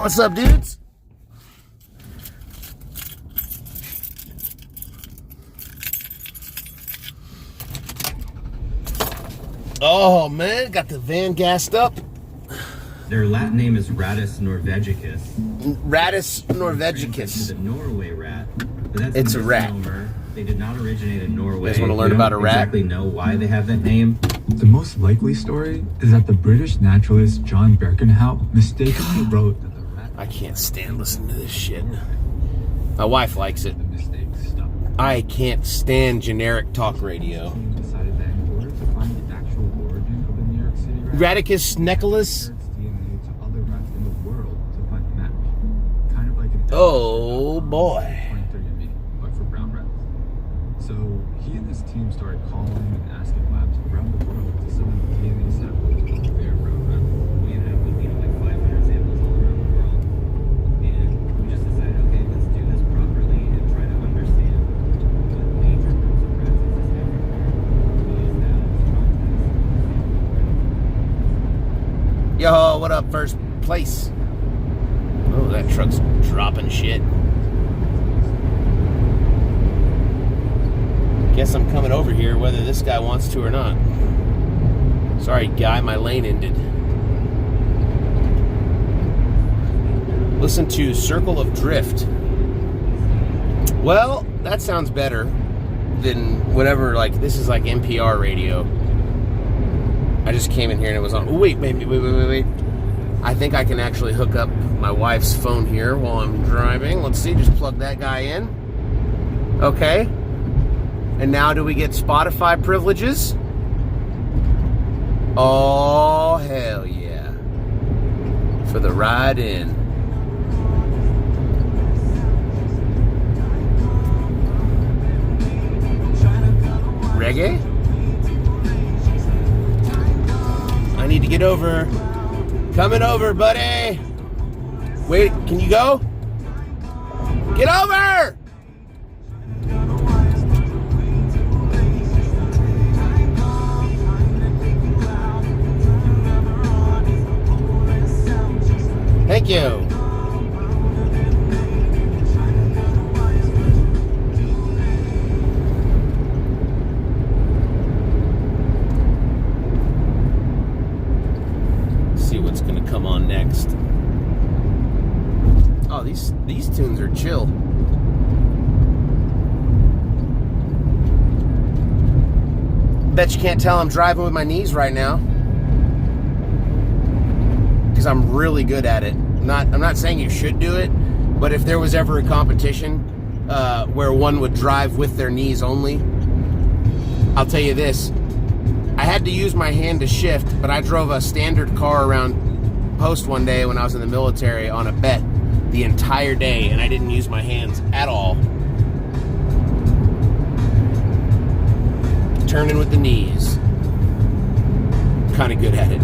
What's up, dudes? Oh, man, got the van gassed up. Their Latin name is Rattus norvegicus. Rattus norvegicus. It's a Norway rat. But that's It's a rat. They did not originate in Norway. You guys want to learn about a rat? Exactly know why they have that name. The most likely story is that the British naturalist John Birkenhout mistakenly wrote that the rat... I can't stand listening to this shit. My wife likes it. The mistake stuck. I can't stand generic talk radio. The team decided that in order to find the actual origin of the New York City rat, Radicus Nicholas. its DNA to other rats in the world to find a match. Kind of like an Oh, boy. 23andMe, but for brown rats. So he and his team started calling and asking labs around the world to send them DNA samples of their brown rats. We ended up with, like 500 samples all around the world. And we just decided, okay, let's do this properly and try to understand what major groups of rats exist everywhere. We use that as a Yo, what up, first place? Oh, that truck's dropping shit. Guess I'm coming over here whether this guy wants to or not. Sorry, guy, my lane ended. Listen to Circle of Drift. Well, that sounds better than whatever, like, this is like NPR radio. I just came in here and it was on. Oh, wait. I think I can actually hook up my wife's phone here while I'm driving. Let's see, just plug that guy in. Okay. And now do we get Spotify privileges? Oh, hell yeah. For the ride in. Reggae? I need to get over. Coming over, buddy. Wait, can you go? Get over! Thank you. See what's gonna come on next. Oh, these tunes are chill. Bet you can't tell I'm driving with my knees right now. Because I'm really good at it. I'm not saying you should do it, but if there was ever a competition where one would drive with their knees only, I'll tell you this. I had to use my hand to shift, but I drove a standard car around post one day when I was in the military on a bet the entire day, and I didn't use my hands at all. Turning with the knees. Kind of good at it.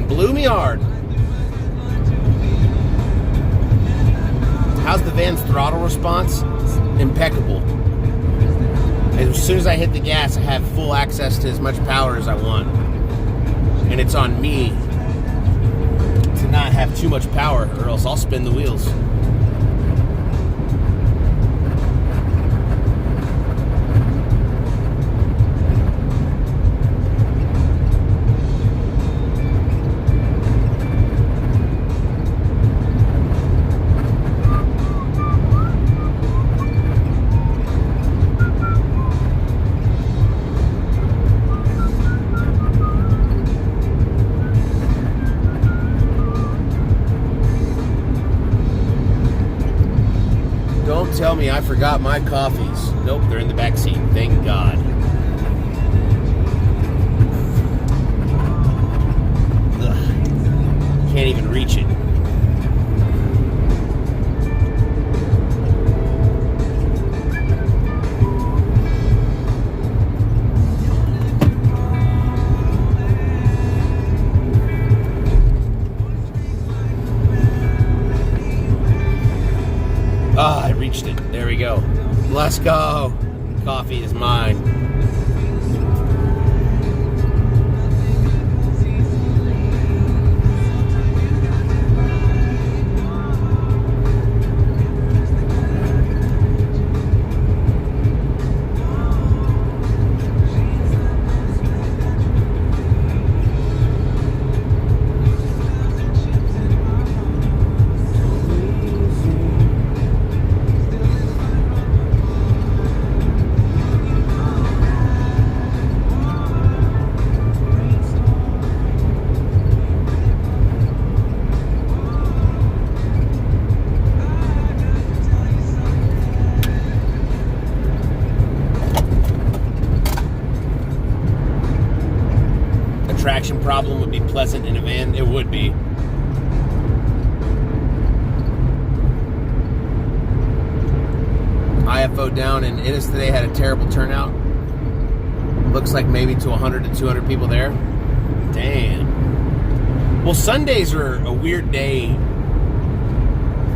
Blew me hard. How's the van's throttle response? It's impeccable. As soon as I hit the gas, I have full access to as much power as I want. And it's on me to not have too much power, or else I'll spin the wheels. Tell me I forgot my coffees. Nope, they're in the back seat. Thank God. Ugh. Can't even reach it. I reached it. There we go. Let's go. Coffee is mine. Traction problem would be pleasant in a van. It would be. IFO down in Ennis today had a terrible turnout. Looks like maybe to 100 to 200 people there. Damn. Well, Sundays are a weird day.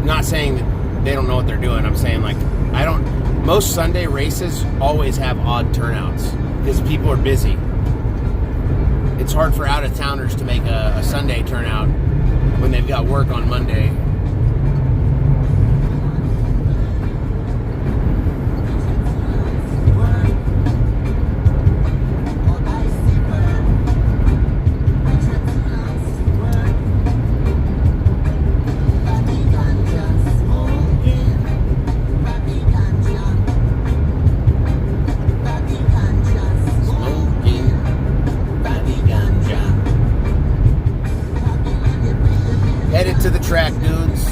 Not saying that they don't know what they're doing. I'm saying like most Sunday races always have odd turnouts because people are busy. It's hard for out-of-towners to make a Sunday turnout when they've got work on Monday. Headed to the track, dudes.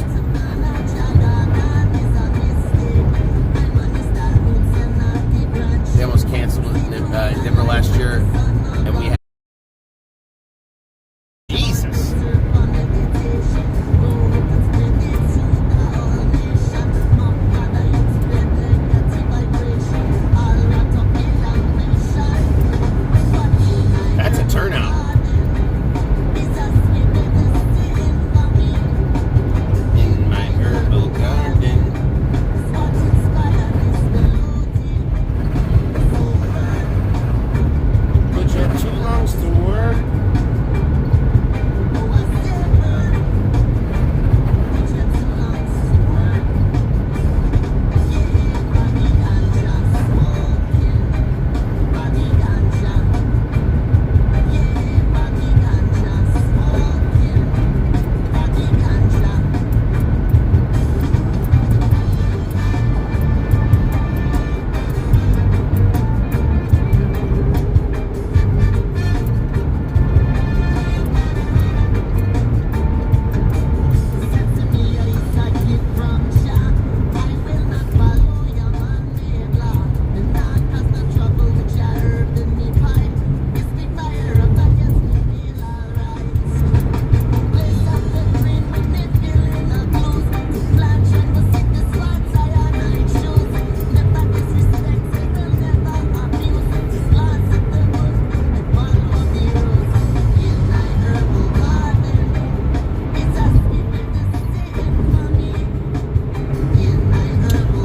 They almost canceled in Denver last year, and we had Jesus. That's a turnout.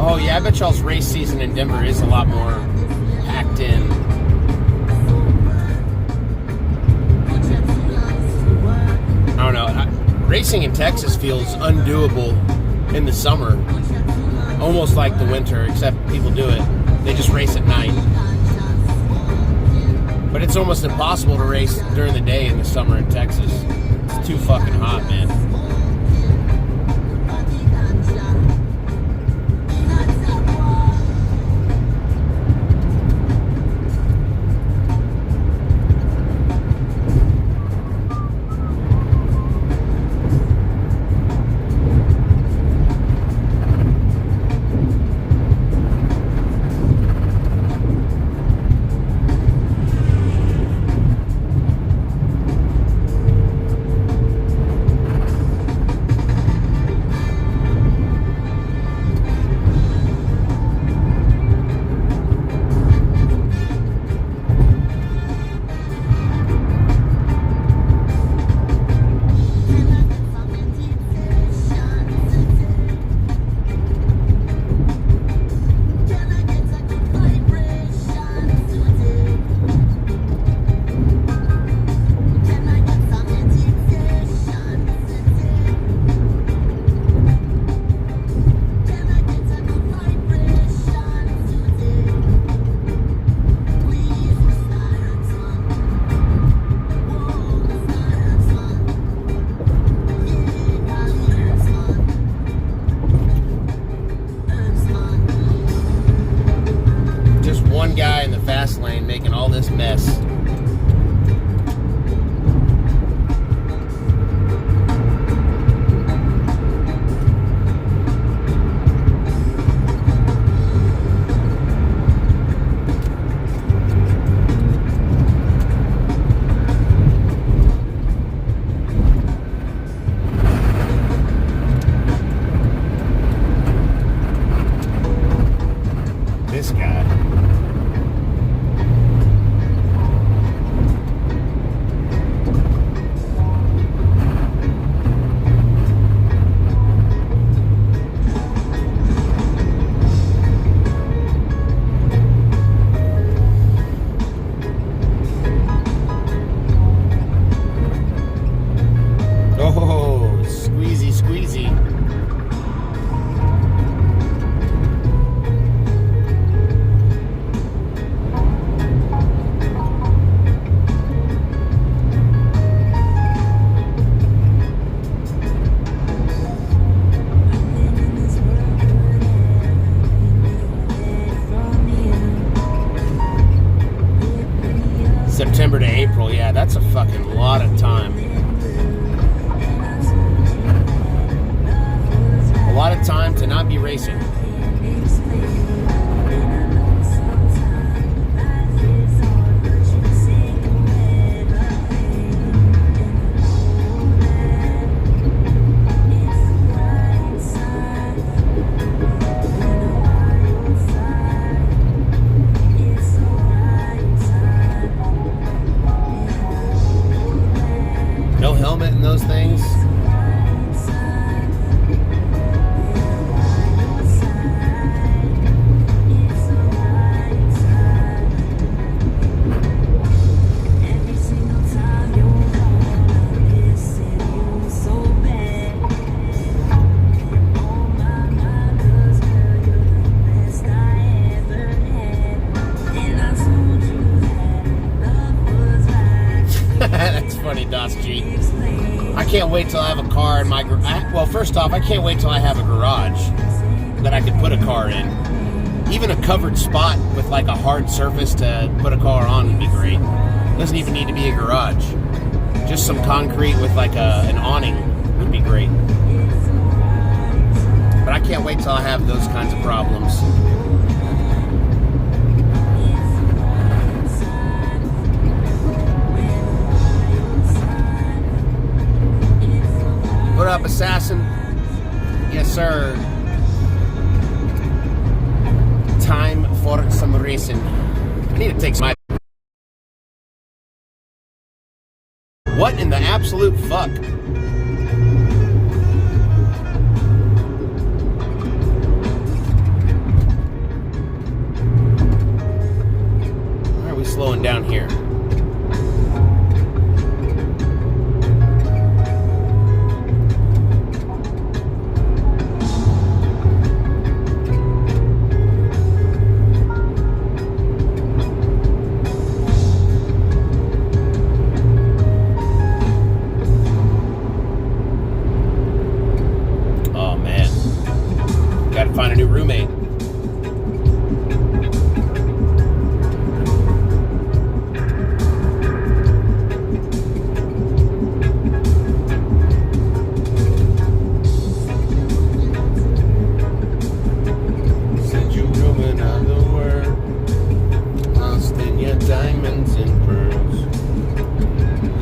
Oh yeah, I bet y'all's race season in Denver is a lot more packed in. I don't know. Racing in Texas feels undoable in the summer. Almost like the winter, except people do it. They just race at night. But it's almost impossible to race during the day in the summer in Texas. It's too fucking hot, man. in the fast lane making all this mess. This guy. Oh, squeezy, squeezy. September to April, yeah, that's a fucking lot of time. A lot of time to not be racing. No helmet in those things. That's funny, Das G. I can't wait till I have a car in my garage. Well, first off, I can't wait till I have a garage that I could put a car in. Even a covered spot with like a hard surface to put a car on would be great. Doesn't even need to be a garage. Just some concrete with like an awning would be great. But I can't wait till I have those kinds of problems. What up, Assassin? Yes, sir. Time for some racing. I need to take my... What in the absolute fuck? Why are we slowing down here? Find a new roommate. Send you roaming out the world, lost in your diamonds and pearls.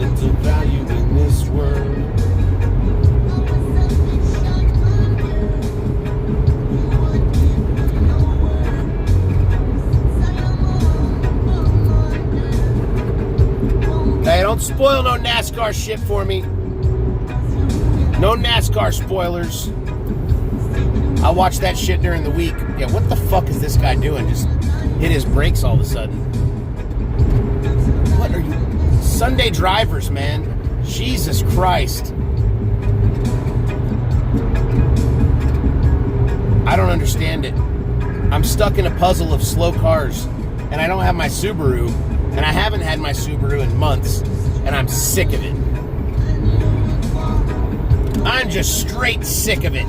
Little value in this world. Hey, don't spoil no NASCAR shit for me. No NASCAR spoilers. I watch that shit during the week. Yeah, what the fuck is this guy doing? Just hit his brakes all of a sudden. What are you? Sunday drivers, man. Jesus Christ. I don't understand it. I'm stuck in a puzzle of slow cars, and I don't have my Subaru, and I haven't had my Subaru in months, and I'm sick of it. I'm just straight sick of it.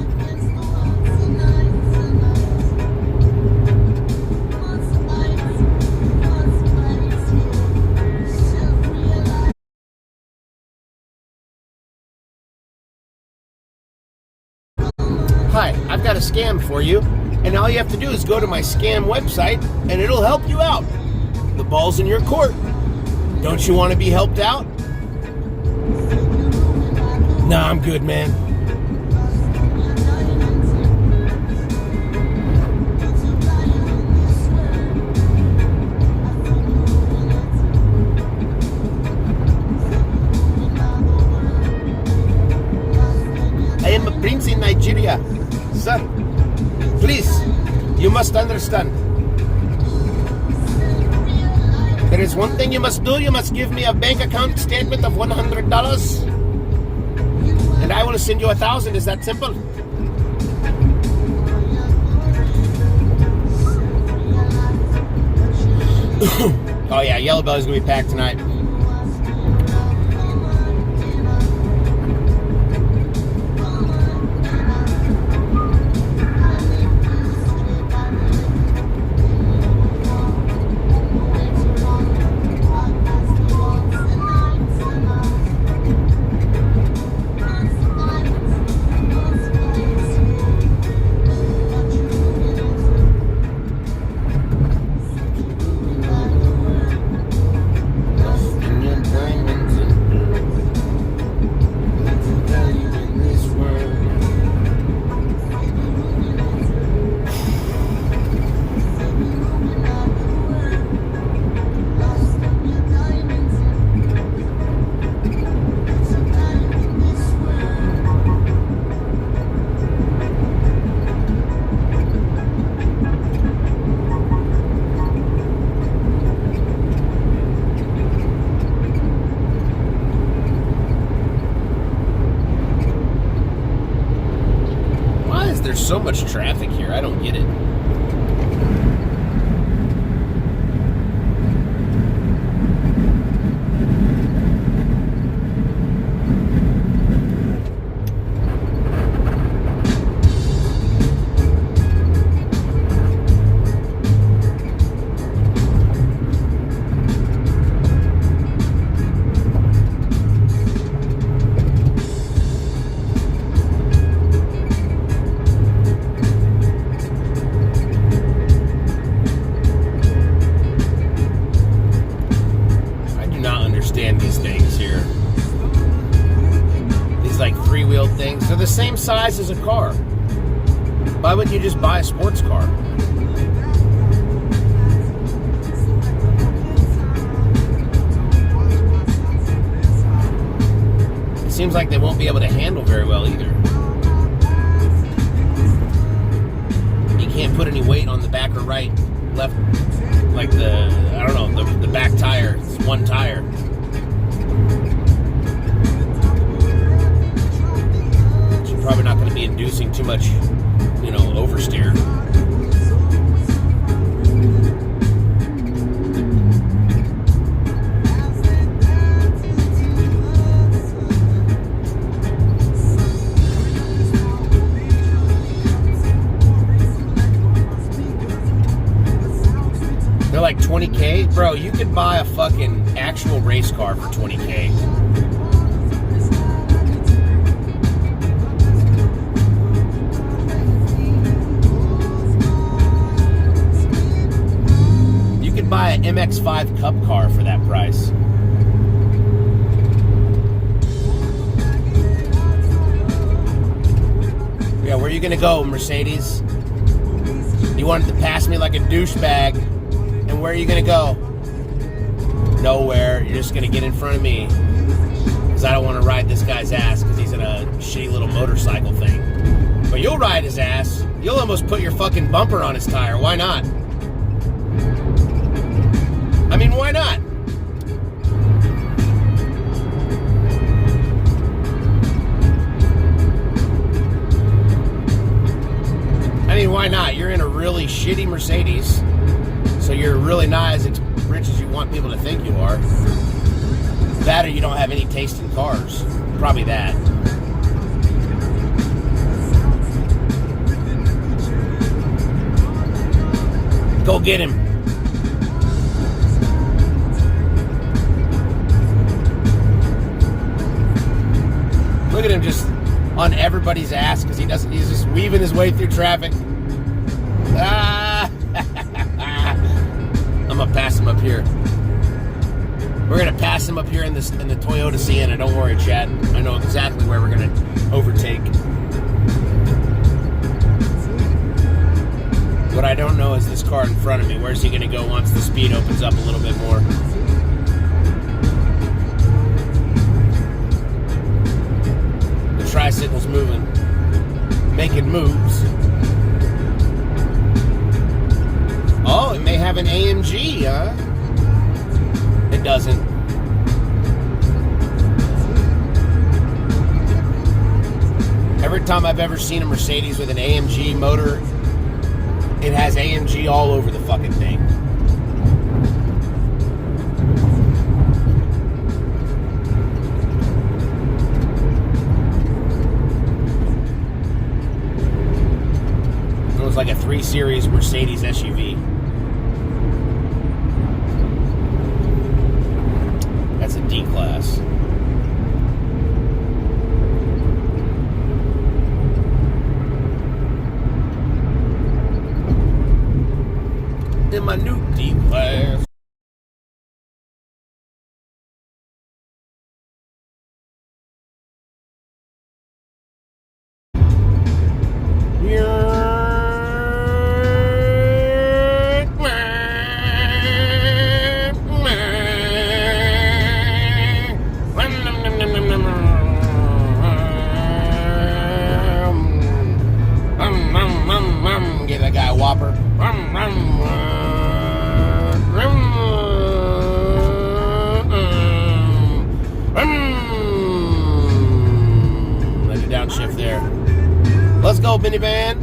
I've got a scam for you. And all you have to do is go to my scam website, and it'll help you out. The ball's in your court. Don't you want to be helped out? Nah, I'm good, man. I am a prince in Nigeria. Sir, please, you must understand. There is one thing you must do. You must give me a bank account statement of $100. And I will send you 1,000. Is that simple? Oh yeah, Yellow Belly's gonna be packed tonight. There's so much traffic here. I don't get it. These things here. These like three-wheeled things. They're the same size as a car. Why wouldn't you just buy a sports car? It seems like they won't be able to handle very well either. You can't put any weight on the back or right, left, like I don't know, the back tire. It's one tire. Probably not going to be inducing too much, oversteer. They're like $20K. Bro, you could buy a fucking actual race car for $20K. Buy an MX-5 Cup car for that price. Yeah, where are you gonna go, Mercedes? You wanted to pass me like a douchebag, and where are you gonna go? Nowhere. You're just gonna get in front of me because I don't want to ride this guy's ass because he's in a shitty little motorcycle thing. But you'll ride his ass. You'll almost put your fucking bumper on his tire. Why not? I mean, why not? I mean, why not? You're in a really shitty Mercedes, so you're really not as rich as you want people to think you are. That or you don't have any taste in cars. Probably that. Go get him. Look at him just on everybody's ass because he's just weaving his way through traffic. Ah! I'm gonna pass him up here. We're gonna pass him up here in the Toyota Sienna. Don't worry, Chad. I know exactly where we're gonna overtake. What I don't know is this car in front of me. Where's he gonna go once the speed opens up a little bit more? The tricycle's moving, making moves. Oh, it may have an AMG, huh? It doesn't. Every time I've ever seen a Mercedes with an AMG motor, it has AMG all over the fucking thing. It was like a 3 Series Mercedes SUV. That's a D-Class. In my new D-Class. Give that guy a whopper. Let it downshift there. Let's go, minivan.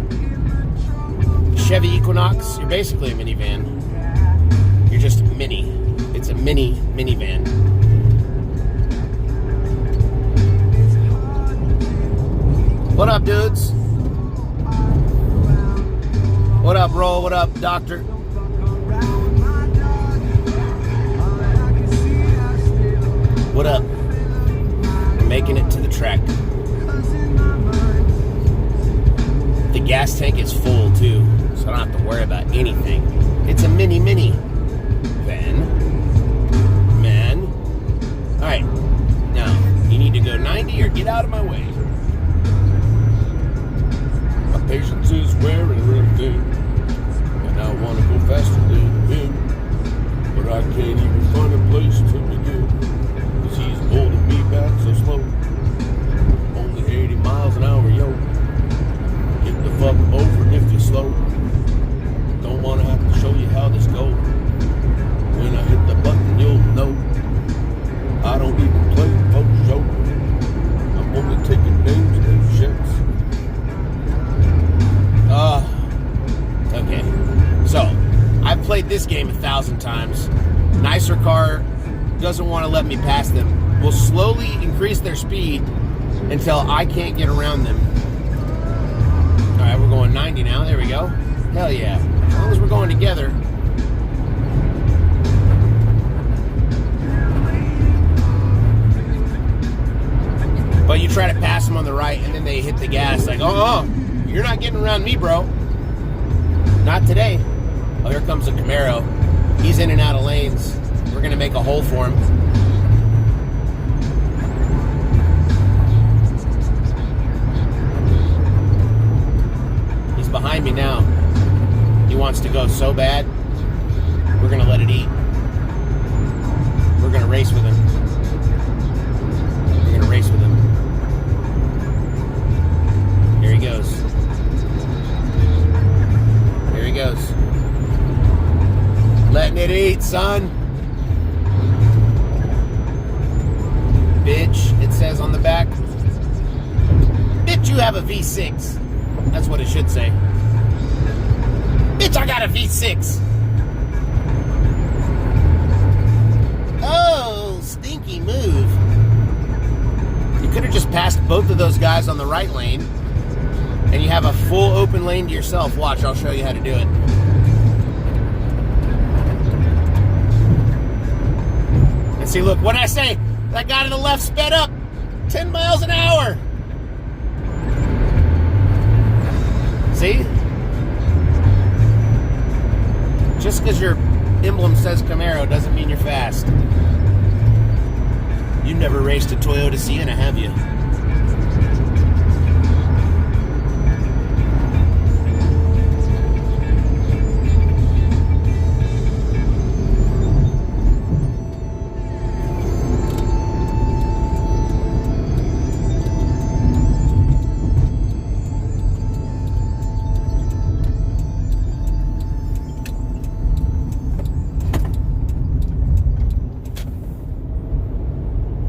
Chevy Equinox. You're basically a minivan. You're just mini. It's a minivan. What up, dudes? What up, Roll? What up, Doctor? What up? We're making it to the track. The gas tank is full, too, so I don't have to worry about anything. It's a mini van. Man. Alright. Now, you need to go 90 or get out of my way. My patience is wearing thin, and I want to go faster than him, but I can't even find a place to begin, cause he's holding me back so slow. Only 80 miles an hour, yo. Get the fuck over if you're slow. Don't want to have to show you how this goes. When I hit the button, you'll know. I don't even play post show. I'm only taking names and shits. Okay. So, I've played this game 1,000 times. Nicer car doesn't want to let me pass them. Will slowly increase their speed until I can't get around them. Alright, we're going 90 now. There we go. Hell yeah. As long as we're going together. But you try to pass them on the right and then they hit the gas like, oh, you're not getting around me, bro. Not today. Oh, here comes a Camaro. He's in and out of lanes. We're going to make a hole for him. He's behind me now. He wants to go so bad. We're going to let it eat. We're going to race with him. We're going to race with him. Here he goes. Here he goes. Letting it eat, son. Bitch, it says on the back. Bitch, you have a V6. That's what it should say. Bitch, I got a V6. Oh, stinky move. You could have just passed both of those guys on the right lane, and you have a full open lane to yourself. Watch, I'll show you how to do it. And see, look, what did I say? That guy to the left sped up 10 miles an hour. See? Just because your emblem says Camaro doesn't mean you're fast. You never raced a Toyota Sienna, have you?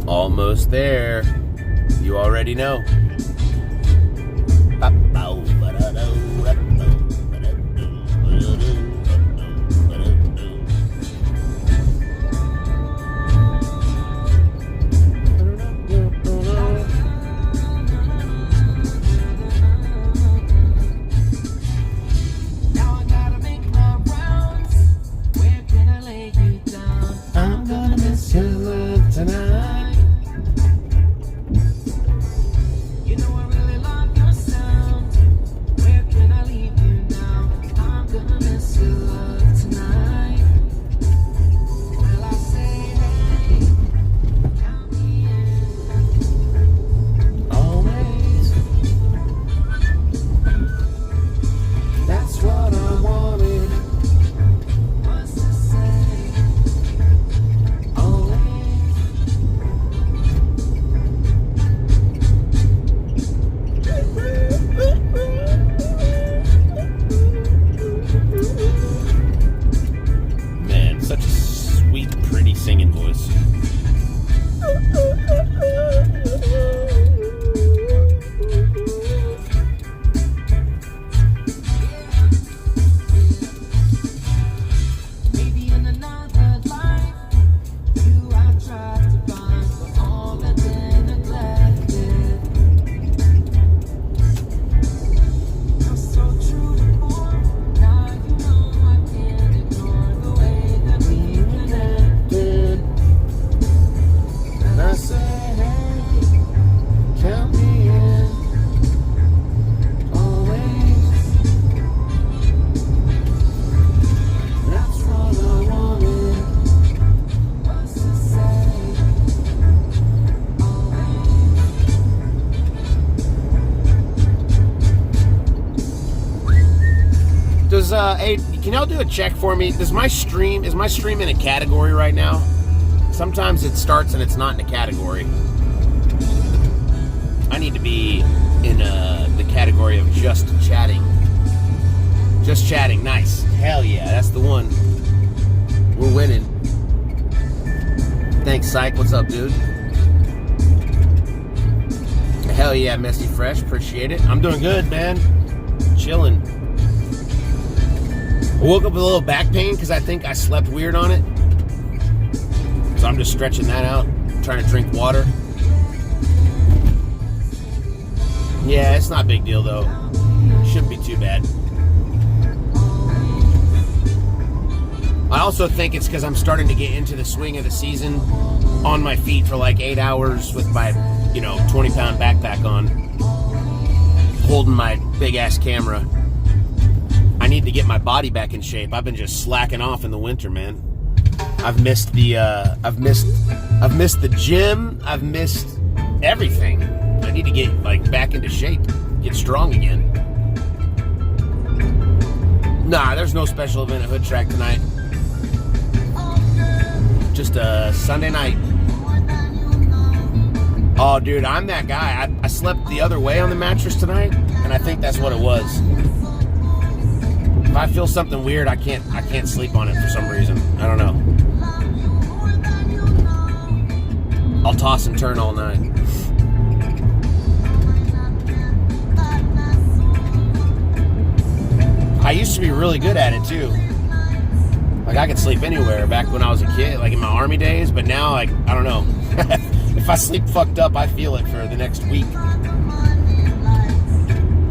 Almost there. You already know. Now I gotta make my rounds. Where can I lay you down? I'm gonna miss your love tonight. You know I really love your sound. Where can I leave you now? I'm gonna miss your love tonight. Well, I say, hey, count me in. Always. That's what I wanted. Was to say, always. Man, such a sweet, pretty singing voice. Maybe in another life, you I tried to find, but all that been neglected. You're so true before, now you know I can't ignore the way that we connected. And I say, hey, count me in. Always. That's what I wanted. Was to say, Does hey, can y'all do a check for me? Is my stream in a category right now? Sometimes it starts and it's not in a category. I need to be in the category of just chatting. Just chatting, nice. Hell yeah, that's the one. We're winning. Thanks, Psych. What's up, dude? Hell yeah, Messy Fresh. Appreciate it. I'm doing good, man. Chilling. I woke up with a little back pain because I think I slept weird on it. So I'm just stretching that out, trying to drink water. Yeah, it's not a big deal though. Shouldn't be too bad. I also think it's because I'm starting to get into the swing of the season on my feet for like 8 hours with my, 20-pound backpack on, holding my big-ass camera. I need to get my body back in shape. I've been just slacking off in the winter, man. I've missed the gym. I've missed everything. I need to get back into shape, get strong again. Nah, there's no special event at Hood Track tonight. Just a Sunday night. Oh, dude, I'm that guy. I slept the other way on the mattress tonight, and I think that's what it was. If I feel something weird, I can't sleep on it for some reason. I don't know. I'll toss and turn all night. I used to be really good at it too. I could sleep anywhere back when I was a kid, in my army days, but now I don't know. If I sleep fucked up, I feel it for the next week.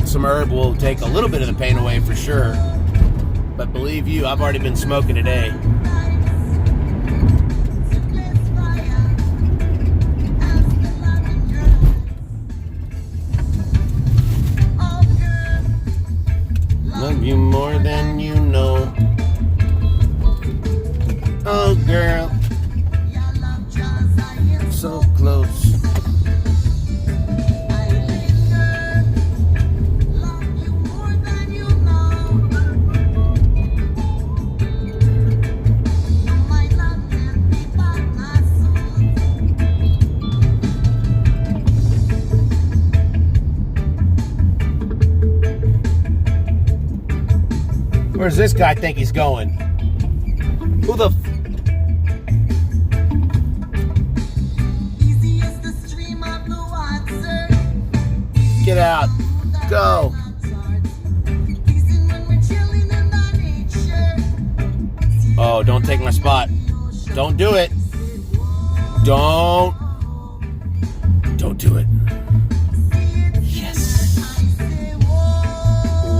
Some herb will take a little bit of the pain away for sure. But believe you, I've already been smoking today. you more than you know. Oh, girl. So close. Where's this guy think he's going? Who the Get out. Go. Oh, don't take my spot. Don't do it. Don't do it. Yes.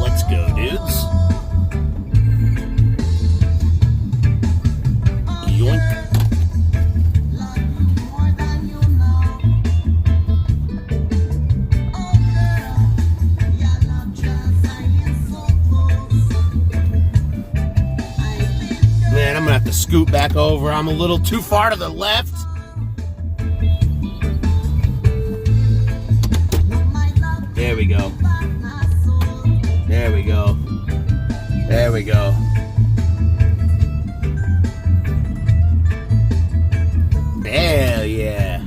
Let's go, dudes. Yoink. Man, I'm gonna have to scoot back over. I'm a little too far to the left. There we go. There we go. There we go. Hell yeah.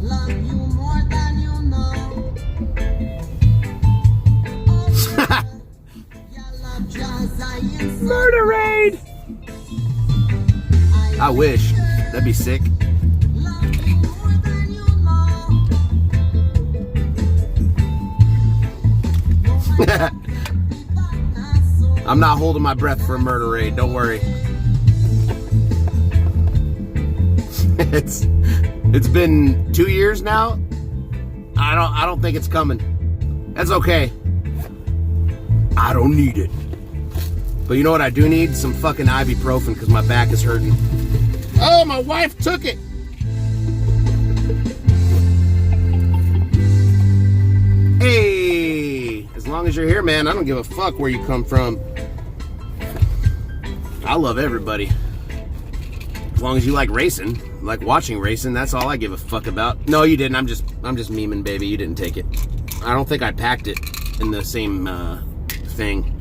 Love you more than you know. Murder raid! I wish. That'd be sick. I'm not holding my breath for a murder raid, don't worry. It's been 2 years now. I don't think it's coming. That's okay. I don't need it. But you know what I do need? Some fucking ibuprofen because my back is hurting. Oh, my wife took it. Hey, as long as you're here, man, I don't give a fuck where you come from. I love everybody. As long as you like racing, like watching racing, that's all I give a fuck about. No, you didn't. I'm just memeing, baby. You didn't take it. I don't think I packed it in the same thing.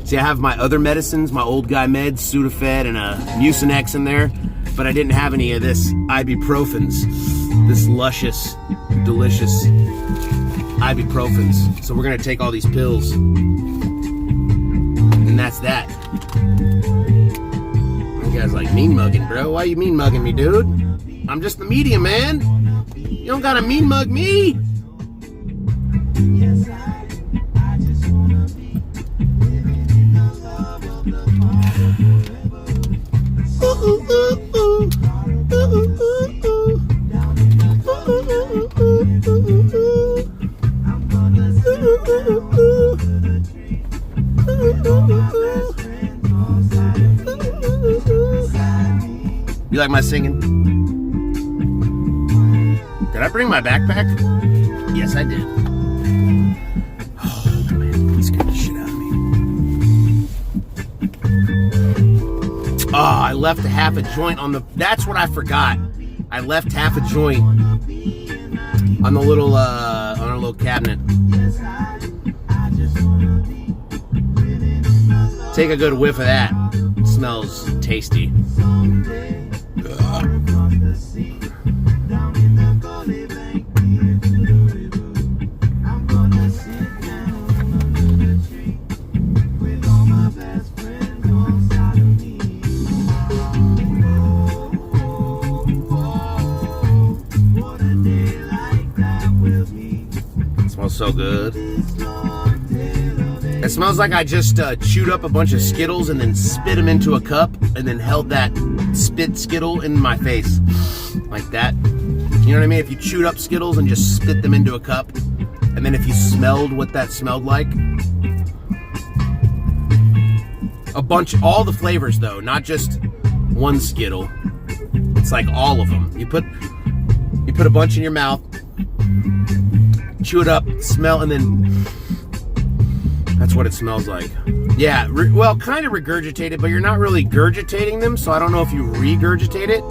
See, I have my other medicines, my old guy meds, Sudafed and a Mucinex in there, but I didn't have any of this ibuprofens, this luscious, delicious ibuprofens. So we're gonna take all these pills, and that's that. You guys like mean mugging, bro. Why you mean mugging me, dude? I'm just the medium, man. You don't gotta mean mug me. You like my singing? Did I bring my backpack? Yes, I did. Oh, man, that scared the shit out of me. Oh, I left half a joint on the... That's what I forgot. I left half a joint on the little, on our little cabinet. Take a good whiff of that. It smells tasty. It smells so good. It smells like I just chewed up a bunch of Skittles and then spit them into a cup and then held that spit Skittle in my face. Like that. You You know what I mean? If you chewed up Skittles and just spit them into a cup, and then if you smelled what that smelled like. A bunch, all the flavors though, not just one Skittle. It's like all of them. You put a bunch in your mouth, chew it up, smell, and then that's what it smells like. Yeah, well, kind of regurgitate it, but you're not really gurgitating them, so I don't know if you regurgitate it.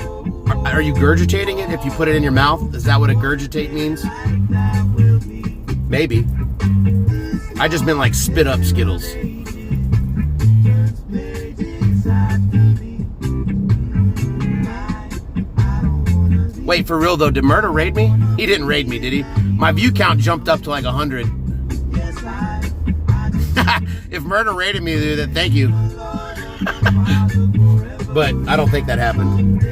Are you gurgitating it if you put it in your mouth? Is that what a gurgitate means? Maybe. I just meant like spit up Skittles. Wait, for real though, did Murder raid me? He didn't raid me, did he? My view count jumped up to like 100. If Murder raided me, dude, then thank you. But I don't think that happened.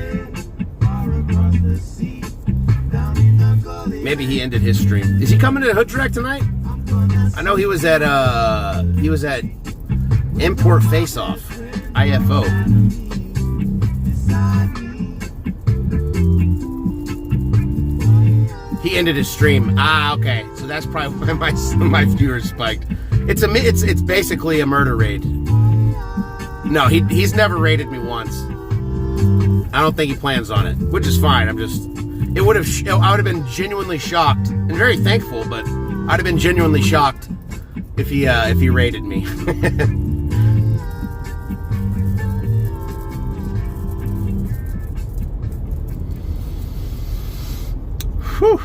Maybe he ended his stream. Is he coming to Hood Direct tonight? I know he was at Import Face Off, IFO. He ended his stream. Ah, okay. So that's probably why my viewers spiked. It's basically a murder raid. No, he's never raided me once. I don't think he plans on it, which is fine. I would have been genuinely shocked and very thankful, but I'd have been genuinely shocked if he raided me. Whew.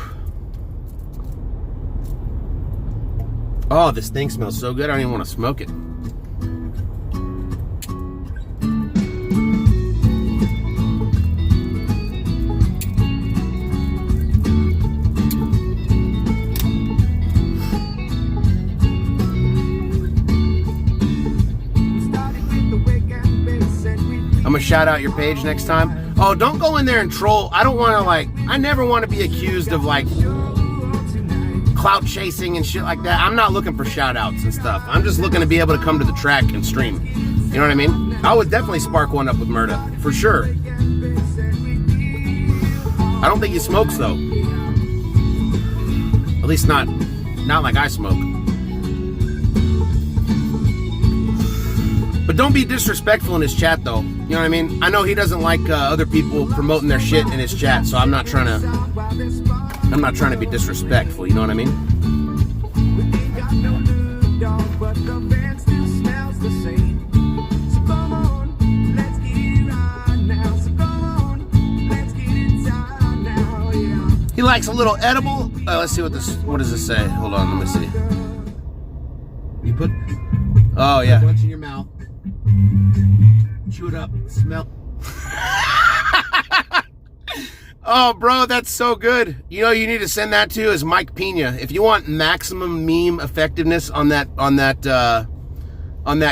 Oh, this thing smells so good, I don't even want to smoke it. I'm gonna shout out your page next time. Oh, don't go in there and troll. I don't want to I never want to be accused of clout chasing and shit like that. I'm not looking for shout outs and stuff. I'm just looking to be able to come to the track and stream. You know what I mean? I would definitely spark one up with Murda, for sure. I don't think he smokes though. At least not like I smoke. But don't be disrespectful in his chat though. You know what I mean? I know he doesn't like other people promoting their shit in his chat, so I'm not trying to be disrespectful, you know what I mean? He likes a little edible. Let's see what does this say? Hold on, let me see. You put, oh yeah, a bunch in your mouth. Chew it up, smell. Oh, bro, that's so good. You know, you need to send that to is Mike Pena. If you want maximum meme effectiveness on that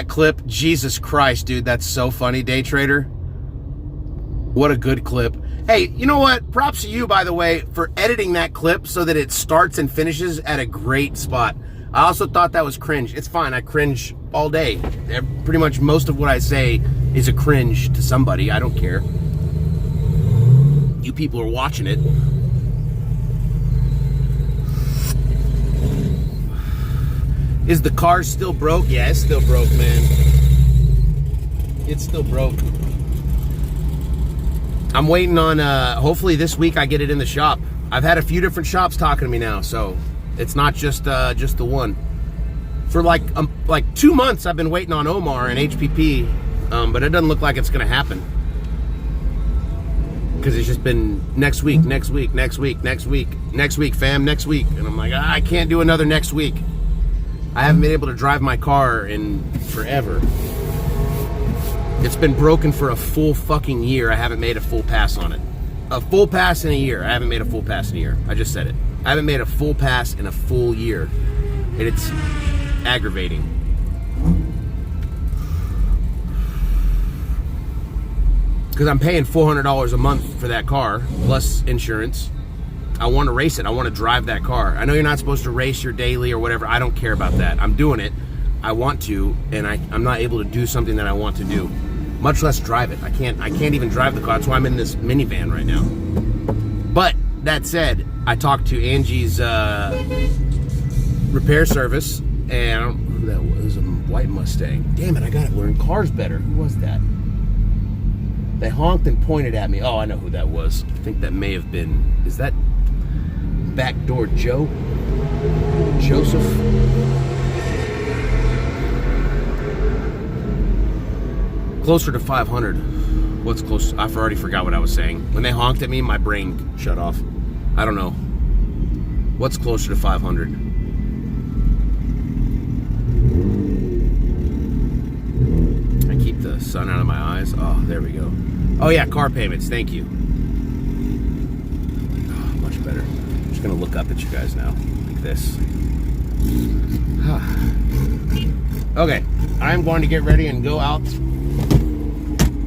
clip, Jesus Christ, dude, that's so funny, Day Trader. What a good clip. Hey, you know what? Props to you, by the way, for editing that clip so that it starts and finishes at a great spot. I also thought that was cringe. It's fine. I cringe all day. Pretty much most of what I say is a cringe to somebody. I don't care. You people are watching it. Is the car still broke? Yeah, it's still broke, man. It's still broke. I'm waiting on, hopefully this week I get it in the shop. I've had a few different shops talking to me now, so it's not just the one. For like 2 months I've been waiting on Omar and HPP, but it doesn't look like it's gonna happen. Because it's just been next week, fam, next week. And I'm like, I can't do another next week. I haven't been able to drive my car in forever. It's been broken for a full fucking year. I haven't made a full pass on it. A full pass in a year. I haven't made a full pass in a year. I just said it. I haven't made a full pass in a full year. And it's aggravating. Because I'm paying $400 a month for that car, plus insurance. I want to race it. I want to drive that car. I know you're not supposed to race your daily or whatever. I don't care about that. I'm doing it. I want to, and I'm not able to do something that I want to do. Much less drive it. I can't even drive the car. That's why I'm in this minivan right now. But that said, I talked to Angie's repair service, and I don't know who that was. It was a white Mustang. Damn it, I got it. We're in Cars Better. Who was that? They honked and pointed at me. Oh, I know who that was. I think that may have been... Is that Backdoor Joe? Joseph? Closer to 500. What's close? I've already forgot what I was saying. When they honked at me, my brain shut off. I don't know. What's closer to 500? I keep the sun out of my eyes. Oh, there we go. Oh yeah, car payments. Thank you. Oh, much better. I'm just gonna look up at you guys now, like this. Okay, I'm going to get ready and go out.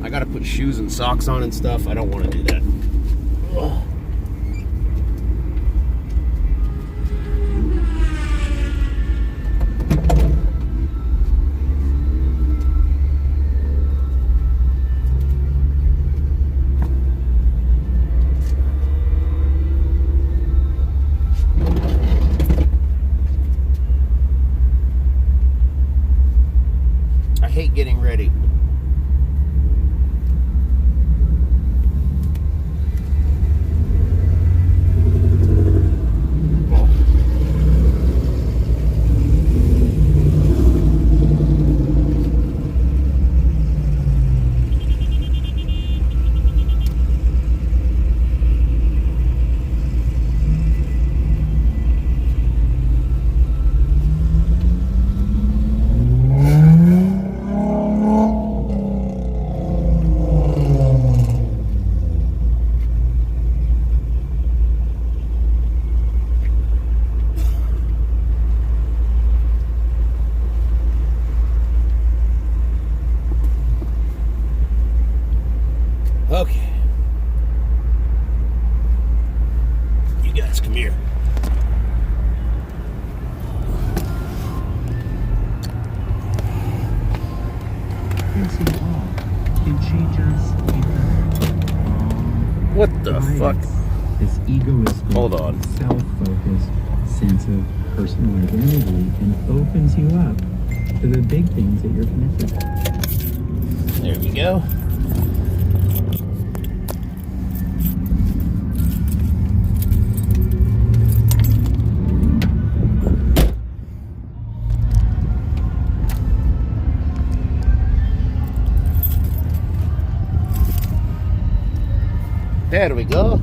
I gotta put shoes and socks on and stuff. I don't want to do that. Ugh. I hate getting ready. Okay. You guys, come here. What the fuck? This egoistic, Hold on. self-focused sense of personal identity and opens you up to the big things that you're connected to. There we go. There we go.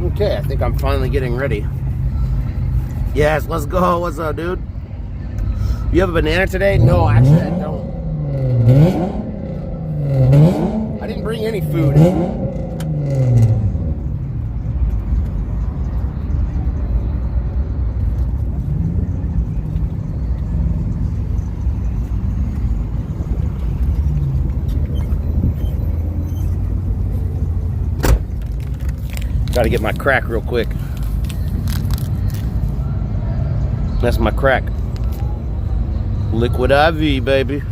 Okay, I think I'm finally getting ready. Yes, let's go. What's up, dude? You have a banana today? No, actually, I don't. I didn't bring any food. Got to get my crack real quick. That's my crack. Liquid IV, baby.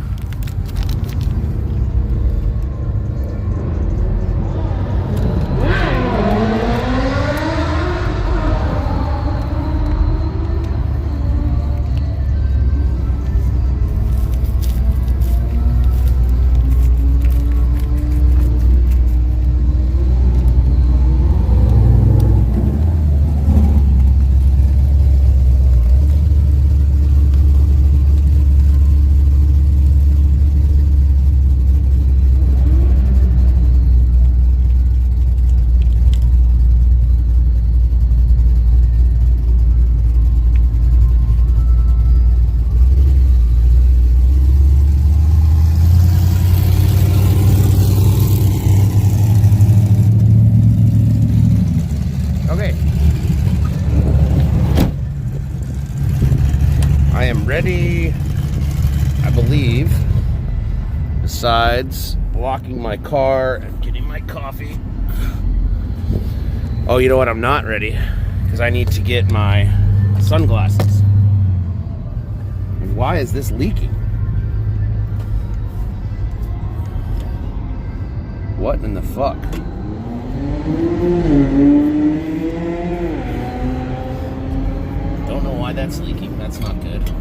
ready, I believe, besides locking my car and getting my coffee. Oh, you know what? I'm not ready because I need to get my sunglasses. And why is this leaking? What in the fuck? Don't know why that's leaking. That's not good.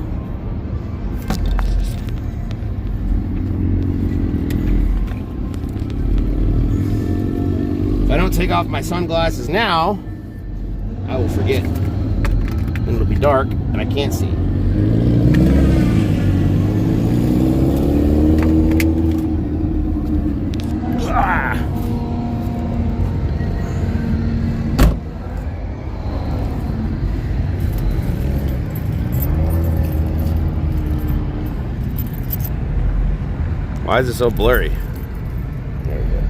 If I don't take off my sunglasses now, I will forget. And it'll be dark and I can't see. Ah. Why is it so blurry? There we go.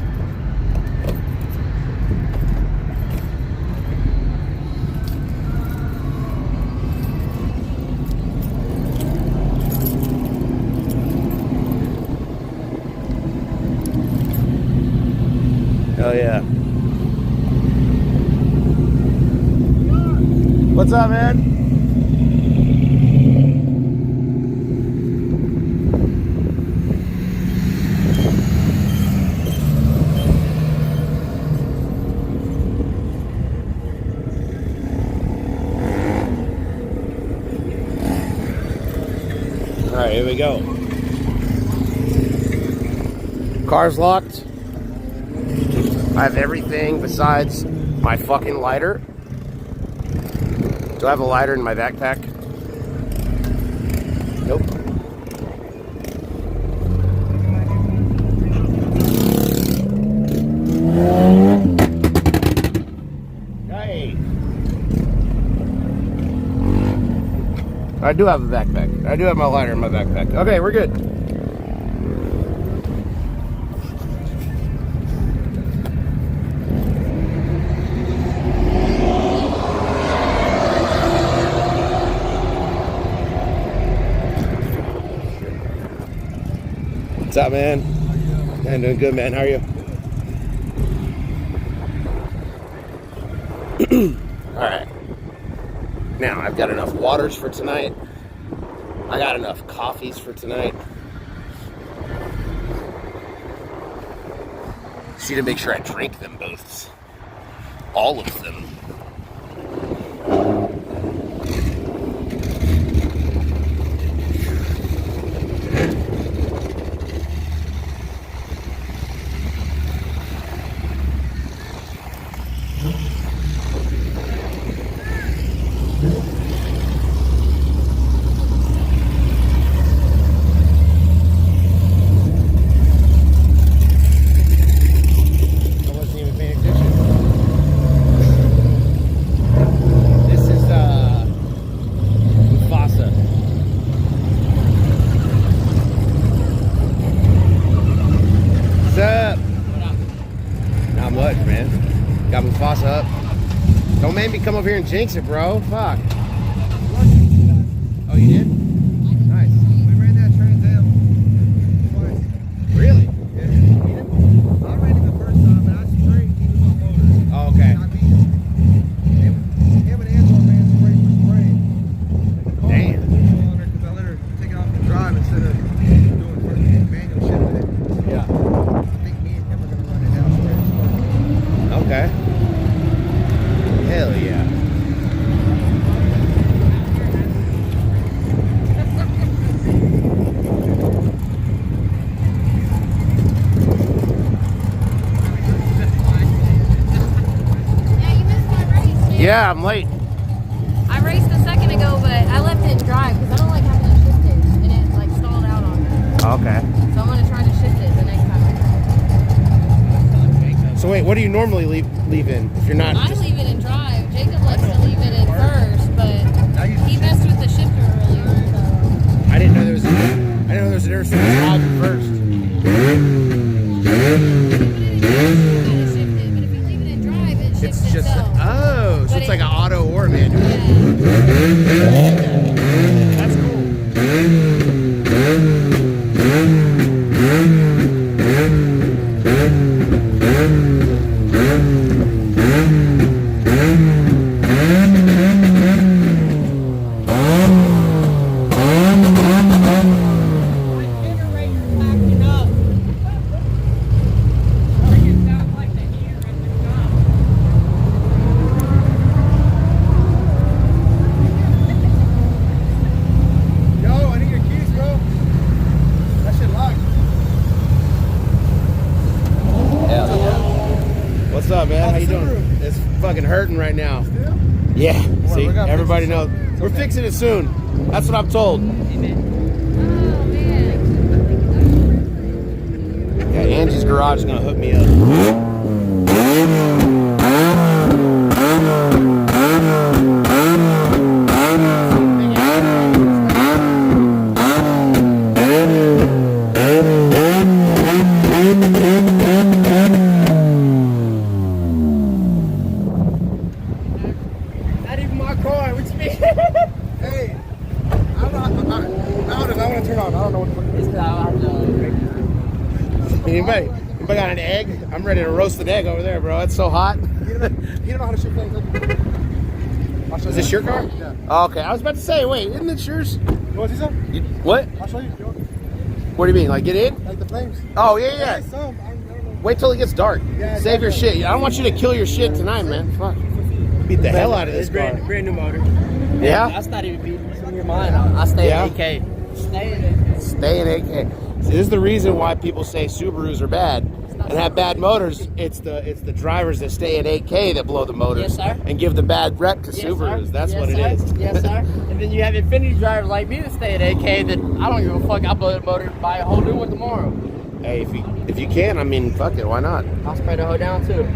Hell yeah. What's up, man? All right, here we go. Car's locked. I have everything besides my fucking lighter. Do I have a lighter in my backpack? Nope. Hey. I do have a backpack. I do have my lighter in my backpack. Okay, we're good. What's up, man? I'm doing good, man. How are you? All right. Now, I've got enough waters for tonight. I got enough coffees for tonight. See to make sure I drink them both. All of them. Got Mufasa up. Don't make me come over here and jinx it, bro. Fuck. Oh, you did? Nice. We ran that Trans Am twice. Really? Yeah. I ran it the first time, and I sprayed. He was on motor. Oh, okay. And I beat him. Him and Angela ran spray for spray. Damn. Because I let her take it off the drive instead of doing manual shit with it. Yeah. I think me and him are going to run it now. Spray for spray. Okay. Hell yeah. Yeah, I'm late. I raced a second ago, but I left it in drive because I don't like having to shift it, and it like stalled out on me. Okay. So I'm gonna try to shift it the next time. So wait, what do you normally leave in if you're not? I leave it in drive. Jacob likes to leave it in first, but he messed with the shifter earlier. So. I didn't know there was. I didn't know there was a difference between drive and first. It's just oh, so it's like an auto or manual. Yeah. That's cool. How you doing? It's fucking hurting right now. Yeah. See, we gotta everybody fix it knows. soon. It's We're okay. fixing it soon. That's what I'm told. Oh man. Yeah, Angie's garage is gonna hook me up. Not even my car. What you mean? Hey, I want to turn on. I don't know what Anybody got an egg? I'm ready to roast an egg over there, bro. It's so hot. You don't know how to shoot things. I'll show Is you. this your car? Yeah. Oh, okay, I was about to say, wait, isn't it yours? You want to see some? What? I'll show you. What do you mean? Like get in? Like the flames. Oh yeah. Some. I don't know. Wait till it gets dark. Yeah, Save your exactly. shit. I don't want you to kill your shit tonight, man. Fuck. Beat the hell out of this car. Brand new motor. Yeah? That's not even beating. It's in your mind. I stay Yeah? at AK. Stay at AK. Stay in AK. See, this is the reason why people say Subarus are bad and have bad motors. It's the drivers that stay at 8K that blow the motors Yes, sir. and give the bad rep to Yes, Subarus. sir. That's Yes, what it sir. is. Yes, sir. And then you have Infinity drivers like me that stay at AK that I don't give a fuck. I blow the motor and buy a whole new one tomorrow. Hey, if you can, I mean, fuck it, why not? I'll spray the hoe down too.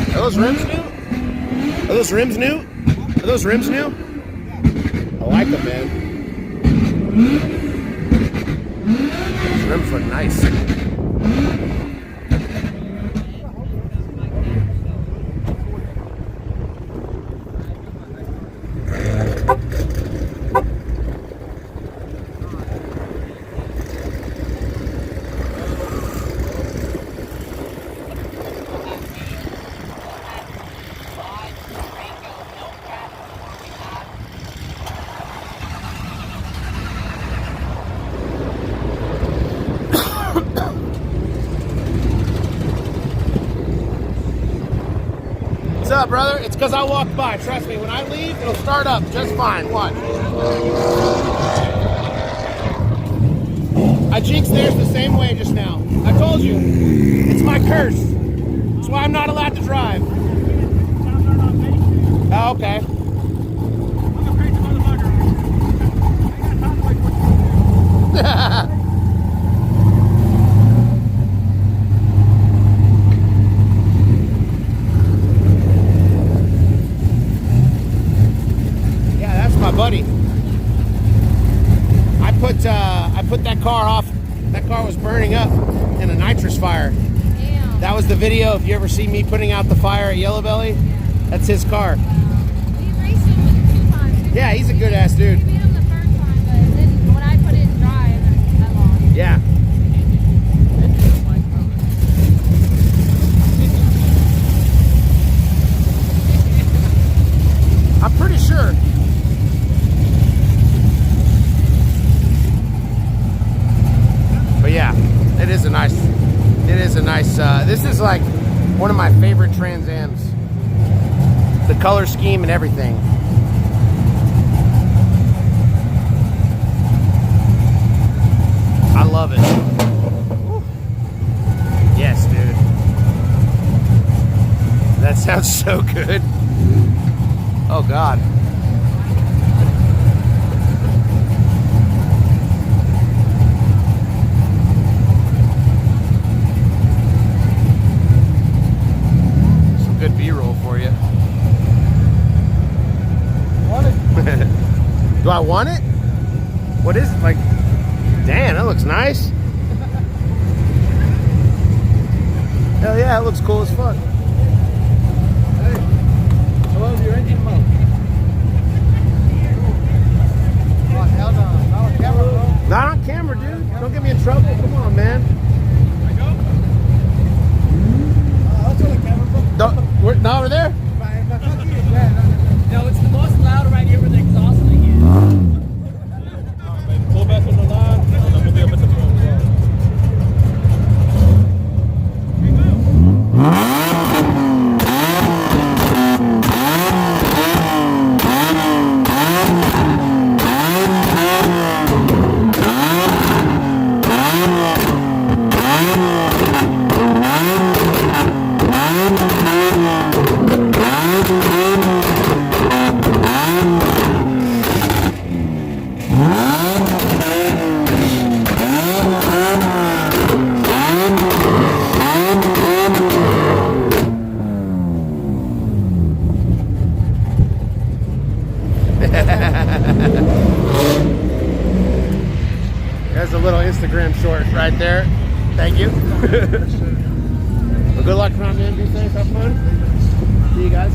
Are those rims new? Are those rims new? Are those rims new? I like them, man. Those rims look nice. What's up, brother? It's because I walked by. Trust me, when I leave, it'll start up just fine. Watch. I jinxed theirs the same way just now. I told you. It's my curse. That's why I'm not allowed to drive. Oh, okay. Yeah, that's my buddy. I put that car off. That car was burning up in a nitrous fire. Damn. That was the video. If you ever see me putting out the fire at Yellow Belly, that's his car. We raced him 2 times. Yeah, he's a good ass dude. We beat him the first time, but then when I put it in drive, I lost. Yeah. I'm pretty sure. But yeah, it is a nice, this is like one of my favorite Trans Ams. The color scheme and everything. I love it. Yes, dude. That sounds so good. Oh, God. Some good B-roll for you. Want it? Do I want it? What is it? Like, damn, that looks nice. Hell yeah, it looks cool as fuck. I love your engine mode. Oh, hell no. Not on camera, bro. Not on camera, dude. Don't get me in trouble. Come on, man. I'll show the camera, bro. Not over there? No, it's the most loud right here where the exhaust thing is. Pull back on the line, and then we'll be up at the front as well. a little Instagram short right there. Thank you. Well, good luck around, man. Be safe. Have fun. See you guys.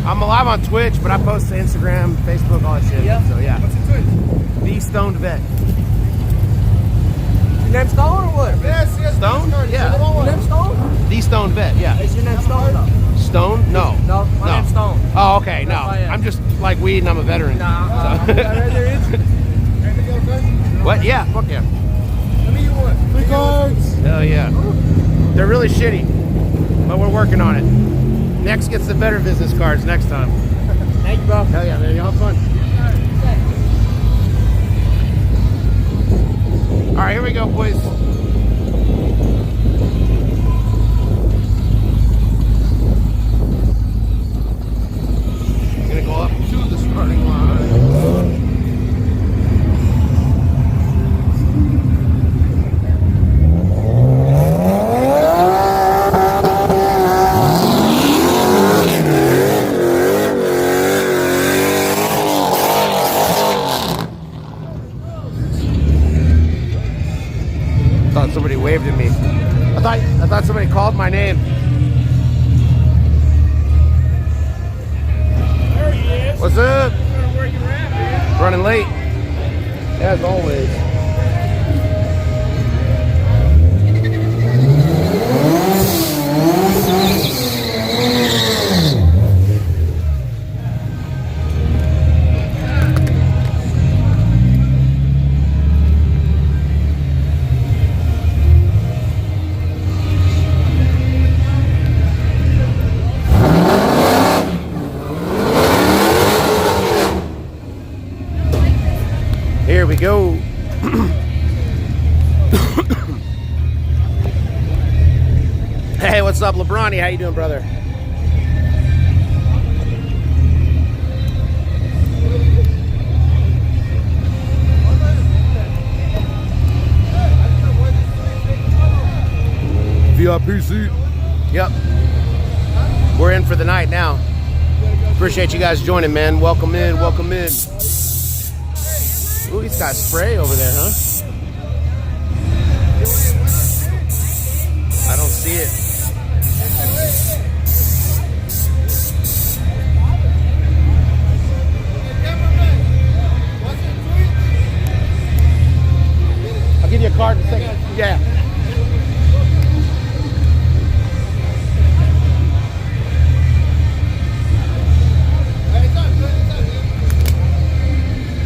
I'm live on Twitch, but I post to Instagram, Facebook, all that shit. Yep. So yeah. What's your Twitch? The Stoned Vet. Your name Stone or what? Yes. Stone? Yeah. Your name Stone? The Stoned Vet. Yeah. Is your name Stone? No. Stone? No. No, my name's Stone. Oh, okay. No, That's why I am. I'm just like weed, and I'm a veteran. Nah, So- Anything else, guys? What? Yeah. Fuck yeah. Let me get one. Free cards. Hell yeah. They're really shitty, but we're working on it. Next gets the better business cards next time. Thank you, bro. Hell yeah, man. Y'all have fun. All right, here we go, boys. I'm gonna go up to the starting line. Thought somebody waved at me. I thought somebody called my name. There he is. What's up? Where you at, man? Running late. As always. Here we go. Hey, what's up, LeBronny? How you doing, brother? VIP seat. Yep. We're in for the night now. Appreciate you guys joining, man. Welcome in, welcome in. Ooh, he's got spray over there, huh? I don't see it. I'll give you a card in a second. Yeah.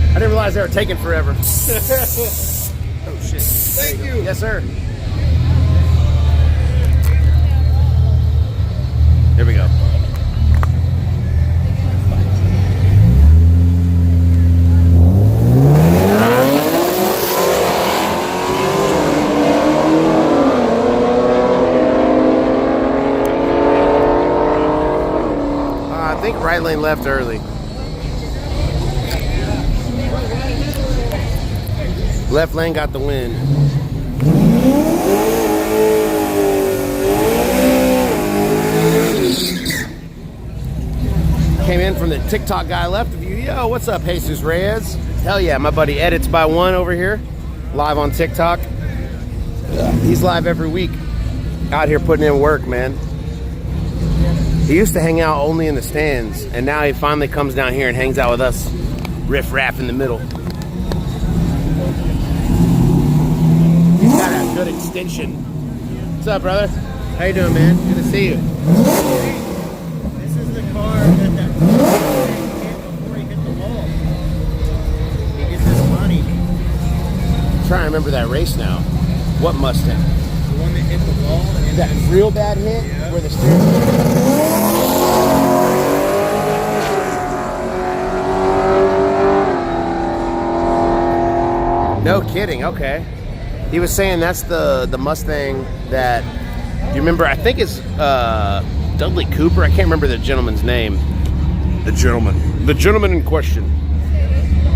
I didn't realize they were taking forever. Oh shit. Thank you. Yes, sir. Here we go. I think right lane left early. Left lane got the win. Came in from the TikTok guy left of you. Yo, what's up, Jesus Reyes? Hell yeah, my buddy Edits by One over here, live on TikTok. He's live every week. Out here putting in work, man. He used to hang out only in the stands, and now he finally comes down here and hangs out with us. Riff raff in the middle. He's got a good extension. What's up, brother? How you doing, man? Good to see you. This is the car that hit before he hit the wall. He gets his money. I'm trying to remember that race now. What Mustang? The one that hit the wall. And That real bad hit Yeah. where the steering. No kidding. Okay. He was saying that's the Mustang that you remember. I think it's Dudley Cooper. I can't remember the gentleman's name. The gentleman in question.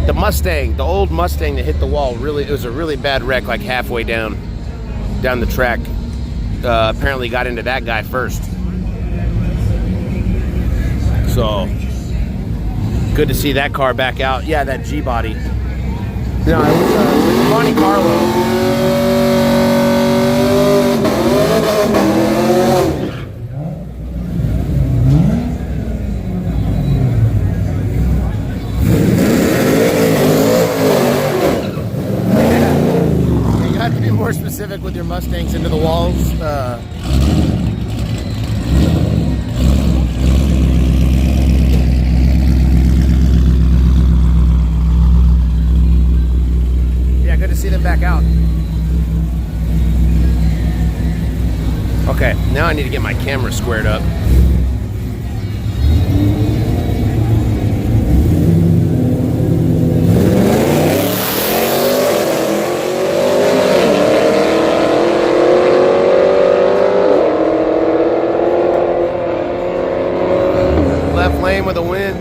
The Mustang, the old Mustang that hit the wall. Really, it was a really bad wreck. Like halfway down the track. Apparently got into that guy first. So Good to see that car back out. Yeah, that G body. No, it was Monte Carlo. You have to be more specific with your Mustangs into the walls. Yeah, good to see them back out. Okay, now I need to get my camera squared up. Left lane with a win.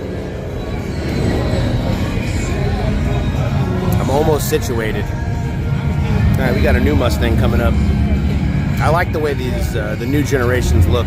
I'm almost situated. All right, we got a new Mustang coming up. I like the way these the new generations look.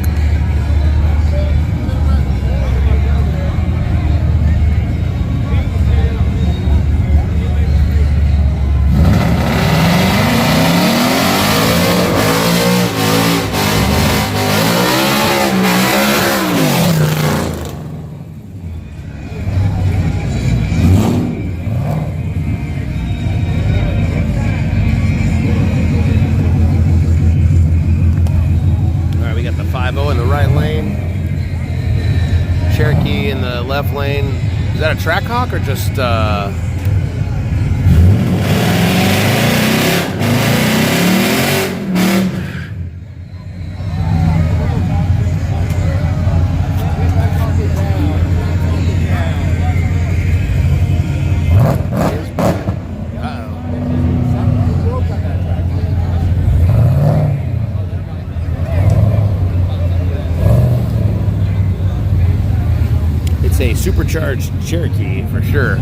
In the right lane, Cherokee in the left lane. Is that a track hawk or just a supercharged Cherokee for sure.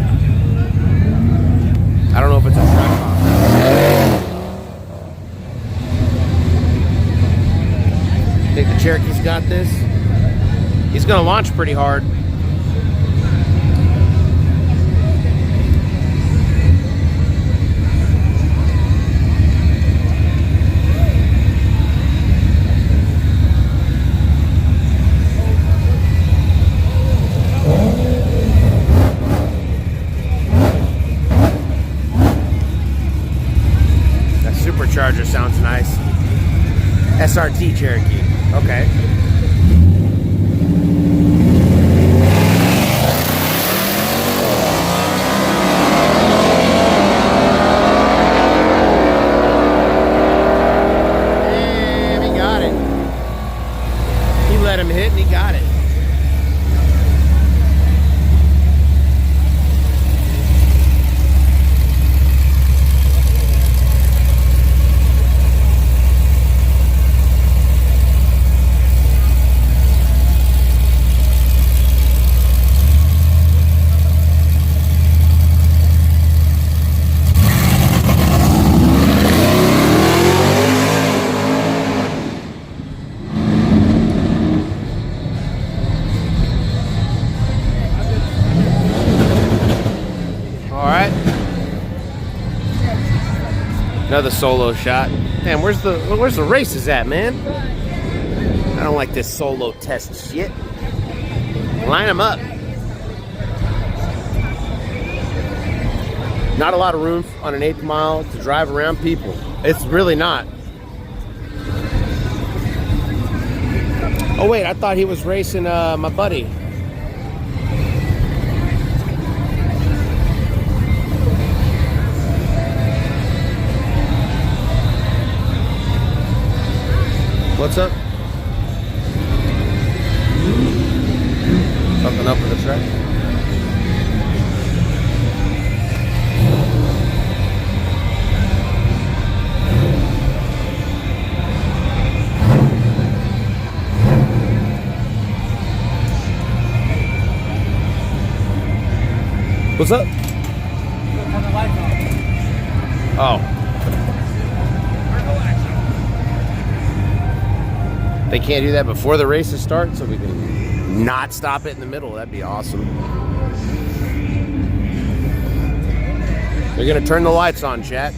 I don't know if it's a track hawk. I think the Cherokee's got this. He's gonna launch pretty hard. Supercharger sounds nice. SRT Cherokee. Okay. And he got it. He let him hit and he got it. Another solo shot. Man, where's the races at, man? I don't like this solo test shit. Line them up. Not a lot of room on an 8th mile to drive around people. It's really not. Oh wait, I thought he was racing my buddy. What's up? Something up with the track? What's up? Oh. They can't do that before the races start, so we can not stop it in the middle. That'd be awesome. They're gonna turn the lights on, chat.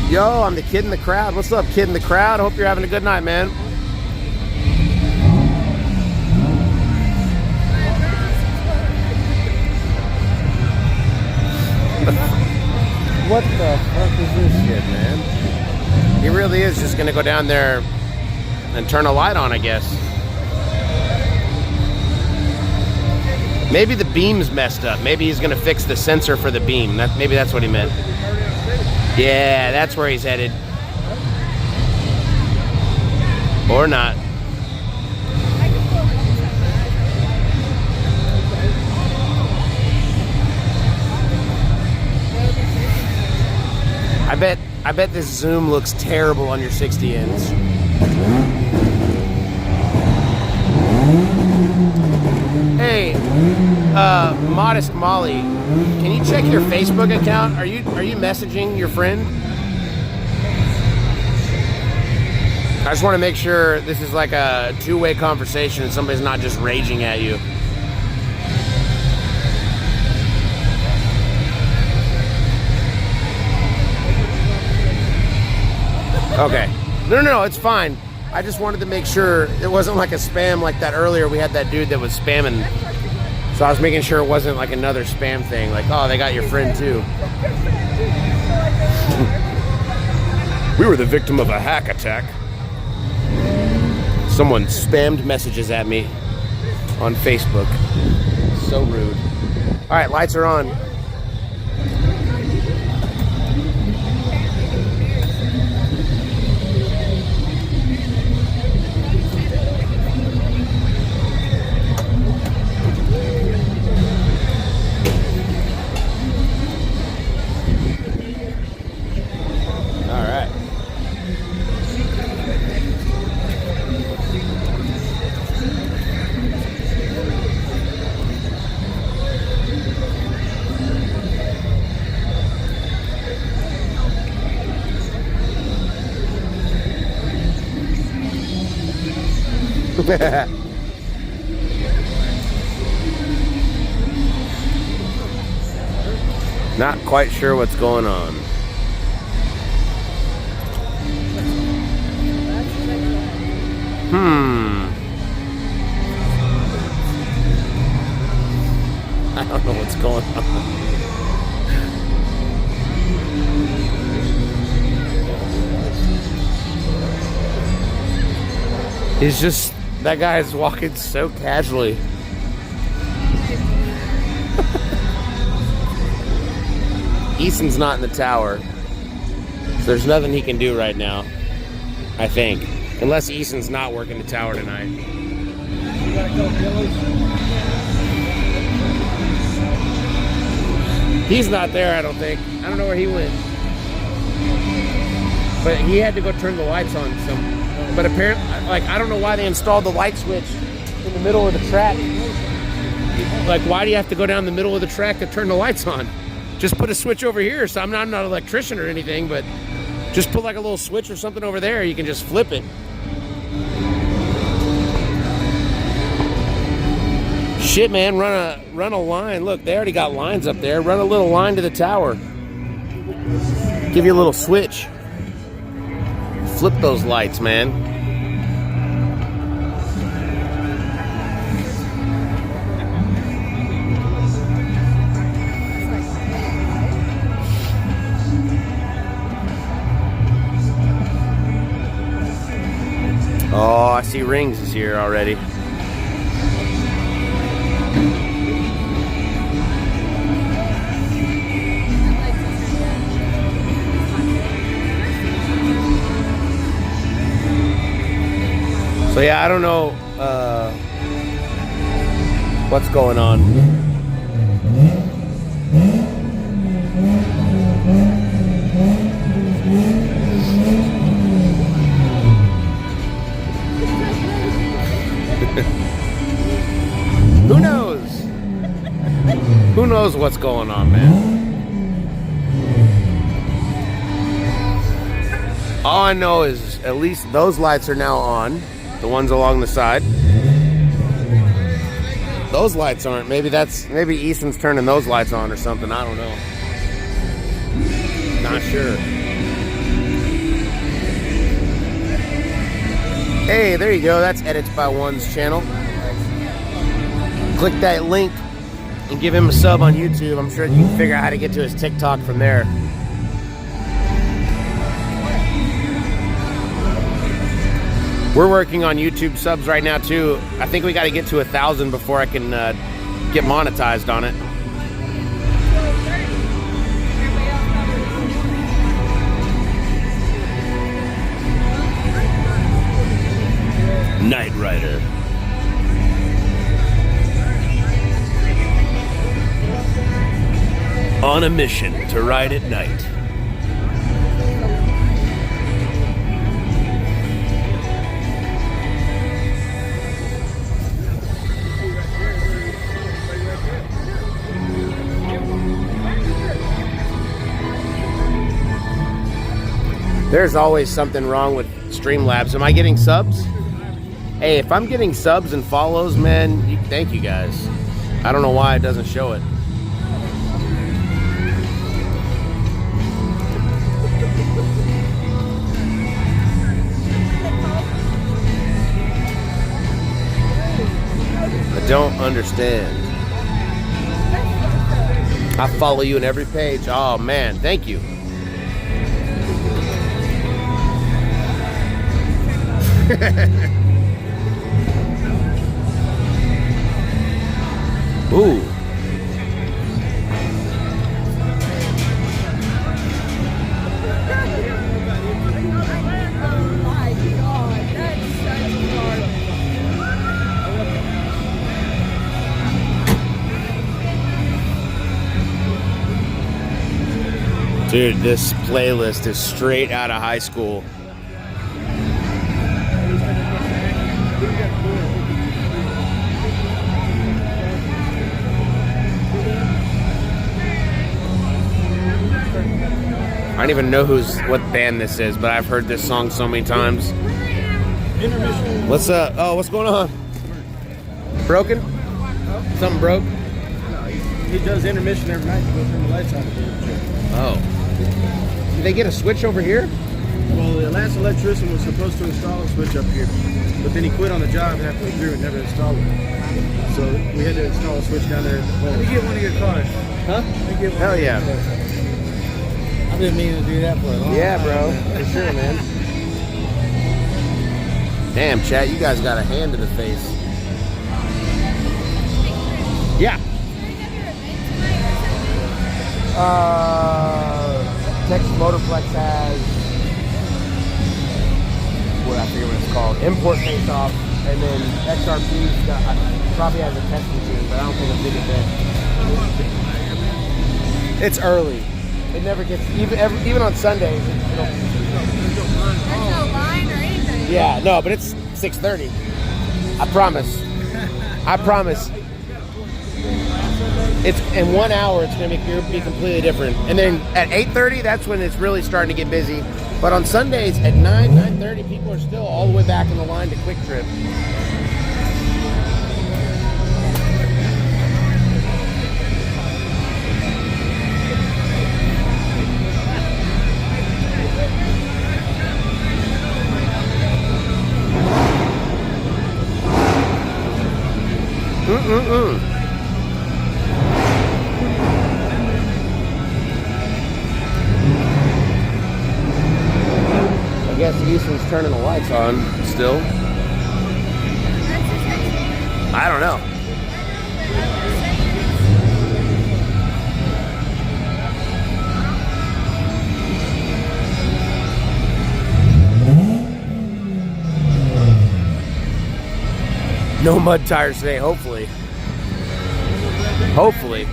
Yo, I'm the kid in the crowd. What's up, kid in the crowd? Hope you're having a good night, man. What the fuck is this shit, man? He really is just gonna go down there and turn a light on, I guess. Maybe the beam's messed up. Maybe he's gonna fix the sensor for the beam. Maybe that's what he meant. Yeah, that's where he's headed. Or not. I bet this zoom looks terrible on your 60-inch. Hey, Modest Molly, can you check your Facebook account? Are you messaging your friend? I just want to make sure this is like a two-way conversation and somebody's not just raging at you. Okay. No, it's fine. I just wanted to make sure it wasn't like a spam like that earlier. We had that dude that was spamming. So I was making sure it wasn't like another spam thing. Like, oh, they got your friend too. We were the victim of a hack attack. Someone spammed messages at me on Facebook. So rude. All right, lights are on. Not quite sure what's going on. I don't know what's going on. He's just, that guy is walking so casually. Easton's not in the tower, so there's nothing he can do right now, I think. Unless Easton's not working the tower tonight. He's not there, I don't think. I don't know where he went. But he had to go turn the lights on. But apparently, like, I don't know why they installed the light switch in the middle of the track. Like, why do you have to go down the middle of the track to turn the lights on? Just put a switch over here. So I'm not an electrician or anything, but just put like a little switch or something over there. You can just flip it. Shit, man, run a line. Look, they already got lines up there. Run a little line to the tower. Give you a little switch. Flip those lights, man. Oh, I see Rings is here already. So yeah, I don't know what's going on. Who knows? Who knows what's going on, man? All I know is at least those lights are now on. The ones along the side. Those lights aren't. Maybe Easton's turning those lights on or something. I don't know. Not sure. Hey, there you go. That's Edits by One's channel. Click that link and give him a sub on YouTube. I'm sure you can figure out how to get to his TikTok from there. We're working on YouTube subs right now too. I think we got to get to 1,000 before I can get monetized on it. Night Rider. On a mission to ride at night. There's always something wrong with Streamlabs. Am I getting subs? Hey, if I'm getting subs and follows, man, thank you guys. I don't know why it doesn't show it. I don't understand. I follow you in every page. Oh man, thank you. Ooh. Dude, this playlist is straight out of high school. I don't even know what band this is, but I've heard this song so many times. What's what's going on? Broken? Something broke? He does intermission every night to go turn the lights on. Oh. Did they get a switch over here? Well, the last electrician was supposed to install a switch up here, but then he quit on the job halfway through and never installed it. So we had to install a switch down there at the pole. Let me get one of your cars. Huh? Hell yeah. I've been meaning to do that for a long time. Yeah, bro. For sure, man. Damn, chat, you guys got a hand to the face. Yeah. Texas Motorplex has, I forget what it's called, Import Face Off, and then XRP probably has a test machine, but I don't think a big event. It's early. It never gets, even on Sundays. There's no line or anything. Yeah, no, but it's 6:30. I promise. I promise. It's in 1 hour. It's gonna be completely different. And then at 8:30, that's when it's really starting to get busy. But on Sundays at 9:30, people are still all the way back in the line to Quick Trip. I guess Easton's turning the lights on still. I don't know. No mud tires today, hopefully. Hopefully.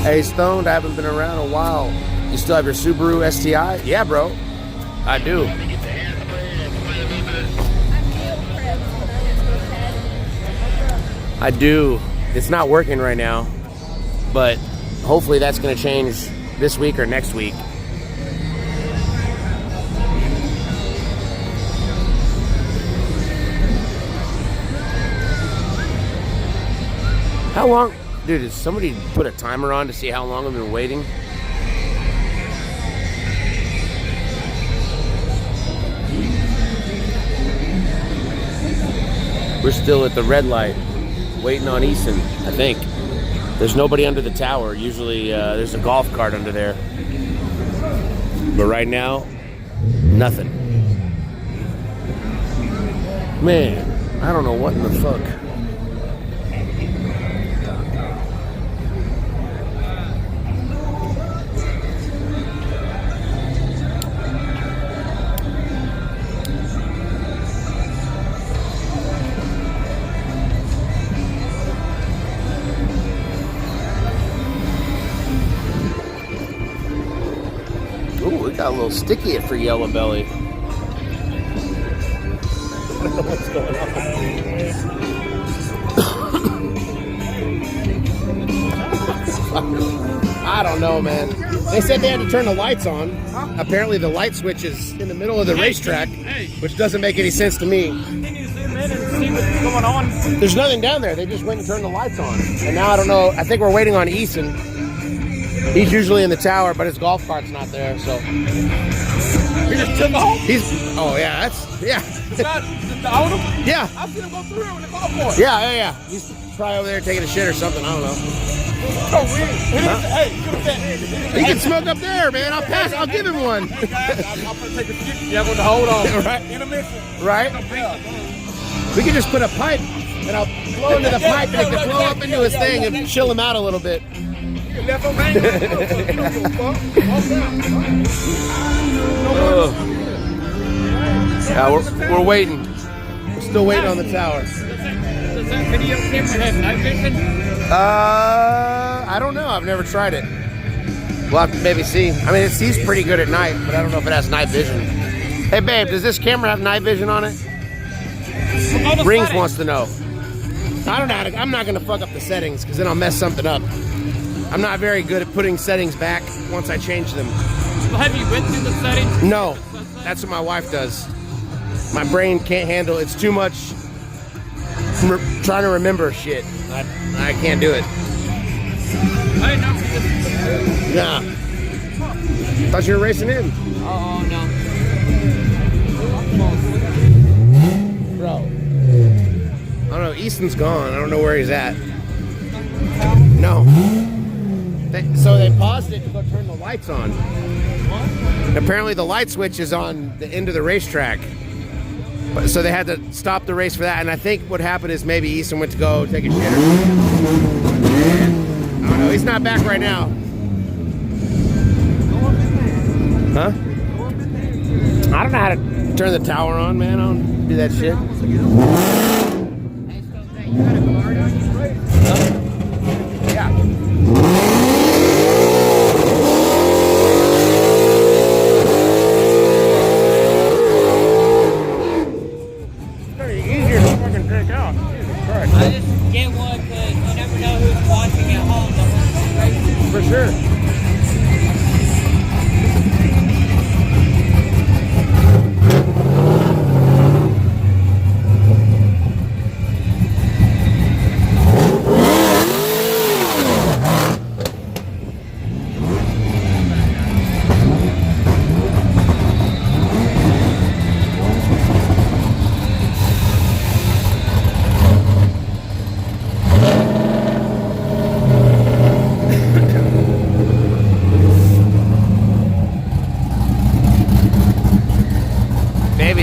Hey Stoned, I haven't been around in a while. You still have your Subaru STI? Yeah, bro. I do. I do. It's not working right now, but hopefully that's going to change this week or next week. How long? Dude, did somebody put a timer on to see how long I've been waiting? We're still at the red light, waiting on Eason, I think. There's nobody under the tower. Usually there's a golf cart under there. But right now, nothing. Man, I don't know what in the fuck. Got a little sticky for Yellow Belly. What's going on? I don't know, man. They said they had to turn the lights on. Apparently the light switch is in the middle of the racetrack, which doesn't make any sense to me. Can you zoom in and see what's going on? There's nothing down there. They just went and turned the lights on. And now I don't know. I think we're waiting on Eason. He's usually in the tower, but his golf cart's not there, so. He just took off? Oh, yeah, that's, yeah. Is that the owner? Yeah. I seen him go through here with the golf cart. Yeah. He's probably over there taking a shit or something, I don't know. So weird. Hey, give us that. He can smoke up there, man. I'll give him one. I'm going to take a skip. Yeah, I'm going to hold on. Right. Intermission. Right? We could just put a pipe, and I'll blow into the pipe, and it can blow up into his thing and chill him out a little bit. Left on bang. You don't give a fuck. Yeah, we're waiting. We're still waiting on the tower. Does that video camera have night vision? I don't know. I've never tried it. We'll have to maybe see. I mean, it sees pretty good at night, but I don't know if it has night vision. Hey, babe, does this camera have night vision on it? Rings wants to know. I don't know. I'm not going to fuck up the settings because then I'll mess something up. I'm not very good at putting settings back once I change them. Well, have you went through the settings? No, that's what my wife does. My brain can't handle it's too much trying to remember shit. I can't do it. I didn't know. Nah. Thought you were racing in. Oh, no. Bro. I don't know. Easton's gone. I don't know where he's at. No. So they paused it to go turn the lights on. And apparently the light switch is on the end of the racetrack. So they had to stop the race for that. And I think what happened is maybe Easton went to go take a shit or something. I don't know. He's not back right now. Huh? I don't know how to turn the tower on, man. I don't do that shit. Yeah. I just get one because you never know who's watching at home. For sure.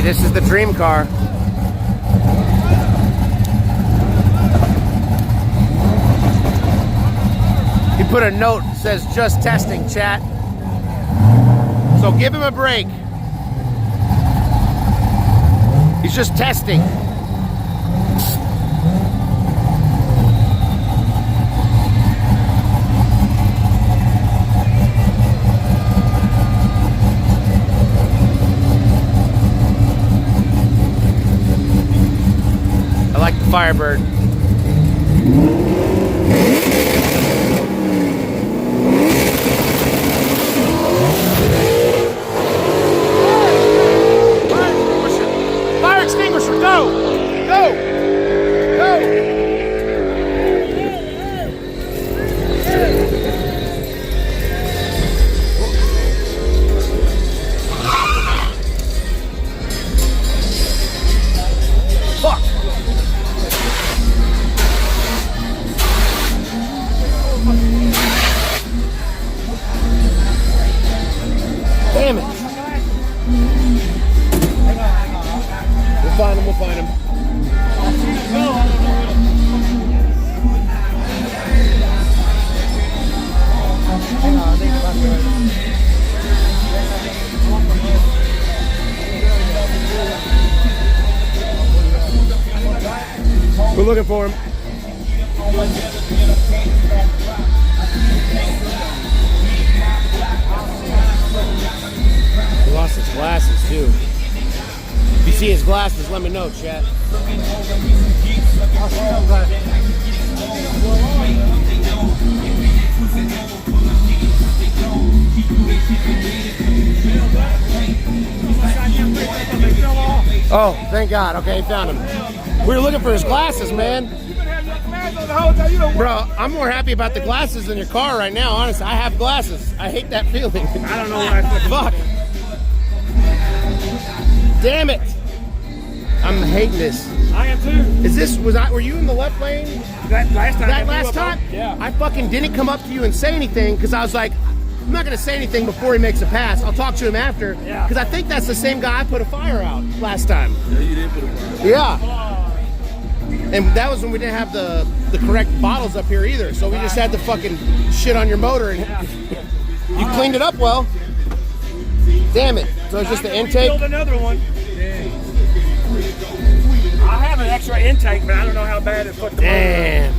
This is the dream car. He put a note that says just testing, chat. So give him a break. He's just testing. Firebird. looking for him. He lost his glasses too. If you see his glasses, let me know, chat. Oh, thank God. Okay, he found him. We were looking for his glasses, man. Bro, I'm more happy about the glasses than your car right now, honestly. I have glasses. I hate that feeling. I don't know why. Fuck. Damn it. I'm hating this. I am too. Were you in the left lane? That last time. That last time? Yeah. I fucking didn't come up to you and say anything because I was like, I'm not going to say anything before he makes a pass. I'll talk to him after. Yeah. Because I think that's the same guy I put a fire out last time. Yeah, you did put a fire out. Yeah. And that was when we didn't have the correct bottles up here either. So we just had to fucking shit on your motor and you cleaned it up well. Damn it. So it's just the intake? Build another one. I have an extra intake, but I don't know how bad it put the motor. Damn.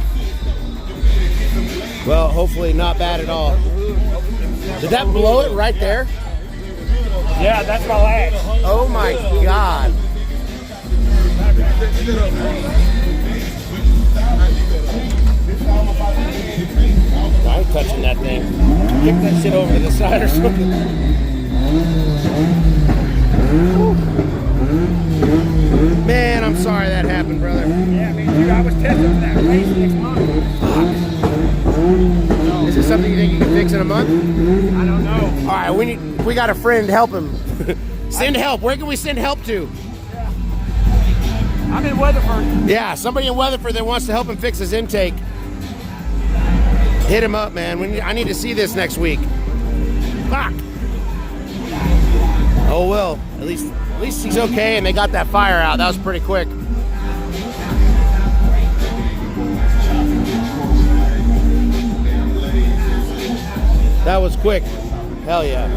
Well, hopefully not bad at all. Did that blow it right there? Yeah, that's my latch. Oh my God. I ain't touching that thing. Kick that shit over to the side or something. Man, I'm sorry that happened, brother. Yeah, me too. I was testing for that race next month. Is this something you think you can fix in a month? I don't know. All right, we got a friend. Help him. Send help. Where can we send help to? I'm in Weatherford. Yeah, somebody in Weatherford that wants to help him fix his intake. Hit him up, man. I need to see this next week. Fuck. Oh well, at least he's okay, and they got that fire out. That was pretty quick. That was quick. Hell yeah.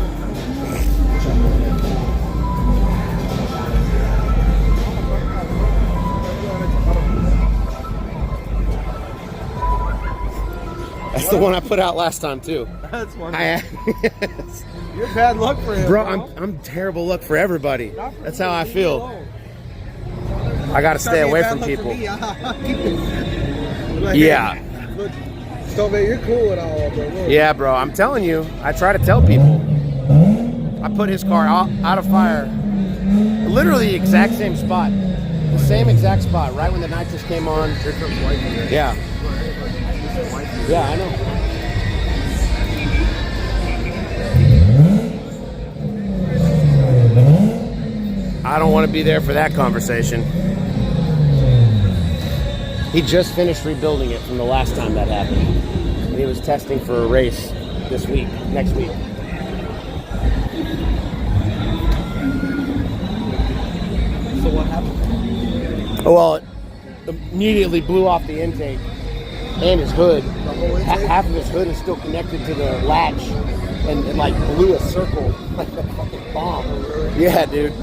That's the one I put out last time too. That's one. Yes. You're bad luck for him, Bro, I'm terrible luck for everybody. That's how I feel. I gotta stay away from people. Yeah. Look, Stove, you're cool at all, bro. Look. Yeah, bro. I'm telling you. I try to tell people. I put his car out of fire. Literally the exact same spot. The same exact spot. Right when the nitrous came on. Yeah. Yeah, I know. I don't want to be there for that conversation. He just finished rebuilding it from the last time that happened. And he was testing for a race next week. So what happened? Oh, well, it immediately blew off the intake and his hood. The whole intake? Half of his hood is still connected to the latch and it like blew a circle like a fucking bomb. Yeah, dude.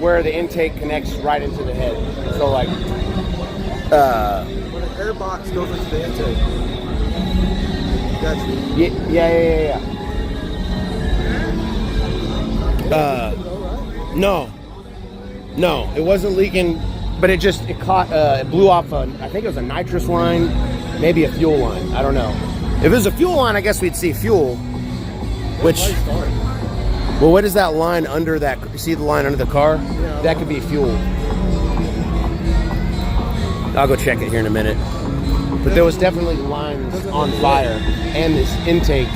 Where the intake connects right into the head. So like When an air box goes into the intake. Gotcha. yeah. No, it wasn't leaking, but it blew off I think it was a nitrous line, maybe a fuel line. I don't know. If it was a fuel line, I guess we'd see fuel. Which, well, what is that line under that? You see the line under the car? Yeah. That could be fuel. I'll go check it here in a minute. But there was definitely lines on fire, and this intake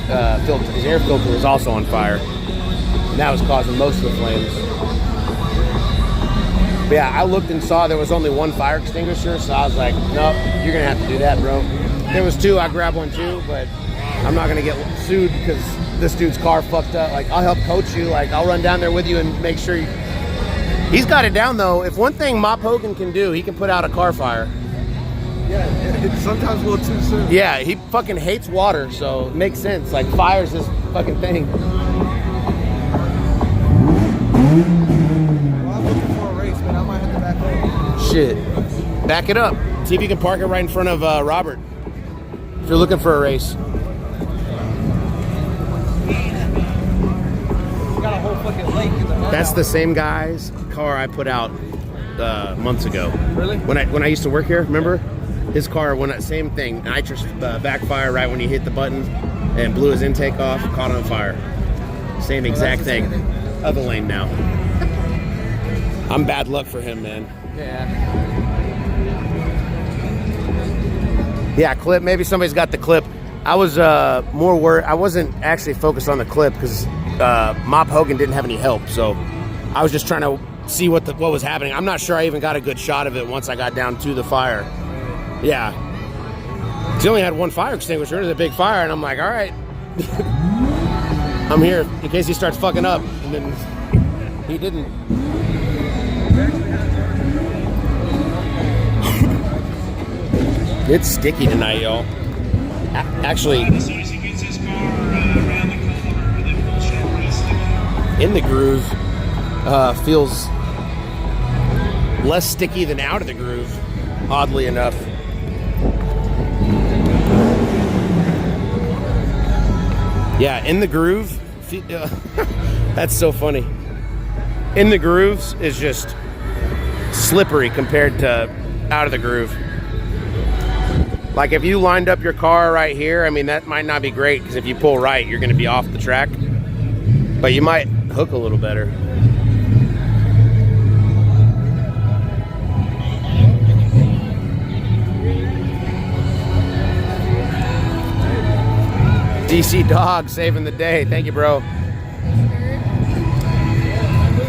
filter, his air filter was also on fire. And that was causing most of the flames. But yeah, I looked and saw there was only one fire extinguisher, so I was like, nope, you're gonna have to do that, bro. There was two, I grabbed one too, but I'm not gonna get sued because this dude's car fucked up. Like, I'll help coach you, like, I'll run down there with you and make sure He's got it down though. If one thing Mop Hogan can do, he can put out a car fire. Yeah, it's sometimes a little too soon. Yeah, he fucking hates water, so it makes sense. Like, fire's his fucking thing. Well, I'm looking for a race, man. I might have to back up. Shit. Back it up. See if you can park it right in front of Robert. If you're looking for a race. Got a whole fucking lake in the That's the same guy's car I put out months ago. Really? When I used to work here, remember? His car went, same thing. Nitrous backfire right when he hit the button and blew his intake off, caught on fire. Same exact thing. Other lane now. I'm bad luck for him, man. Yeah. Yeah, clip. Maybe somebody's got the clip. I was more worried. I wasn't actually focused on the clip because Mop Hogan didn't have any help. So I was just trying to see what was happening. I'm not sure I even got a good shot of it once I got down to the fire. Yeah. He only had one fire extinguisher. It was a big fire, and I'm like, all right. I'm here in case he starts fucking up. And then he didn't. It's sticky tonight, y'all. Actually, in the groove feels less sticky than out of the groove, oddly enough. Yeah, in the groove, that's so funny. In the grooves is just slippery compared to out of the groove. Like if you lined up your car right here, I mean, that might not be great because if you pull right, you're going to be off the track. But you might hook a little better. DC Dog saving the day. Thank you, bro.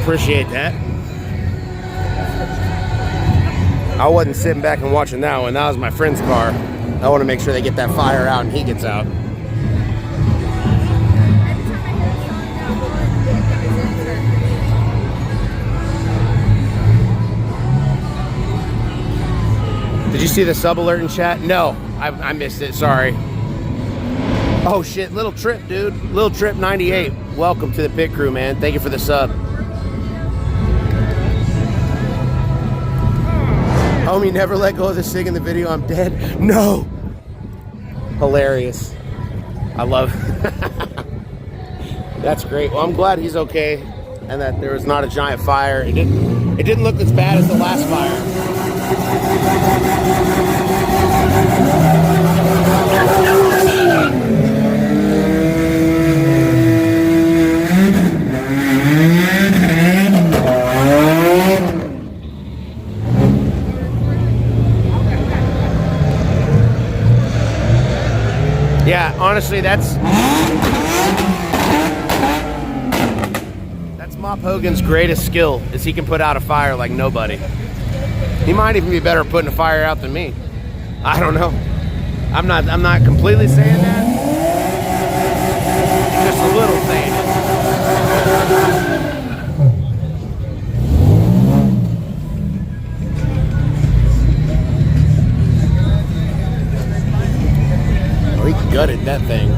Appreciate that. I wasn't sitting back and watching that one. That was my friend's car. I want to make sure they get that fire out and he gets out. Did you see the sub alert in chat? No, I missed it. Sorry. Oh shit, Little Trip, dude. Little Trip 98. Welcome to the pit crew, man. Thank you for the sub. Homie, never let go of the cig in the video. I'm dead. No. Hilarious. I love it. That's great. Well, I'm glad he's okay and that there was not a giant fire. It didn't look as bad as the last fire. Yeah, honestly, that's Mop Hogan's greatest skill is he can put out a fire like nobody. He might even be better at putting a fire out than me. I don't know. I'm not completely saying that. Just a little saying it. Oh, he gutted that thing.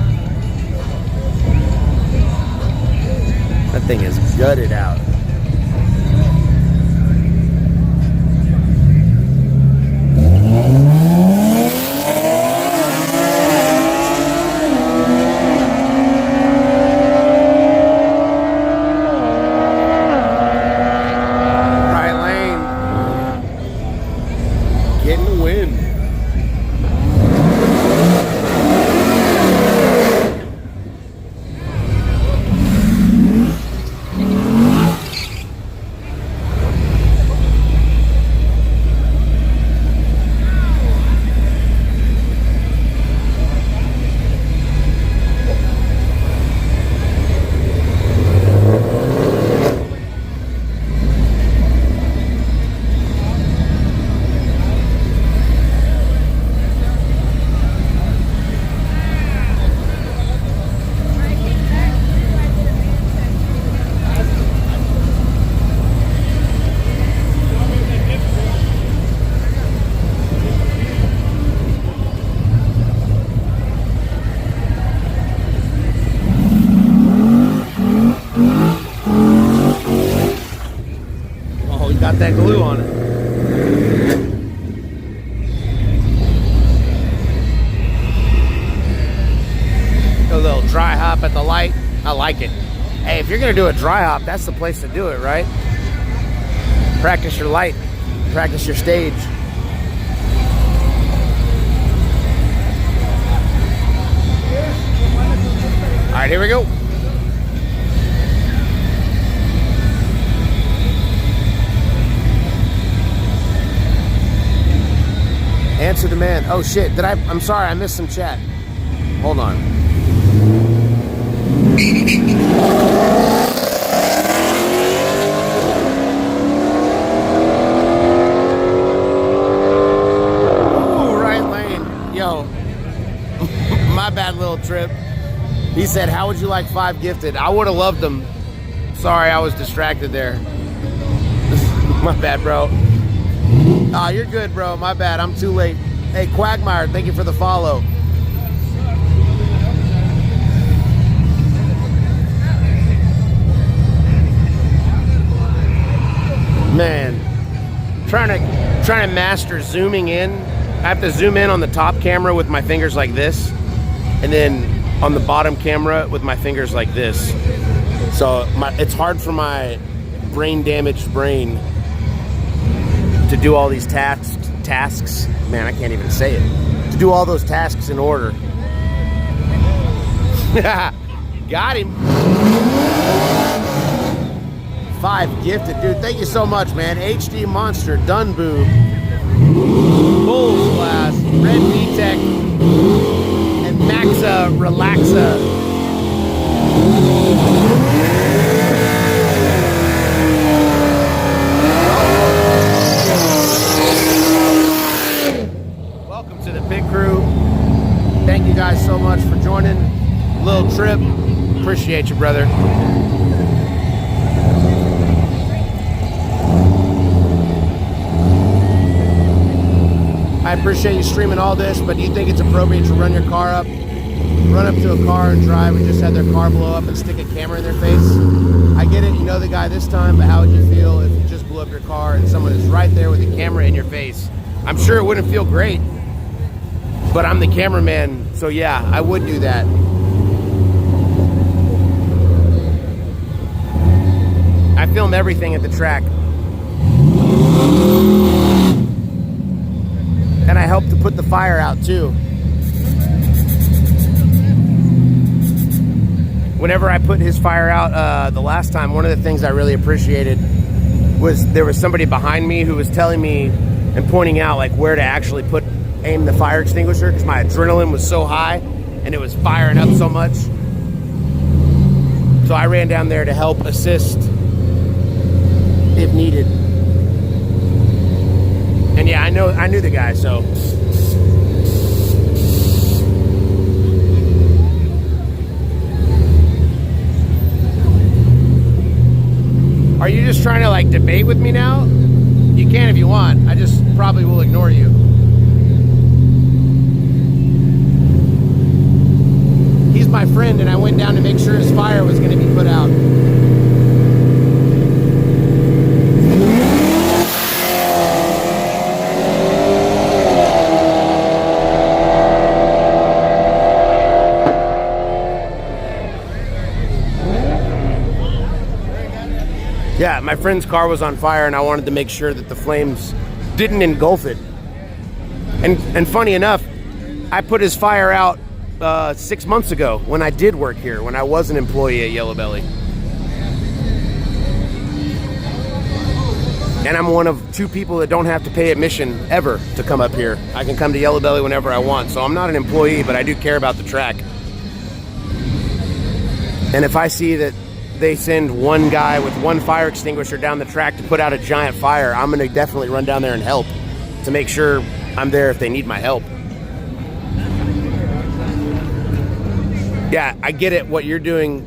That thing is gutted out. Right lane. Getting the win. Got that glue on it. dry hop at the light. I like it. Hey, if you're gonna do a dry hop, that's the place to do it, right? Practice your light, practice your stage. All right, here we go. Answer demand. Oh shit, I'm sorry, I missed some chat. Hold on. Ooh, right lane. Yo, my bad little trip. He said, how would you like 5 gifted? I would have loved them. Sorry, I was distracted there. My bad, bro. Oh, you're good, bro. My bad. I'm too late. Hey, Quagmire, thank you for the follow. Man, trying to master zooming in. I have to zoom in on the top camera with my fingers like this, and then on the bottom camera with my fingers like this. So it's hard for my brain damaged brain to do all these tasks. Man, I can't even say it. To do all those tasks in order. Got him. 5 gifted, dude. Thank you so much, man. HD Monster, Dunboo, Bulls Glass, Red VTech, and Maxa Relaxa. Welcome to the pit crew. Thank you guys so much for joining. Little trip. Appreciate you, brother. I appreciate you streaming all this, but do you think it's appropriate to run up to a car and drive and just have their car blow up and stick a camera in their face? I get it, you know the guy this time, but how would you feel if you just blew up your car and someone is right there with a camera in your face? I'm sure it wouldn't feel great, but I'm the cameraman, so yeah, I would do that. I film everything at the track. And I help to put the fire out too. Whenever I put his fire out the last time, one of the things I really appreciated was there was somebody behind me who was telling me and pointing out like where to actually aim the fire extinguisher, because my adrenaline was so high and it was firing up so much. So I ran down there to help assist if needed. And yeah, I knew the guy, so. Are you just trying to like debate with me now? You can if you want. I just probably will ignore you. He's my friend and I went down to make sure his fire was going to be put out. Yeah, my friend's car was on fire and I wanted to make sure that the flames didn't engulf it. And funny enough, I put his fire out 6 months ago when I did work here, when I was an employee at Yellow Belly. And I'm one of 2 people that don't have to pay admission ever to come up here. I can come to Yellow Belly whenever I want. So I'm not an employee, but I do care about the track. And if I see that they send one guy with one fire extinguisher down the track to put out a giant fire, I'm going to definitely run down there and help to make sure I'm there if they need my help. Yeah, I get it. What you're doing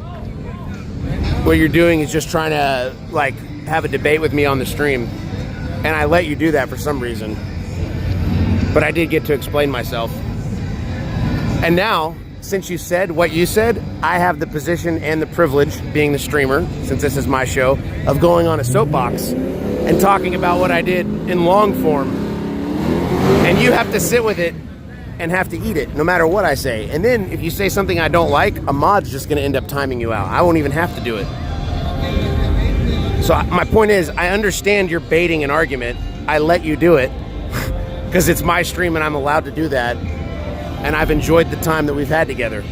is just trying to like have a debate with me on the stream, and I let you do that for some reason. But I did get to explain myself. And now, since you said what you said, I have the position and the privilege, being the streamer, since this is my show, of going on a soapbox and talking about what I did in long form. And you have to sit with it and have to eat it no matter what I say. And then if you say something I don't like, a mod's just going to end up timing you out. I won't even have to do it. So my point is, I understand you're baiting an argument. I let you do it because it's my stream and I'm allowed to do that. And I've enjoyed the time that we've had together.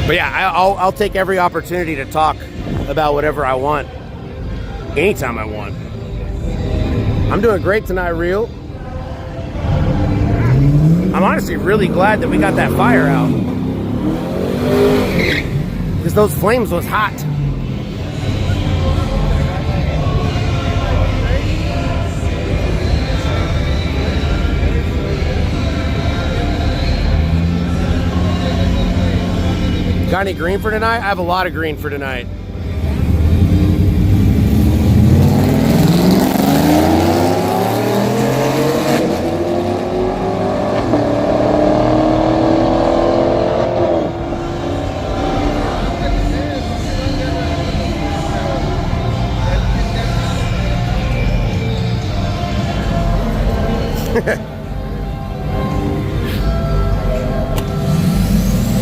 But yeah, I'll take every opportunity to talk about whatever I want, anytime I want. I'm doing great tonight, Real. I'm honestly really glad that we got that fire out, because those flames was hot. Got any green for tonight? I have a lot of green for tonight.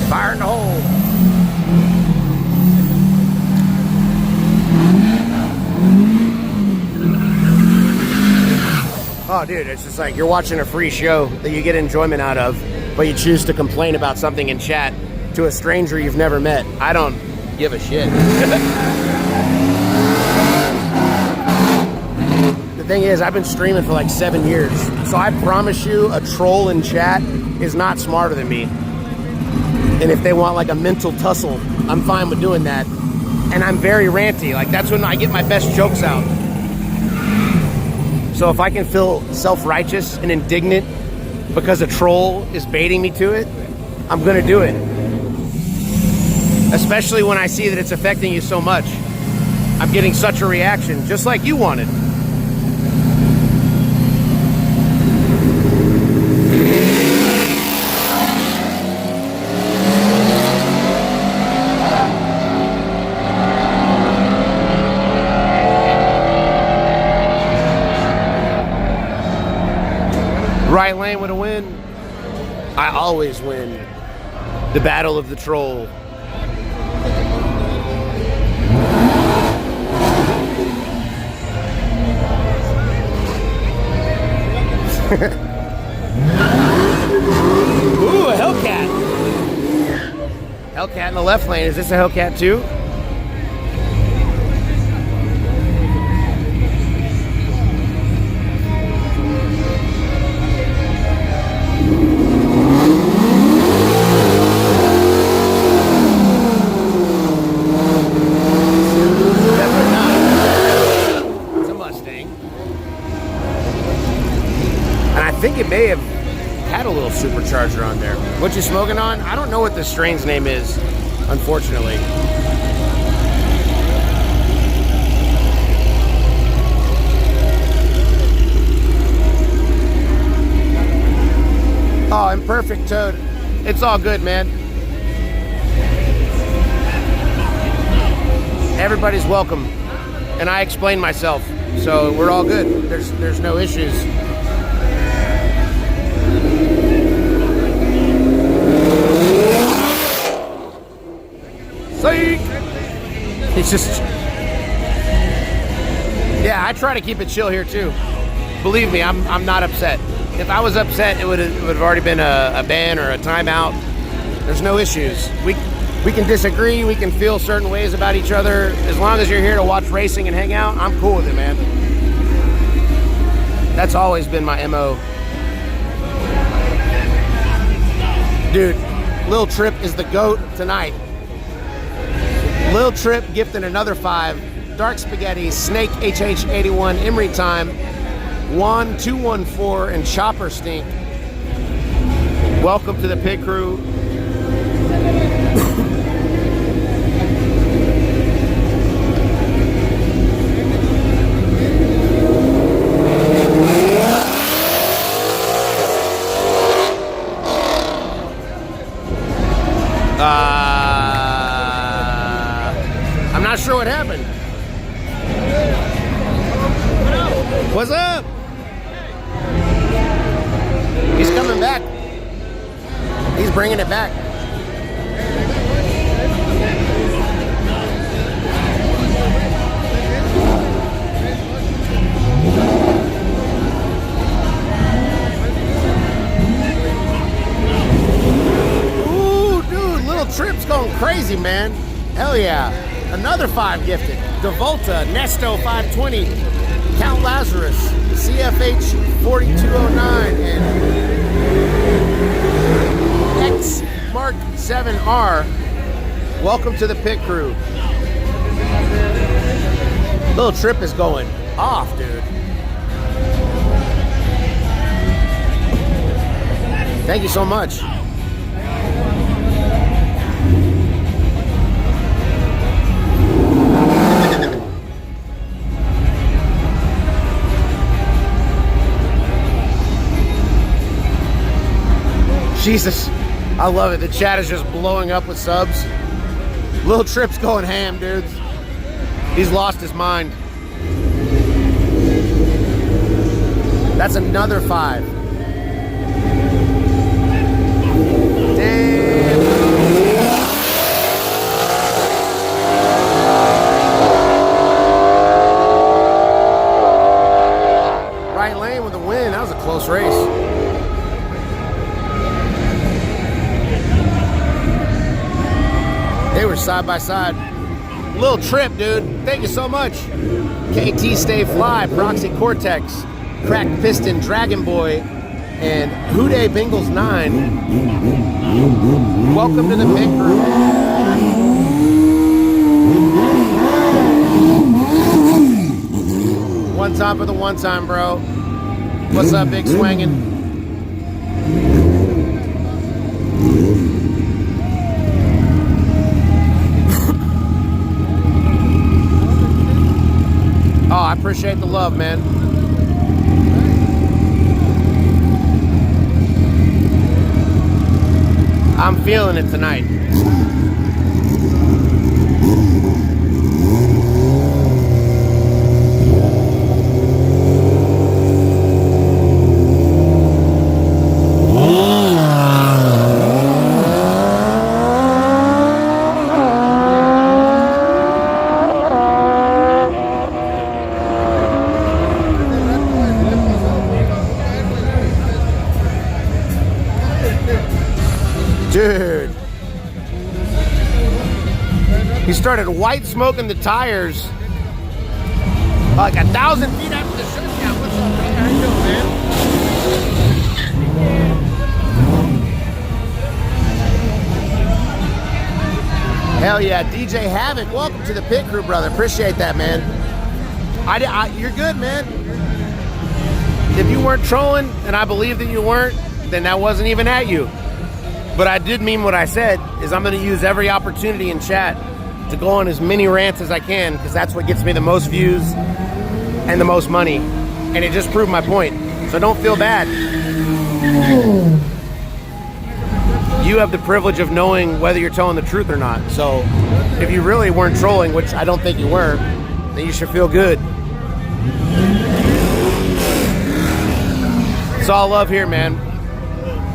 Fire in the hole. Oh, dude, it's just like you're watching a free show that you get enjoyment out of, but you choose to complain about something in chat to a stranger you've never met. I don't give a shit. The thing is, I've been streaming for like 7 years, so I promise you a troll in chat is not smarter than me. And if they want like a mental tussle, I'm fine with doing that. And I'm very ranty. Like, that's when I get my best jokes out. So if I can feel self-righteous and indignant because a troll is baiting me to it, I'm gonna do it. Especially when I see that it's affecting you so much. I'm getting such a reaction, just like you wanted. Right lane with a win. I always win the battle of the troll. Ooh, a Hellcat. Hellcat in the left lane. Is this a Hellcat too? I think it may have had a little supercharger on there. What you smoking on? I don't know what the strain's name is, unfortunately. Oh, imperfect Toad. It's all good, man. Everybody's welcome. And I explained myself, so we're all good. There's no issues. It's just, yeah, I try to keep it chill here too. Believe me, I'm not upset. If I was upset, it would have already been a ban or a timeout. There's no issues. We can disagree, we can feel certain ways about each other. As long as you're here to watch racing and hang out, I'm cool with it, man. That's always been my MO. Dude, Lil Trip is the GOAT tonight. Lil Trip gifting another 5. Dark Spaghetti, Snake HH81, Emery Time, Juan 214, and Chopper Stink. Welcome to the pit crew. I'm not sure what happened. What's up? He's coming back. He's bringing it back. Ooh, dude, little Trip's going crazy, man. Hell yeah. Another 5 gifted. Devolta, Nesto 520, Count Lazarus, CFH 4209, and X Mark 7R. Welcome to the pit crew. Little Trip is going off, dude. Thank you so much. Jesus, I love it. The chat is just blowing up with subs. Little Trip's going ham, dudes. He's lost his mind. That's another 5. Damn. Right lane with a win. That was a close race. They were side by side. Little Trip, dude. Thank you so much. KT Stay Fly, Proxy Cortex, Cracked Piston, Dragon Boy, and Houday Bengals 9. Welcome to the pit crew. One time for the one time, bro. What's up, Big Swangin'? Oh, I appreciate the love, man. I'm feeling it tonight. Dude. He started white smoking the tires like 1,000 feet after the shutdown. What's up, man? How you doing, man? Hell yeah, DJ Havoc. Welcome to the pit crew, brother. Appreciate that, man. You're good, man. If you weren't trolling, and I believe that you weren't, then that wasn't even at you. But I did mean what I said, is I'm going to use every opportunity in chat to go on as many rants as I can, because that's what gets me the most views and the most money. And it just proved my point. So don't feel bad. You have the privilege of knowing whether you're telling the truth or not. So if you really weren't trolling, which I don't think you were, then you should feel good. It's all love here, man.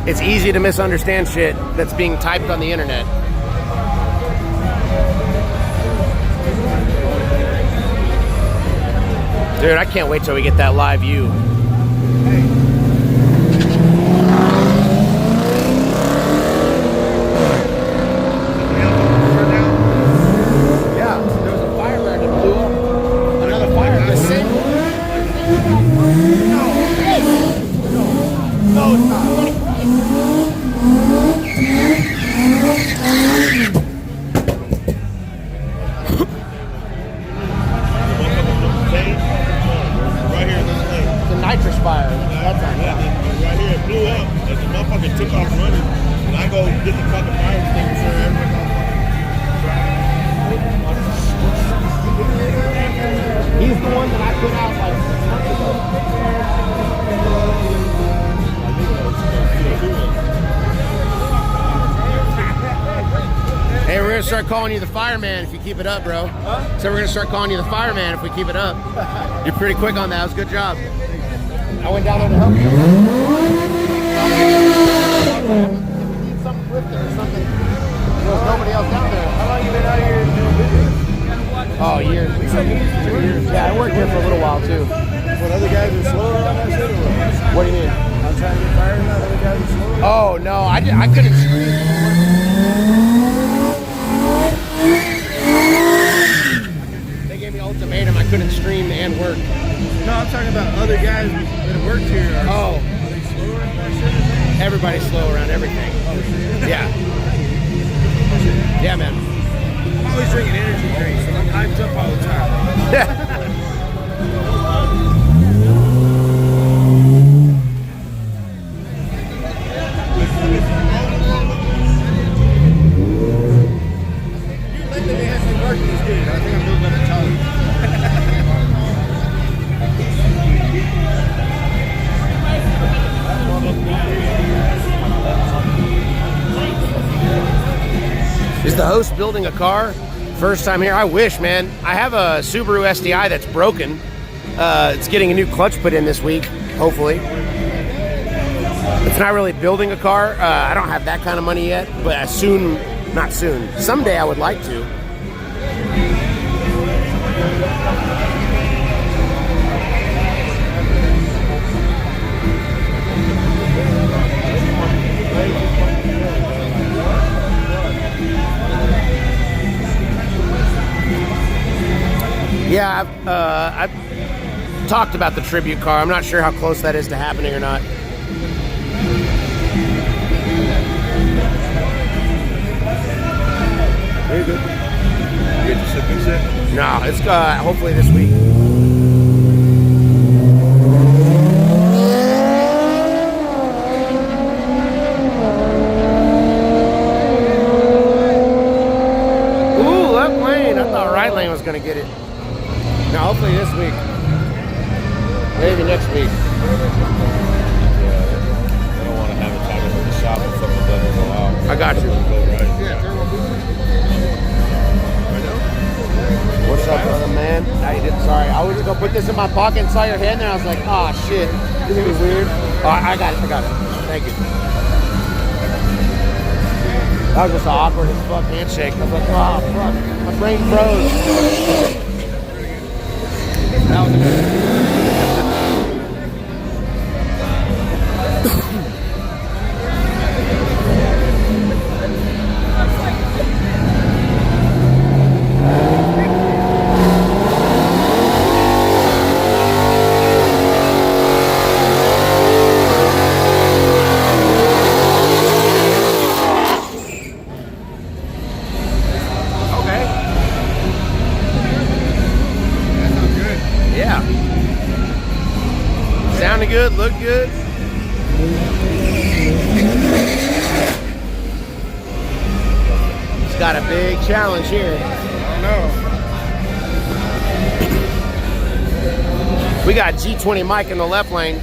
It's easy to misunderstand shit that's being typed on the internet. Dude, I can't wait till we get that live view. Yeah, there was a fireman that blew up. Another fire. The same one. No, it's not. Nitrous fire. That's not right here, it blew up. As the motherfucker took off running, and I go get the fucking fire extinguisher. He's the one that I put out like 6 months ago. Hey, we're gonna start calling you the fireman if you keep it up, bro. Huh? So we're gonna start calling you the fireman if we keep it up. You're pretty quick on that. It was a good job. I went down there to help you. Need something with there or something. There was nobody else down there. How long you been out here doing business? Oh, years. 2 years. Yeah, I worked here for a little while too. What, other guys are slower on that shit or what? What do you mean? I'm trying to get fired now, other guys are slower? Oh no, I couldn't scream. They gave me an ultimatum. I couldn't stream and work. No, I'm talking about other guys that have worked here. Oh. Are they slower on that shit or something? Everybody's slow around everything. Yeah. Yeah, man. I'm always drinking energy drinks, so I'm hyped up all the time. Lately they have some work this good. I think I'm building up a tolerance. Is the host building a car? First time here. I wish, man. I have a Subaru STI that's broken. It's getting a new clutch put in this week, hopefully. It's not really building a car. I don't have that kind of money yet, but soon, not soon. Someday I would like to. Yeah, I've talked about the tribute car. I'm not sure how close that is to happening or not. Very good. You get to sit and sit? No, it's hopefully this week. Ooh, left lane. I thought right lane was going to get it. No, hopefully this week. Maybe next week. I don't want to have a time in the shop if something doesn't go out. I got you. What's up, brother, man? How you doing? Sorry, I was just gonna put this in my pocket and saw your hand there. I was like, oh shit, this is weird. Oh, I got it. Thank you. That was just an awkward as fuck handshake. I was like, oh fuck, my brain froze. That was sounded good, looked good. It's got a big challenge here. I don't know. We got G20 Mike in the left lane.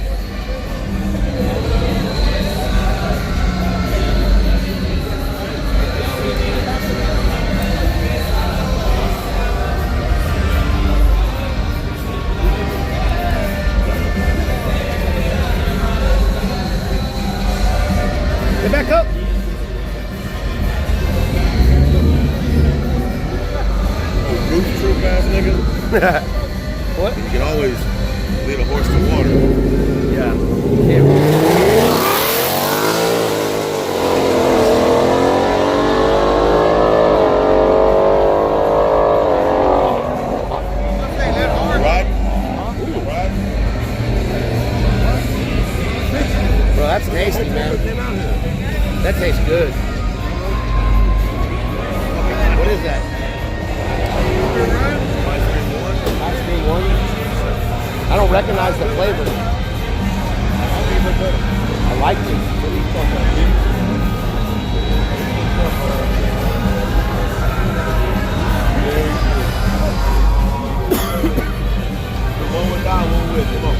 Get back up. Roof troop ass nigga. What? You can always lead a horse to water. Yeah. Right? Bro, that's tasty, man. That tastes good. What is that? Ice cream one? I don't recognize the flavor. I like it. One without, one with. Come on.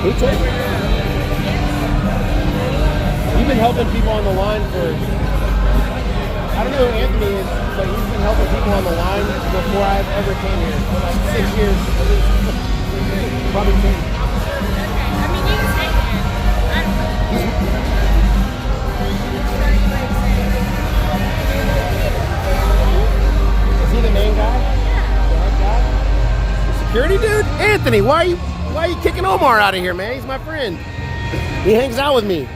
Who told you? You've been helping people on the line for, I don't know who Anthony is, but he's been helping people on the line before I ever came here for like 6 years. Probably 10. I mean, you can say that. Is he the main guy? The head guy? The security dude? Anthony, why are you kicking Omar out of here, man? He's my friend. He hangs out with me.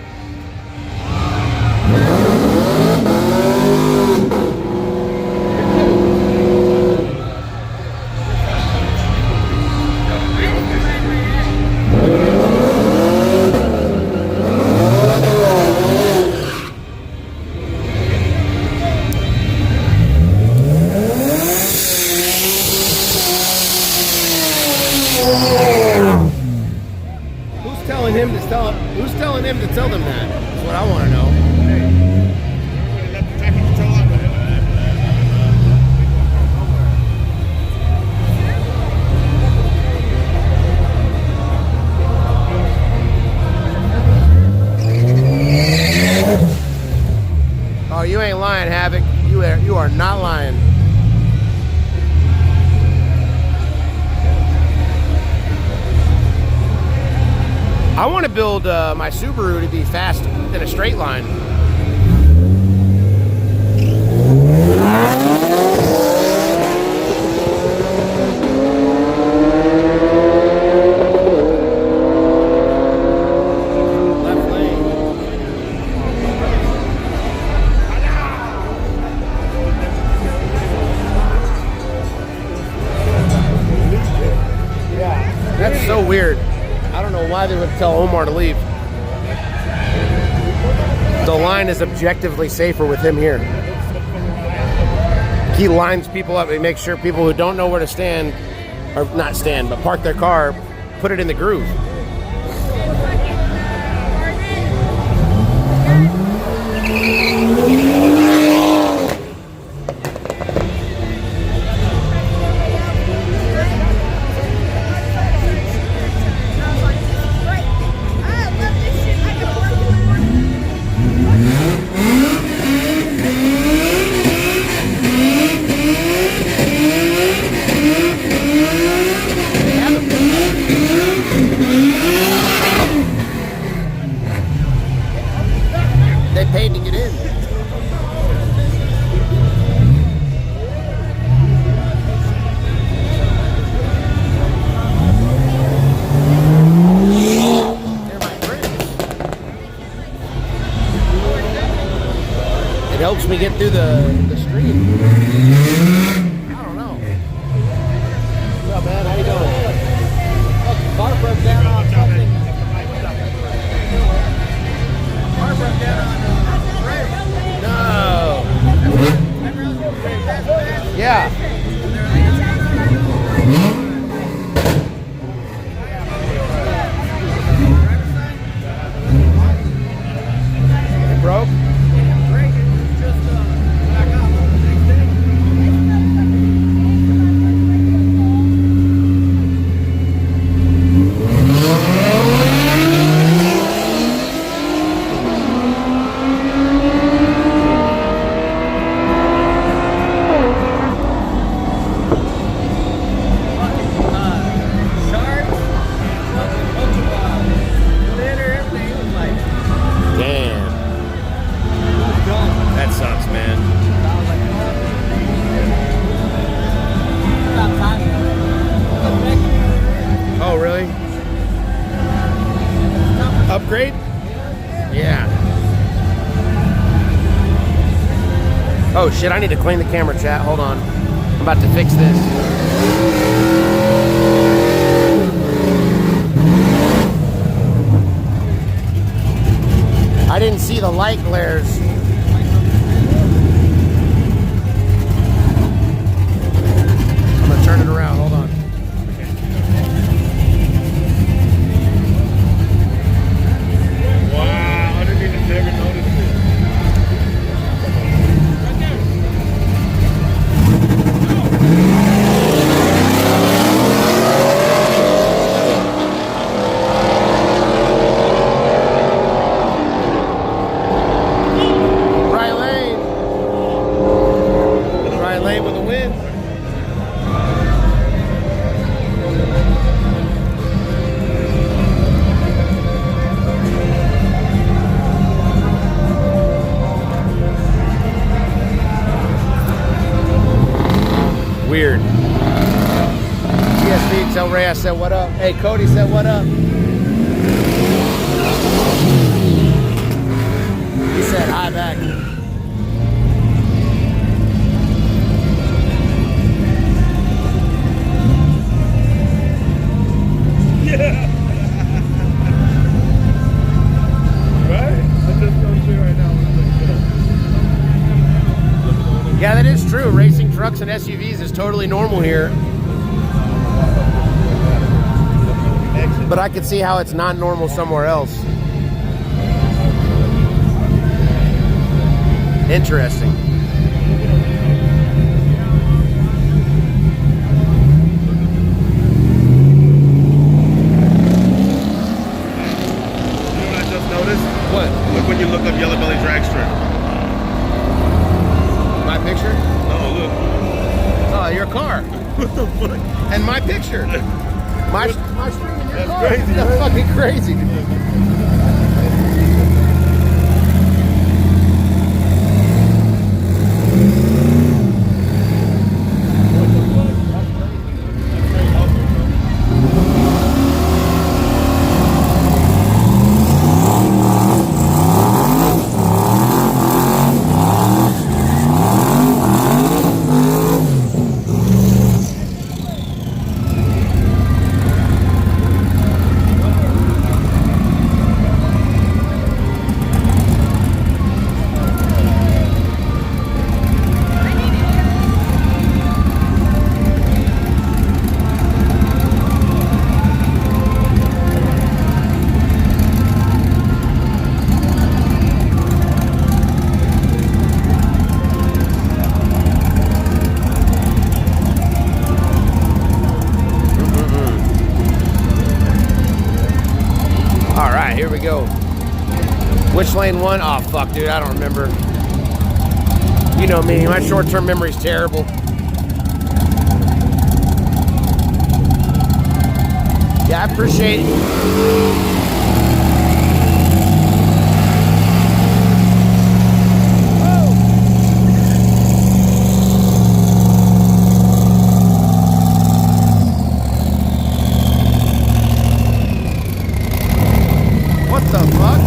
Who's telling him to tell them that? That's what I want to know. Oh, you ain't lying, Havoc. You are not lying. I want to build my Subaru to be fast in a straight line. Left lane. Yeah, that's so weird. I don't know why they would tell Omar to leave. The line is objectively safer with him here. He lines people up and makes sure people who don't know where to stand, or not stand, but park their car, put it in the groove. They paid to get in. They're my friends. It helps me get through the stream. I don't know. What's up, man? How you doing? Car broke down on something. Car broke down on no. Yeah. It broke? Upgrade? Yeah. Oh shit, I need to clean the camera, chat. Hold on. I'm about to fix this. I didn't see the light glares. I'm gonna turn it around, hold on. Wow, I didn't even never notice it. Tell Ray I said what up. Hey, Cody said what up. He said hi back. Yeah. Right? I just don't see right now. Yeah, that is true. Racing trucks and SUVs is totally normal here. But I could see how it's not normal somewhere else. Interesting. What? Look when you look up Yellow Belly Dragstrip. My picture? Oh, look. Oh, your car. What the fuck? And my picture. My screen in your That's car. crazy, That's right? fucking crazy. All right, here we go. Which lane one? Oh, fuck, dude, I don't remember. You know me, my short-term memory's terrible. Yeah, I appreciate it. What the fuck?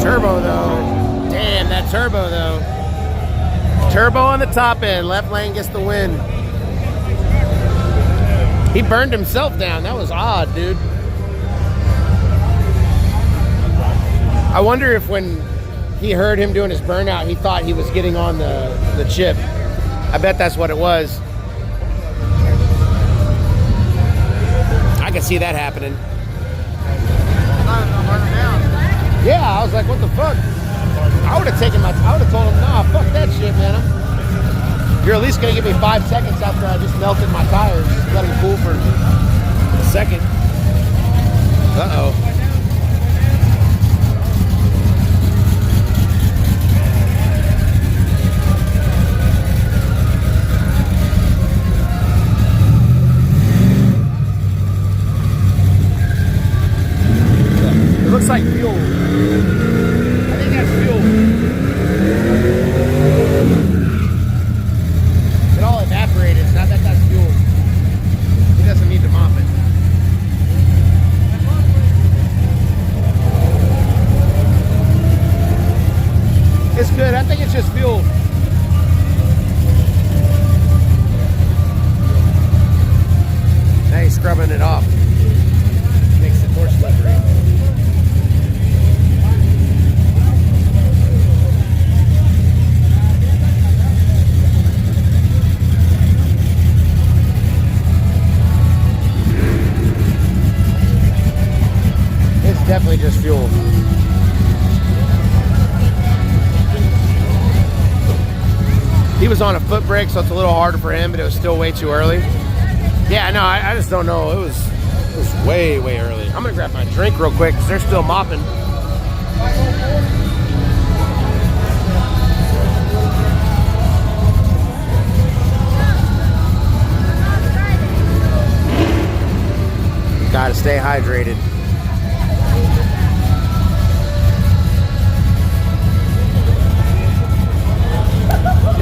Turbo though. Damn, that turbo though. Turbo on the top end. Left lane gets the win. He burned himself down. That was odd, dude. I wonder if when he heard him doing his burnout, he thought he was getting on the chip. I bet that's what it was. I can see that happening. Yeah, I was like, what the fuck? I would have told him, nah, fuck that shit, man. You're at least gonna give me 5 seconds after I just melted my tires. Just let him cool for a second. Uh-oh. It looks like fuel. I think that's fuel. It all evaporated. It's not that that's fuel. He doesn't need to mop it. It's good. I think it's just fuel. Now he's scrubbing it off. Makes it more slippery. It's definitely just fuel. He was on a foot brake, so it's a little harder for him, but it was still way too early. Yeah, no, I just don't know. It was way, way early. I'm gonna grab my drink real quick because they're still mopping. Gotta stay hydrated.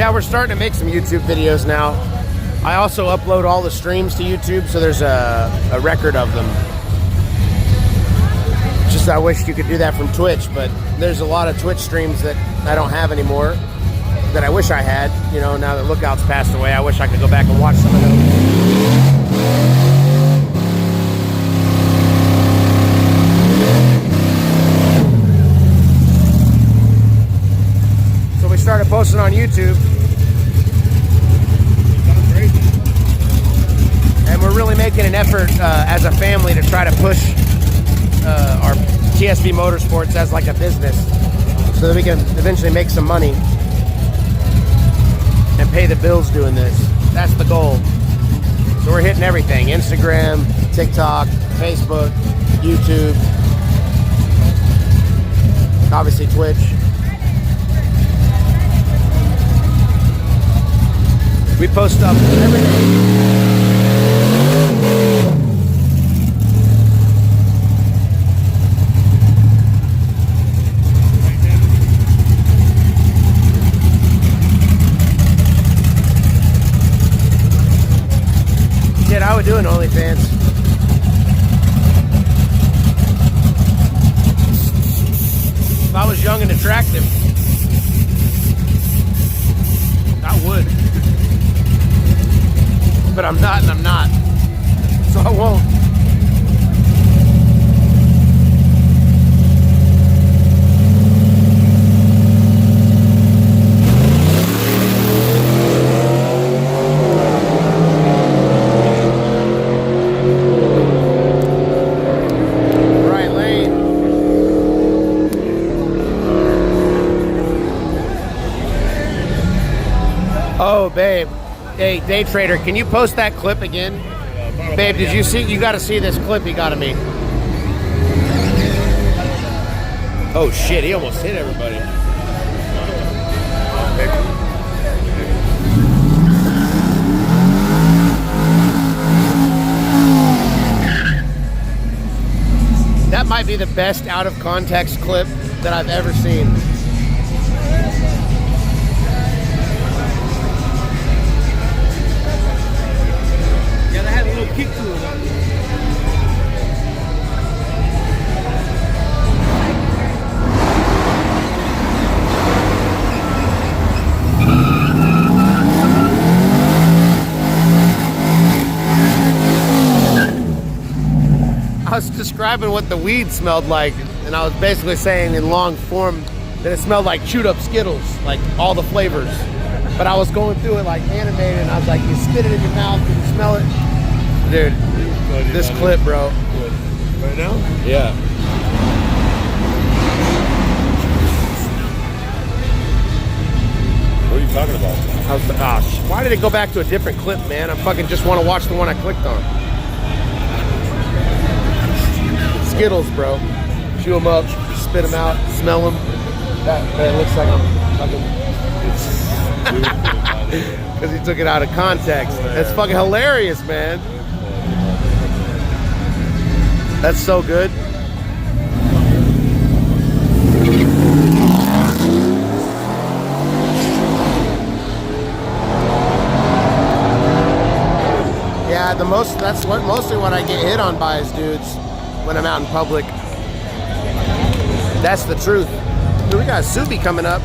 Yeah, we're starting to make some YouTube videos now. I also upload all the streams to YouTube, so there's a record of them. Just I wish you could do that from Twitch, but there's a lot of Twitch streams that I don't have anymore that I wish I had. You know, now that Lookout's passed away, I wish I could go back and watch some of those. So we started posting on YouTube. And we're really making an effort as a family to try to push our TSB Motorsports as like a business so that we can eventually make some money and pay the bills doing this. That's the goal. So we're hitting everything: Instagram, TikTok, Facebook, YouTube, obviously Twitch. We post up every day. I would do an OnlyFans. If I was young and attractive, I would. But I'm not, and I'm not. So I won't. Oh, babe. Hey, Day Trader, can you post that clip again? Babe, did you see? You got to see this clip he got of me. Oh, shit. He almost hit everybody. That might be the best out of context clip that I've ever seen. Yeah, they had a little kick to it. I was describing what the weed smelled like, and I was basically saying in long form that it smelled like chewed up Skittles, like all the flavors. But I was going through it like animated, and I was like, you spit it in your mouth, and you smell it. Dude, this clip, bro. Right now? Yeah. What are you talking about? I was, why did it go back to a different clip, man? I fucking just want to watch the one I clicked on. Skittles, bro. Chew them up, spit them out, smell them. That looks like I'm fucking... Because he took it out of context. That's fucking hilarious, man. That's so good. Yeah, that's mostly what I get hit on by is dudes when I'm out in public. That's the truth. Dude, we got Subi coming up.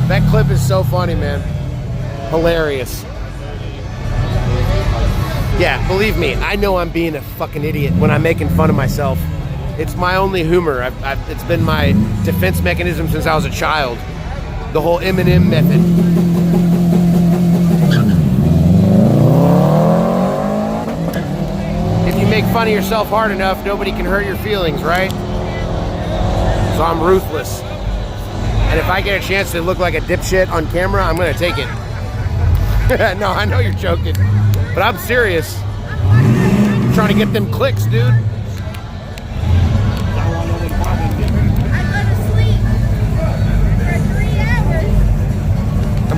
That clip is so funny, man. Hilarious. Yeah, believe me, I know I'm being a fucking idiot when I'm making fun of myself. It's my only humor. It's been my defense mechanism since I was a child. The whole Eminem method. If you make fun of yourself hard enough, nobody can hurt your feelings, right? So I'm ruthless. And if I get a chance to look like a dipshit on camera, I'm gonna take it. No, I know you're joking, but I'm serious. I'm trying to get them clicks, dude.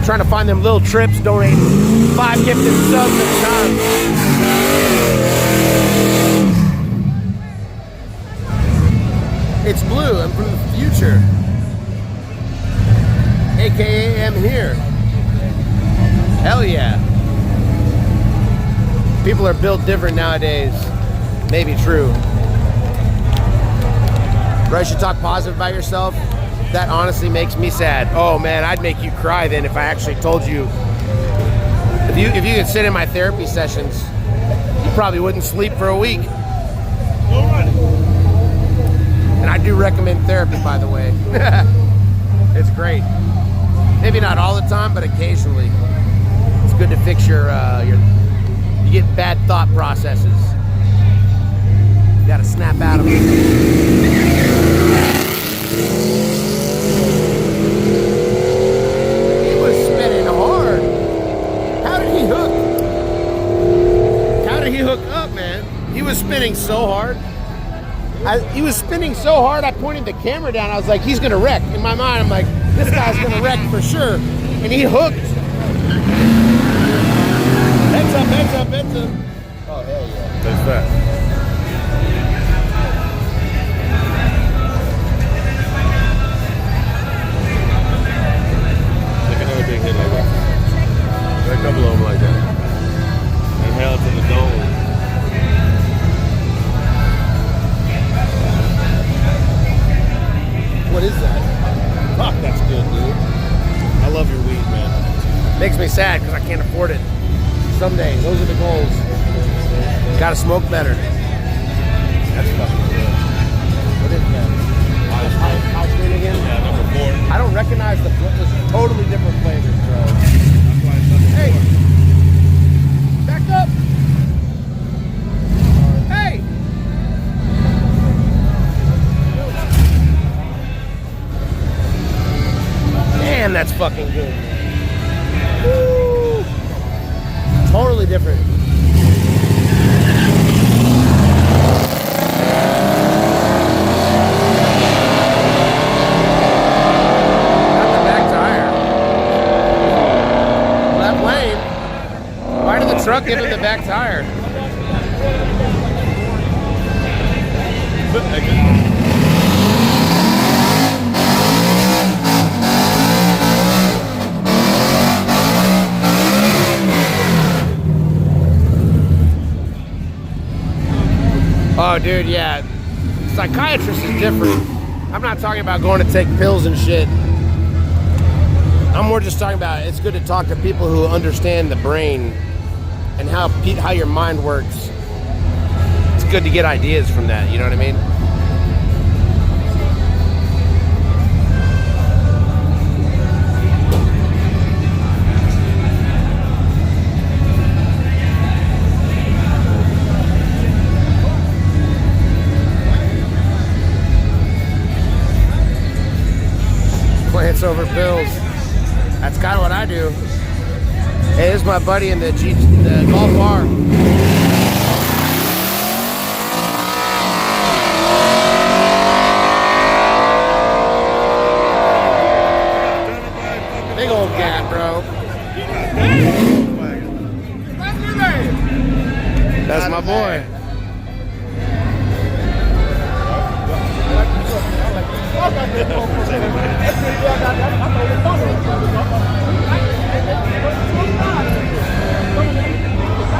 Trying to find them little trips, donate 5 gifted subs at a time. It's Blue, I'm from the future. AKA I'm here. Hell yeah. People are built different nowadays. Maybe true. Bro, you should talk positive about yourself. That honestly makes me sad. Oh man, I'd make you cry then if I actually told you. If you could sit in my therapy sessions, you probably wouldn't sleep for a week. And I do recommend therapy, by the way. It's great. Maybe not all the time, but occasionally. It's good to fix your you get bad thought processes. You gotta snap out of them. Up, man. He was spinning so hard. He was spinning so hard, I pointed the camera down. I was like, he's gonna wreck. In my mind, I'm like, this guy's gonna wreck for sure. And he hooked. Heads up, heads up, heads up. Oh, hell yeah. That's fast. Like another big hit like that. There are a couple of them like that. And held to the dome. What is that? Fuck, that's good, dude. I love your weed, man. Makes me sad because I can't afford it. Someday, those are the goals. Gotta smoke better. That's fucking good. What is that? High green again? Yeah, number 4. I don't recognize the flavors. Totally different flavors, bro. That's why it's number 4. Hey! Back up! Hey! Damn, that's fucking good. Woo! Totally different. Not the back tire. Left lane. Right of the truck, give him the back tire. Oh, dude, yeah. Psychiatrist is different. I'm not talking about going to take pills and shit. I'm more just talking about it's good to talk to people who understand the brain and how your mind works. It's good to get ideas from that, you know what I mean? Plants over pills. That's kind of what I do. Hey, this is my buddy in the golf bar. Big old cat, bro. That's my boy.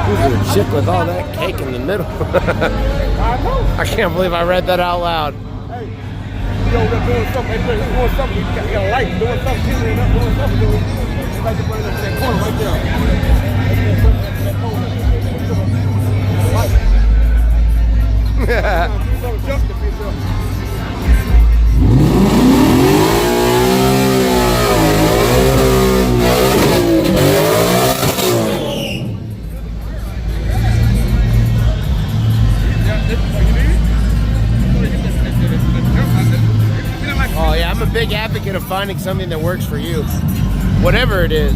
Who's a chick with all that cake in the middle? I can't believe I read that out loud. Hey, you know, we're doing something. Hey, we're doing something. You got a light. Doing something. Doing something. Doing something. Like to bring up that corner right there. Oh yeah, I'm a big advocate of finding something that works for you, whatever it is.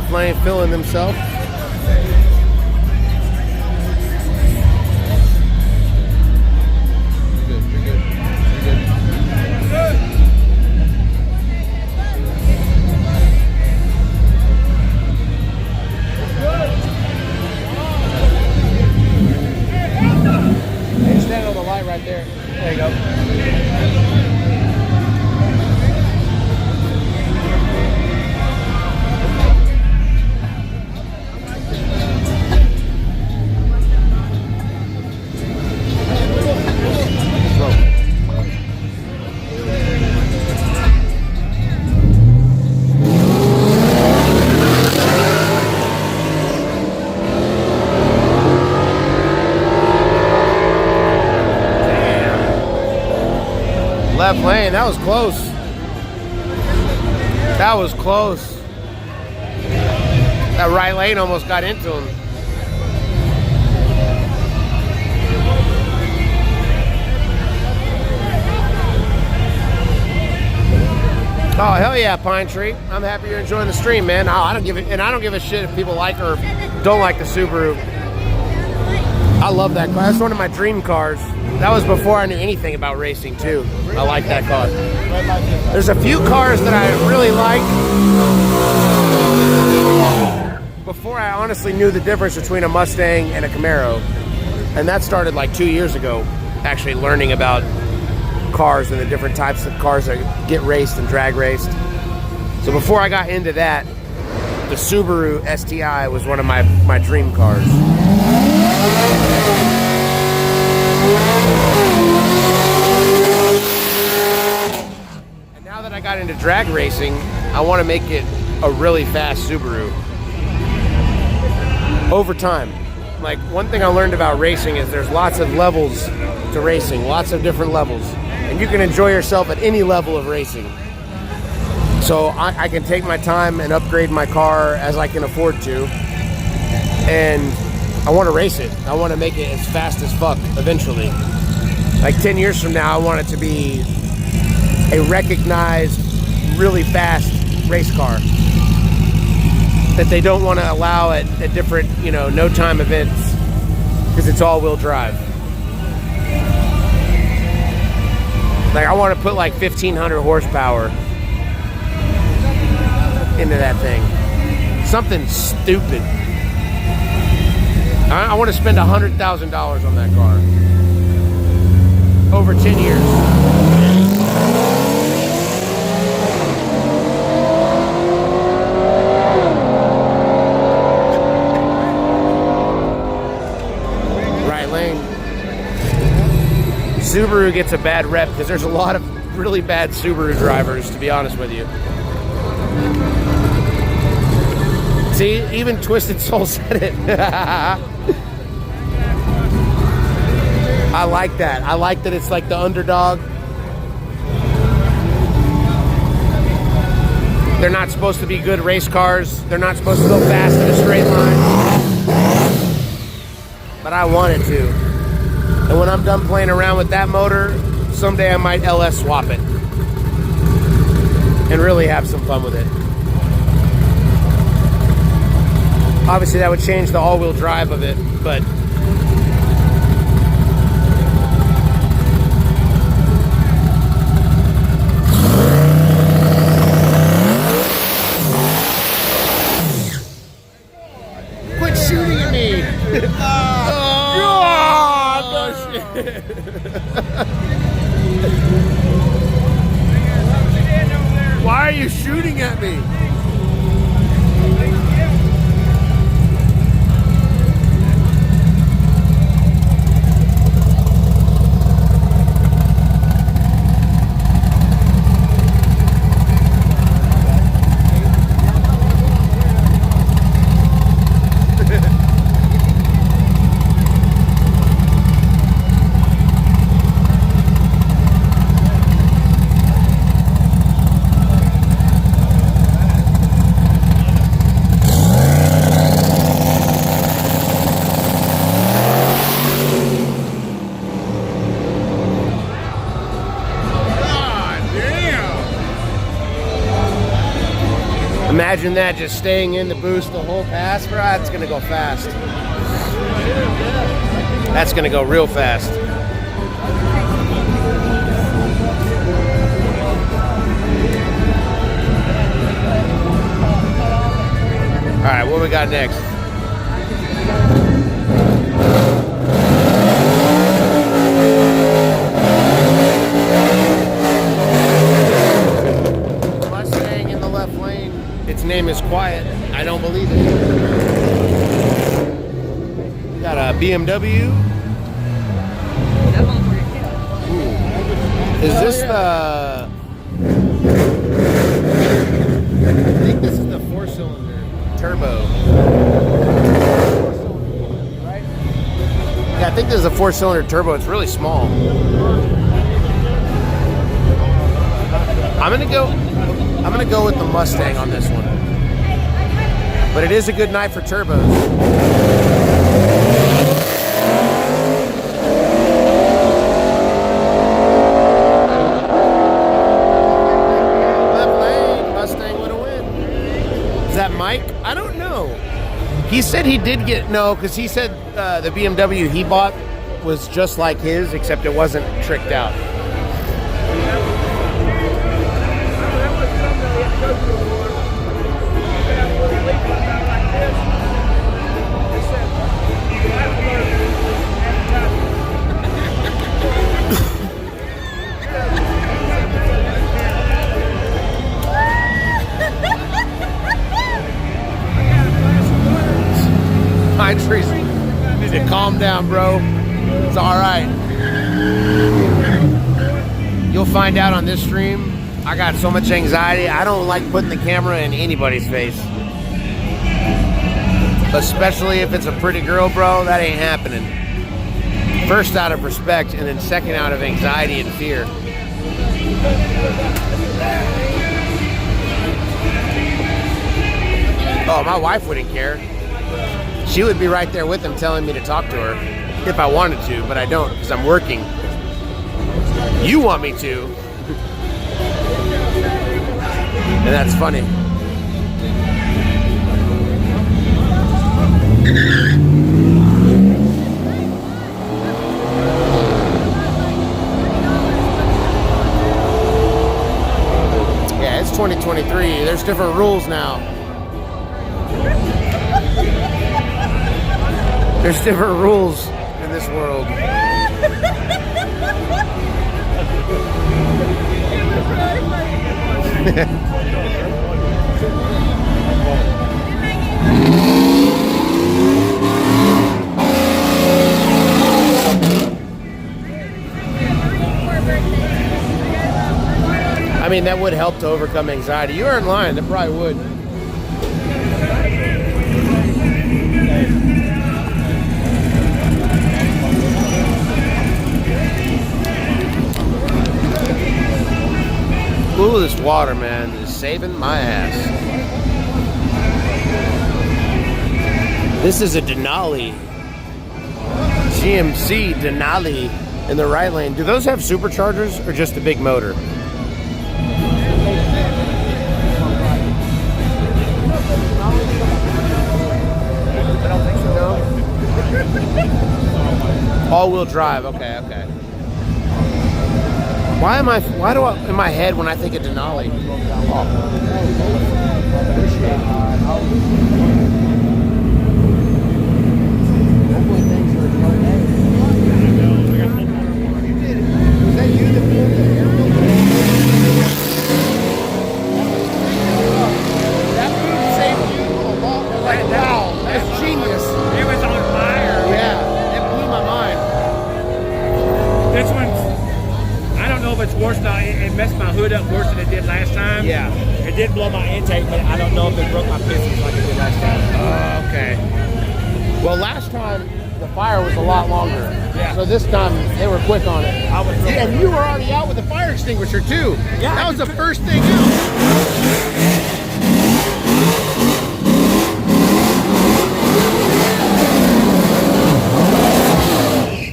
left lane filling himself. Good, you're good. You're good. Hey, stand on the light right there. There you go. Left lane, that was close. That was close. That right lane almost got into him. Oh, hell yeah, Pine Tree. I'm happy you're enjoying the stream, man. I don't give a shit if people like or don't like the Subaru. I love that car. That's one of my dream cars. That was before I knew anything about racing, too. I like that car. There's a few cars that I really like before I honestly knew the difference between a Mustang and a Camaro. And that started like 2 years ago, actually learning about cars and the different types of cars that get raced and drag raced. So before I got into that, the Subaru STI was one of my dream cars. And now that I got into drag racing, I want to make it a really fast Subaru. Over time. Like, one thing I learned about racing is there's lots of levels to racing, lots of different levels. And you can enjoy yourself at any level of racing. So I can take my time and upgrade my car as I can afford to. And I want to race it. I want to make it as fast as fuck eventually. Like 10 years from now, I want it to be a recognized, really fast race car that they don't want to allow at different, no-time events because it's all-wheel drive. Like, I want to put like 1,500 horsepower into that thing. Something stupid. I want to spend $100,000 on that car over 10 years. Right lane. Subaru gets a bad rep because there's a lot of really bad Subaru drivers, to be honest with you. See, even Twisted Soul said it. I like that. I like that it's like the underdog. They're not supposed to be good race cars. They're not supposed to go fast in a straight line. But I wanted to. And when I'm done playing around with that motor, someday I might LS swap it. And really have some fun with it. Obviously, that would change the all-wheel drive of it, but quit shooting at me! Oh, shit! Why are you shooting at me? Imagine that, just staying in the boost the whole pass, bro. That's gonna go fast. That's gonna go real fast. All right, what we got next? Mustang in the left lane. Its name is Quiet. I don't believe it. Got a BMW. Ooh. Is this the... I think this is the 4-cylinder turbo. Yeah, I think this is a 4-cylinder turbo. It's really small. I'm gonna go with the Mustang on this one. But it is a good night for turbos. Left lane, Mustang with a win. Is that Mike? I don't know. He said he did get, no, because he said the BMW he bought was just like his, except it wasn't tricked out. Pine trees. You need to calm down, bro. It's all right. You'll find out on this stream. I got so much anxiety. I don't like putting the camera in anybody's face. Especially if it's a pretty girl, bro. That ain't happening. First out of respect, and then second out of anxiety and fear. Oh, my wife wouldn't care. She would be right there with him telling me to talk to her if I wanted to, but I don't because I'm working. You want me to. And that's funny. Yeah, it's 2023. There's different rules now. There's different rules in this world. I mean, that would help to overcome anxiety. You are in line, that probably would. Ooh, this water, man, is saving my ass. This is a Denali. GMC Denali in the right lane. Do those have superchargers or just a big motor? I don't think so, no. All-wheel drive, okay, okay. Why do I, in my head when I think of Denali? Was that you that pulled the airfield? That move saved you a lot. Like, wow, that's genius. It was on fire. Yeah, it blew my mind. This one's, I don't know if it's worse now. It messed my hood up worse than it did last time. Yeah. It did blow my intake, but I don't know if it broke my pistons like it did last time. Okay. Well, last time the fire was a lot longer. Yeah. So this time they were quick on it. I was Yeah, and you were already out with the fire extinguisher too. Yeah, That was the first thing out.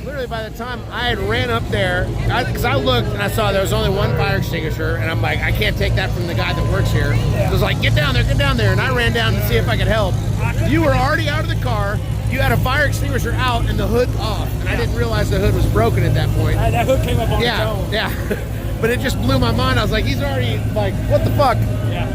Literally by the time I had ran up up there, because I looked and I saw there was only one fire extinguisher, and I'm like, I can't take that from the guy that works here. So I was like, get down there, and I ran down to see if I could help. You were already out of the car. You had a fire extinguisher out and the hood off, and I didn't realize the hood was broken at that point. That hood came up on its own. Yeah. But it just blew my mind. I was like, he's already like, what the fuck? Yeah.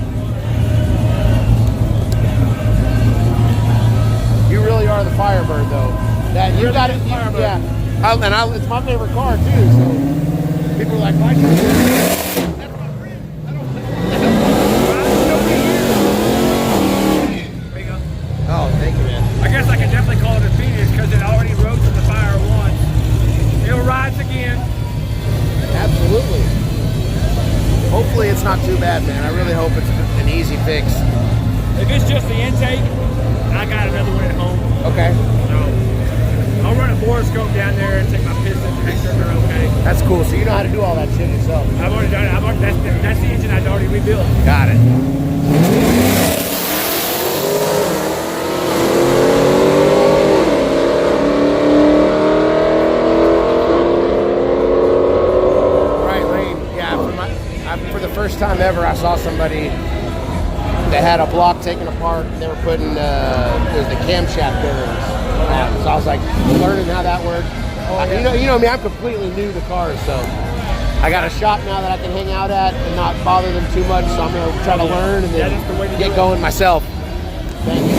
You really are the Firebird, though. That you got it. Yeah. It's my favorite car too. So people are like, why? That's my friend. I don't. There you go. Oh, thank you, man. I guess I can definitely call it a Phoenix because it already rose to the fire once. It'll rise again. Absolutely. Hopefully it's not too bad, man. I really hope it's an easy fix. If it's just the intake, I got another one at home. Okay. So I'll run a borescope down there and take my pistons and make sure they're okay. That's cool. So you know how to do all that shit yourself. I've already done it. That's the engine I'd already rebuilt. Got it. For the first time ever, I saw somebody that had a block taken apart. And they were putting it was the camshaft bearings. So I was like learning how that worked. You know me, I'm completely new to cars, so I got a shop now that I can hang out at and not bother them too much. So I'm gonna try to learn and then get going myself. Thank you.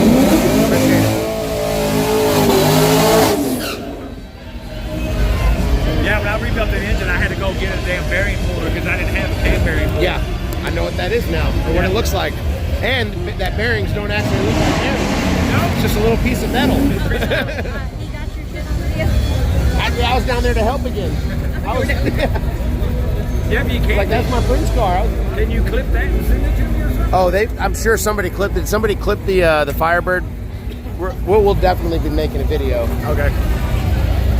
Appreciate it. Yeah, when I rebuilt the engine, I had to go get a damn bearing puller because I didn't have a damn bearing puller. Yeah, I know what that is now, or what it looks like. And that bearings don't actually look like bearings. No, it's just a little piece of metal. He got your shit on video. I was down there to help again. I was, Yeah, but you can't. like, that's my friend's car. Can you clip that and send it to me or something? Oh, I'm sure somebody clipped it. Somebody clipped the Firebird. We'll definitely be making a video. Okay.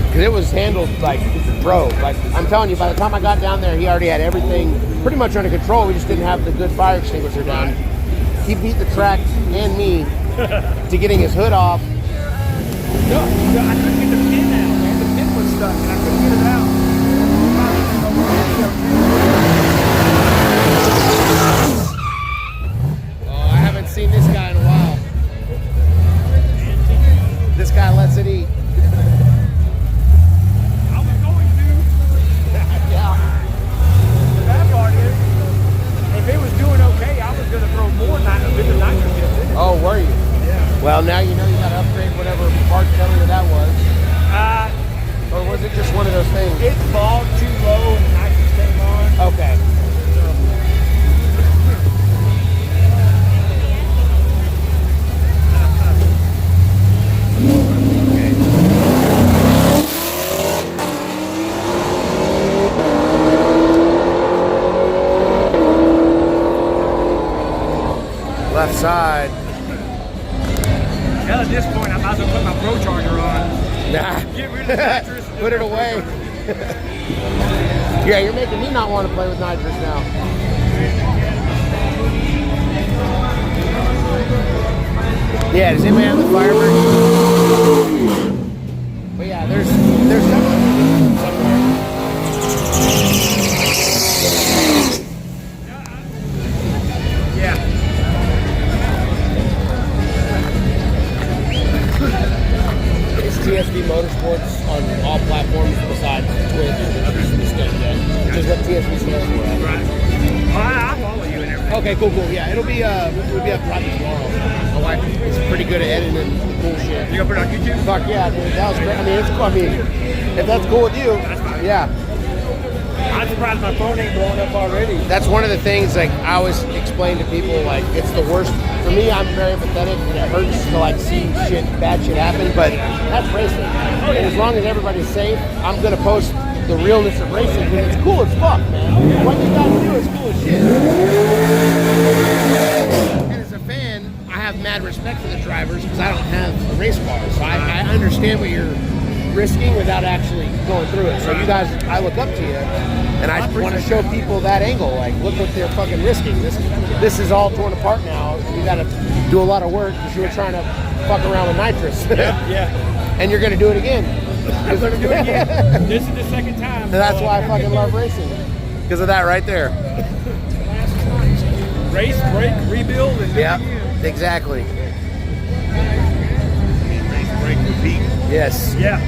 Because it was handled like bro. Like, I'm telling you, by the time I got down there, he already had everything pretty much under control. We just didn't have the good fire extinguisher down. He beat the track and me to getting his hood off. No, I couldn't get the pin out, man. The pin was stuck and I couldn't get it out. Oh, I haven't seen this guy in a while. This guy lets it eat. I was going to. Yeah. The bad part is, if it was doing okay, I was going to throw more nitrogen in it. Oh, were you? Yeah. Well, now you know you got to upgrade whatever part failure that was. Or was it just one of those things? It bogged too low and the nitrogen came on. Okay. Left side. Hell, at this point, I might as well put my Pro Charger on. Nah. Get rid of the nitrous. Put it away. Yeah, you're making me not want to play with nitrous now. Yeah, does anybody have the Firebird? But yeah, there's definitely somewhere. Yeah. It's TSV Motorsports on all platforms besides Twitch, which is what TSV stands for. Right. Oh, I'll follow you and everything. Okay, cool. Yeah, we'll be up probably tomorrow. My wife is pretty good at editing the cool shit. You gonna put it on YouTube? Fuck yeah, dude. That was great. I mean, it's cool. I mean, if that's cool with you, That's fine. yeah. I'm surprised my phone ain't blowing up already. That's one of the things, like, I always explain to people, like, it's the worst. For me, I'm very empathetic, and it hurts to, like, see bad shit happen, but that's racing. And as long as everybody's safe, I'm going to post the realness of racing, because it's cool as fuck, man. What you guys do is cool as shit. And as a fan, I have mad respect for the drivers, because I don't have a race car, so I understand what you're risking without actually going through it. So you guys, I look up to you, and I want to show people that angle. Like, look what they're fucking risking. This is all torn apart now. You got to do a lot of work because you were trying to fuck around with nitrous. Yeah. And you're going to do it again. I'm gonna do it again. This is the second time. And that's why I fucking love racing. Because of that right there. Race, break, rebuild, and Yeah, exactly. Race, break, repeat. Yes. Yeah.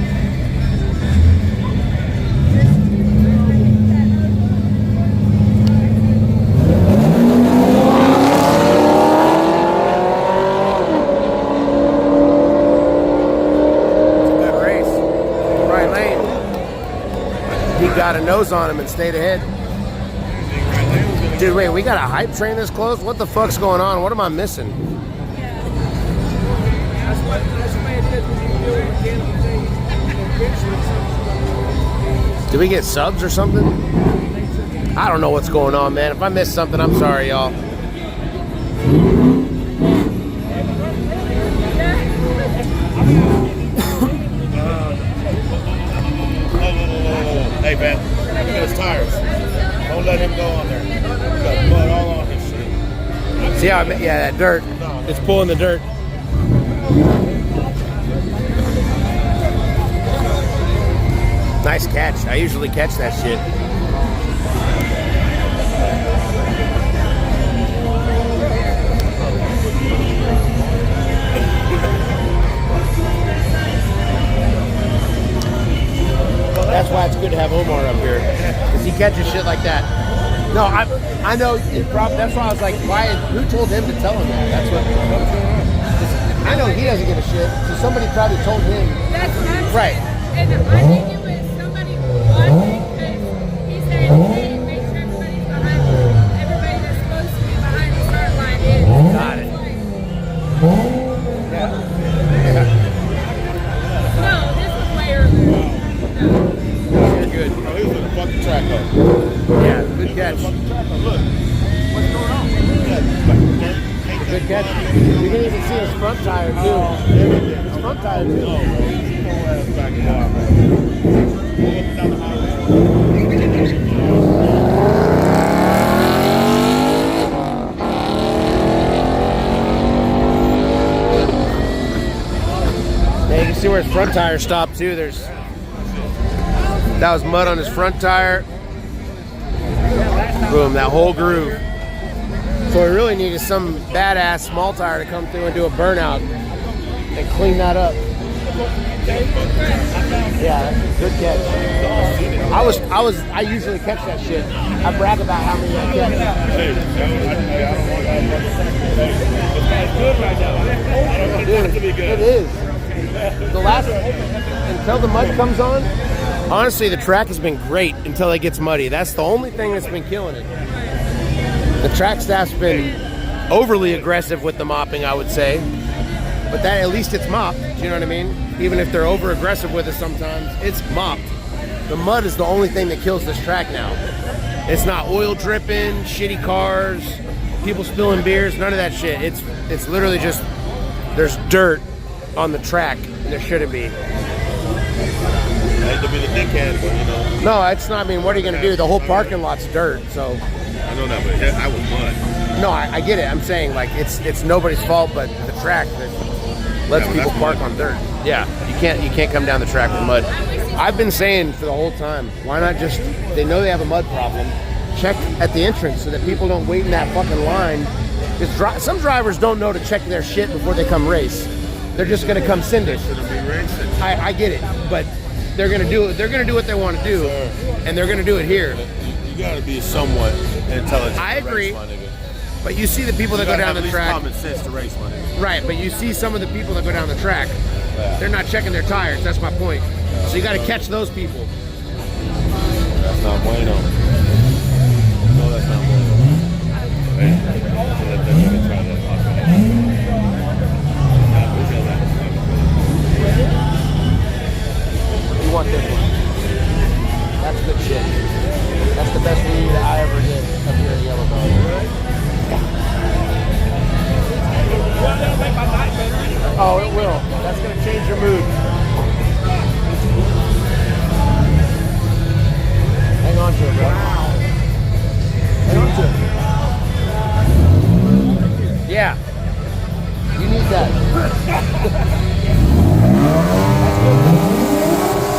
Good race. Right lane. He got a nose on him and stayed ahead. Dude, wait, we got a hype train this close? What the fuck's going on? What am I missing? That's what it is when you do a mechanical thing. Did we get subs or something? I don't know what's going on, man. If I missed something, I'm sorry, y'all. Hey, man, look at his tires. Don't let him go on there. He's got mud all on his shit. See how, yeah, that dirt. It's pulling the dirt. Nice catch. I usually catch that shit. That's why it's good to have Omar up here, because he catches shit like that. No, I know. That's why I was like, why? Who told him to tell him that? That's what. I know he doesn't give a shit, so somebody probably told him. That's not Right. And I think it was somebody watching because he said, hey, make sure everybody's behind everybody that's supposed to be behind the start line is. Got it. No, this was way earlier. You're good. Oh, he was in the fucking track up. Yeah, good catch. Look. What's going on? Good catch. You didn't even see his front tire, too. His front tire, too. No, bro. He's so ass back in line, man. Go up and down the highway. Yeah, you can see where his front tire stopped, too. That was mud on his front tire. Boom, that whole groove. So we really needed some badass small tire to come through and do a burnout and clean that up. Yeah, good catch. I usually catch that shit. I brag about how many I catch. Hey, I don't want that. It's good right now. I don't want it to be good. It is. Until the mud comes on, honestly, the track has been great until it gets muddy. That's the only thing that's been killing it. The track staff's been overly aggressive with the mopping, I would say. But that, at least it's mopped. Do you know what I mean? Even if they're over aggressive with it sometimes, it's mopped. The mud is the only thing that kills this track now. It's not oil dripping, shitty cars, people spilling beers, none of that shit. It's literally just, there's dirt on the track, and there shouldn't be. I hate to be the dickhead, but you know. No, it's not. I mean, what are you going to do? The whole parking lot's dirt, so. I know that, but I was mud. No, I get it. I'm saying, like, it's nobody's fault but the track that lets people park on dirt. Yeah, you can't come down the track with mud. I've been saying for the whole time, why not just, they know they have a mud problem, check at the entrance so that people don't wait in that fucking line. Because some drivers don't know to check their shit before they come race. They're just going to come send it. I get it, but they're going to do it. They're going to do what they want to do, and they're going to do it here. You got to be somewhat intelligent. I agree. But you see the people that go down the track. Common sense to race money. Right, but you see some of the people that go down the track. They're not checking their tires. That's my point. So you got to catch those people. That's not bueno. No, that's not bueno. Hey, let that nigga try that. You want this one? That's good shit. That's the best weed I ever did up here at Yellow Dog. Oh, it will. That's going to change your mood. Hang on to it, bro. Hang on to it. Yeah. You need that. That's good.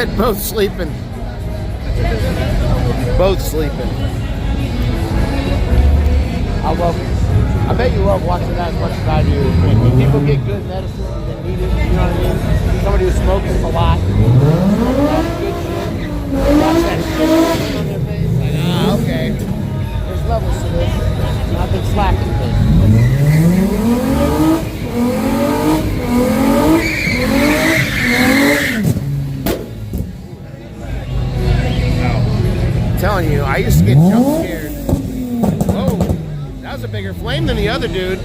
They're both sleeping. Both sleeping. I bet you love watching that as much as I do. When people get good medicine and need it, you know what I mean? Somebody who smokes a lot, that's good shit. Watch that shit on their face. Like, ah, okay. There's levels to this. And I've been slacking I'm telling you, I used to get jump scared. Whoa, that was a bigger flame than the other dude.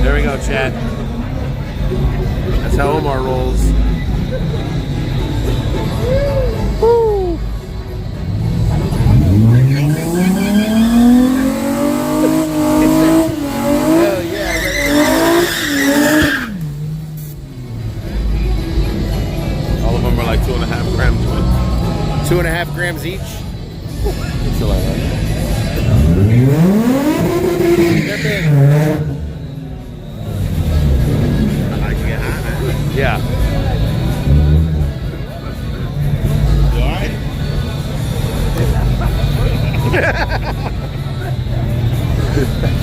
There we go, chat. That's how Omar rolls. Woo! Hell yeah, All of them are like 2.5 grams. 2.5 grams each. So like that. They're big. I like to get high, man. Yeah. You alright?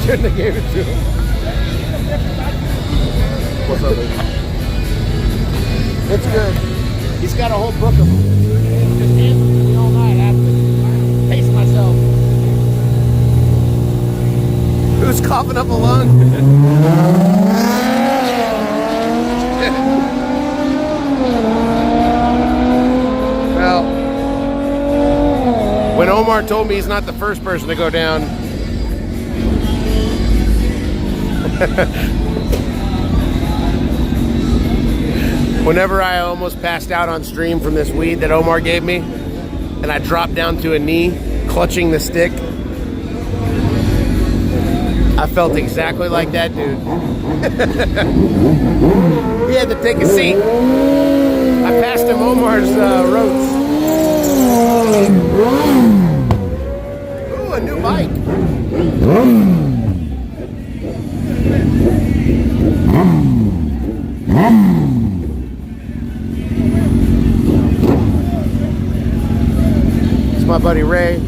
Shouldn't have gave it to him. What's up, baby? It's good. He's got a whole book of them. Just hands them to me all night after. Pace myself. Who's coughing up a lung? Well, when Omar told me he's not the first person to go down, whenever I almost passed out on stream from this weed that Omar gave me, and I dropped down to a knee, clutching the stick, I felt exactly like that dude. He had to take a seat. I passed him Omar's ropes. Ooh, a new bike. It's my buddy Ray.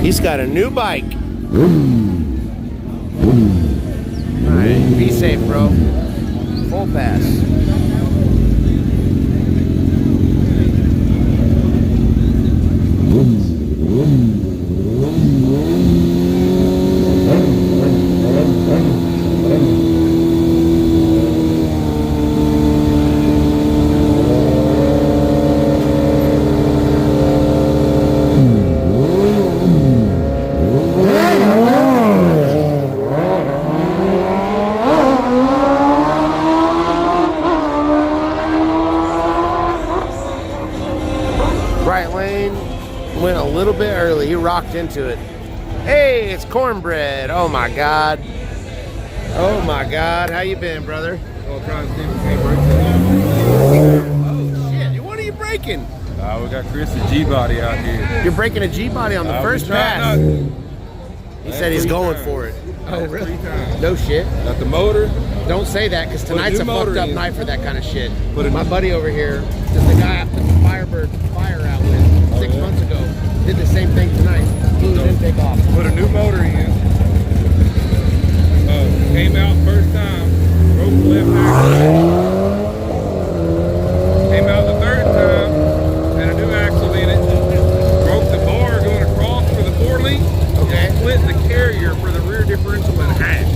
He's got a new bike. Alright, be safe, bro. Full pass. Into it. Hey, it's Cornbread. Oh my god. Oh my god. How you been, brother? Oh shit. What are you breaking? We got Chris the G-Body out here. You're breaking a G-Body on the first pass. He said he's going for it. Oh, really? No shit. Got the motor. Don't say that, because tonight's a fucked up night for that kind of shit. My buddy over here, just the guy I put the Firebird fire out with 6 months ago, did the same thing tonight. Blew it in, take off. Put a new motor in. Came out first time. Broke the left axle. Came out the third time. Had a new axle in it. Broke the bar going across for the 4-link. Okay. Split the carrier for the rear differential in half.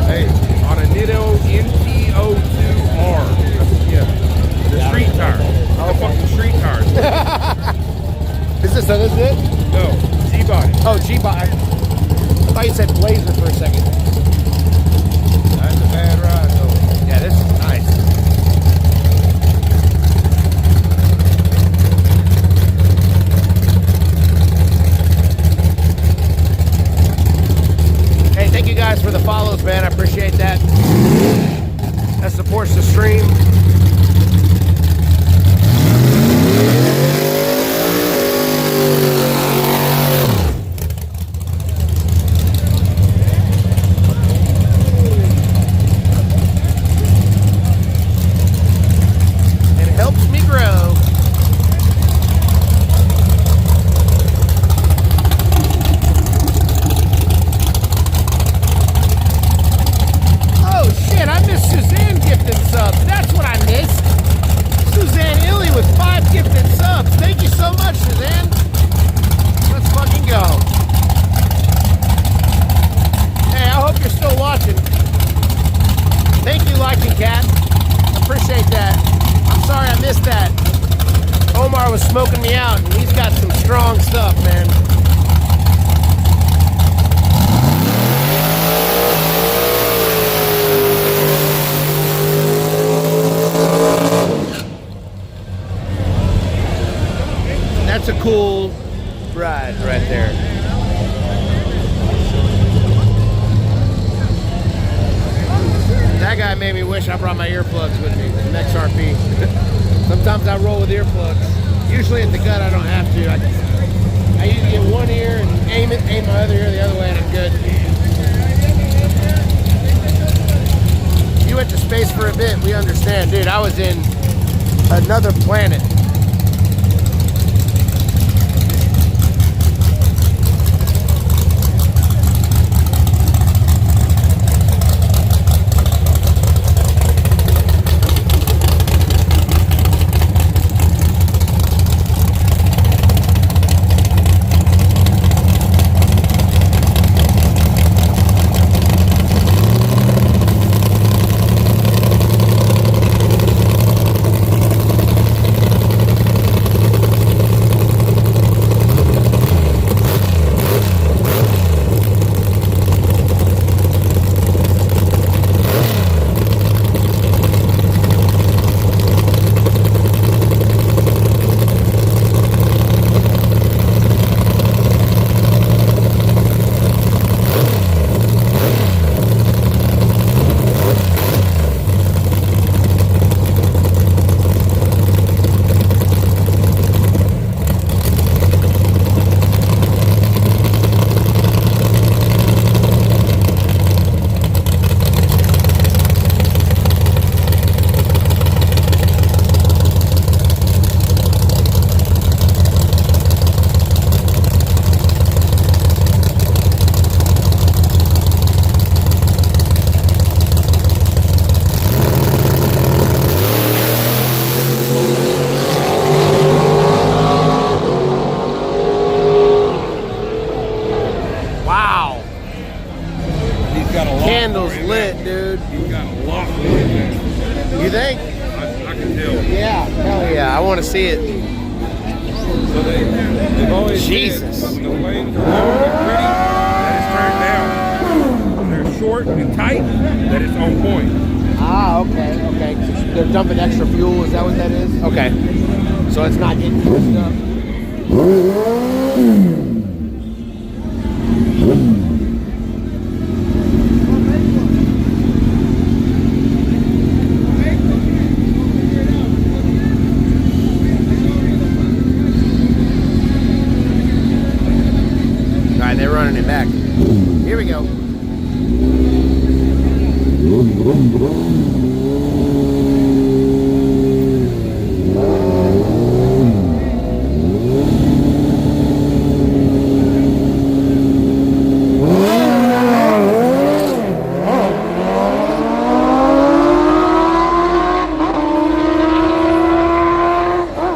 Hey, on a Nitto NT02R. Yeah. The street tire. The fucking street tires. Is this it? No, G-Body. Oh, G-Body. I thought you said Blazer for a second. That's a bad ride, though. Yeah, this is nice. that supports the stream. And it helps me grow. I missed Suzanne gifted subs. That's what I missed. Suzanne Illy with 5 gifted subs. Thank you so much, Suzanne. Let's fucking go. Hey, I hope you're still watching. Thank you, Liking Cat. Appreciate that. I'm sorry I missed that. Omar was smoking me out, and he's got some strong stuff, man. That's a cool ride right there. That guy made me wish I brought my earplugs with me, some XRP. Sometimes I roll with earplugs. Usually at the gut I don't have to. I usually get one ear and aim my other ear the other way and I'm good. You went to space for a bit, we understand. Dude, I was in another planet. Candles lit, dude. He's got a lot of it in there. You think? I can tell. Yeah, hell yeah. I want to see it. So they've always Jesus. said when the lanes are long and pretty, that it's turned down. When they're short and tight, that it's on point. Ah, okay, okay. They're dumping extra fuel, is that what that is? Okay. So it's not getting pushed up. Alright, they're running it back. Here we go.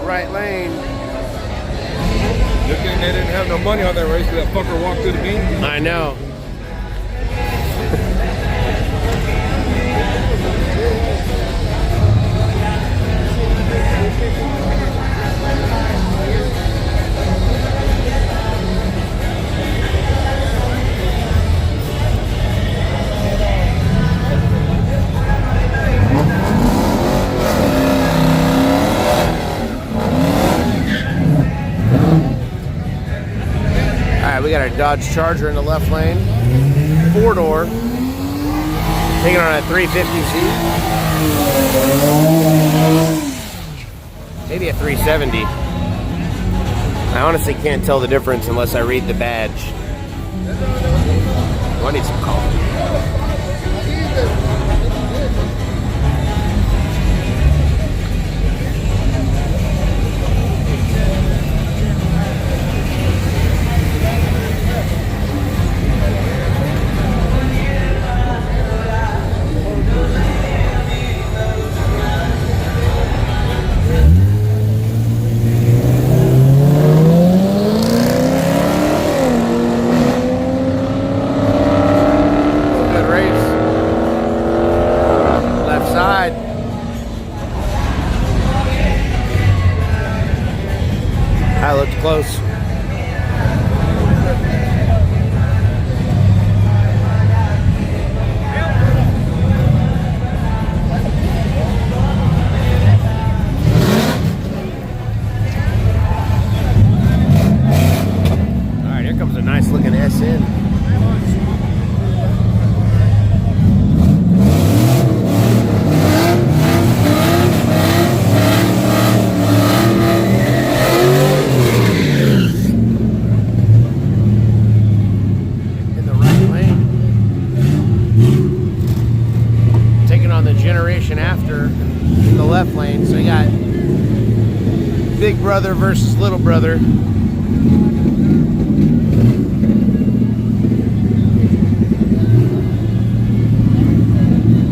Right lane. Good thing they didn't have no money on that race because that fucker walked through the game. I know. We got our Dodge Charger in the left lane, 4-door. Taking on a 350Z. Maybe a 370. I honestly can't tell the difference unless I read the badge. Oh, I need some coffee. I looked close. All right, here comes a nice looking SN. After in the left lane, so you got big brother versus little brother.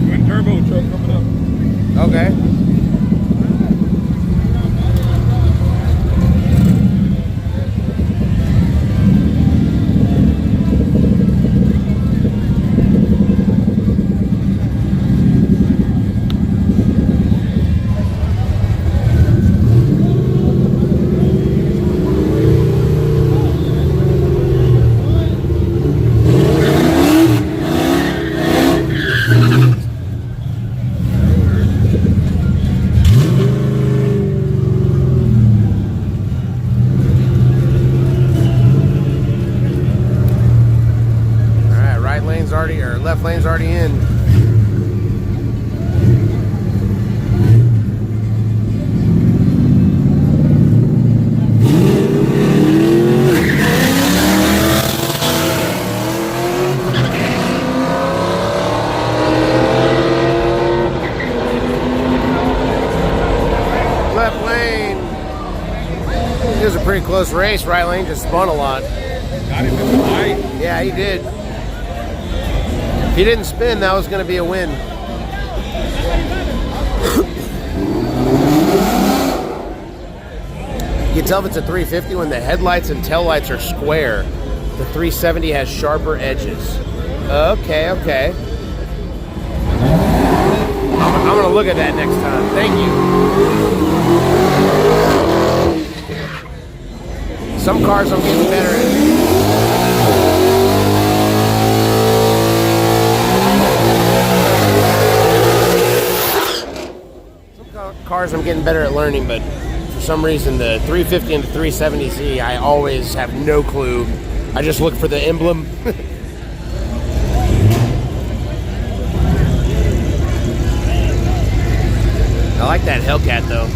Twin turbo truck coming up. Okay. Left lane's already in. Left lane. It was a pretty close race. Right lane just spun a lot. Got him in the light. Yeah, he did. If he didn't spin, that was going to be a win. You can tell if it's a 350 when the headlights and taillights are square. The 370 has sharper edges. Okay, okay. I'm going to look at that next time. Thank you. Some cars I'm getting better at. Cars I'm getting better at learning, but for some reason the 350 and the 370Z I always have no clue. I just look for the emblem. I like that Hellcat though.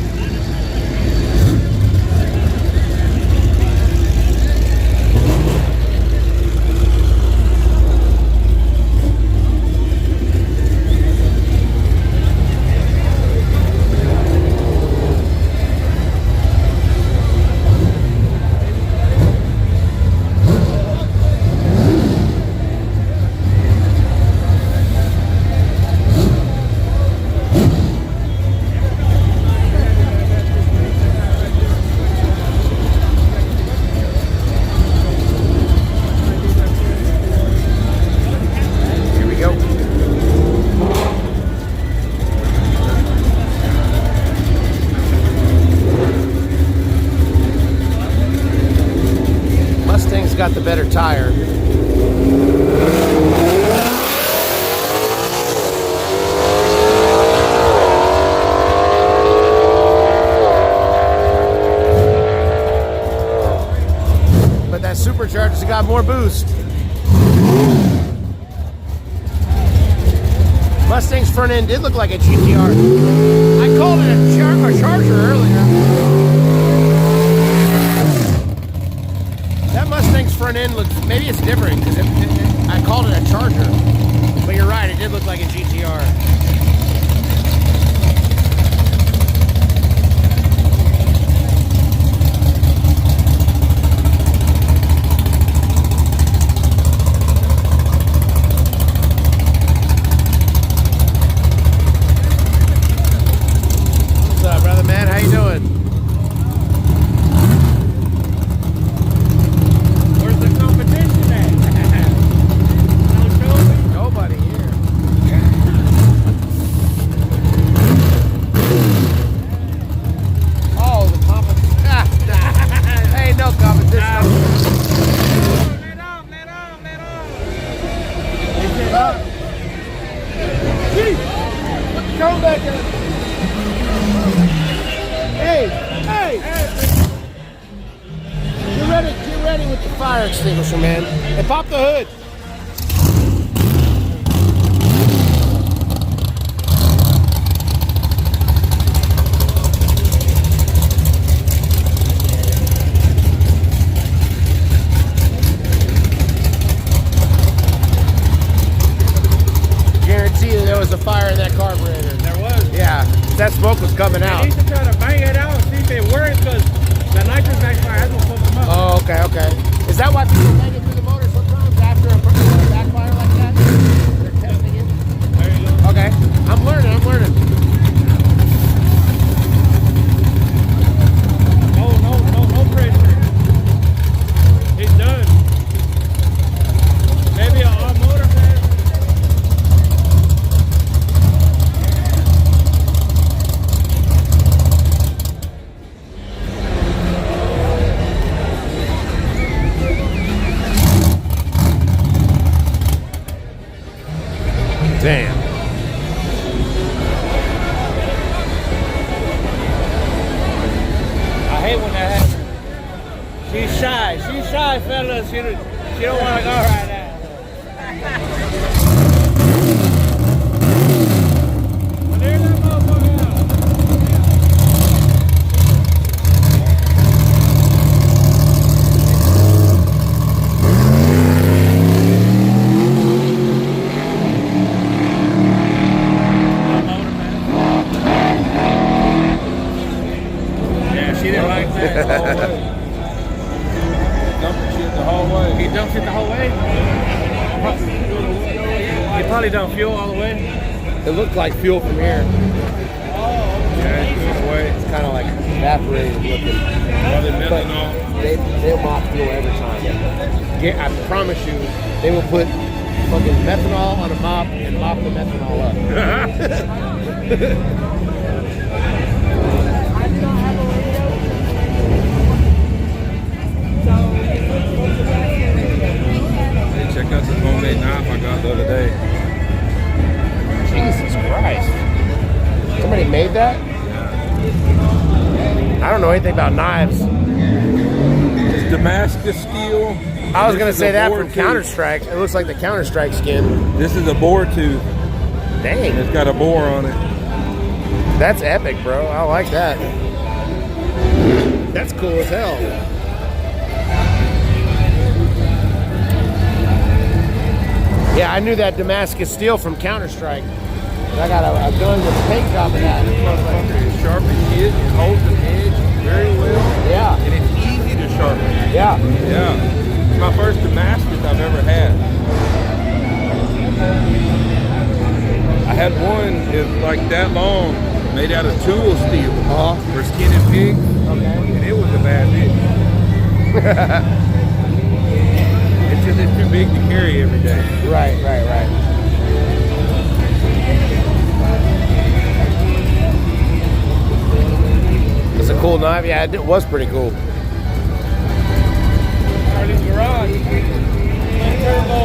Got the better tire. But that supercharger's got more boost. Mustang's front end did look like a GTR. I called it a Charger earlier. That Mustang's front end looks, maybe it's different because I called it a Charger. But you're right, it did look like a GTR. What's up, brother man? How you doing? Where's the competition at? Don't show me. Nobody here. Oh, the competition. Hey, no competition. Let off, let off, let off. Come back here. Hey, hey. Get ready with the fire extinguisher, man. And pop the hood. Guarantee you there was a fire in that carburetor. There was. Yeah, that smoke was coming I out. need to try to bang it out and see if it works because the nitrous backfire hasn't put them up. Oh, okay, okay. Is that why people bang it through the motor sometimes after a backfire like that? They're testing it. There you go. Okay, I'm learning. No pressure. He's done. Maybe a motor fan. Damn. I hate when that happens. She's shy, fellas. She don't want to go right now. Well, there's that motherfucker out. Yeah, she didn't like that. Dumping shit the whole way. He dumps it the whole way. He probably don't fuel all the way. It looked like fuel from here. Yeah, it's good away. It's kind of like evaporated looking. Well, they But methanol. they'll mop fuel every time. Yeah, I promise you, they will put fucking methanol on a mop and mop the methanol up. Hey, check out this homemade knife I got the other day. Jesus Christ. Somebody made that? I don't know anything about knives. It's Damascus steel. I was going to This is say a that boar from tooth. Counter-Strike. It looks like the Counter-Strike skin. This is a boar tooth. Dang. It's got a boar on it. That's epic, bro. I like that. That's cool as hell. Yeah, I knew that Damascus steel from Counter-Strike. I got a gun with a paint job in that. This motherfucker is sharp as shit. It holds an edge very well. Yeah. And it's easy to sharpen. Yeah. Yeah. It's my first Damascus I've ever had. I had one is like that long, made out of tool steel for skinning pigs. Okay. And it was a bad bitch. It's just it's too big to carry every day. Right. It's a cool knife. Yeah, it was pretty cool. Charlie's Garage. Turbo.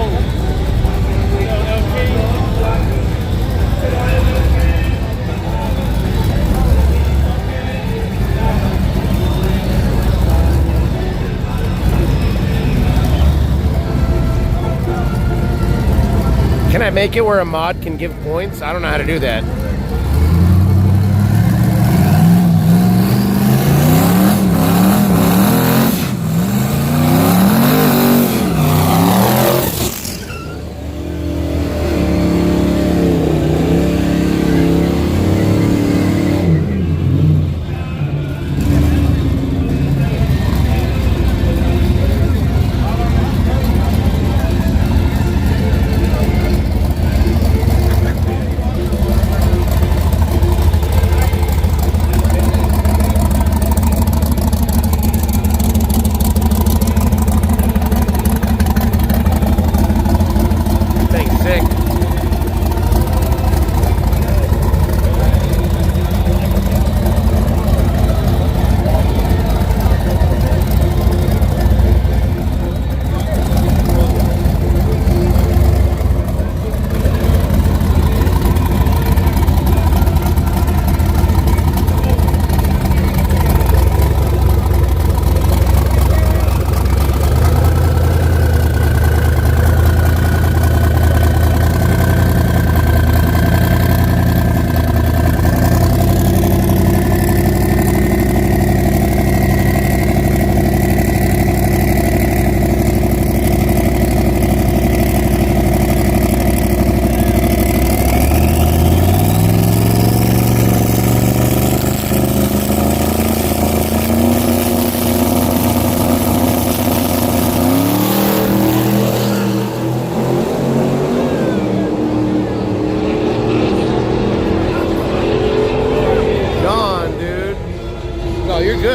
Can I I make it where a mod can give points? I don't know how to do that.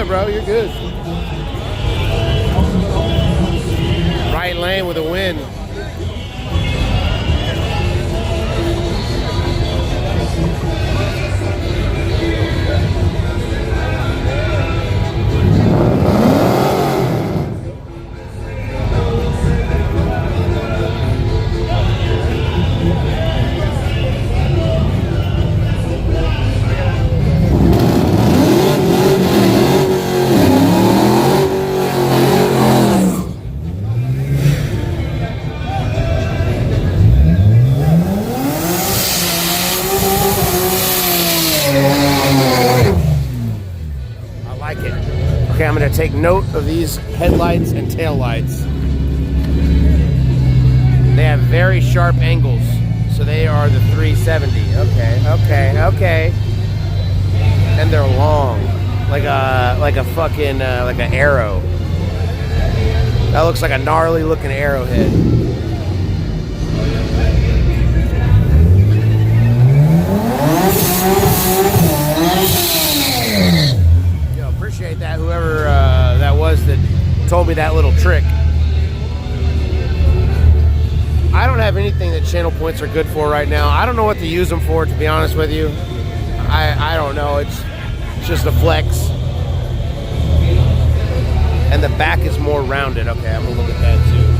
Bro, you're good. Right lane with a win. Okay, I'm going to take note of these headlights and taillights. They have very sharp angles, so they are the 370. Okay. And they're long, like a fucking like an arrow. That looks like a gnarly looking arrowhead. Appreciate that, whoever that was that told me that little trick. I don't have anything that channel points are good for right now. I don't know what to use them for, to be honest with you. I don't know. It's just a flex. And the back is more rounded. Okay, I'm gonna look at that too.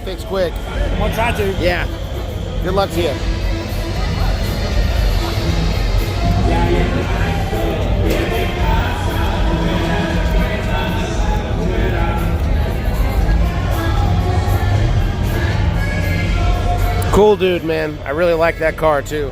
Fix quick. I'm gonna try to. Yeah. Good luck to you. Cool dude, man. I really like that car too.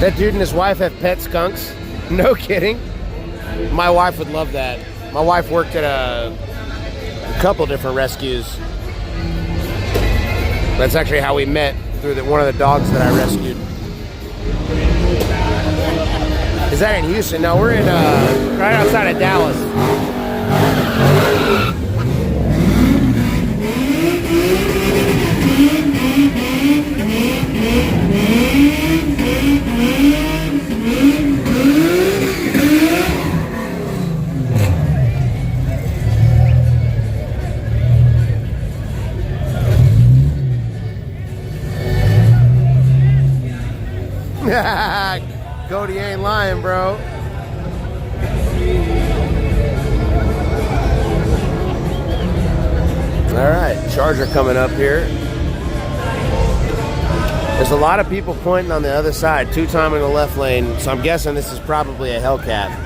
That dude and his wife have pet skunks? No kidding. My wife would love that. My wife worked at a couple different rescues. That's actually how we met. through one of the dogs that I rescued. Is that in Houston? No, we're in right outside of Dallas. Cody ain't lying, bro. All right, Charger coming up here. There's a lot of people pointing on the other side, 2-time in the left lane, so I'm guessing this is probably a Hellcat.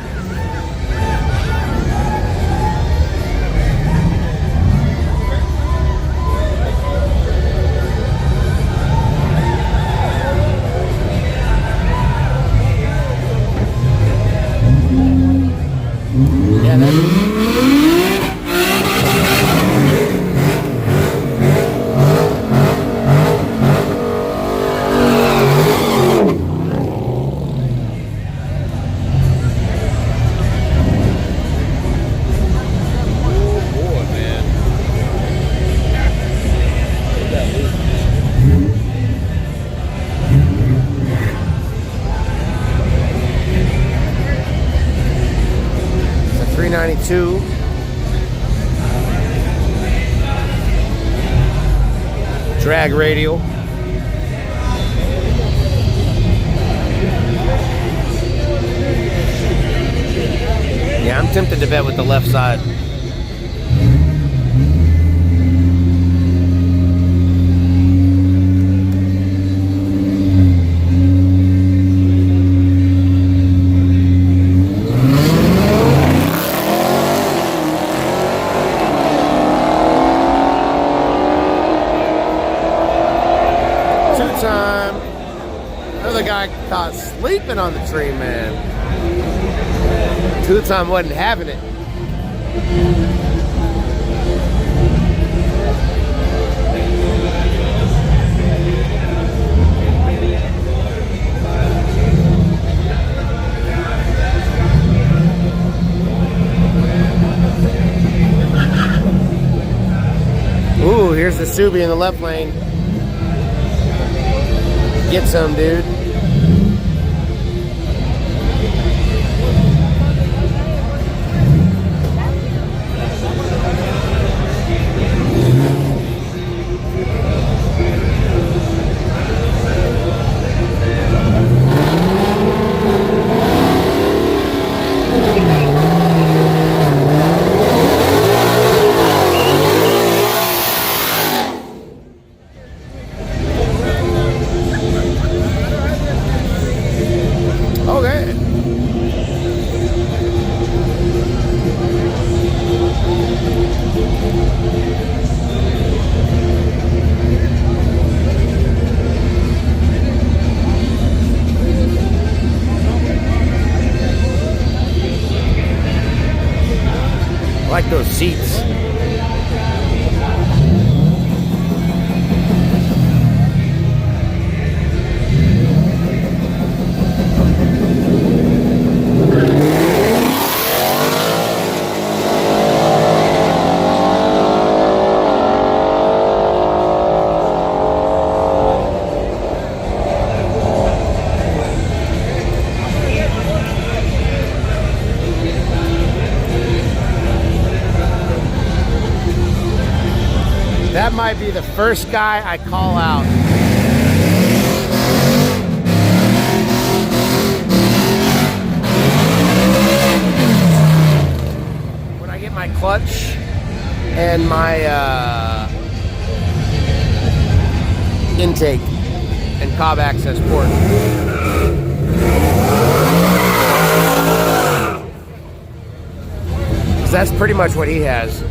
Yeah, that's... .392. Drag radial. Yeah, I'm tempted to bet with the left side. Caught sleeping on the tree, man. 2-time wasn't having it. Ooh, here's the Subi in the left lane. Get some, dude. I like those seats. That might be the first guy I call out. When I get my clutch and my intake and cob access port. 'Cause that's pretty much what he has.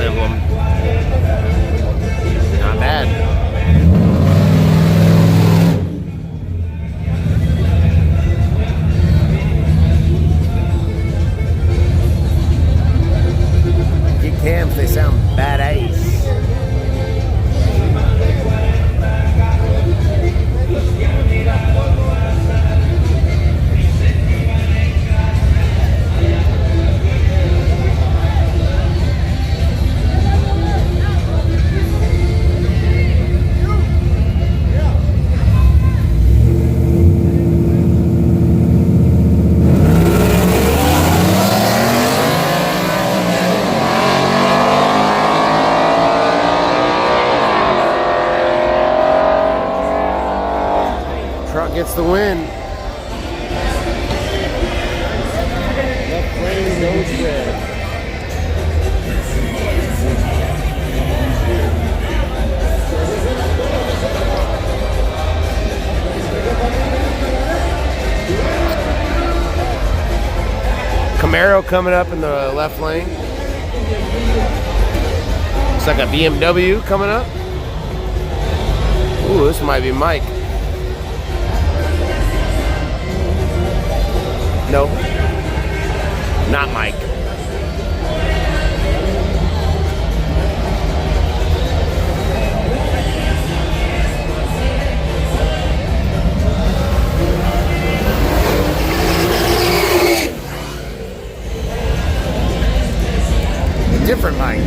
emblem. Not bad. Get cams, they sound badass. Truck gets the win. Left lane goes red. Camaro coming up in the left lane. Looks like a BMW coming up. Ooh, this might be Mike. No, not Mike. Different Mike.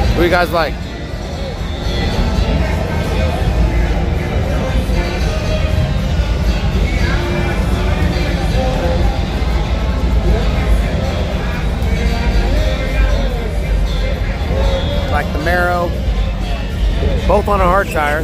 What do you guys like? Like the Marrow, both on a hard tire.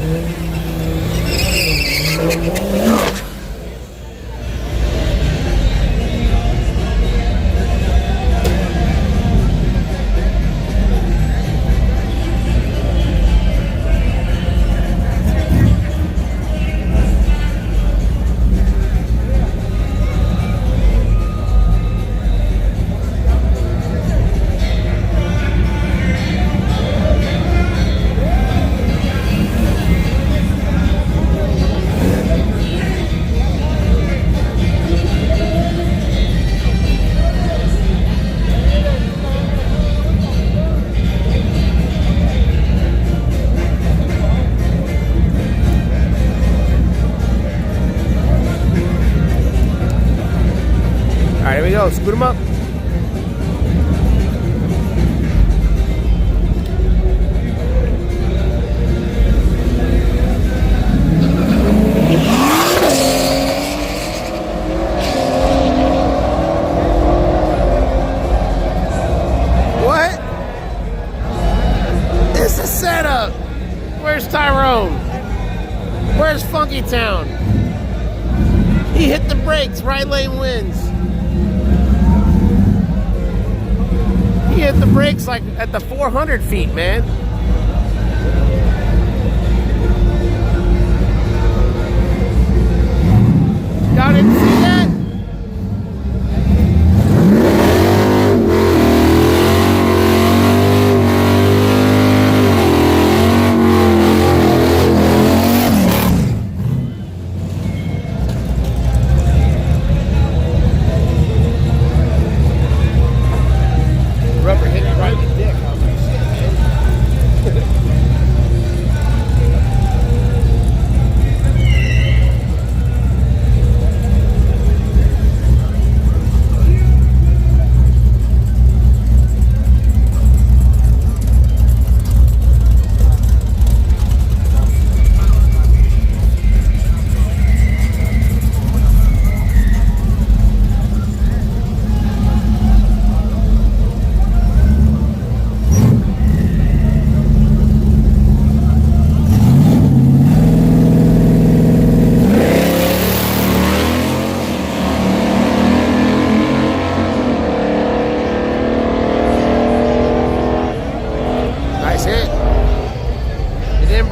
Here we go, scoot them up. What? It's a setup. Where's Tyrone? Where's Funky Town? He hit the brakes, right lane wins. He hit the brakes like at the 400 feet, man. Y'all didn't see that? Rubber hit me right in the dick. I was like, shit, man.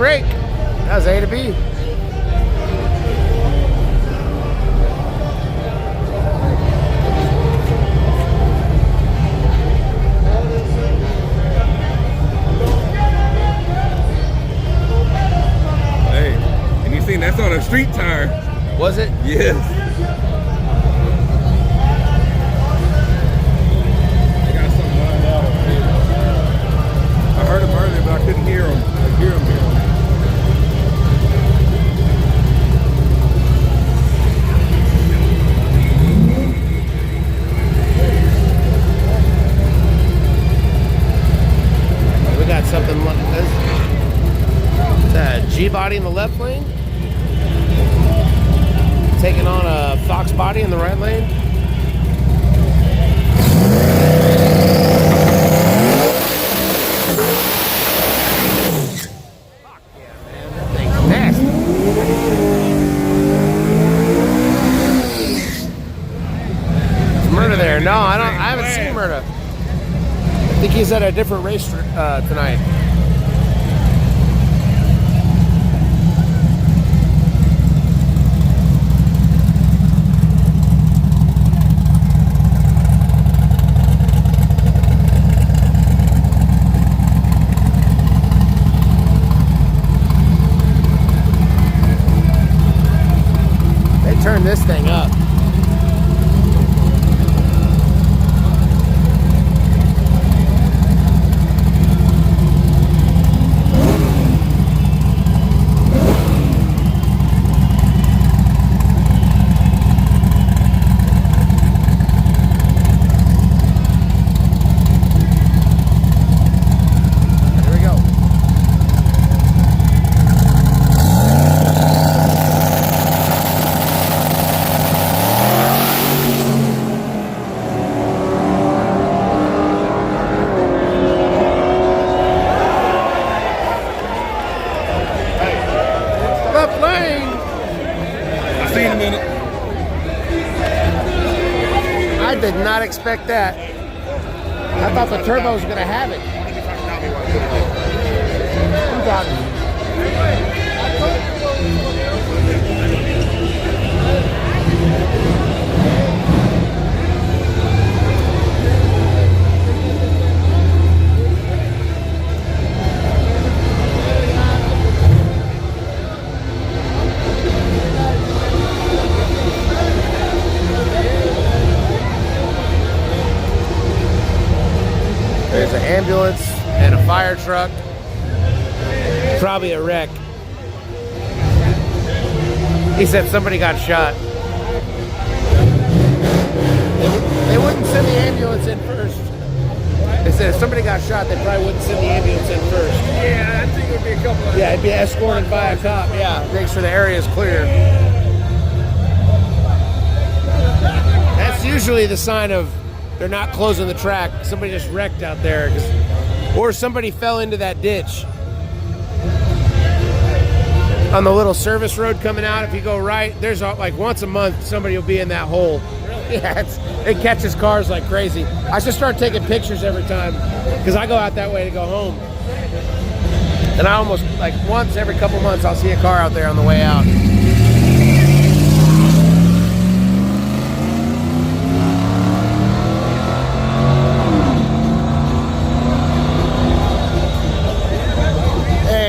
break. That was A to B. Hey, and you seen that's on a street tire. Was it? Yes. They got something lined out over here. I heard him earlier, but I couldn't hear him. I hear him here. We got something like this. It's a G body in the left lane. Taking on a Fox body in the right lane. Fuck yeah, man. That thing's nasty. Is Murda there? No, I haven't seen Murda. I think he's at a different race tonight. They turned this thing up. Here we go. Left lane. I seen him in it. I did not expect that. I thought the turbo was going to have it. Who got it? There's an ambulance and a fire truck. Probably a wreck. He said somebody got shot. They wouldn't send the ambulance in first. They said if somebody got shot, they probably wouldn't send the ambulance in first. Yeah, I think it would be a couple of. Yeah, it'd be escorted by a cop. Yeah, make sure the area is clear. That's usually the sign of they're not closing the track. Somebody just wrecked out there, or somebody fell into that ditch. On the little service road coming out, if you go right, there's like once a month somebody will be in that hole. Really? Yeah, it catches cars like crazy. I should start taking pictures every time because I go out that way to go home. And I almost, like once every couple months, I'll see a car out there on the way out.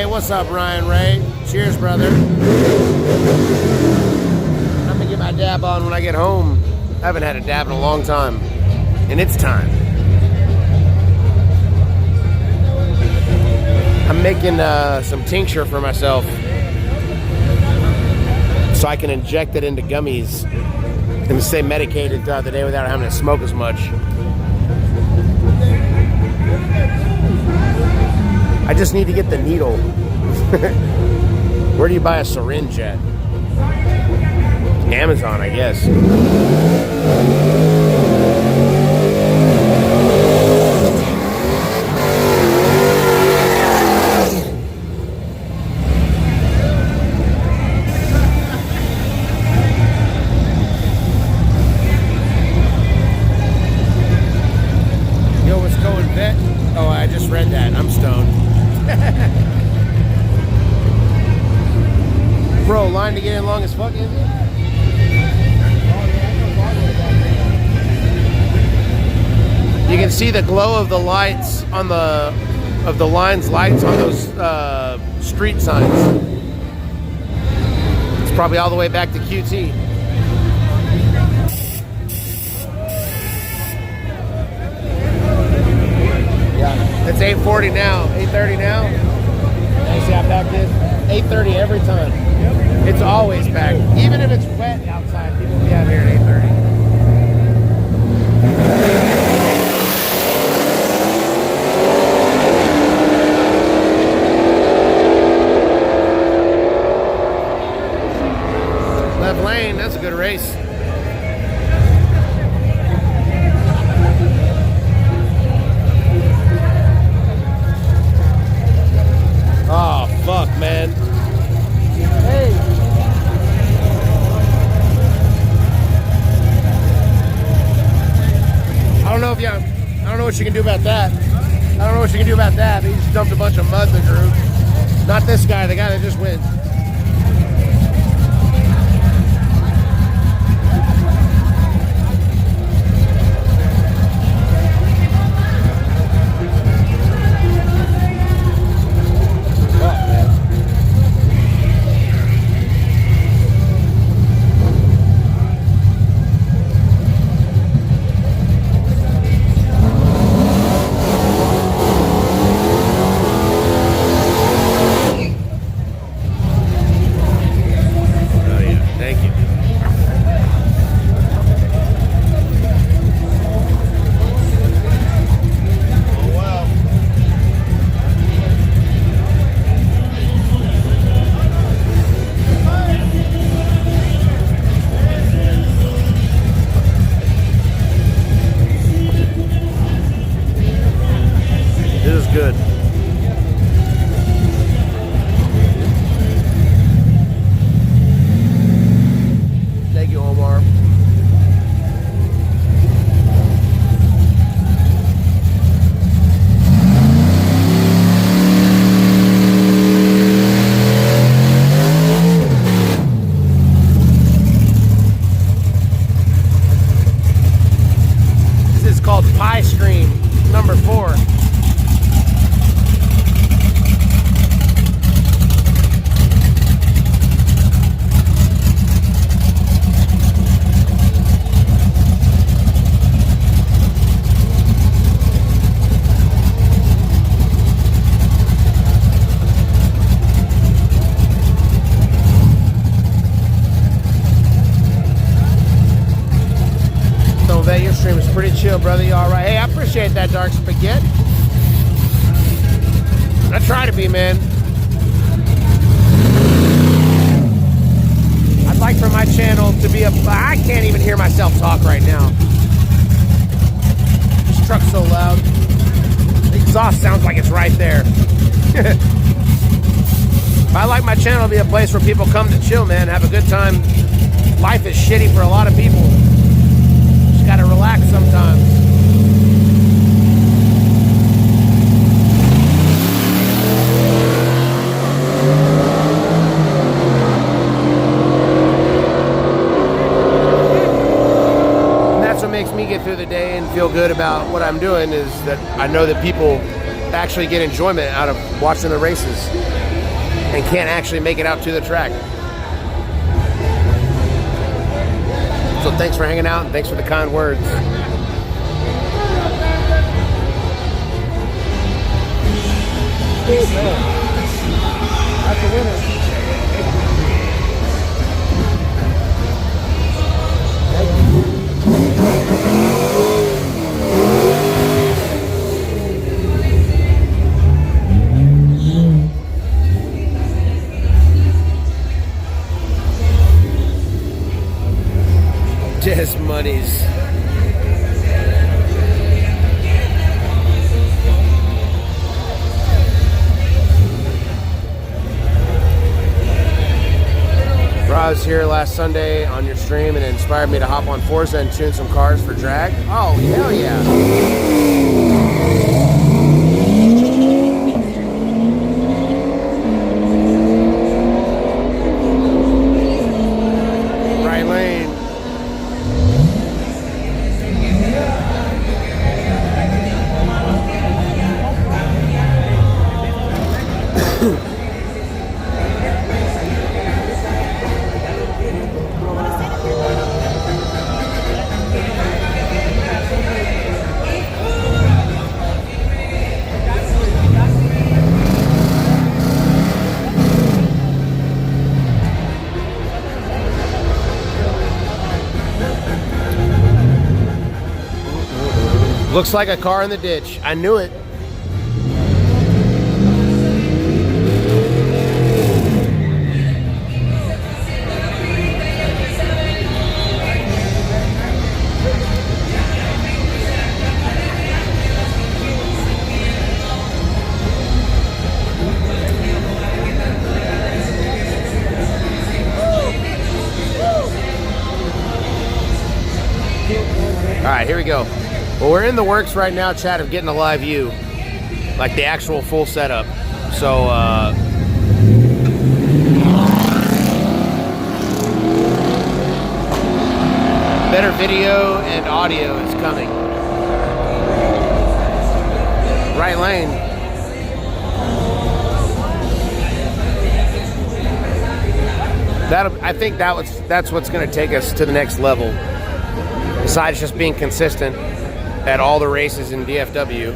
What's up, Ryan Ray? Cheers, brother. I'm gonna get my dab on when I get home. I haven't had a dab in a long time, and it's time. I'm making some tincture for myself so I can inject it into gummies and stay medicated throughout the day without having to smoke as much. I just need to get the needle. Where do you buy a syringe at? Amazon, I guess. Yo, what's going, vet? Oh, I just read that. I'm stoned. Pro, line to get in long as fuck, is it? You can see the glow of the lights on the line's lights on those street signs. It's probably all the way back to QT. Yeah, it's 8:40 now, 8:30 now. You see how packed it is? 8:30 every time. It's always packed. Even if it's wet outside, people will be out here at 8:30. Left lane, that's a good race. Oh, fuck, man. Hey. I don't know what you can do about that. I don't know what you can do about that. He just dumped a bunch of mud in the groove. Not this guy, the guy that just went. Good. Thank you, Omar. This is called Pie Stream number 4. Your stream is pretty chill, brother. You all right? Hey, I appreciate that, Dark Spaghetti. I try to be, man. I'd like for my channel to be I can't even hear myself talk right now. This truck's so loud. The exhaust sounds like it's right there. I like my channel to be a place where people come to chill, man. Have a good time. Life is shitty for a lot of people. Gotta relax sometimes. And that's what makes me get through the day and feel good about what I'm doing, is that I know that people actually get enjoyment out of watching the races and can't actually make it out to the track. So thanks for hanging out and thanks for the kind words. That's the winner. Des Monies. I was here last Sunday on your stream and it inspired me to hop on Forza and tune some cars for drag. Oh, hell yeah. Looks like a car in the ditch. I knew it. All right, here we go. Well, we're in the works right now, Chad, of getting a live view, like the actual full setup. So, better video and audio is coming. Right lane. I think that's what's going to take us to the next level. Besides just being consistent at all the races in DFW,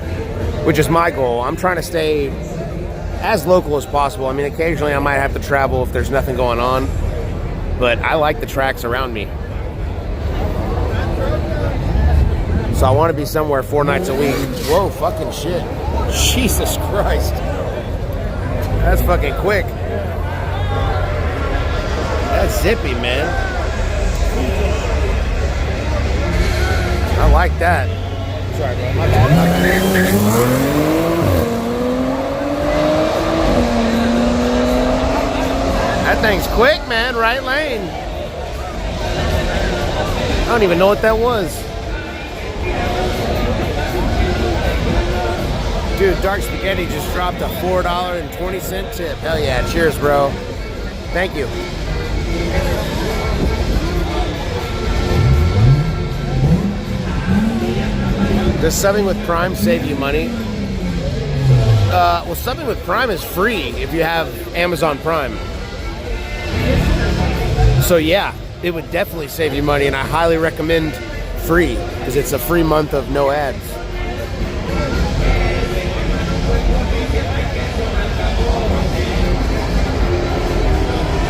which is my goal. I'm trying to stay as local as possible. I mean, occasionally I might have to travel if there's nothing going on, but I like the tracks around me. So I want to be somewhere 4 nights a week. Whoa, fucking shit. Jesus Christ. That's fucking quick. That's zippy, man. I like that. Sorry, bro. My bad. That thing's quick, man. Right lane. I don't even know what that was. Dude, Dark Spaghetti just dropped a $4.20 tip. Hell yeah. Cheers, bro. Thank you. Does subbing with Prime save you money? Well, subbing with Prime is free if you have Amazon Prime. So yeah, it would definitely save you money, and I highly recommend free because it's a free month of no ads.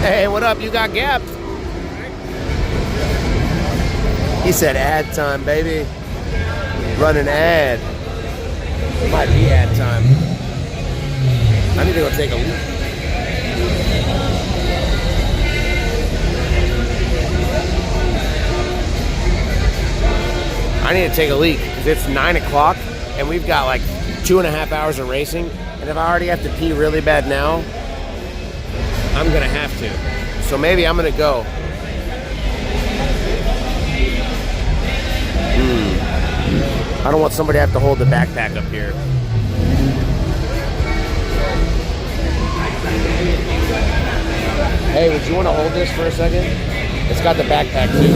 Hey, what up? You got gapped. He said ad time, baby. Run an ad. It might be ad time. I need to go take a look. I need to take a leak because it's 9 o'clock and we've got like 2.5 hours of racing. And if I already have to pee really bad now, I'm gonna have to. So maybe I'm gonna go. I don't want somebody to have to hold the backpack up here. Hey, would you want to hold this for a second? It's got the backpack too.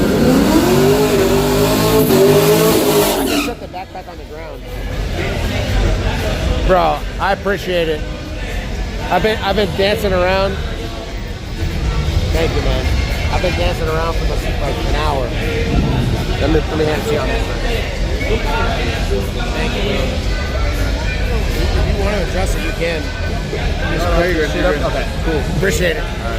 I can set the backpack on the ground. Bro, I appreciate it. I've been dancing around. Thank you, man. I've been dancing around for like an hour. Let me hand it to you on that side. Thank you, man. If you want to adjust it, you can. Okay, cool. Appreciate it. All right.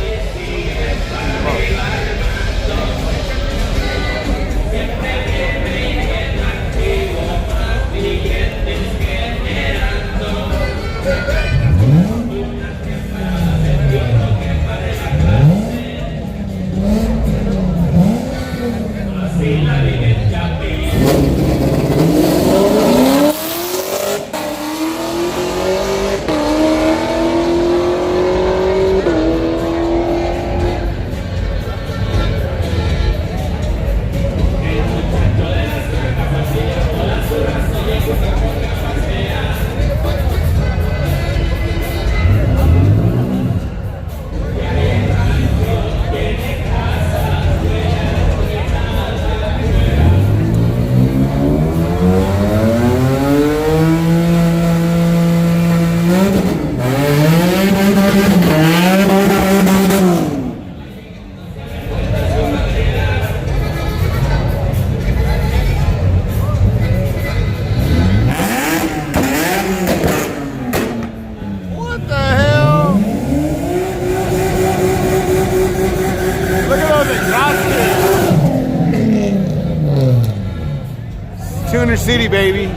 Inner City, baby.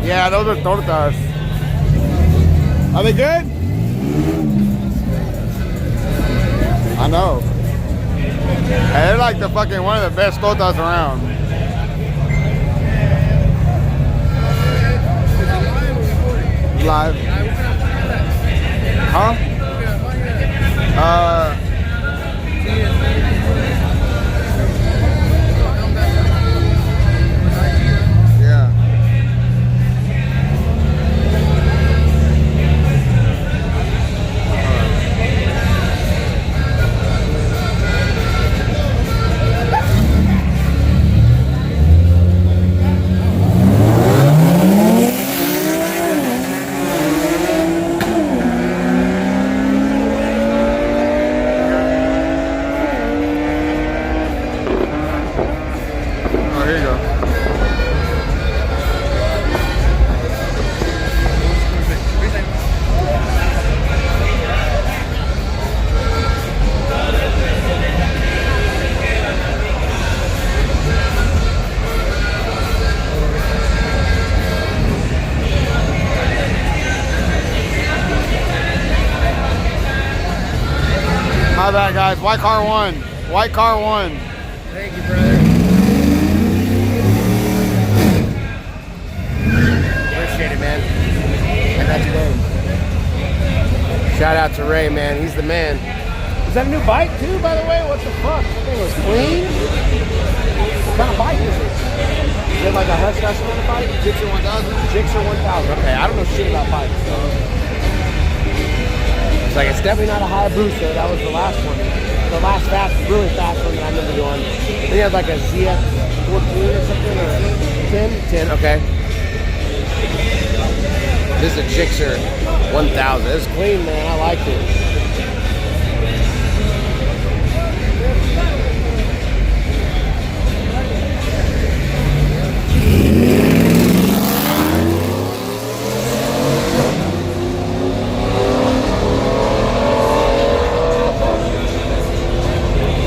Yeah, those are tortas. Are they good? I know. Hey, they're like the fucking one of the best tortas around. Live. Huh? Yeah. My bad, guys. White car won. White car won. Thank you, brother. Appreciate it, man. And that's Ray. Shout out to Ray, man. He's the man. Is that a new bike, too, by the way? What the fuck? That thing was clean. What kind of bike is it? Is it like a Hush Hush kind of bike? Gixxer 1000? Gixxer 1000. Okay, I don't know shit about bikes, so. It's like, it's definitely not a Hayabusa. That was the last one. The last fast, really fast one that I remember doing. He had like a ZX14 or something, or 10? 10, okay. This is a Gixxer 1000. It's clean, man. I liked it.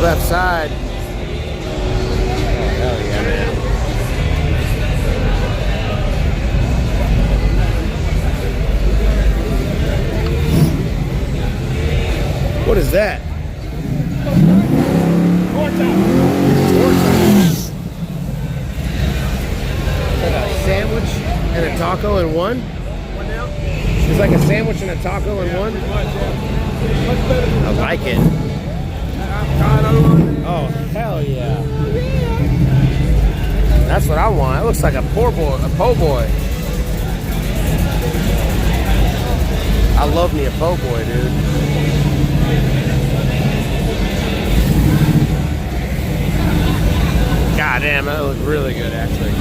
Left side. Oh, hell yeah, man. What is that? Torta. Like a sandwich and a taco in one? It's like a sandwich and a taco in one? I like it. Oh, hell yeah. That's what I want. It looks like a po' boy. I love me a po' boy, dude. God damn, that looks really good, actually.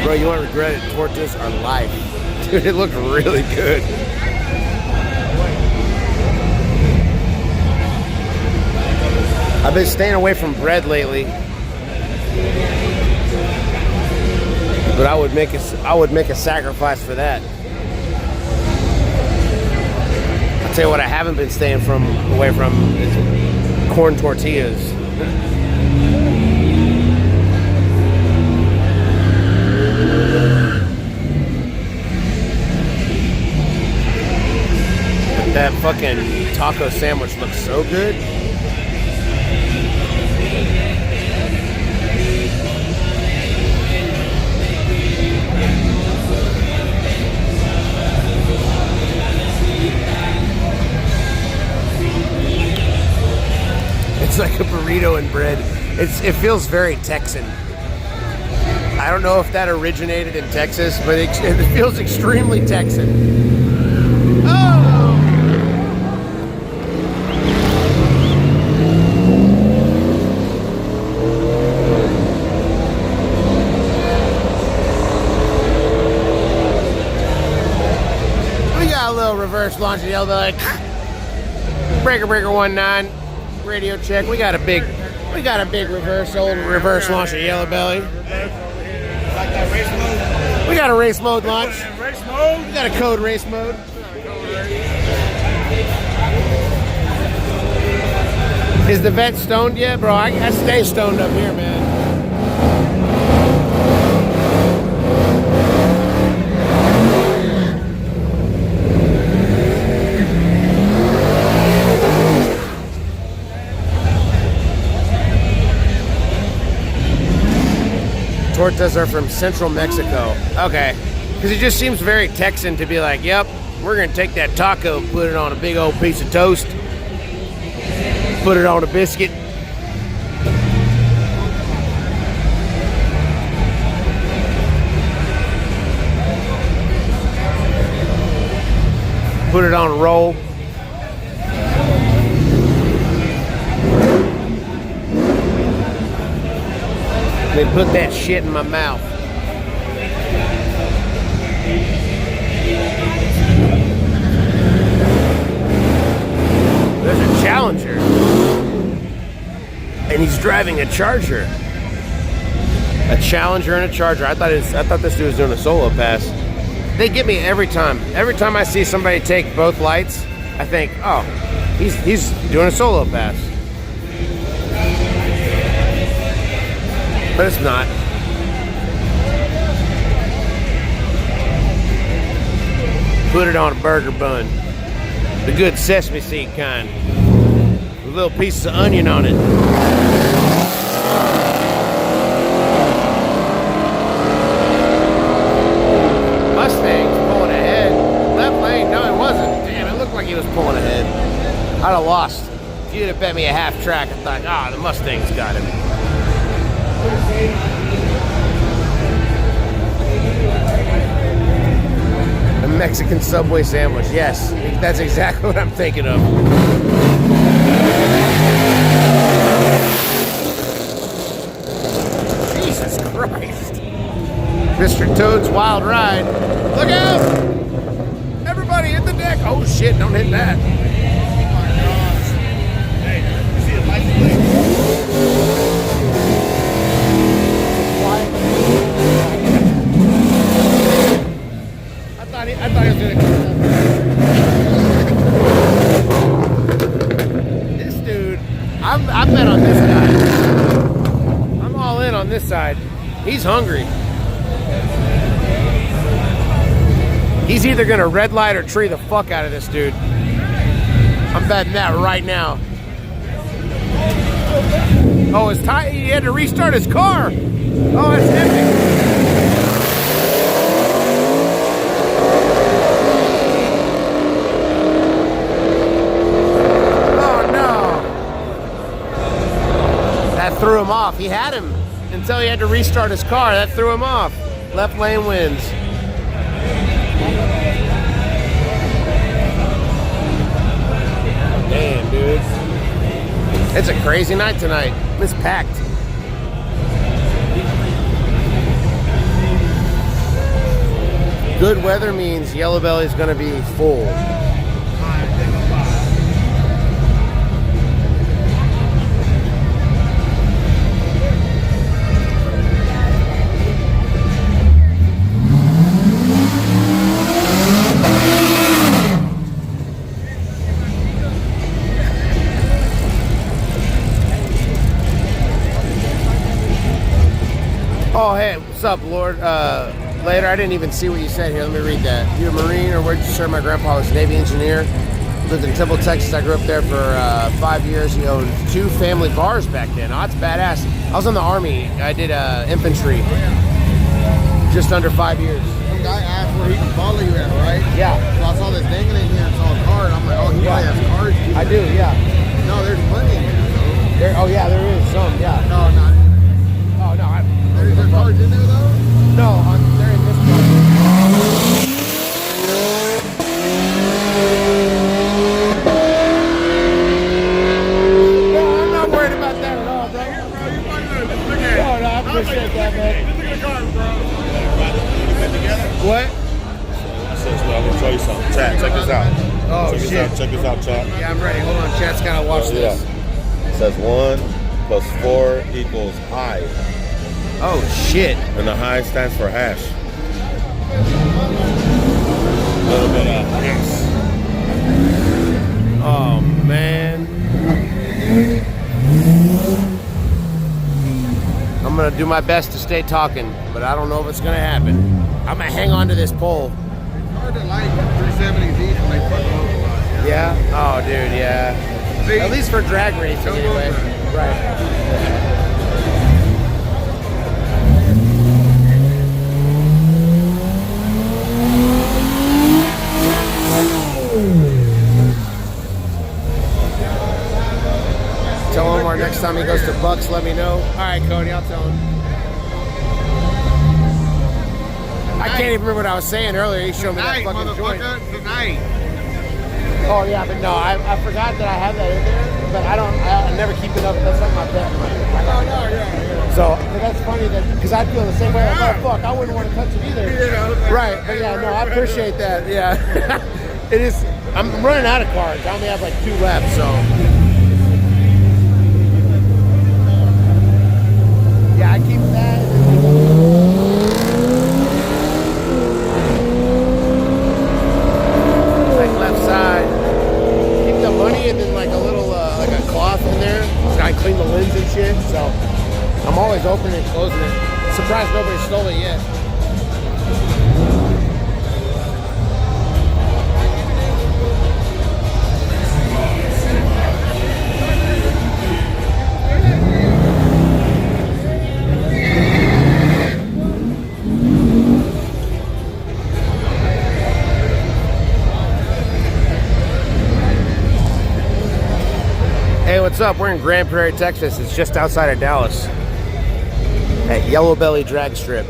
Bro, you won't regret it. Tortas are life. Dude, it looked really good. I've been staying away from bread lately. But I would make a sacrifice for that. I'll tell you what I haven't been staying away from is corn tortillas. That fucking taco sandwich looks so good. It's like a burrito and bread. It feels very Texan. I don't know if that originated in Texas, but it feels extremely Texan. Oh! reverse launch the Yellow Belly. Breaker 19. Radio check. We got a big reverse launch of Yellow Belly. We got a race mode launch. Race mode. We got a code race mode. Is the vet stoned yet, bro? I stay stoned up here, man. Tortas are from central Mexico. Okay. Because it just seems very Texan to be like, yep, we're going to take that taco, put it on a big old piece of toast, put it on a biscuit. Put it on a roll. They put that shit in my mouth. There's a Challenger. And he's driving a Charger. A Challenger and a Charger. I thought this dude was doing a solo pass. They get me every time. Every time I see somebody take both lights, I think, oh, he's doing a solo pass. But it's not. Put it on a burger bun. The good sesame seed kind. With little pieces of onion on it. Mustang's pulling ahead. Left lane, no it wasn't. Damn, it looked like he was pulling ahead. I'd have lost. If you'd have bet me a half track, I thought, the Mustang's got him. A Mexican Subway sandwich, yes. That's exactly what I'm thinking of. Jesus Christ. Mr. Toad's Wild Ride. Look out! Everybody hit the deck. Oh shit, don't hit that. Hey, you see the license plate? I thought he was doing it. This dude, I'm bet on this guy. I'm all in on this side. He's hungry. He's either gonna red light or tree the fuck out of this dude. I'm betting that right now. Oh, his tire, he had to restart his car. Oh, that's epic. Threw him off. He had him until he had to restart his car. That threw him off. Left lane wins. Damn, dude. It's a crazy night tonight. It's packed. Good weather means Yellow Belly's gonna be full. Oh, hey, what's up, Lord? Later, I didn't even see what you said here. Let me read that. You a Marine, or where'd you serve? My grandpa was a Navy engineer. Lived in Temple, Texas. I grew up there for 5 years. He owned 2 family bars back then. Oh, that's badass. I was in the Army. I did infantry. Just under 5 years. Some guy asked where he can follow you at, right? Yeah. So I saw this dangling in here and saw a card. I'm like, oh, he probably has cards. I do, yeah. No, there's money in here. Oh, yeah, there is some, yeah. No, not in there. Oh, no. There's there cards in there, though? No, they're in this part. No, I'm not worried about that at all, bro. No, I appreciate that, man. What? I said, well, I'm going to tell you something. Chat, check this out. Oh, check shit. This out. Check this out, chat. Yeah, I'm ready. Hold on, chat's gotta watch this. It says 1 plus 4 equals I. Oh, shit. And the high stands for hash. A little bit of hash. Oh, man. I'm gonna do my best to stay talking, but I don't know if it's gonna happen. I'm gonna hang on to this pole. It's hard to like 370 and like fucking over. Yeah? Oh, dude, yeah. At least for drag racing, anyway. Right. Tell Omar next time he goes to Bucks, let me know. All right, Cody, I'll tell him. I can't even remember what I was saying earlier. He showed me that fucking joint. Tonight. Oh yeah, but no, I forgot that I have that in there, but I never keep it up. That's like my bet. Oh, no, yeah. So but that's funny that because I feel the same way. Like, oh fuck, I wouldn't want to touch it either. Right, but yeah, no, I appreciate that. Yeah, it is. I'm running out of cards. I only have like 2 left, so. Yeah, I keep that. Like left side. Keep the money and then like a little like a cloth in there. So I clean the lens and shit. So I'm always opening and closing it. Surprised nobody stole it yet. Hey, what's up? We're in Grand Prairie, Texas. It's just outside of Dallas at Yellow Belly Dragstrip.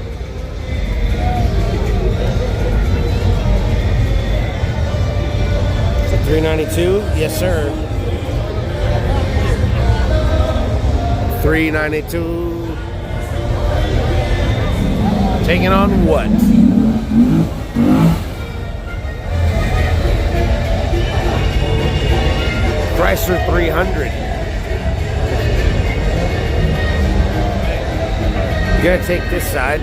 Is it $392? Yes, sir. $392. Taking on what? Chrysler 300. Gonna take this side.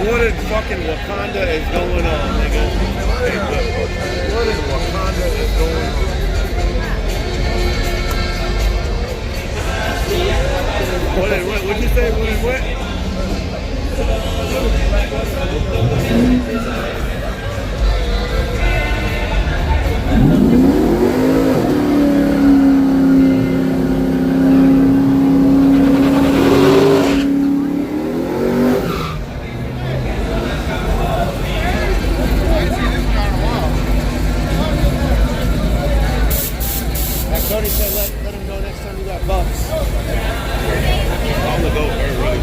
What in fucking Wakanda is going on, nigga? Hey, look, what in Wakanda is going on? What'd you say? What? Cody said let him know next time you got bucks. I'm gonna go very really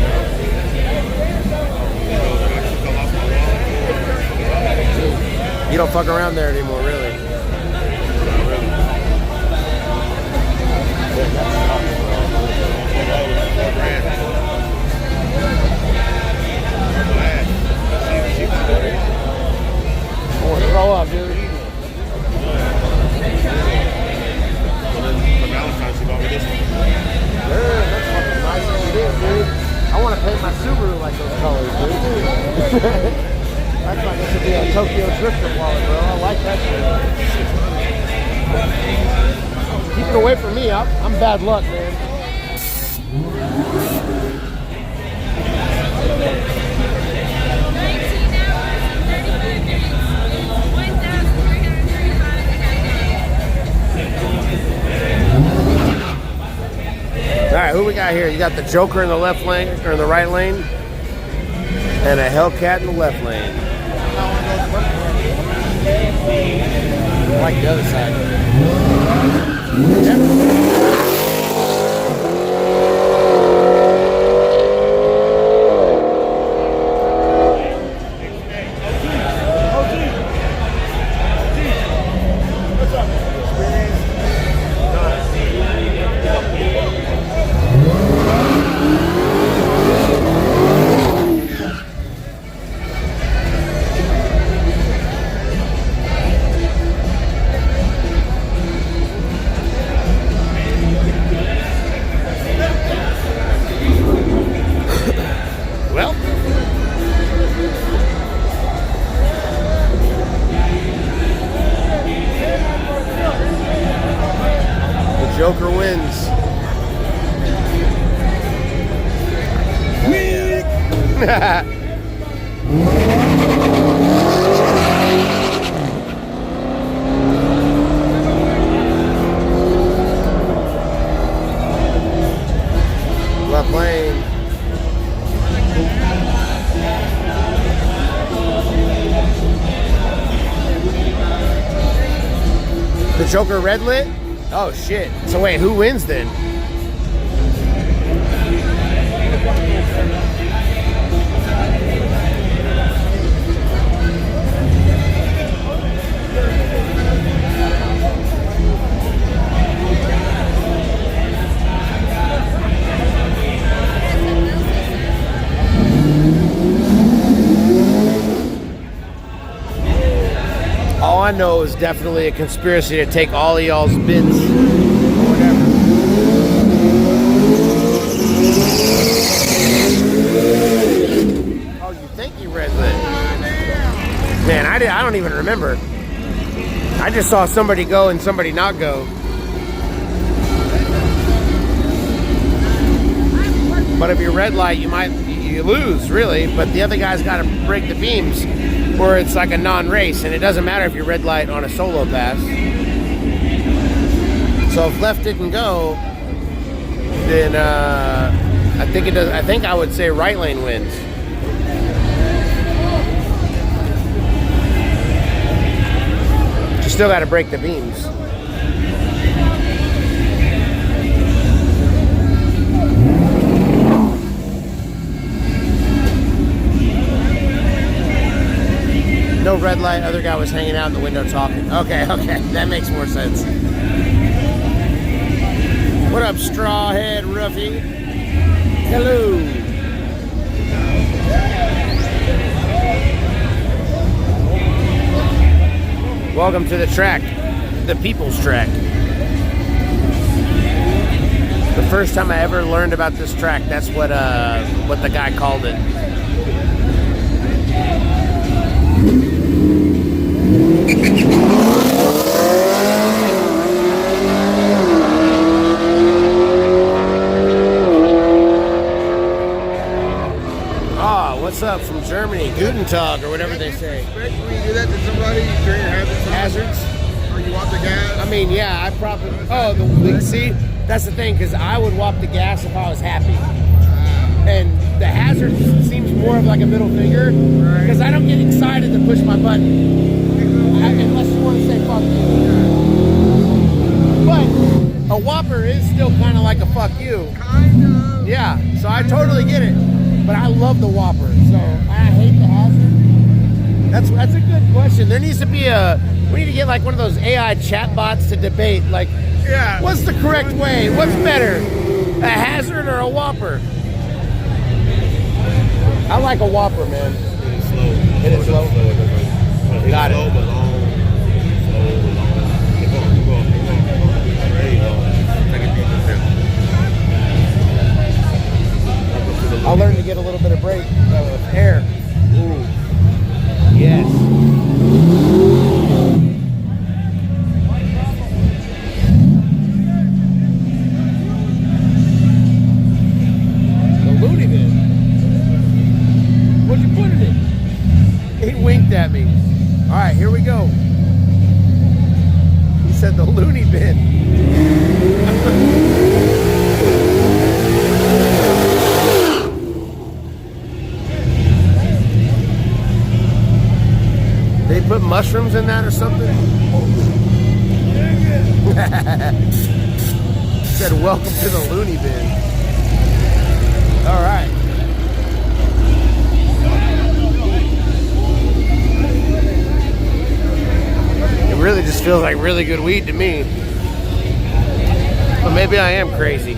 You don't fuck around there anymore, really. Oh, throw up, dude. That's fucking nice as it is, dude. I want to paint my Subaru like those colors, dude. That's like this would be a Tokyo Drifter wallet, bro. I like that shit. Keep it away from me. I'm bad luck, man. got here? You got the Joker in the left lane, or in the right lane, and a Hellcat in the left lane. I like the other side. Well, the Joker wins. Left lane. The Joker red lit? Oh shit. So wait, who wins then? All I know is definitely a conspiracy to take all of y'all's bins or whatever. Oh, you think you red lit? Man, I don't even remember. I just saw somebody go and somebody not go. But if you red light, you lose, really. But the other guy's got to break the beams, or it's like a non-race, and it doesn't matter if you red light on a solo pass. So if left didn't go, then I think it does. I think I would say right lane wins. You still got to break the beams. No red light, other guy was hanging out in the window talking. Okay, that makes more sense. What up, strawhead Ruffy? Hello. Welcome to the track, the people's track. The first time I ever learned about this track, that's what the guy called it. What's up from Germany? Guten Tag, or whatever they say. When you do that to somebody during your Hazards? Or you want the gas? I mean, yeah, I probably... Oh, see? That's the thing, because I would whop the gas if I was happy. And the hazard seems more of like a middle finger, because I don't get excited to push my button. Unless you want to say fuck you. But a whopper is still kind of like a fuck you. Kind of. Yeah, so I totally get it. But I love the whopper, so I hate the hazard. That's a good question. There needs to be we need to get like one of those AI chatbots to debate, like, yeah, what's the correct way? What's better, a hazard or a whopper? I like a whopper, man. It is slow. Got it. Slow but long. Keep going. There you go. Take a deep breath. I'll learn to get a little bit of break, air. Ooh. Yes. The loony bin. What'd you put in it? He winked at me. All right, here we go. He said the loony bin. mushrooms in that or something? Said, welcome to the loony bin. All right. It really just feels like really good weed to me. But maybe I am crazy.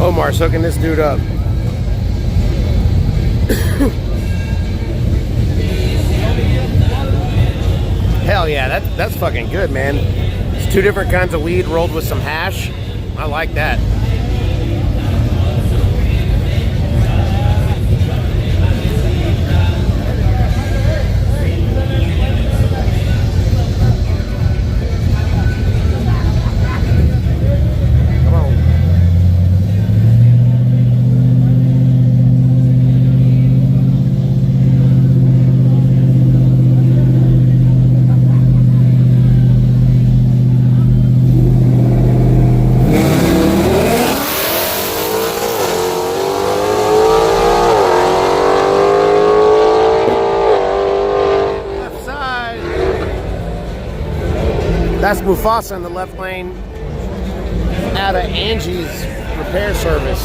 Omar's hooking this dude up. Hell yeah, that's fucking good, man. It's 2 different kinds of weed rolled with some hash. I like that. That's Mufasa in the left lane out of Angie's repair service.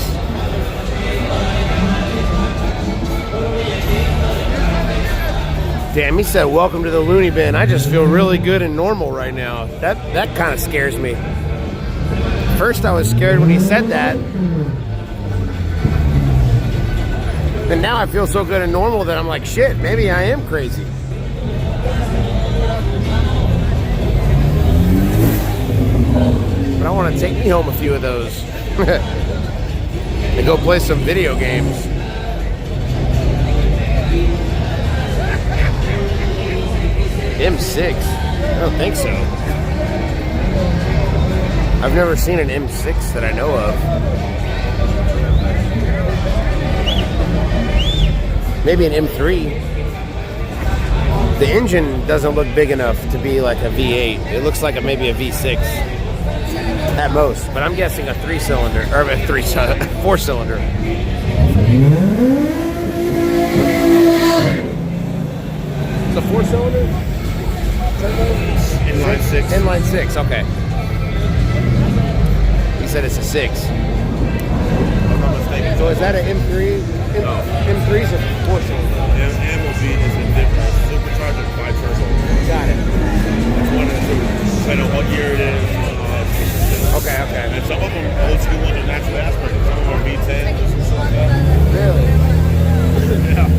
Damn, he said, welcome to the loony bin. I just feel really good and normal right now. That kind of scares me. First I was scared when he said that. And now I feel so good and normal that I'm like, shit, maybe I am crazy. But I want to take me home a few of those. And go play some video games. M6? I don't think so. I've never seen an M6 that I know of. Maybe an M3. The engine doesn't look big enough to be like a V8. It looks like maybe a V6 at most. But I'm guessing a 3-cylinder or a 4-cylinder. It's a 4-cylinder? Inline 6. Inline 6, okay. He said it's a 6. If I'm not mistaken. So is that an M3? No. M3's a 4-cylinder. M will be just a different supercharger 5 turbo. Got it. That's one of the two. Depending on what year it is. Okay. And some of them old school ones are naturally aspirated. Some of them are V10s or something like that. Really? Yeah.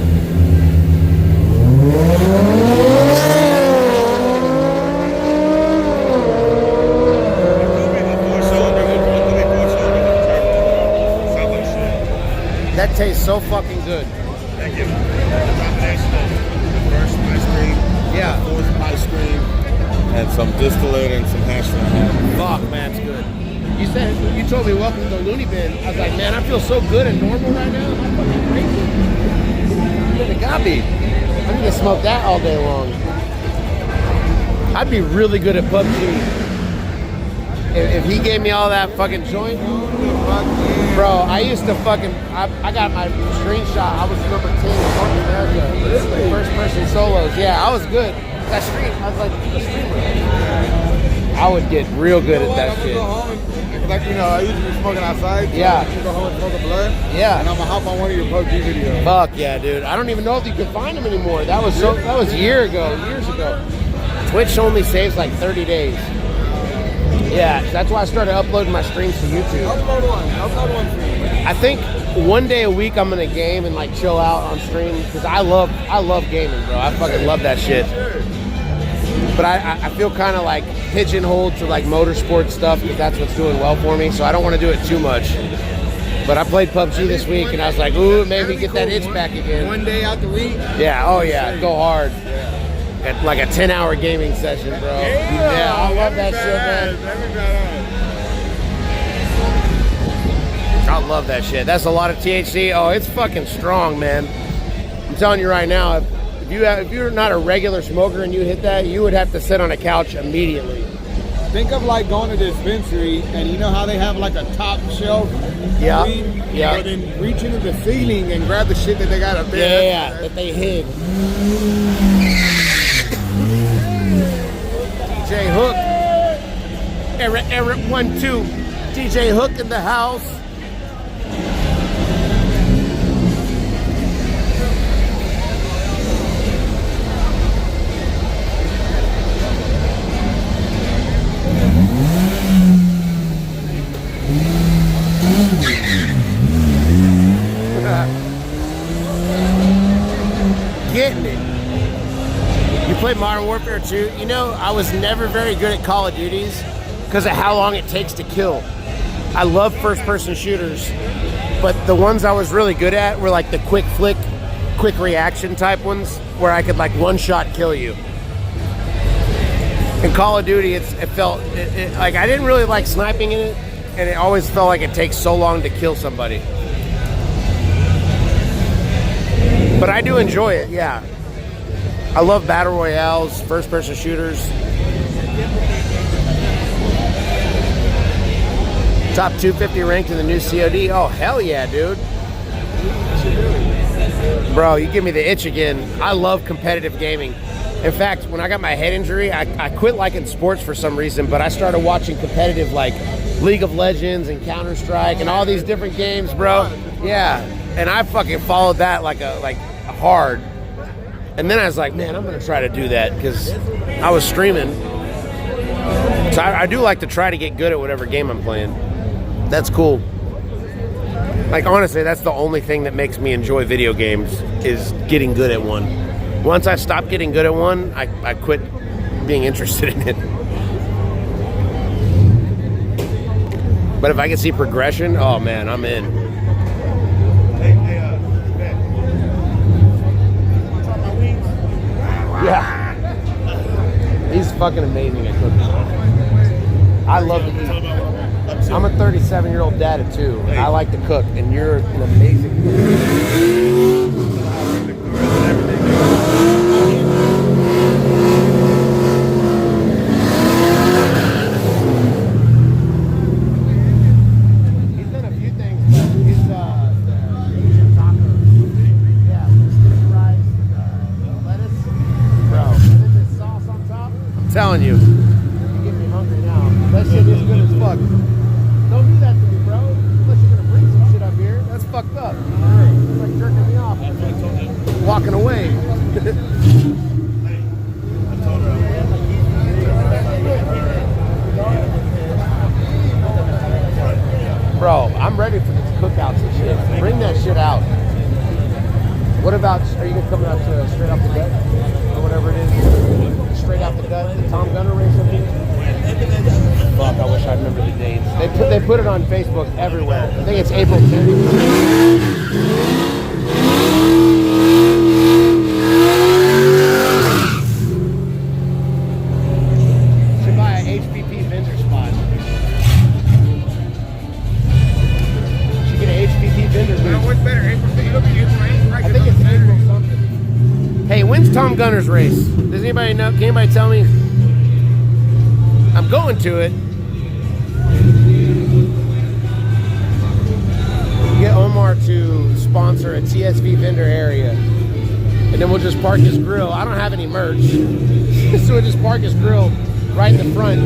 That tastes so fucking good. Thank you. The first ice cream, Yeah. the fourth ice cream, and some distillate and some hash brown. Fuck, man, it's good. You told me welcome to the loony bin. I was like, man, I feel so good and normal right now. I'm fucking crazy. It got me. I'm gonna smoke that all day long. I'd be really good at PUBG. If he gave me all that fucking joint, bro, I used to fucking, I got my screenshot. I was number 10 in North America. Really? First person solos. Yeah, I was good. That stream, I was like a streamer. I would get real good at that shit. Like, you know, I used to be smoking outside. So Yeah. I used to go home and smoke a blunt. Yeah. And I'm going to hop on one of your PUBG videos. Fuck yeah, dude. I don't even know if you can find them anymore. That was years ago. Twitch only saves like 30 days. Yeah, that's why I started uploading my streams to YouTube. Upload one for you. I think one day a week I'm gonna game and like chill out on stream because I love gaming, bro. I fucking love that shit. But I feel kind of like pigeonholed to like motorsport stuff because that's what's doing well for me. So I don't want to do it too much. But I played PUBG this week and I was like, ooh, maybe get that itch back again. One day out the week. Yeah, oh yeah, go hard. Like a 10-hour gaming session, bro. Yeah, I love that shit, man. I love that shit. That's a lot of THC. Oh, it's fucking strong, man. I'm telling you right now, If you're not a regular smoker and you hit that, you would have to sit on a couch immediately. Think of like going to the dispensary and you know how they have like a top shelf? Yeah. weed? Yeah. But then reach into the ceiling and grab the shit that they got up there. Yeah, that they hid. DJ Hook. Eric 1-2. DJ Hook in the house. Getting it. You play Modern Warfare 2? You know, I was never very good at Call of Duties because of how long it takes to kill. I love first-person shooters, but the ones I was really good at were like the quick flick, quick reaction type ones where I could like one-shot kill you. In Call of Duty, it felt like I didn't really like sniping in it, and it always felt like it takes so long to kill somebody. But I do enjoy it, yeah. I love battle royales, first-person shooters. Top 250 ranked in the new COD. Oh, hell yeah, dude. Bro, you give me the itch again. I love competitive gaming. In fact, when I got my head injury, I quit liking sports for some reason, but I started watching competitive like League of Legends and Counter-Strike and all these different games, bro. Yeah, and I fucking followed that like hard. And then I was like, man, I'm gonna try to do that because I was streaming. So I do like to try to get good at whatever game I'm playing. That's cool. Like honestly, that's the only thing that makes me enjoy video games is getting good at one. Once I stop getting good at one, I quit being interested in it. But if I can see progression, oh man, I'm in. Yeah. He's fucking amazing at cooking. I love to eat. I'm a 37-year-old dad of 2. And I like to cook, and you're an amazing cook. He's done a few things. He's the taco. Yeah, sticky rice, lettuce. Bro, and then this sauce on top. I'm telling you, you're getting me hungry now. That shit is good as fuck. Don't do that to me, bro. Unless you're gonna bring some shit up here. That's fucked up. It's like jerking me off. Walking away. Bro, I'm ready for these cookouts and shit. Bring that shit out. What about, are you gonna come out to Straight Off the Gut? Or whatever it is? Straight Off the Gut, the Tom Gunner race up here? Fuck, I wish I remember the dates. They put it on Facebook everywhere. I think it's April 10th. Should buy a HPP vendor spot. Should get an HPP vendor booth. What's better, April 10th? I think it's April something. Hey, when's Tom Gunner's race? Does anybody know? Can anybody tell me? I'm going to it. Get Omar to sponsor a TSV vendor area. And then we'll just park his grill. I don't have any merch. So we'll just park his grill right in the front.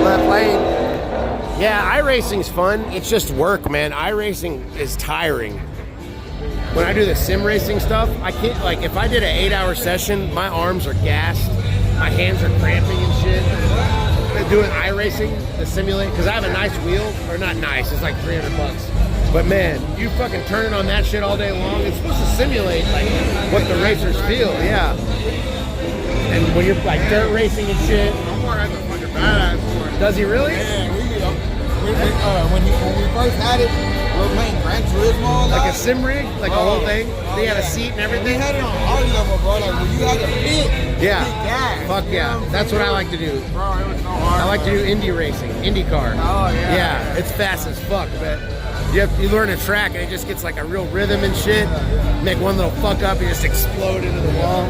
Left lane. Yeah, iRacing's fun. It's just work, man. iRacing is tiring. When I do the sim racing stuff, I can't, like, if I did an 8-hour session, my arms are gassed, my hands are cramping and shit. Doing iRacing, the simulate, because I have a nice wheel, or not nice, it's like $300. But man, you fucking turn it on that shit all day long. It's supposed to simulate, like, what the racers feel, yeah. And when you're, like, dirt racing and shit. Omar has a fucking badass one. Does he really? Yeah, when we first had it, we were playing Gran Turismo a lot. Like a sim rig, like a whole thing. They had a seat and We everything. had it on our level, bro. Like when you had to fit. Yeah. Fit gas, Fuck you yeah. know what I'm That's what I saying? like to do. Bro, it was so hard. I like to do Indy racing, IndyCar. Oh, yeah. Yeah, it's fast as fuck, but you learn a track and it just gets like a real rhythm and shit. Make one little fuck up, you just explode into the wall.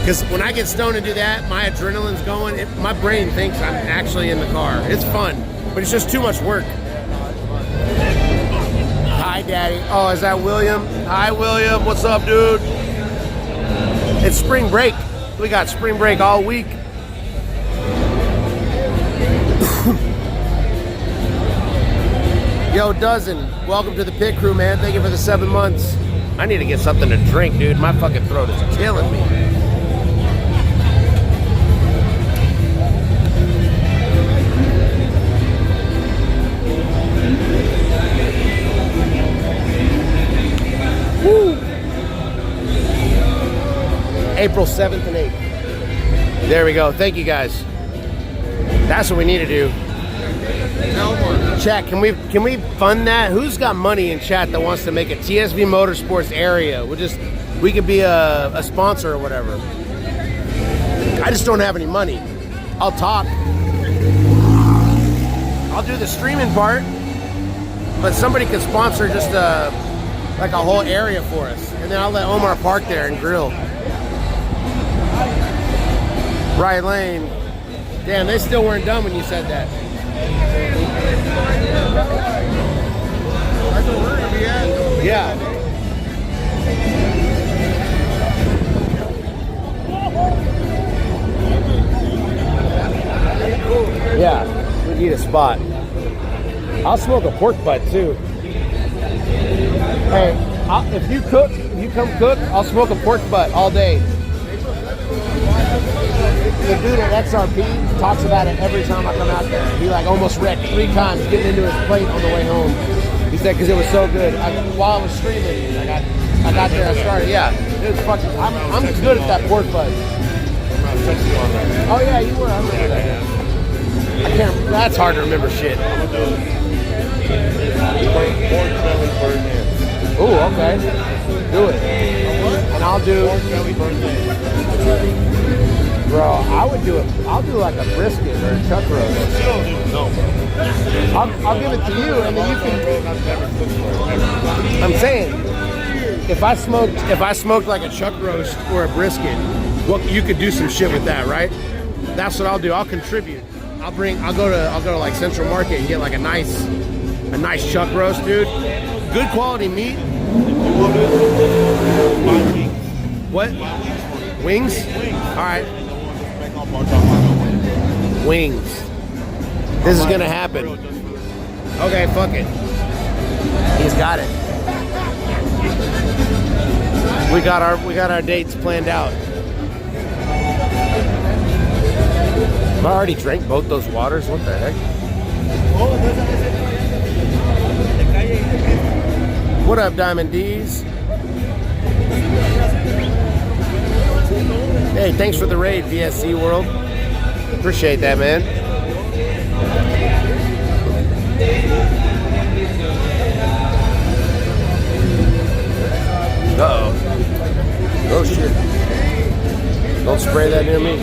Because when I get stoned and do that, my adrenaline's going. My brain thinks I'm actually in the car. It's fun, but it's just too much work. Hi, Daddy. Oh, is that William? Hi, William. What's up, dude? It's spring break. We got spring break all week. Yo, Dozen, welcome to the pit crew, man. Thank you for the 7 months. I need to get something to drink, dude. My fucking throat is killing me. Woo. April 7th and 8th. There we go. Thank you, guys. That's what we need to do. Chat, can we fund that? Who's got money in chat that wants to make a TSV Motorsports area? We could be a sponsor or whatever. I just don't have any money. I'll talk. I'll do the streaming part, but somebody could sponsor just like a whole area for us, and then I'll let Omar park there and grill. Right Lane. Damn, they still weren't done when you said that. That's what we're gonna be at. Yeah. Yeah, we need a spot. I'll smoke a pork butt too. Hey, if you come cook, I'll smoke a pork butt all day. The dude at XRP talks about it every time I come out there. He like almost wrecked 3 times getting into his plate on the way home. He said because it was so good. While I was streaming, I got there. I started. Yeah, it was fucking. I'm good at that pork butt. Oh yeah, you were. I remember that. I can't. That's hard to remember shit. Ooh, okay. Do it. And I'll do. Bro, I would do it. I'll do like a brisket or a chuck roast. I'll give it to you, and then you can. I'm saying, if I smoked like a chuck roast or a brisket, well, you could do some shit with that, right? That's what I'll do. I'll contribute. I'll go to like Central Market and get like a nice chuck roast, dude. Good quality meat. What? Wings? All right. Wings. This is gonna happen. Okay, fuck it. He's got it. We got our dates planned out. I already drank both those waters. What the heck? What up, Diamond D's? Hey, thanks for the raid, VSC World. Appreciate that, man. Uh-oh. Oh, shit. Don't spray that near me.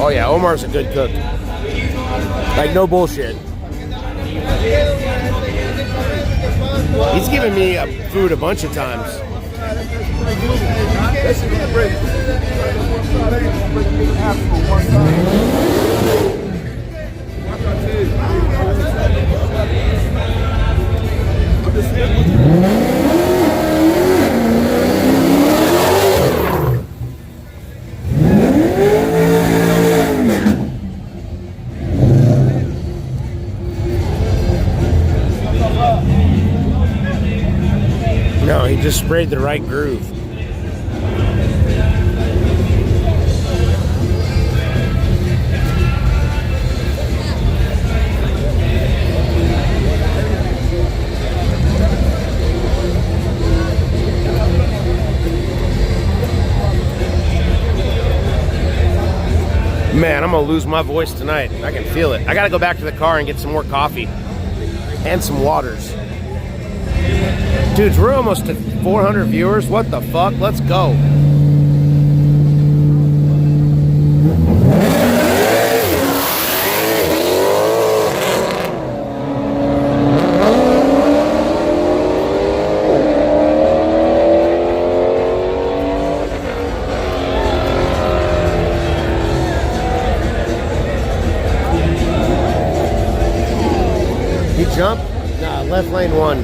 Oh yeah, Omar's a good cook. Like, no bullshit. He's given me food a bunch of times. No, he just sprayed the right groove. Man, I'm gonna lose my voice tonight. I can feel it. I gotta go back to the car and get some more coffee and some waters. Dudes, we're almost to 400 viewers. What the fuck? Let's go. You jump? Nah, left lane 1.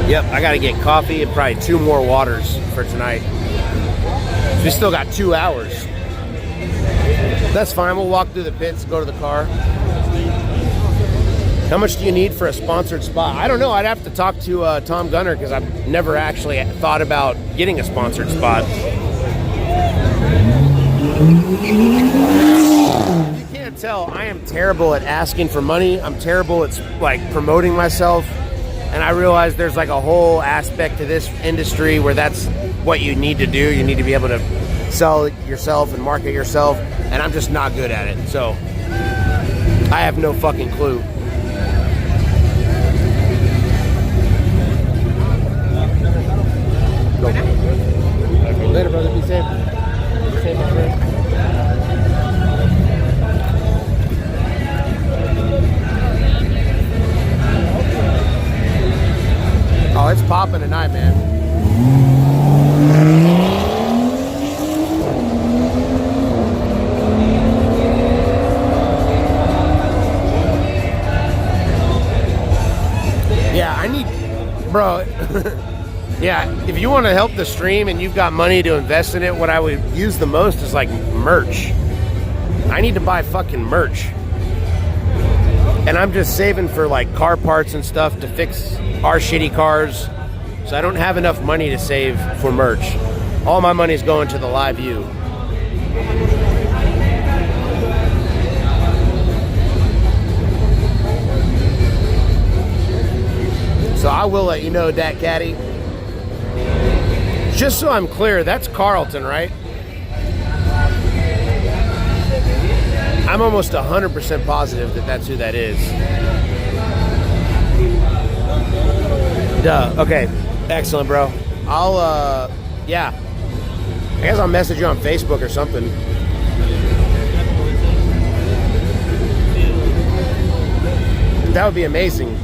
Yep, I gotta get coffee and probably 2 more waters for tonight. We still got 2 hours. That's fine, we'll walk through the pits, go to the car. How much do you need for a sponsored spot? I don't know, I'd have to talk to Tom Gunner because I've never actually thought about getting a sponsored spot. You can't tell, I am terrible at asking for money. I'm terrible at like promoting myself. And I realize there's like a whole aspect to this industry where that's what you need to do. You need to be able to sell yourself and market yourself. And I'm just not good at it. So I have no fucking clue. Later, brother. Be safe. Be safe, my friend. Oh, it's popping tonight, man. Yeah, I need, bro. Yeah, if you want to help the stream and you've got money to invest in it, what I would use the most is like merch. I need to buy fucking merch. And I'm just saving for like car parts and stuff to fix our shitty cars. So I don't have enough money to save for merch. All my money is going to the live view. So I will let you know, Dat Caddy. Just so I'm clear, that's Carlton, right? I'm almost 100% positive that that's who that is. Duh. Okay. Excellent, bro. I'll, yeah. I guess I'll message you on Facebook or something. That would be amazing.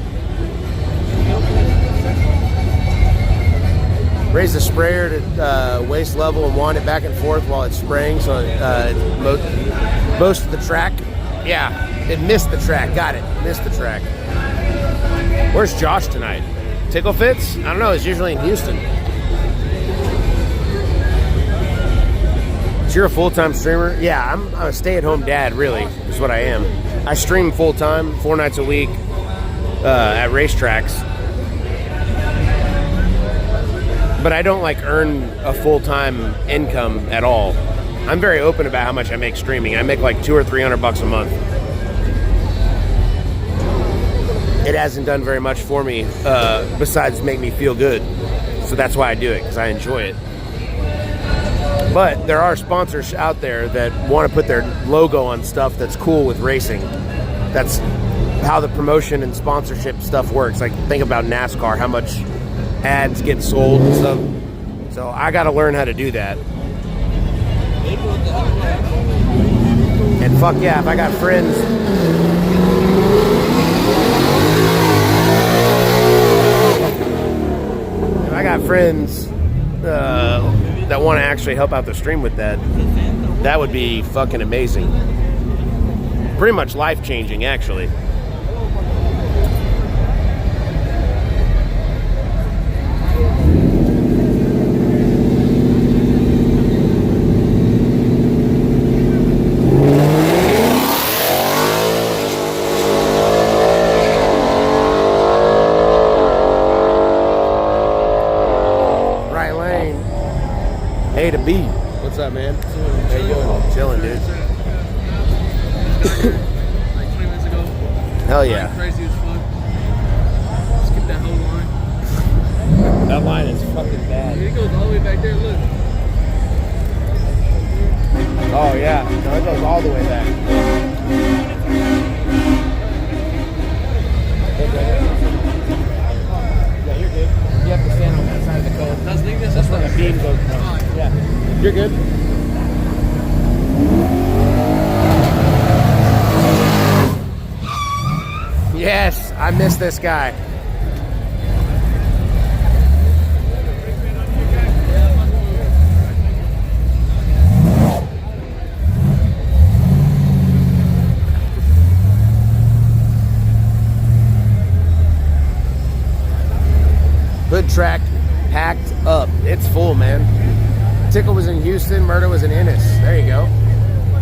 Raise the sprayer to waist level and wand it back and forth while it's spraying so most of the track. Yeah, it missed the track. Got it. Missed the track. Where's Josh tonight? Tickle Fits? I don't know. He's usually in Houston. So you're a full-time streamer? Yeah, I'm a stay-at-home dad, really, is what I am. I stream full-time, 4 nights a week at racetracks. But I don't like earn a full-time income at all. I'm very open about how much I make streaming. I make like $200 or $300 a month. It hasn't done very much for me besides make me feel good. So that's why I do it, because I enjoy it. But there are sponsors out there that want to put their logo on stuff that's cool with racing. That's how the promotion and sponsorship stuff works. Like, think about NASCAR, how much ads get sold and stuff. So I got to learn how to do that. And fuck yeah, if I got friends. If I got friends that want to actually help out the stream with that, that would be fucking amazing. Pretty much life-changing, actually. A to B. What's up, man? How you doing? Chilling, dude. Like 20 minutes ago. Hell yeah. Crazy as fuck. fucking bad. It goes all the way back there, look. Oh yeah, no, it goes all the way back. Yeah, you're good. You have to stand on that side of the cone. That's where the beam goes down. Yeah, you're good. Yes, I missed this guy. Hood track packed up. It's full, man. Tickle was in Houston. Murder was in Ennis. There you go.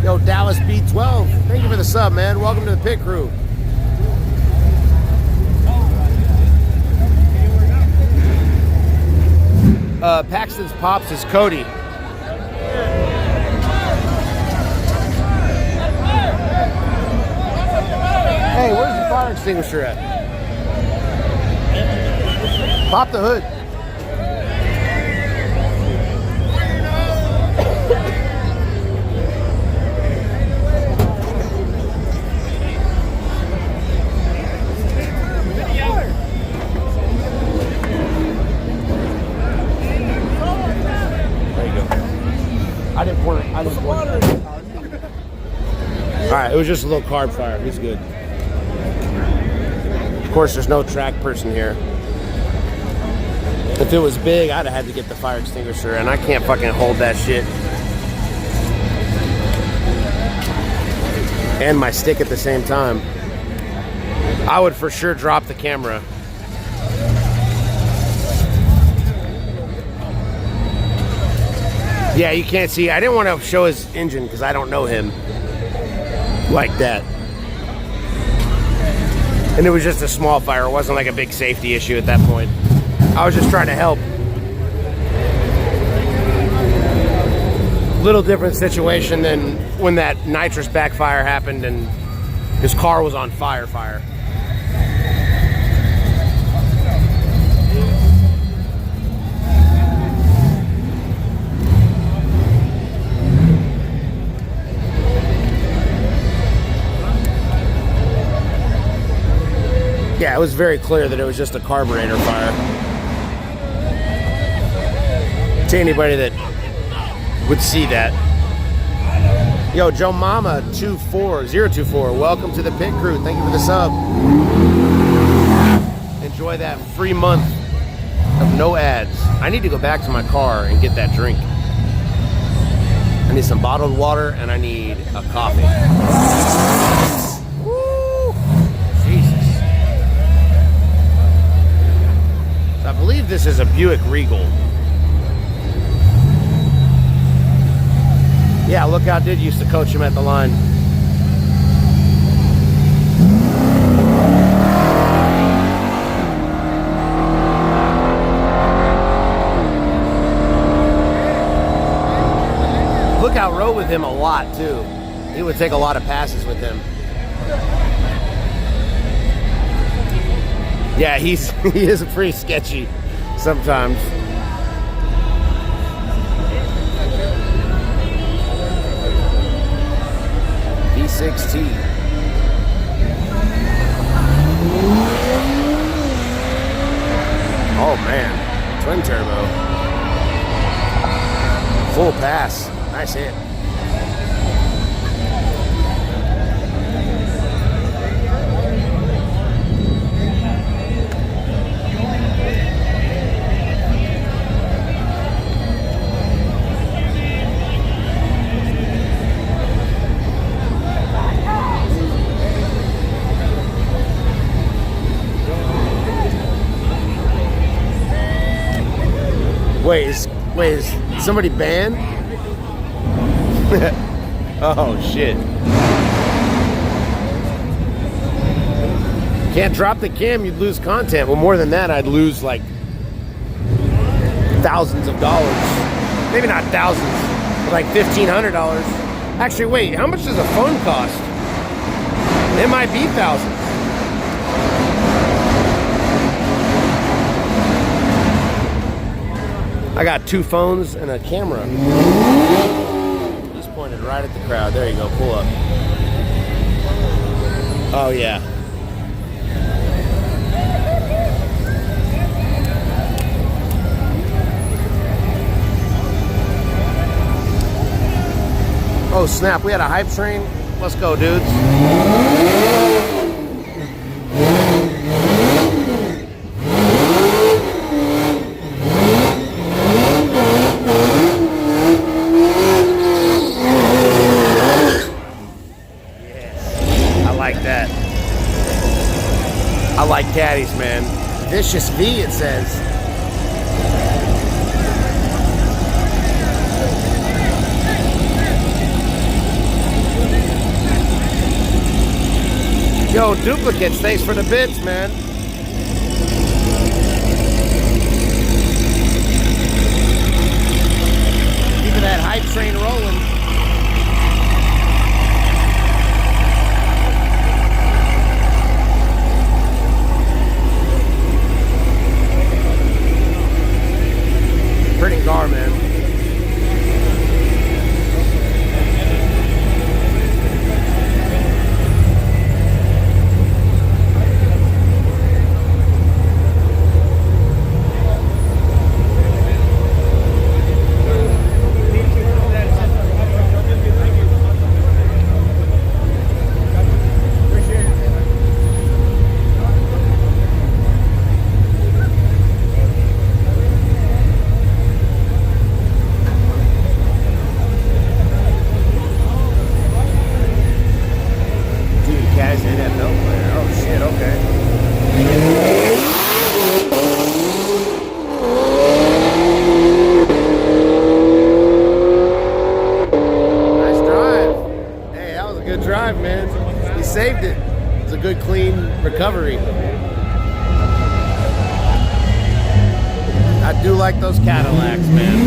Yo, Dallas B12. Thank you for the sub, man. Welcome to the pit crew. Paxton's Pops is Cody. Hey, where's the fire extinguisher at? Pop the hood. I didn't pour it. Alright, it was just a little carb fire. He's good. Of course, there's no track person here. If it was big, I'd have had to get the fire extinguisher, and I can't fucking hold that shit. And my stick at the same time. I would for sure drop the camera. Yeah, you can't see. I didn't want to show his engine because I don't know him like that. And it was just a small fire. It wasn't like a big safety issue at that point. I was just trying to help. Little different situation than when that nitrous backfire happened and his car was on fire. Yeah, it was very clear that it was just a carburetor fire. To anybody that would see that. Yo, Joe Mama 24024, welcome to the pit crew. Thank you for the sub. Enjoy that free month of no ads. I need to go back to my car and get that drink. I need some bottled water and I need a coffee. I believe this is a Buick Regal. Yeah, Lookout did used to coach him at the line. Lookout rode with him a lot too. He would take a lot of passes with him. Yeah, he is pretty sketchy sometimes. V6T. Oh man, twin turbo. Full pass. Nice hit. Wait, is somebody banned? Oh shit. Can't drop the cam, you'd lose content. Well, more than that, I'd lose like thousands of dollars. Maybe not thousands, but like $1,500. Actually, wait, how much does a phone cost? It might be thousands. I got 2 phones and a camera. He's pointed right at the crowd. There you go. Pull up. Oh, yeah. Oh, snap. We had a hype train. Let's go, dudes. I like caddies, man. Vicious V, it says. Yo, duplicates, thanks for the bits, man. Keeping that hype train rolling. Pretty car, man. Recovery. I do like those Cadillacs, man.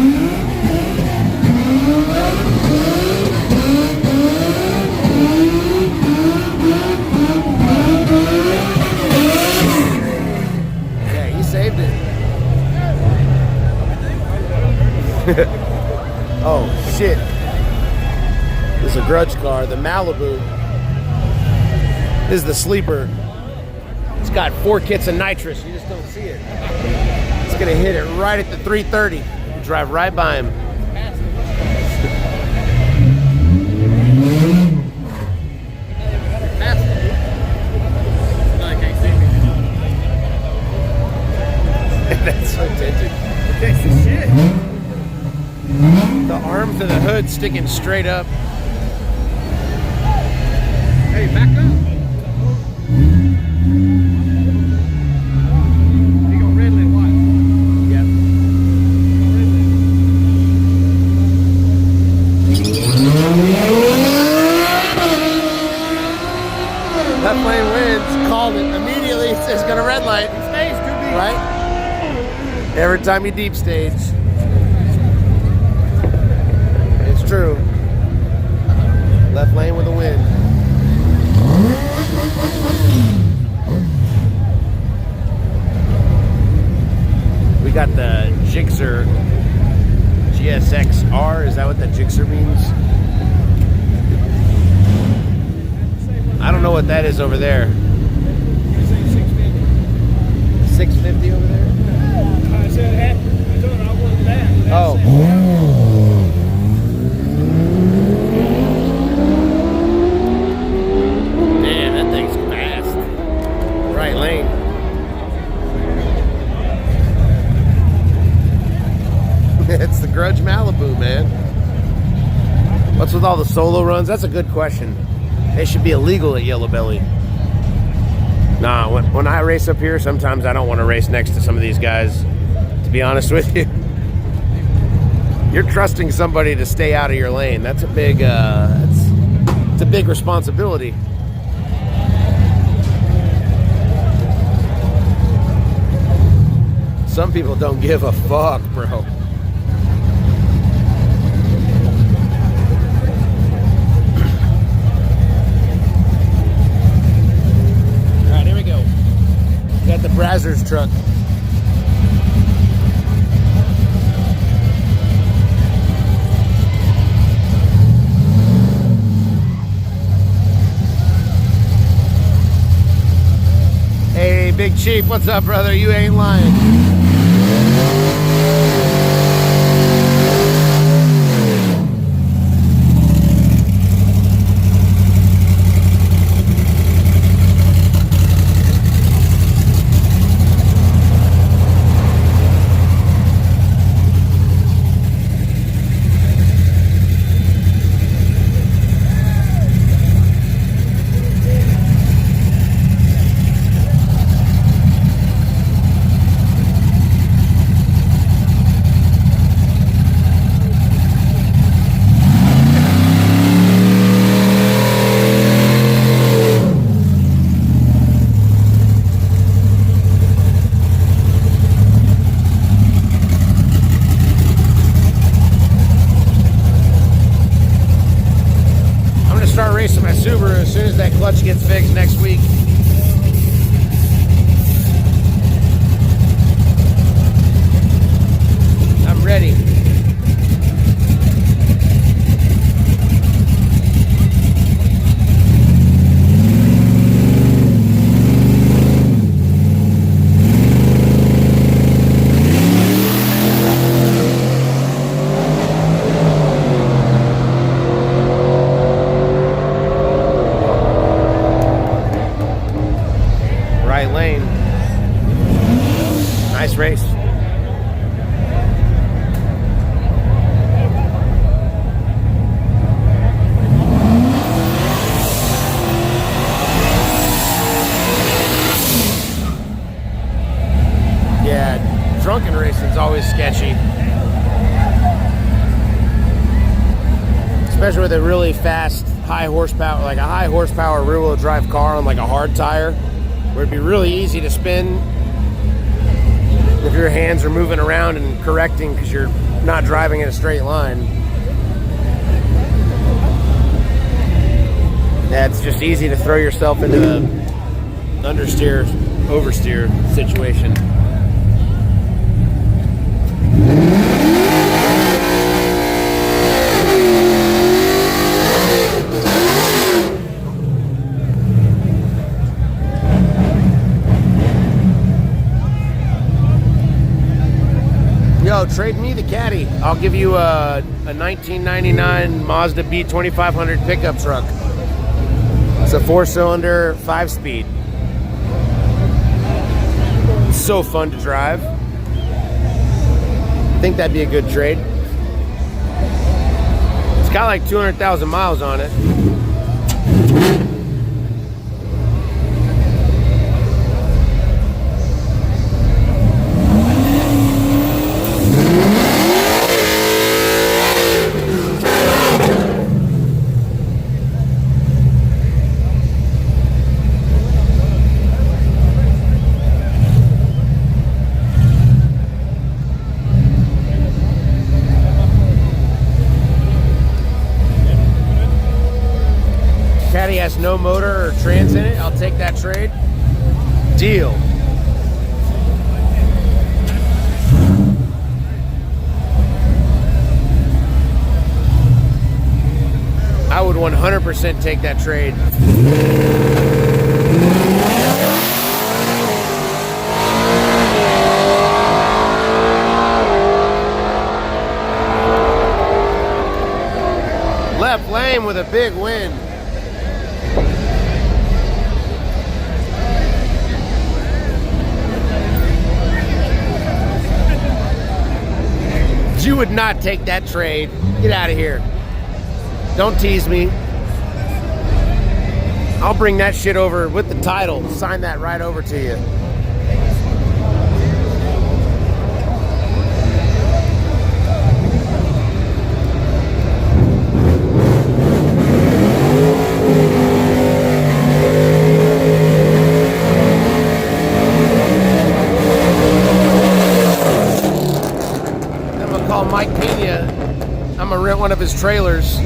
Yeah, he saved it. Oh, shit. This is a grudge car, the Malibu. This is the sleeper. It's got 4 kits of nitrous. You just don't see it. It's gonna hit it right at the 330. You drive right by him. That's so tinted. That's the shit. The arms of the hood sticking straight up. Hey, back up. Left lane wins, called it. Immediately it's gonna red light. Stage 2B. Right? Every time you deep stage. It's true. Left lane with a win. We got the Gixxer GSX-R. Is that what the Gixxer means? I don't know what that is over there. 650 over there? I said half. I told her I wanted that. Oh. Damn, that thing's fast. Right lane. It's the Grudge Malibu, man. What's with all the solo runs? That's a good question. They should be illegal at Yellow Belly. Nah, when I race up here, sometimes I don't want to race next to some of these guys, to be honest with you. You're trusting somebody to stay out of your lane. That's a big, it's a big responsibility. Some people don't give a fuck, bro. Got the Brazzers truck. Big Chief, what's up, brother? You ain't lying. Start racing my Subaru as soon as that clutch gets fixed next week. I'm ready. Right lane. Nice race. Yeah, drunken racing's always sketchy. Especially with a really fast, high horsepower, like a high horsepower rear wheel drive car on like a hard tire, where it'd be really easy to spin if your hands are moving around and correcting because you're not driving in a straight line. Yeah, it's just easy to throw yourself into the understeer, oversteer situation. Yo, trade me the caddy. I'll give you a 1999 Mazda B2500 pickup truck. It's a 4-cylinder, 5-speed. It's so fun to drive. I think that'd be a good trade. It's got like 200,000 miles on it. Caddy has no motor or trans in it. I'll take that trade. Deal. I would 100% take that trade. Left lane with a big win. You would not take that trade. Get out of here. Don't tease me. I'll bring that shit over with the title. Sign that right over to you. Call Mike Pena. I'm gonna rent one of his trailers.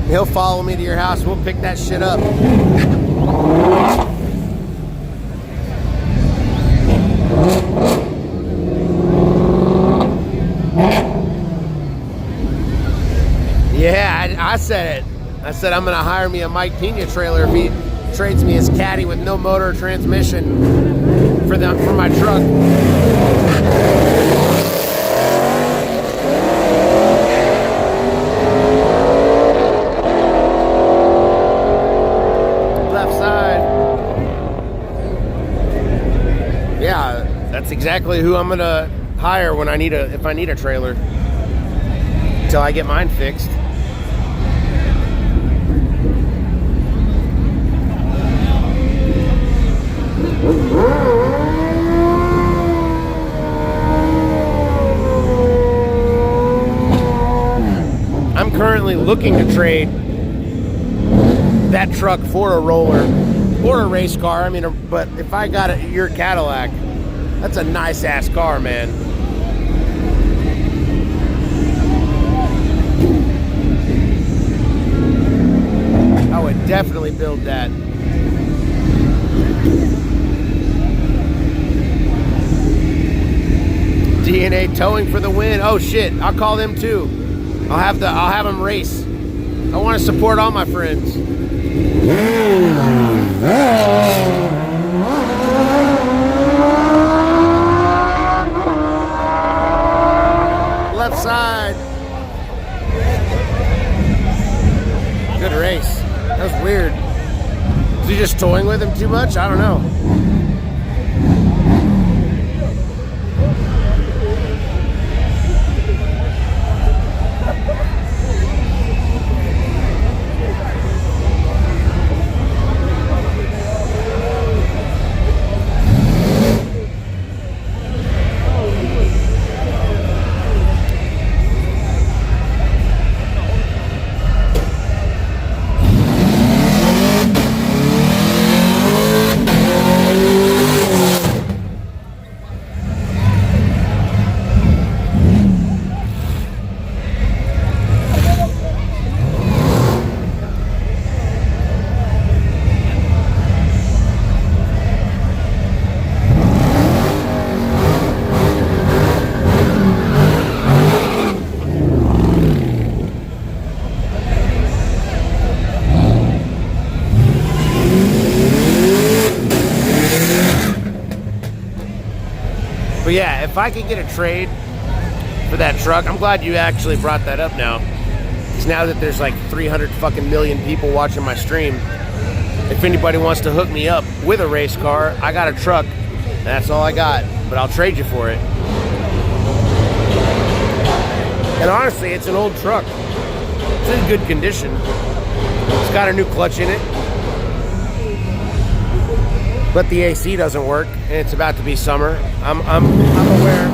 He'll follow me to your house. We'll pick that shit up. Yeah, I said it. I said I'm gonna hire me a Mike Pena trailer if he trades me his caddy with no motor or transmission for my truck. Left side. Yeah, that's exactly who I'm gonna hire when if I need a trailer. Until I get mine fixed. I'm currently looking to trade that truck for a roller or a race car. I mean, but if I got your Cadillac, that's a nice ass car, man. I would definitely build that. DNA towing for the win. Oh shit, I'll call them too. I'll have them race. I want to support all my friends. Left side. Good race. That was weird. Is he just toying with him too much? I don't know. But yeah, if I could get a trade for that truck, I'm glad you actually brought that up now. Because now that there's like 300 fucking million people watching my stream, if anybody wants to hook me up with a race car, I got a truck. That's all I got, but I'll trade you for it. And honestly, it's an old truck. It's in good condition. It's got a new clutch in it. But the AC doesn't work, and it's about to be summer. I'm aware.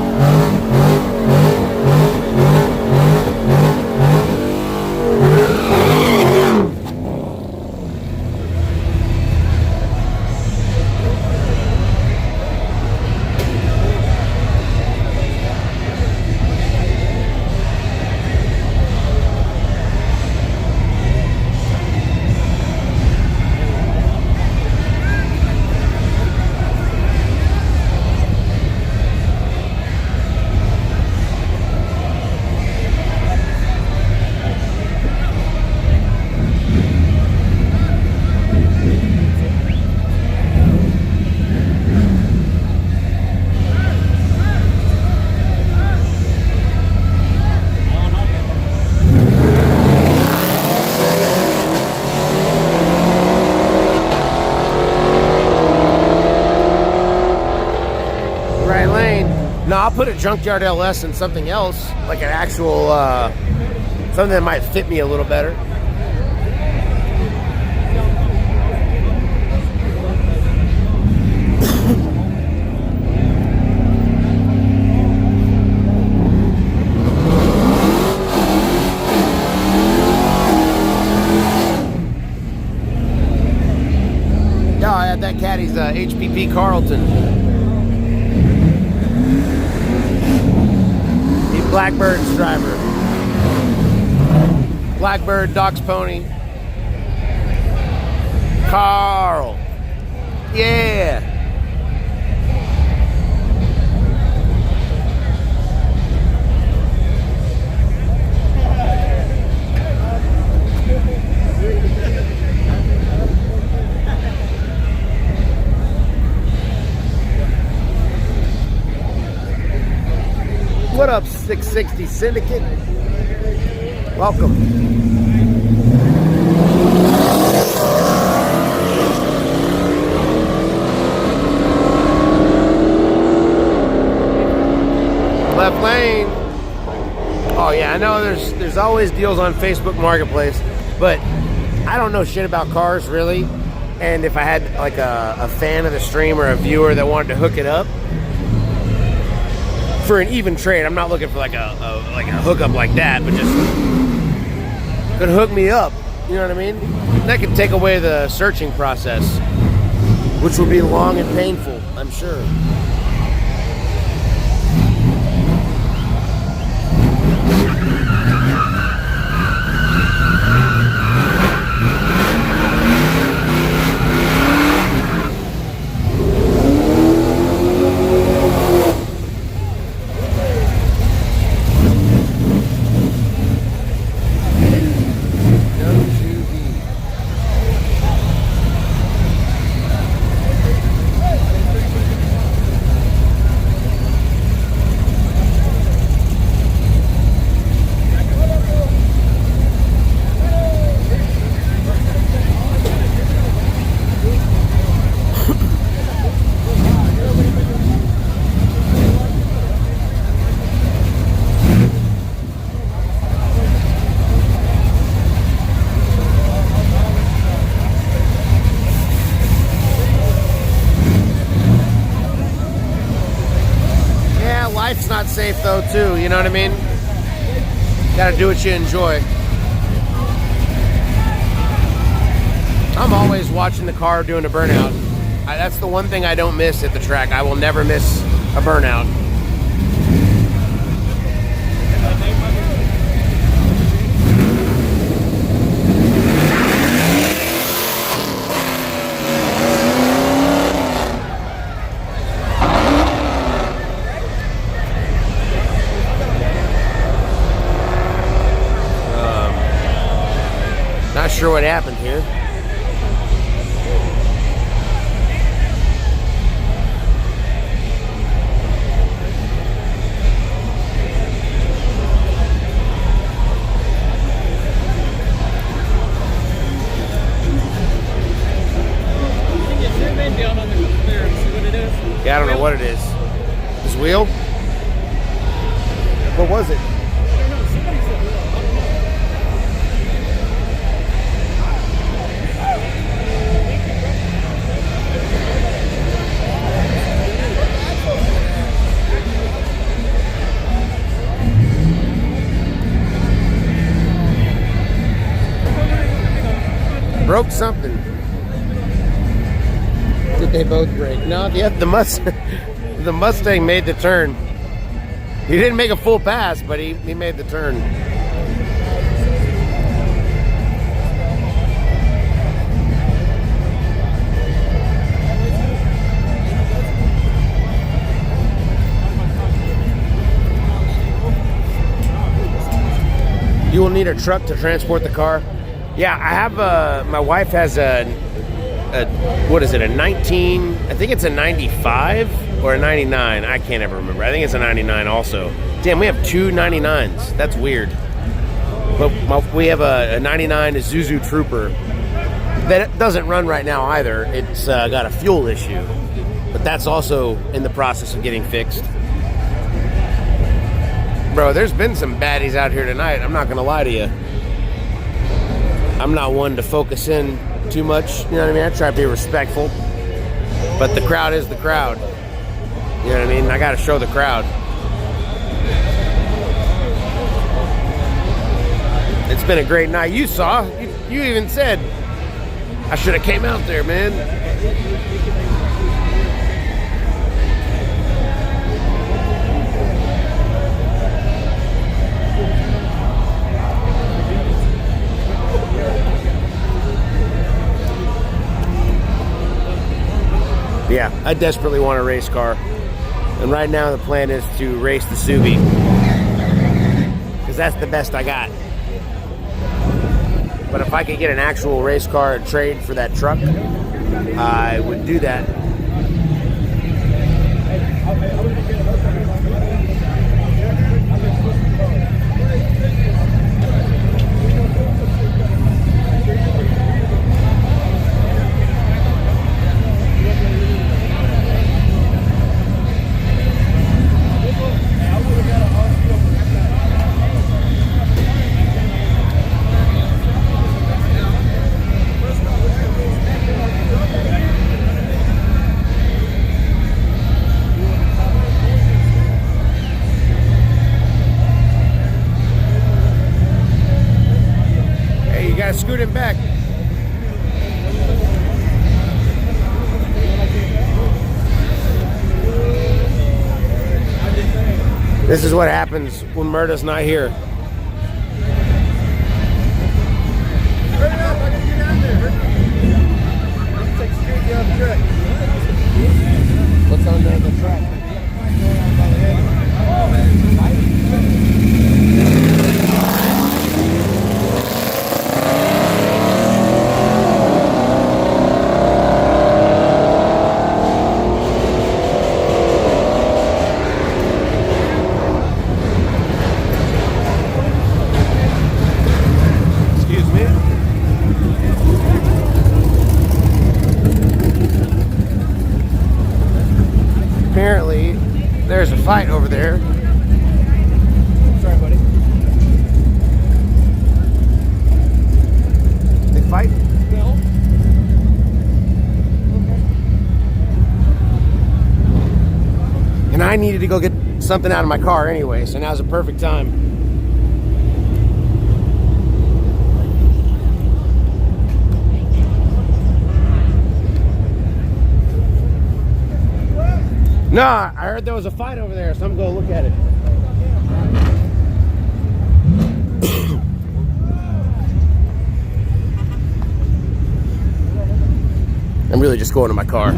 No, I'll put a junkyard LS in something else, like an actual, something that might fit me a little better. Yeah, I had that caddy's HPP Carlton. Blackbird's driver. Blackbird, Doc's pony. Carl. Yeah. 360 Syndicate. Welcome. Left lane. Oh yeah, I know there's always deals on Facebook Marketplace, but I don't know shit about cars really. And if I had like a fan of the stream or a viewer that wanted to hook it up for an even trade, I'm not looking for like a hookup like that, but just could hook me up. You know what I mean? That could take away the searching process, which would be long and painful, I'm sure. Life's not safe though too, you know what I mean? Gotta do what you enjoy. I'm always watching the car doing a burnout. That's the one thing I don't miss at the track. I will never miss a burnout. Not sure what happened here. Yeah, I don't know what it is. This wheel? What was it? Broke something. Did they both break? No, the Mustang made the turn. He didn't make a full pass, but he made the turn. You will need a truck to transport the car. Yeah, I have my wife has a what is it, a 19, I think it's a 95 or a 99, I can't ever remember. I think it's a 99 also. Damn, we have two 99s, that's weird. But we have a 99 Isuzu Trooper that doesn't run right now either. It's got a fuel issue, but that's also in the process of getting fixed. Bro, there's been some baddies out here tonight, I'm not gonna lie to you. I'm not one to focus in too much, you know what I mean? I try to be respectful, but the crowd is the crowd. You know what I mean? I gotta show the crowd. It's been a great night. You saw, you even said, I should have came out there, man. Yeah, I desperately want a race car. And right now the plan is to race the Subi. Because that's the best I got. But if I could get an actual race car and trade for that truck, I would do that. scoot him back. This is what happens when Murda's not here. Hurry up, I gotta get out there. Take security off the track. What's on the track? Excuse me. Apparently, there's a fight over there. Sorry, buddy. They fight? And I needed to go get something out of my car anyway, so now's the perfect time. No, I heard there was a fight over there, so I'm going to look at it. I'm really just going to my car.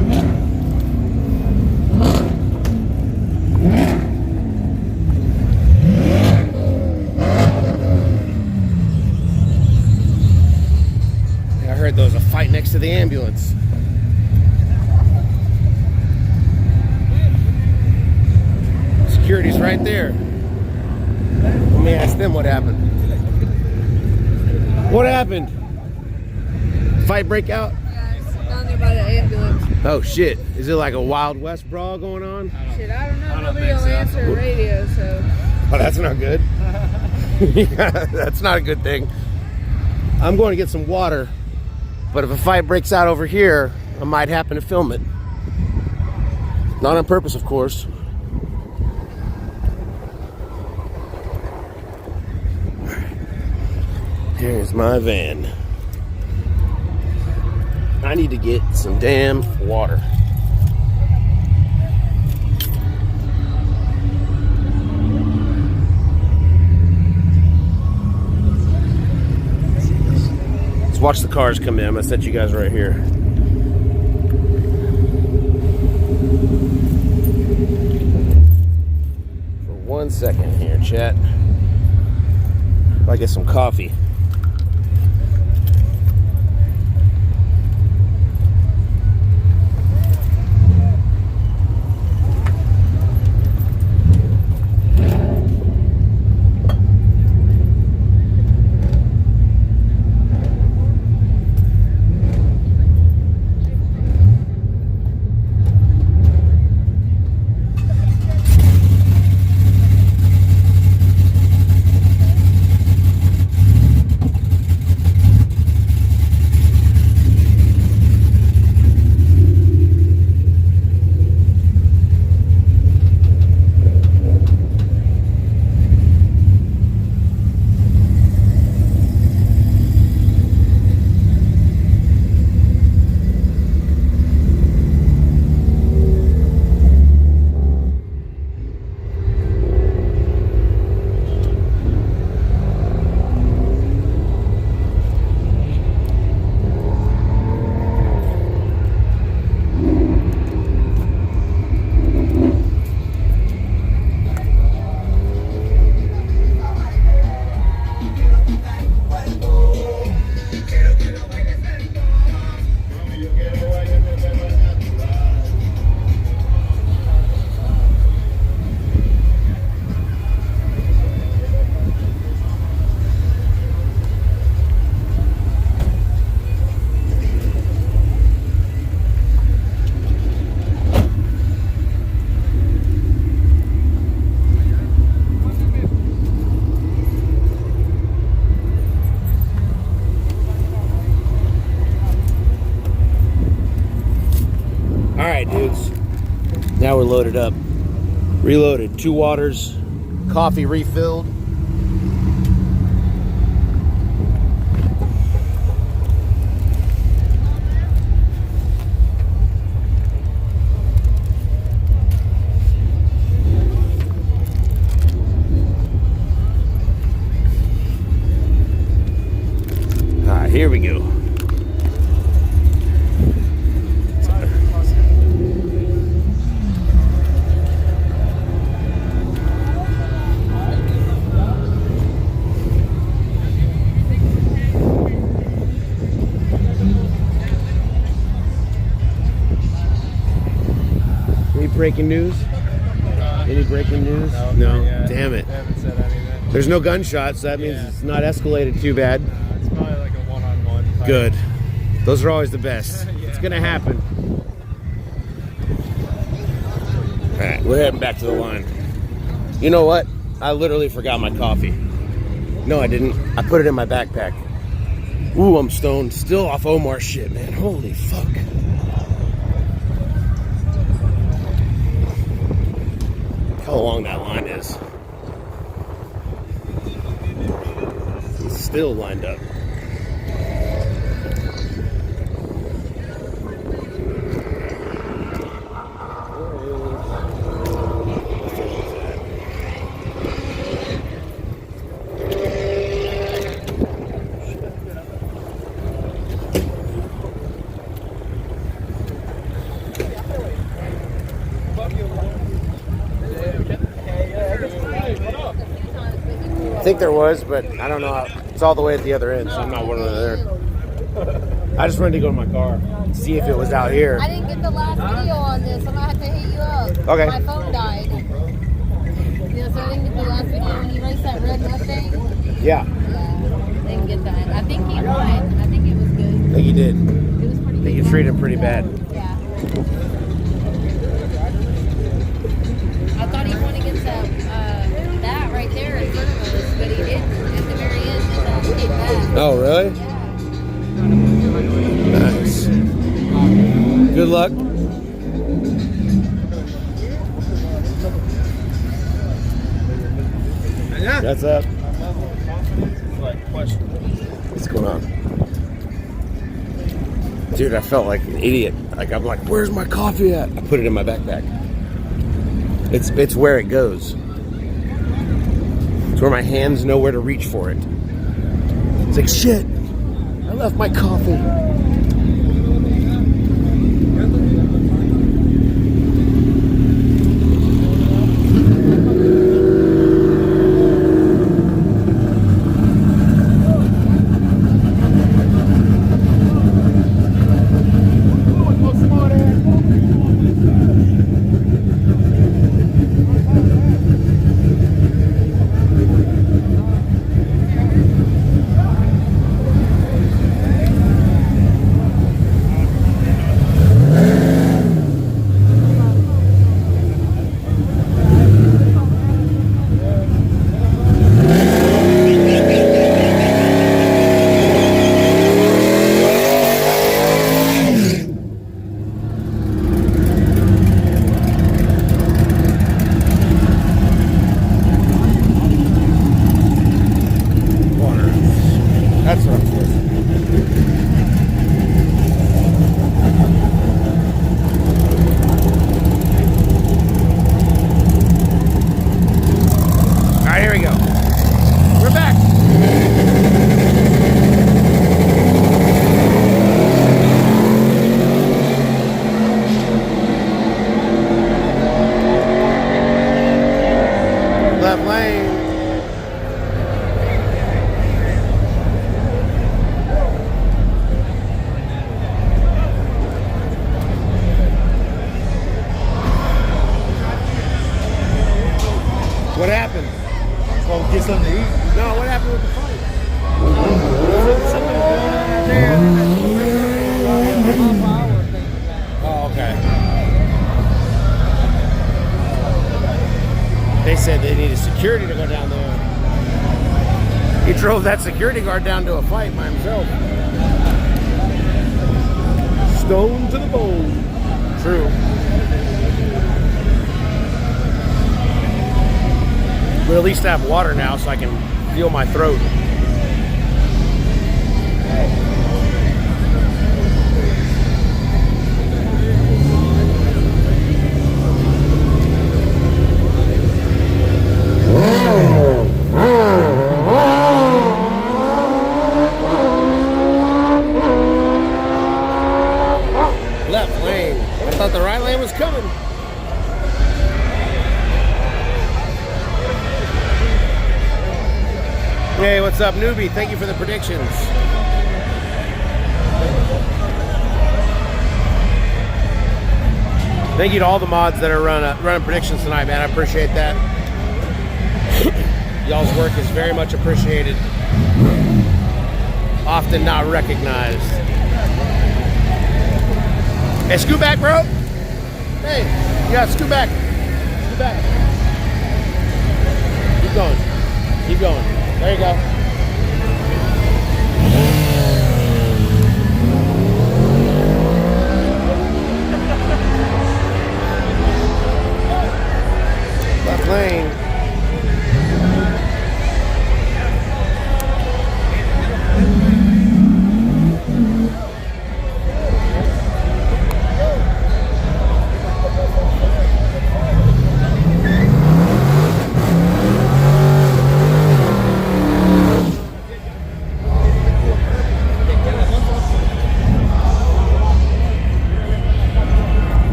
I heard there was a fight next to the ambulance. Security's right there. Let me ask them what happened. What happened? Fight break out? Yeah, it's down there by the ambulance. Oh shit. Is it like a Wild West brawl going on? Shit, I don't know. Nobody will answer the radio, so. Oh, that's not good. That's not a good thing. I'm going to get some water, but if a fight breaks out over here, I might happen to film it. Not on purpose, of course. Here's my van. I need to get some damn water. Let's watch the cars come in. I'm gonna set you guys right here. For 1 second here, chat. I get some coffee. Now we're loaded up. Reloaded. 2 waters. Coffee refilled. Here we go. Any breaking news? Any breaking news? No. Damn it. They haven't said anything. There's no gunshots, so that means it's not escalated too bad. It's probably like a one-on-one fight. Good. Those are always the best. It's gonna happen. All right, we're heading back to the line. You know what? I literally forgot my coffee. No, I didn't. I put it in my backpack. Ooh, I'm stoned. Still off Omar shit, man. Holy fuck. How long that line is. It's still lined up. I think there was, but I don't know. It's all the way at the other end, so I'm not one over there. I just wanted to go to my car, see if it was out here. I didn't get the last video on this. I'm gonna have to hit you up. Okay. My phone died. Yeah, so I didn't get the last video when he raced that red Mustang. Yeah. Yeah, didn't get that. I think he won. I think it was good. I think you did. It was pretty I think good. you treated him pretty bad. Yeah. I thought he won against that right there in front of us, but he didn't at the very end. He came back. Oh, really? Yeah. Nice. Good luck. That's up. What's going on? Dude, I felt like an idiot. Like, I'm like, where's my coffee at? I put it in my backpack. It's where it goes. It's where my hands know where to reach for it. It's like, shit, I left my coffee. That's what I'm saying. All right, here we go. We're back. Left lane. What happened? Well, get something to eat. No, what happened with the fight? Oh, okay. They said they needed security to go down there. He drove that security guard down to a fight by himself. Stone to the bone. True. But at least I have water now so I can feel my throat. What's up, newbie? Thank you for the predictions. Thank you to all the mods that are running predictions tonight, man. I appreciate that. Y'all's work is very much appreciated. Often not recognized. Hey, scoot back, bro. Hey, you got scoot back. Scoot back. Keep going. Keep going. There you go. Left lane.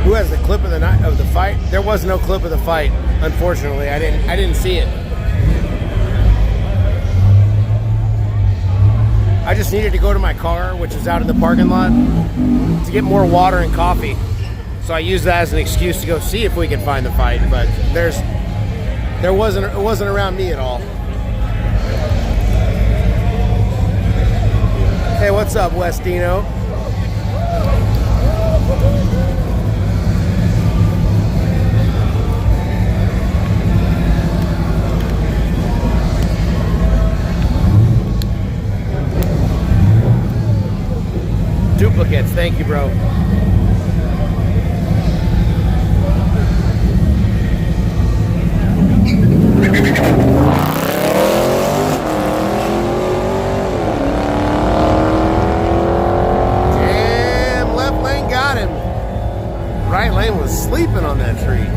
Who has the clip of the night of the fight? There was no clip of the fight, unfortunately. I didn't see it. I just needed to go to my car, which is out in the parking lot, to get more water and coffee. So I used that as an excuse to go see if we could find the fight, but it wasn't around me at all. Hey, what's up, Westino? Duplicates, thank you, bro. Damn, left lane got him. Right lane was sleeping on that tree.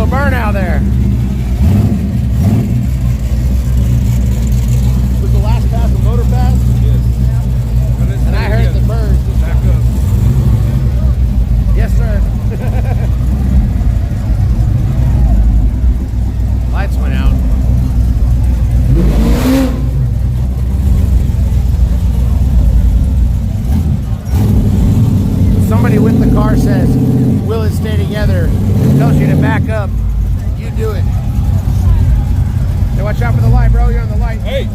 Burnout there. Was the last pass a motor pass? Yes. And I heard the bird. Back up. Yes, sir. Lights went out. Somebody with the car says, "Will it stay together?" Tells you to back up. You do it. Hey, watch out for the light, bro. You're on the light. Hey!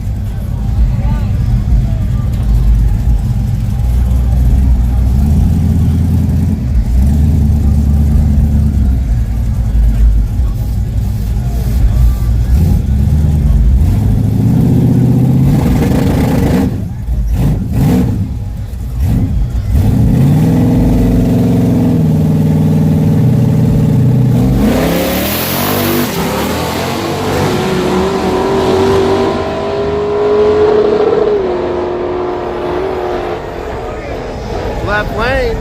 Left lane.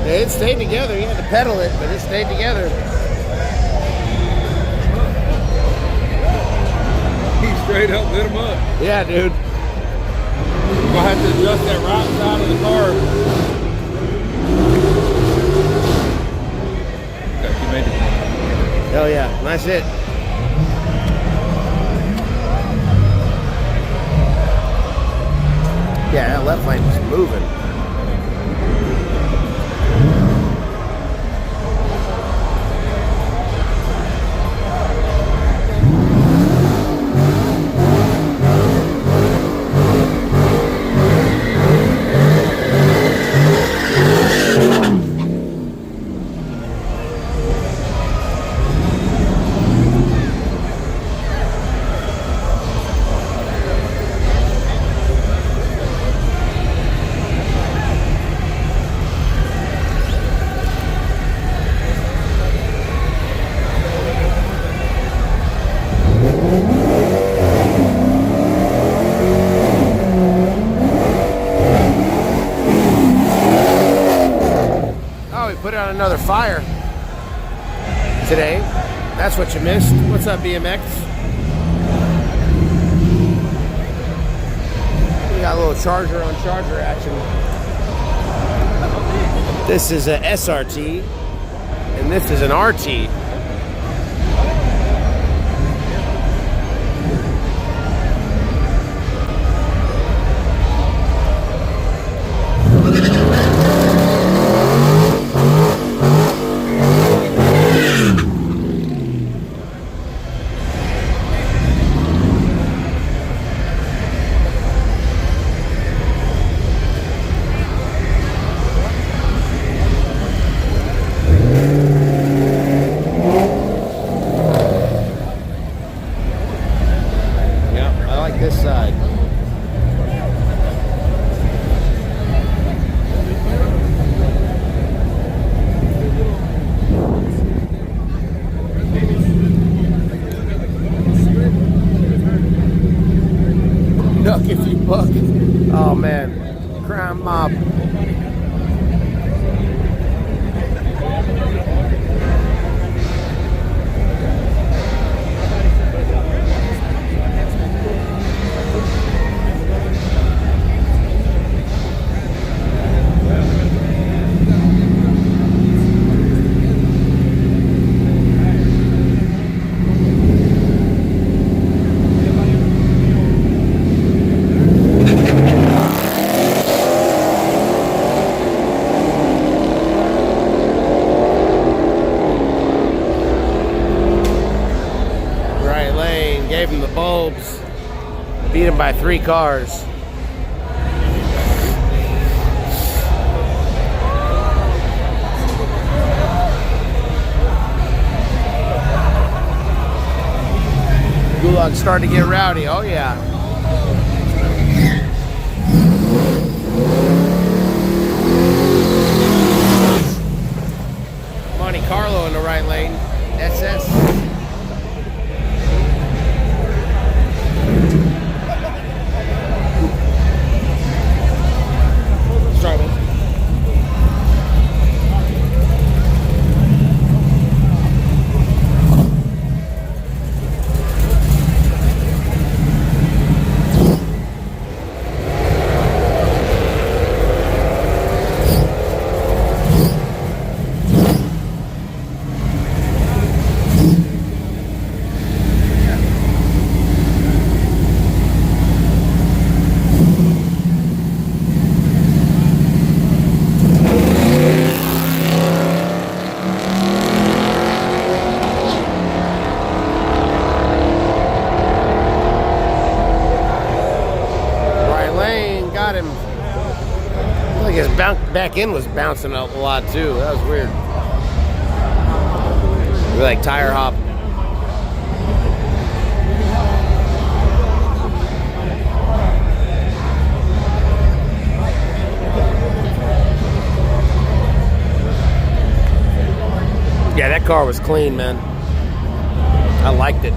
It stayed together. You had to pedal it, but it stayed together. He straight up lit him up. Yeah, dude. We'll have to adjust that right side of the car. Okay, you made it. Hell yeah. Nice hit. Yeah, that left lane was moving. out another fire today. That's what you missed. What's up, BMX? We got a little charger on charger action. This is a SRT, and this is an RT. This side. Duck if you buck. Oh man, crime mob. Gave him the bulbs, beat him by 3 cars. Gulag's starting to get rowdy. Oh yeah. Monte Carlo in the right lane. SS. Got him. I think his back end was bouncing up a lot too. That was weird. We like tire hop. Yeah, that car was clean, man. I liked it.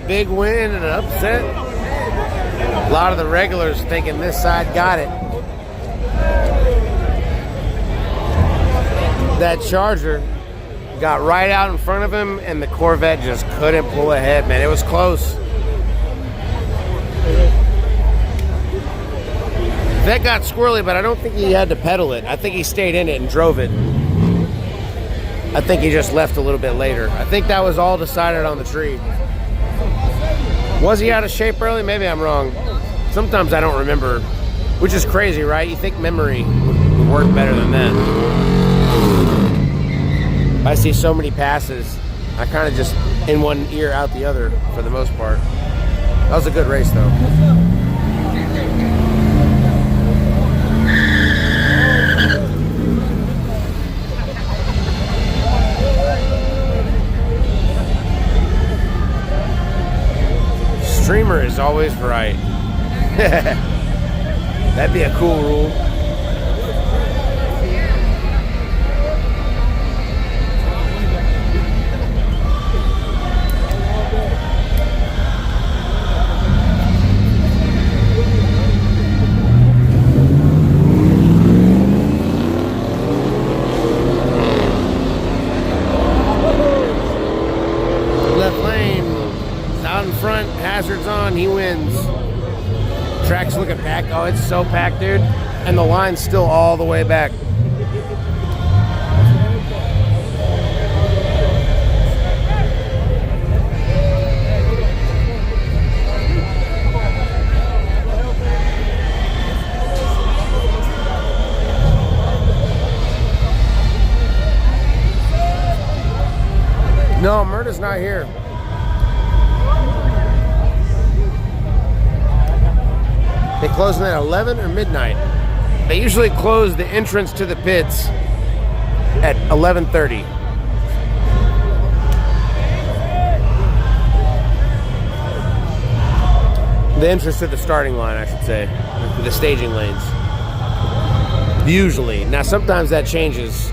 big win and an upset. A lot of the regulars thinking this side got it. That Charger got right out in front of him, and the Corvette just couldn't pull ahead, man. It was close. That got squirrely, but I don't think he had to pedal it. I think he stayed in it and drove it. I think he just left a little bit later. I think that was all decided on the tree. Was he out of shape early? Maybe I'm wrong. Sometimes I don't remember, which is crazy, right? You think memory would work better than that. I see so many passes. I kind of just in one ear, out the other for the most part. That was a good race, though. Streamer is always right. That'd be a cool rule. Hazards on, he wins. Track's looking packed. Oh, it's so packed, dude. And the line's still all the way back. No, Murda's not here. They closing at 11 or midnight. They usually close the entrance to the pits at 11:30. The entrance to the starting line, I should say. The staging lanes. Usually. Now, sometimes that changes.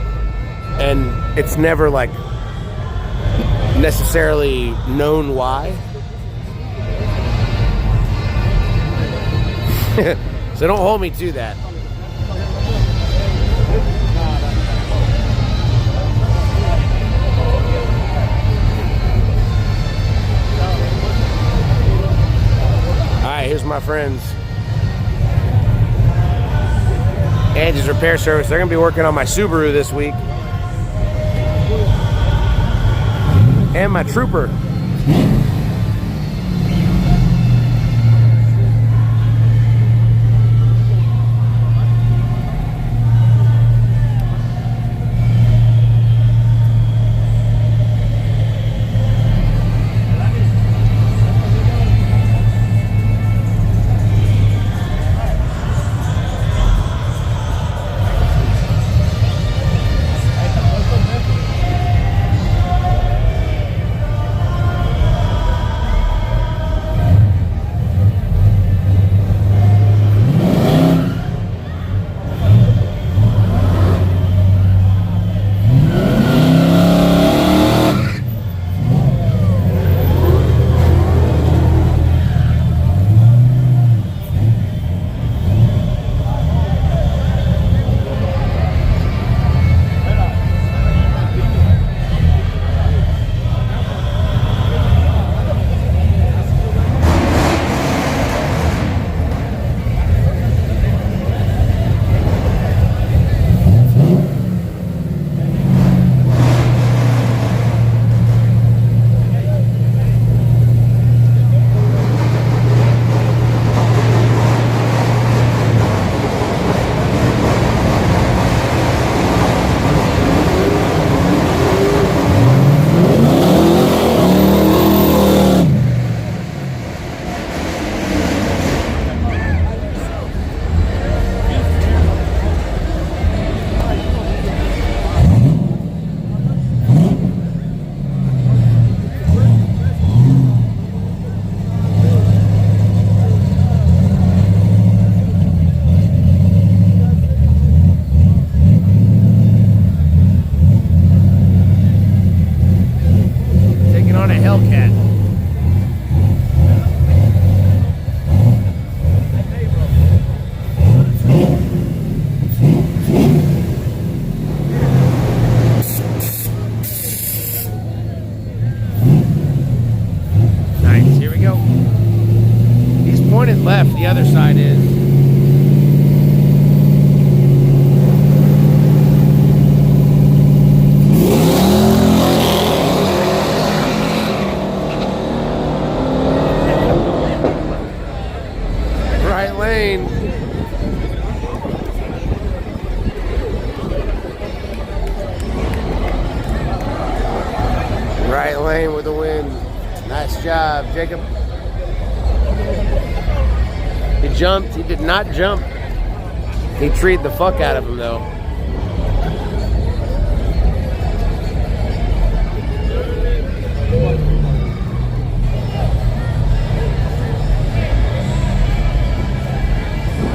And it's never, like, necessarily known why. So don't hold me to that. Alright, here's my friends. Angie's Repair Service. They're going to be working on my Subaru this week. And my Trooper. the other side is. Right lane. Right lane with the wind. Nice job, Jacob. He jumped. He did not jump. He treed the fuck out of him, though.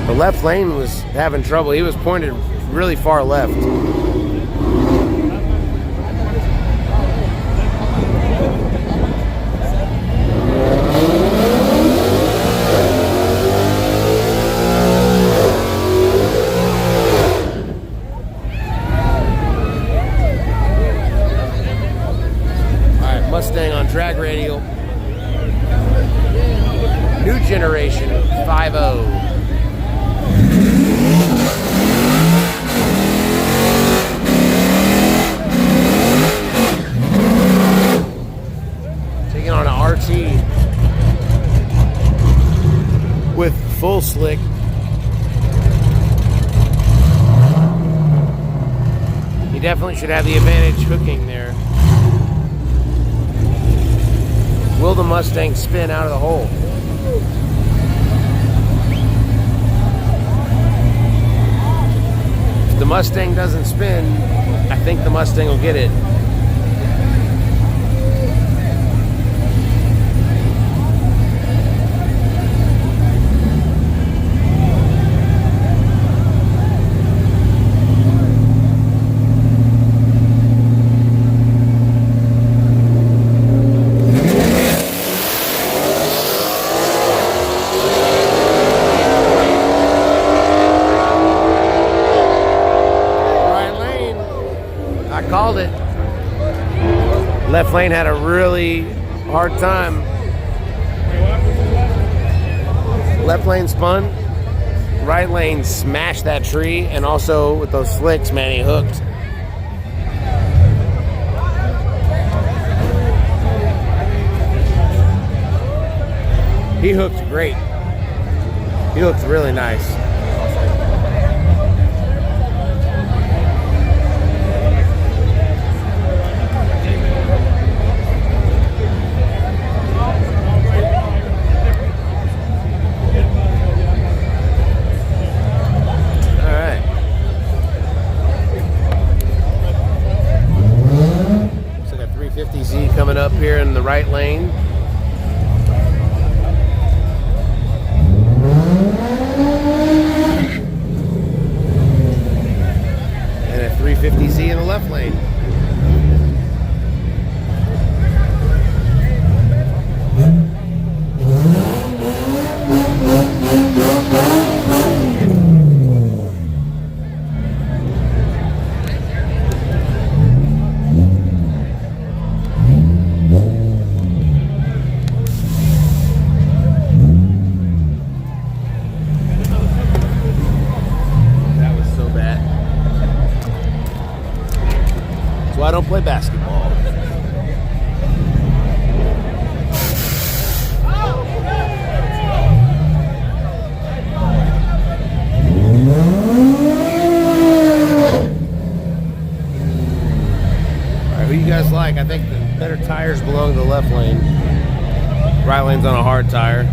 The left lane was having trouble. He was pointed really far left. Mustang on drag radial. New generation 5.0. Taking on an RT with full slick. He definitely should have the advantage hooking there. Will the Mustang spin out of the hole? If the Mustang doesn't spin, I think the Mustang will get it. Called it. Left lane had a really hard time. Left lane spun. Right lane smashed that tree, and also with those slicks, man, he hooked. He hooked great. He hooked really nice. Coming up here in the right lane. And a 350Z in the left lane. I don't play basketball. All right, who you guys like? I think the better tires belong to the left lane. Right lane's on a hard tire.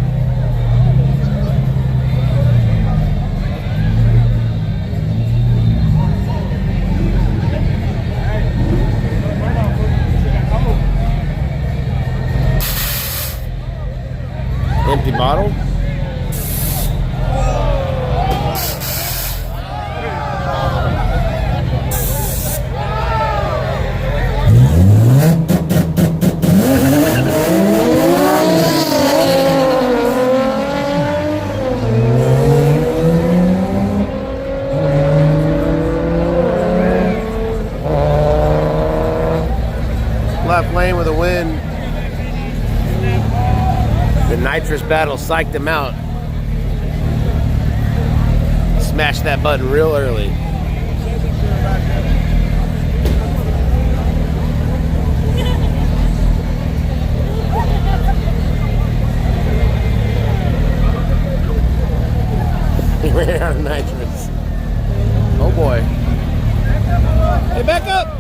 Empty bottle. Left lane with a win. The nitrous battle psyched him out. Smash that button real early. He ran out of nitrous. Oh boy. Hey, back up!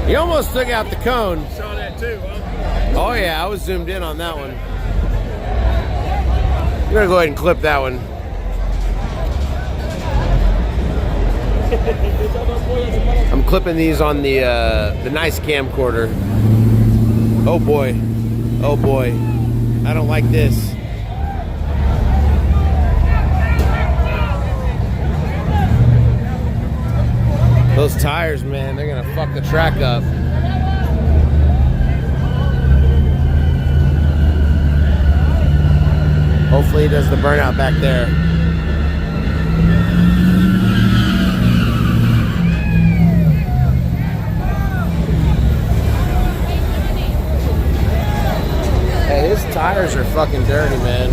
He almost took out the cone. Saw that too, huh? Oh yeah, I was zoomed in on that one. I'm gonna go ahead and clip that one. I'm clipping these on the nice camcorder. Oh boy, oh boy, I don't like this. Those tires, man, they're gonna fuck the track up. Hopefully he does the burnout back there. Hey, his tires are fucking dirty, man.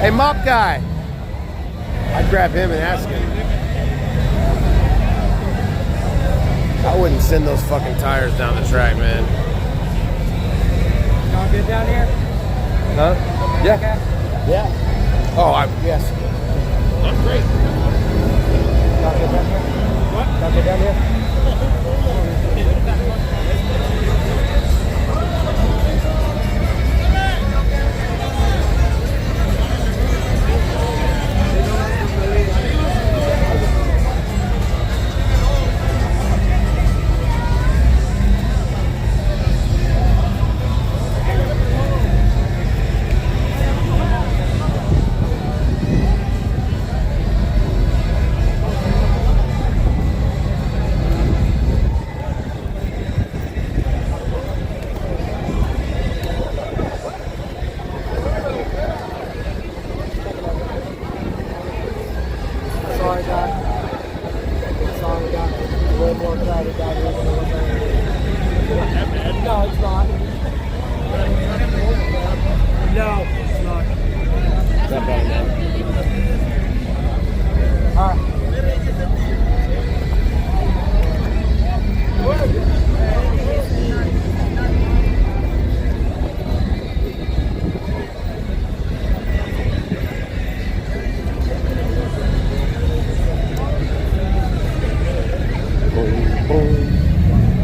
Hey, mop guy. I'd grab him and ask him. I wouldn't send those fucking tires down the track, man. Y'all good down here? Huh? Yeah. Yeah. Oh, yes. I'm great. Y'all good down here? What? Y'all good down here? Sorry, guys. Sorry, we got a little more crowded down here than it was earlier. No, it's not. No, it's not. Not bad, man. All right.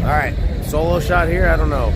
All right, solo shot here. I don't know.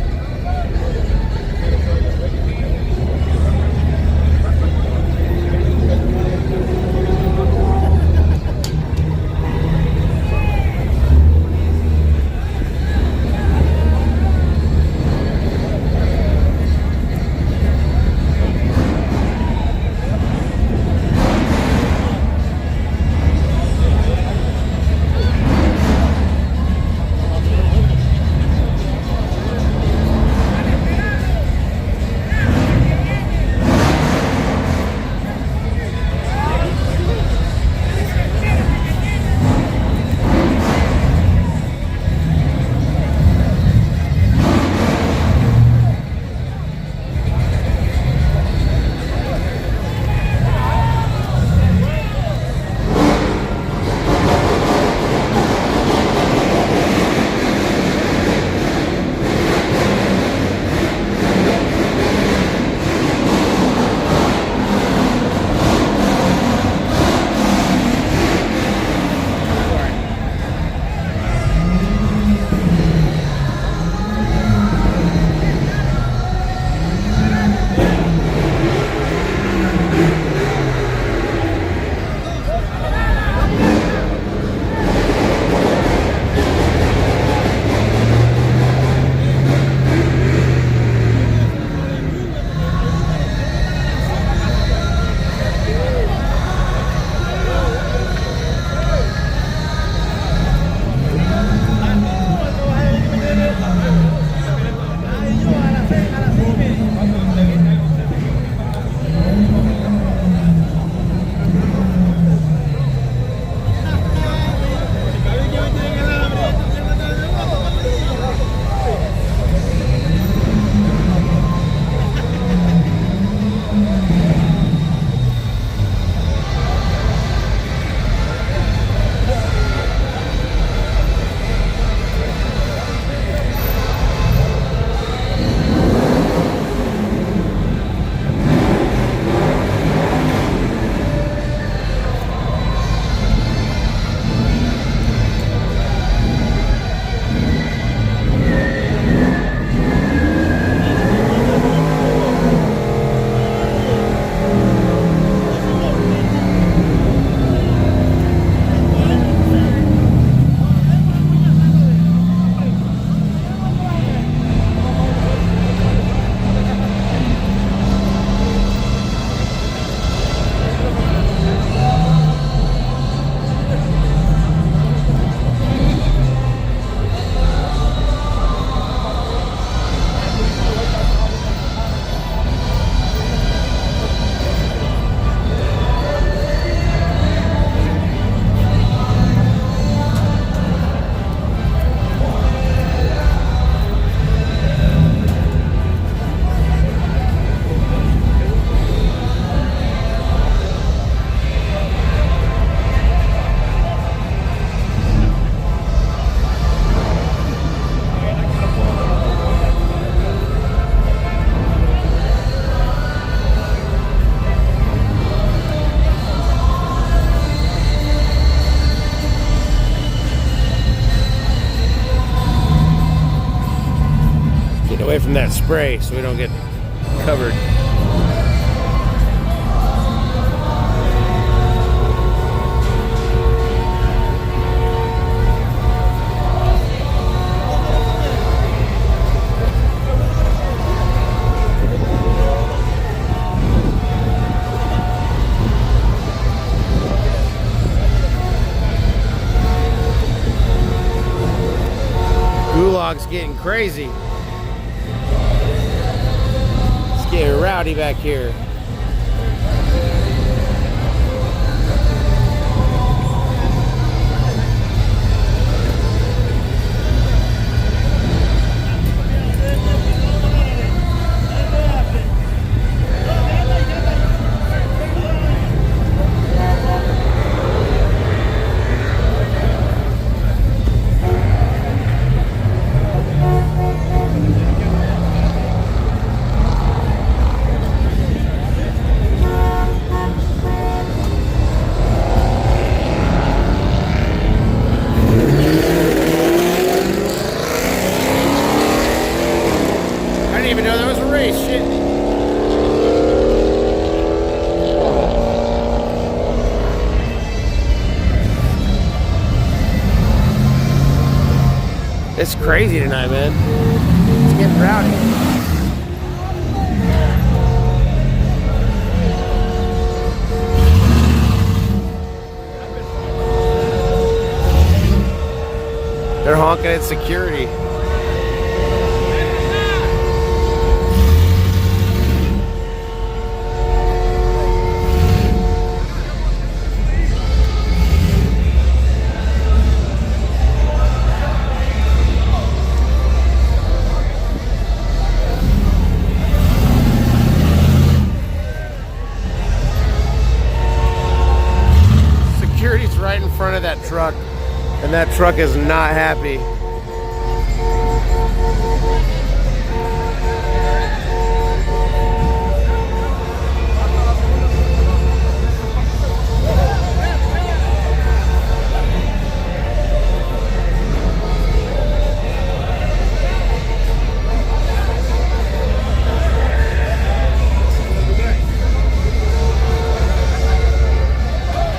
Get away from that spray so we don't get covered. Gulag's getting crazy. It's getting rowdy back here. I didn't even know there was a race. Shit. It's crazy tonight, man. It's getting rowdy. They're honking at security. Security's right in front of that truck, and that truck is not happy.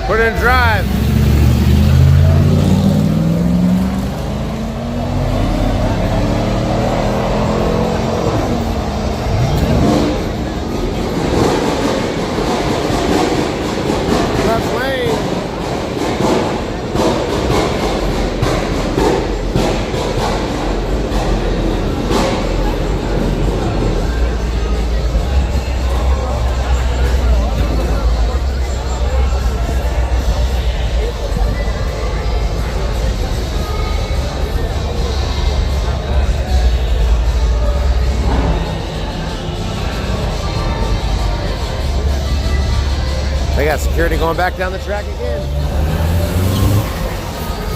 Put it in drive. Left lane. They got security going back down the track again.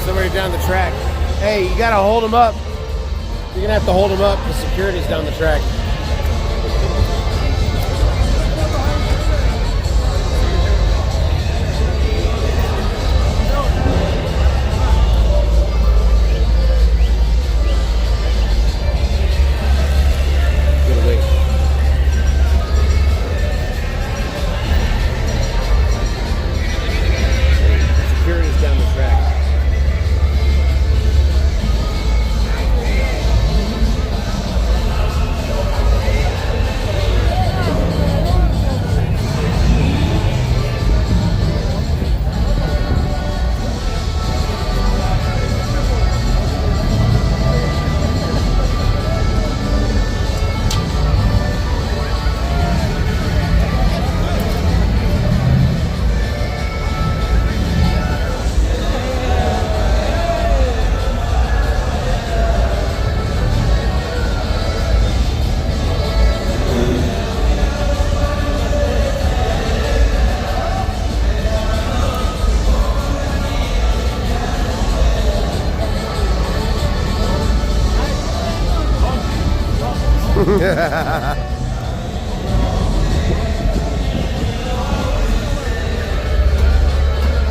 Somebody down the track. Hey, you gotta hold them up. You're gonna have to hold them up because security's down the track. Good wait. Security's down the track.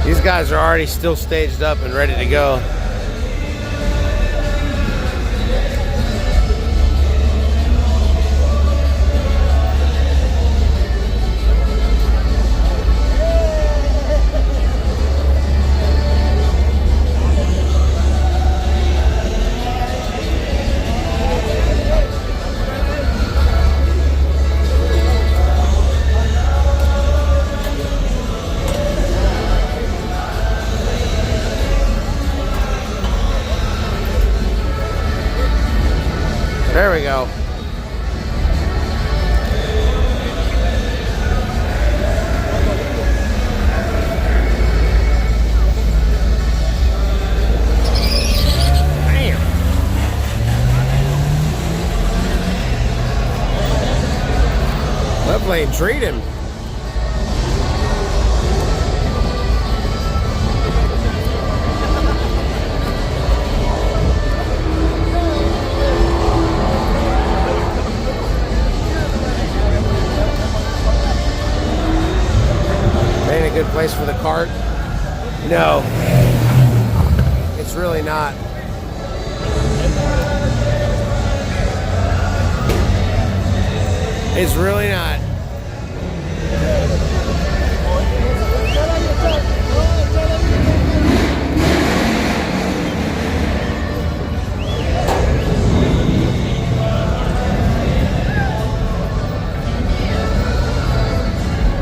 These guys are already still staged up and ready to go. There we go. Damn. That plane treat him. Ain't a good place for the cart? No. It's really not. It's really not.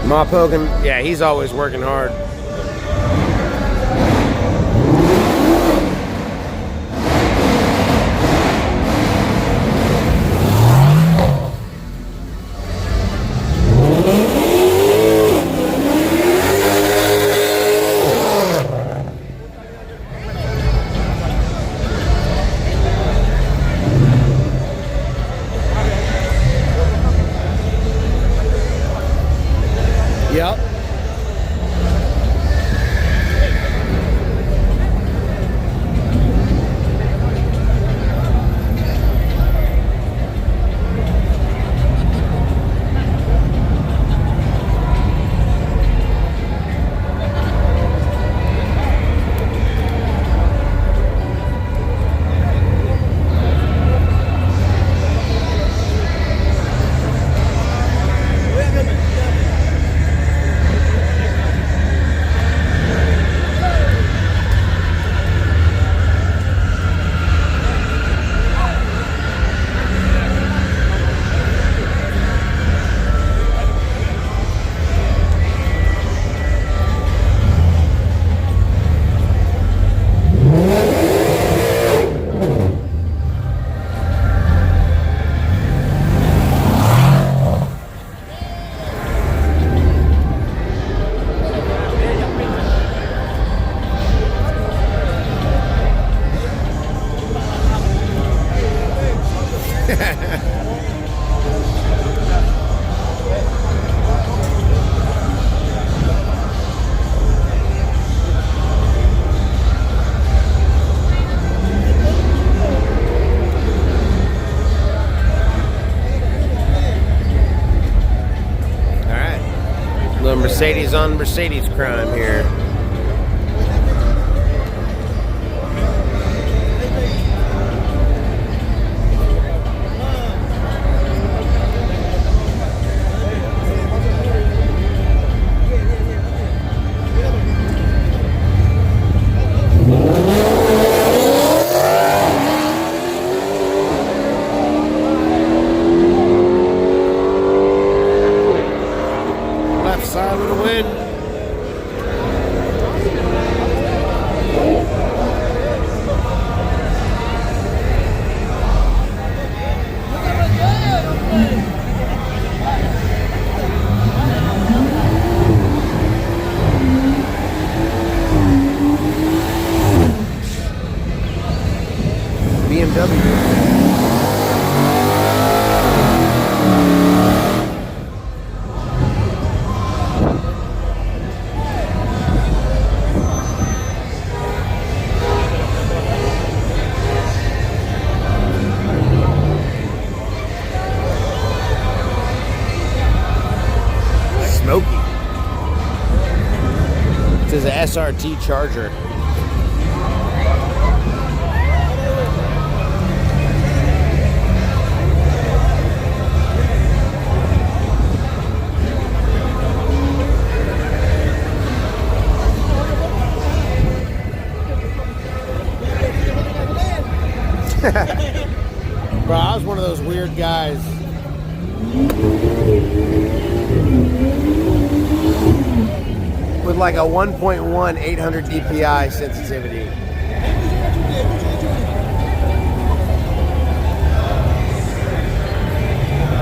Ma Pogan, yeah, he's always working hard. Yep. Mercedes on Mercedes crime here. This is an SRT Charger. Bro, I was one of those weird guys. With like a 1.1 800 DPI sensitivity.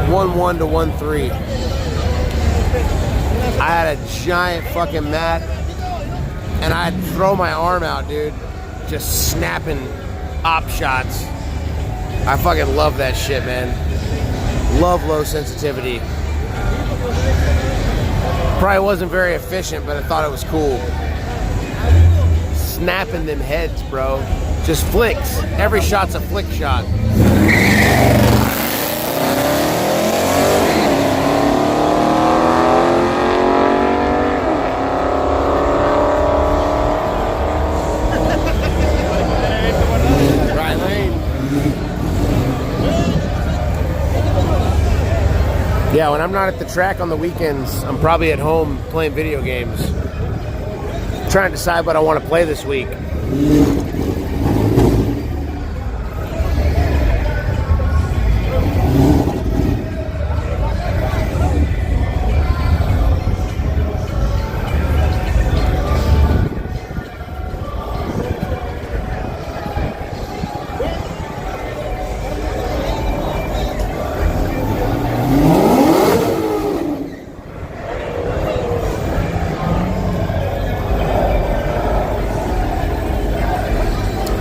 1-1 to 1-3. I had a giant fucking mat, and I'd throw my arm out, dude, just snapping op shots. I fucking love that shit, man. Love low sensitivity. Probably wasn't very efficient, but I thought it was cool. Snapping them heads, bro. Just flicks. Every shot's a flick shot. Yeah, when I'm not at the track on the weekends, I'm probably at home playing video games. Trying to decide what I want to play this week.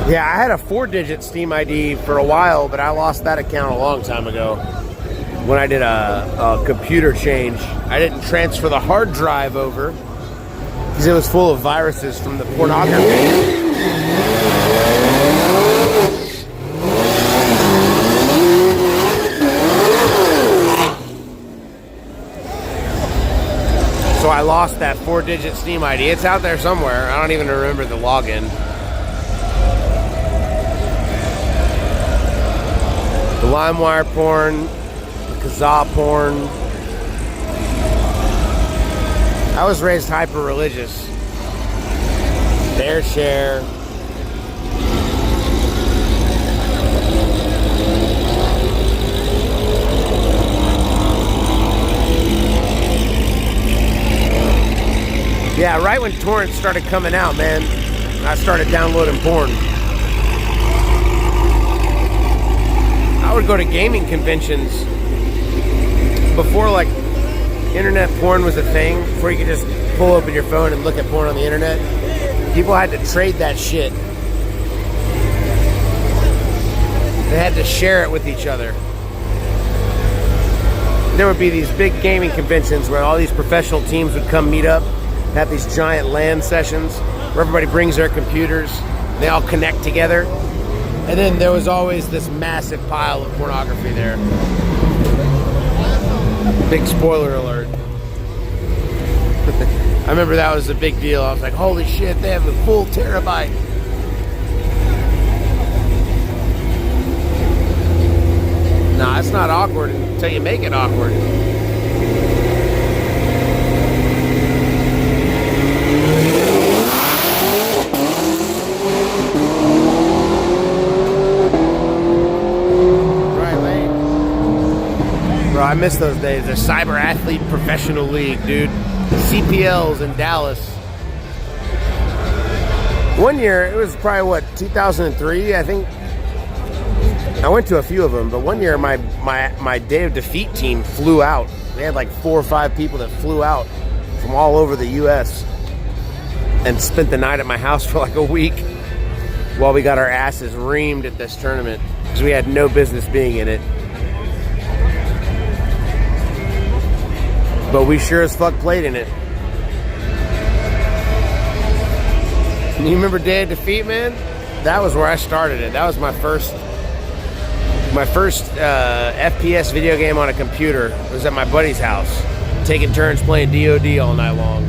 Yeah, I had a 4-digit Steam ID for a while, but I lost that account a long time ago when I did a computer change. I didn't transfer the hard drive over because it was full of viruses from the pornography. So I lost that 4-digit Steam ID. It's out there somewhere. I don't even remember the login. The LimeWire porn, the Kazaa porn. I was raised hyper religious. Their share. Yeah, right when torrents started coming out, man, I started downloading porn. I would go to gaming conventions before, like, internet porn was a thing, before you could just pull open your phone and look at porn on the internet. People had to trade that shit. They had to share it with each other. There would be these big gaming conventions where all these professional teams would come meet up, have these giant LAN sessions where everybody brings their computers, they all connect together. And then there was always this massive pile of pornography there. Big spoiler alert. I remember that was a big deal. I was like, holy shit, they have a full terabyte. Nah, it's not awkward until you make it awkward. Bro, I miss those days. The Cyber Athlete Professional League, dude. CPLs in Dallas. One year, it was probably, what, 2003, I think? I went to a few of them, but one year my Day of Defeat team flew out. They had like 4 or 5 people that flew out from all over the U.S. and spent the night at my house for like a week while we got our asses reamed at this tournament because we had no business being in it. But we sure as fuck played in it. You remember Day of Defeat, man? That was where I started it. That was my first FPS video game on a computer. It was at my buddy's house, taking turns playing DOD all night long.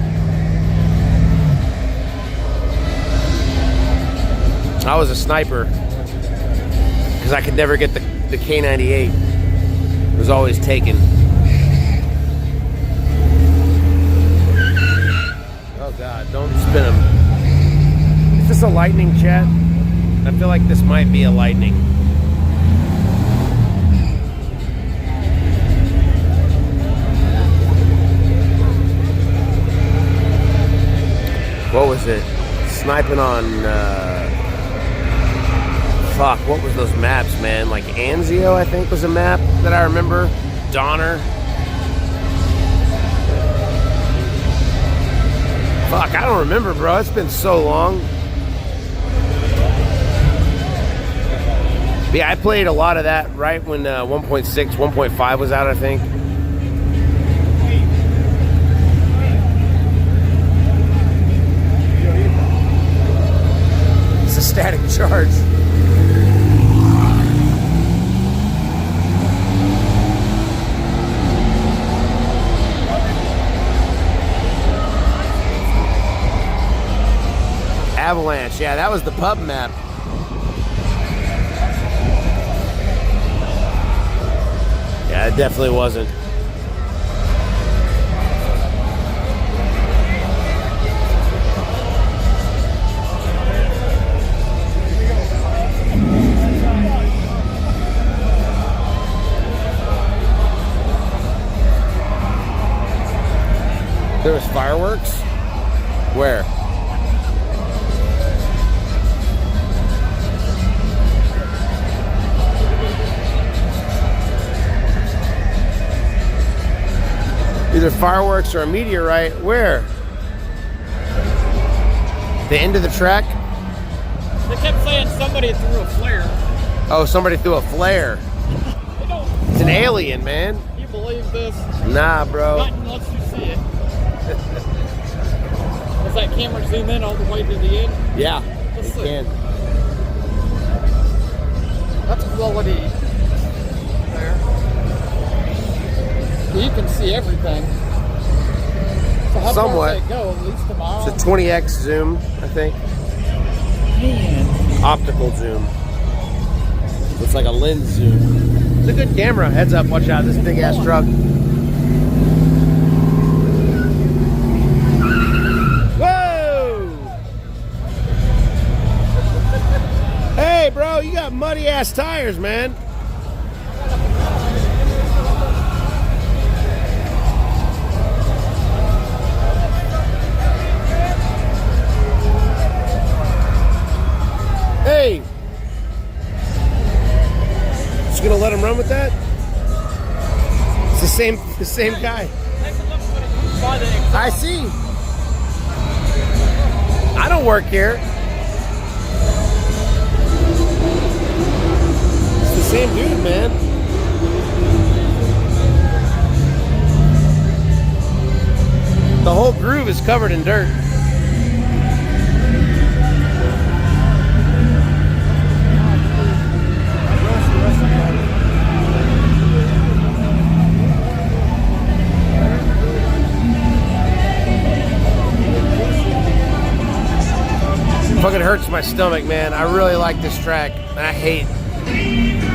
I was a sniper because I could never get the K98. It was always taken. Oh God, don't spin them. Is this a lightning, chat? I feel like this might be a lightning. What was it? Sniping on, fuck, what was those maps, man? Like Anzio, I think, was a map that I remember. Donner. Fuck, I don't remember, bro. It's been so long. But yeah, I played a lot of that right when 1.6, 1.5 was out, I think. It's a static charge. Avalanche, yeah, that was the pub map. Yeah, it definitely wasn't. There was fireworks? Where? Either fireworks or a meteorite. Where? The end of the track? They kept saying somebody threw a flare. Oh, somebody threw a flare. They don't. It's an alien, man. Can you believe this? Nah, bro. Not unless you see it. Does that camera zoom in all the way to the end? Yeah, Let's it see. can. That's quality there. You can see everything. So how Somewhat. far does that go? At least a mile? It's a 20x zoom, I think. Man. Optical zoom. It's like a lens zoom. It's a good camera. Heads up, watch out, this big ass truck. Whoa! Hey, bro, you got muddy ass tires, man. Hey! Just gonna let him run with that? It's the same guy. I see. I don't work here. It's the same dude, man. The whole groove is covered in dirt. Fucking hurts my stomach, man. I really like this track, and I hate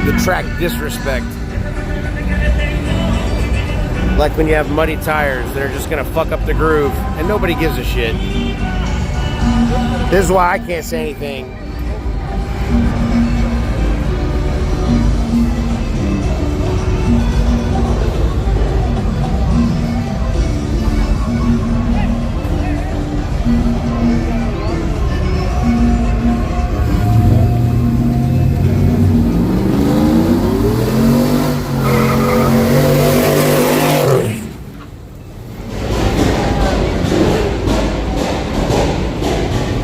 the track disrespect. Like when you have muddy tires that are just gonna fuck up the groove, and nobody gives a shit. This is why I can't say anything.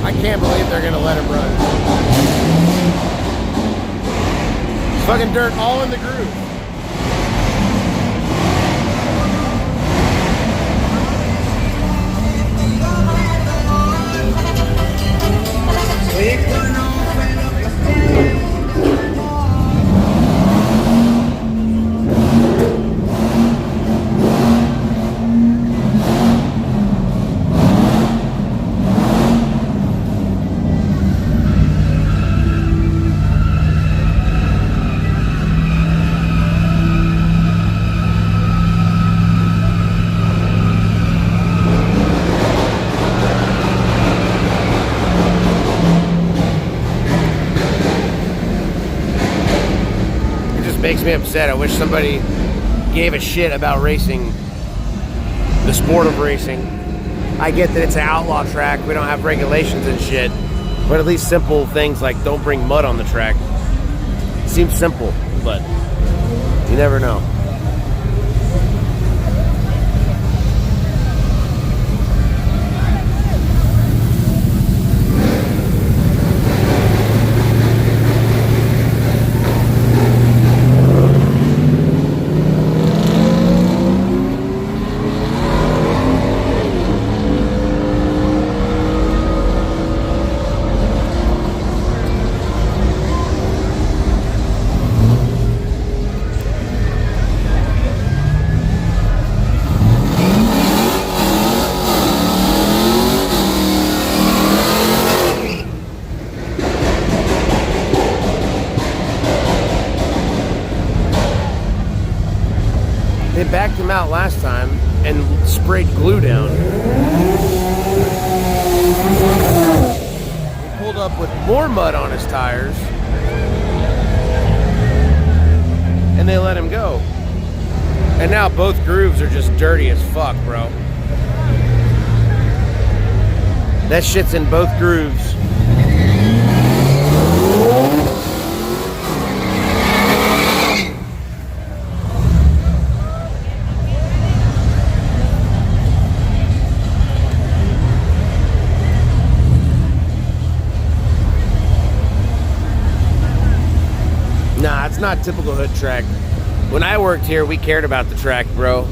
I can't believe they're gonna let him run. Fucking dirt all in the groove. Makes me upset. I wish somebody gave a shit about racing, the sport of racing. I get that it's an outlaw track, we don't have regulations and shit, but at least simple things like don't bring mud on the track. Seems simple, but you never know. They backed him out last time and sprayed glue down. He pulled up with more mud on his tires, and they let him go. And now both grooves are just dirty as fuck, bro. That shit's in both grooves. Nah, it's not typical hood track. When I worked here, we cared about the track, bro.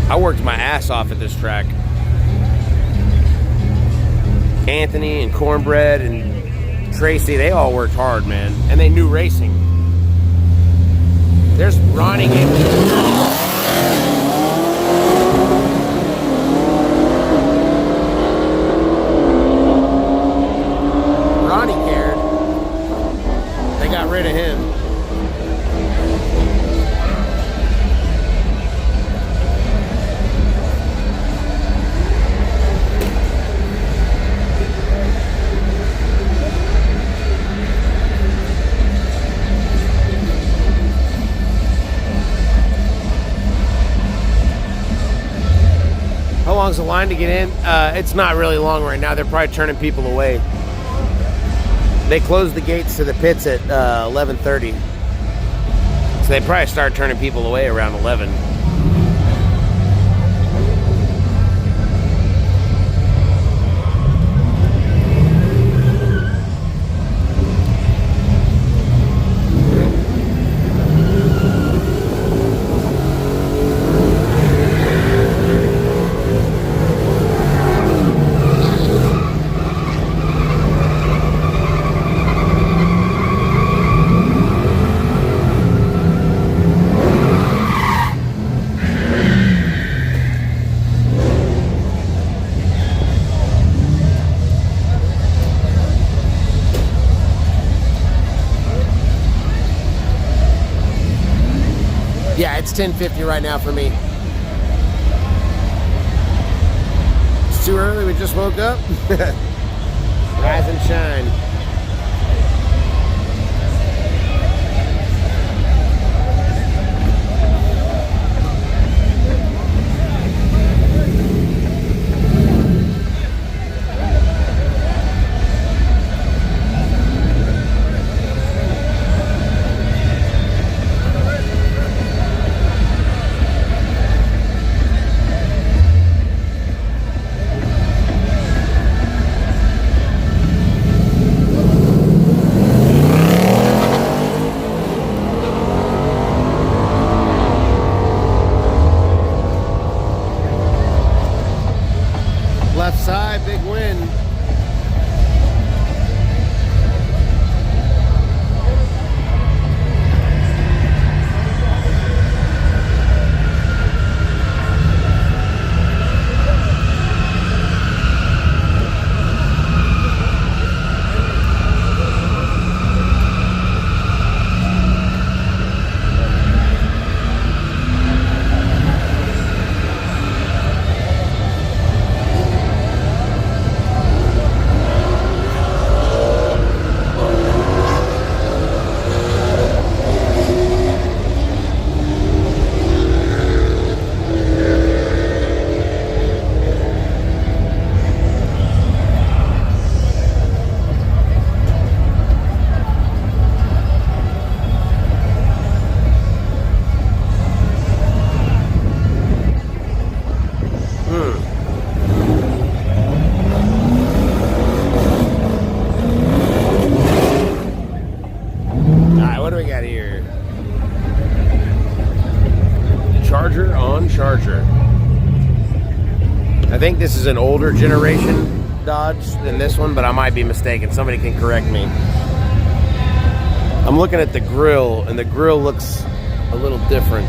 I worked my ass off at this track. Anthony and Cornbread and Tracy, they all worked hard, man. And they knew racing. There's Ronnie game. Ronnie cared. They got rid of him. How long's the line to get in? It's not really long right now. They're probably turning people away. They closed the gates to the pits at 11:30. So they probably start turning people away around 11. Yeah, it's 10:50 right now for me. It's too early, we just woke up. Rise and shine. Left side, big win. What do we got here? Charger on Charger. I think this is an older generation Dodge than this one, but I might be mistaken. Somebody can correct me. I'm looking at the grill, and the grill looks a little different.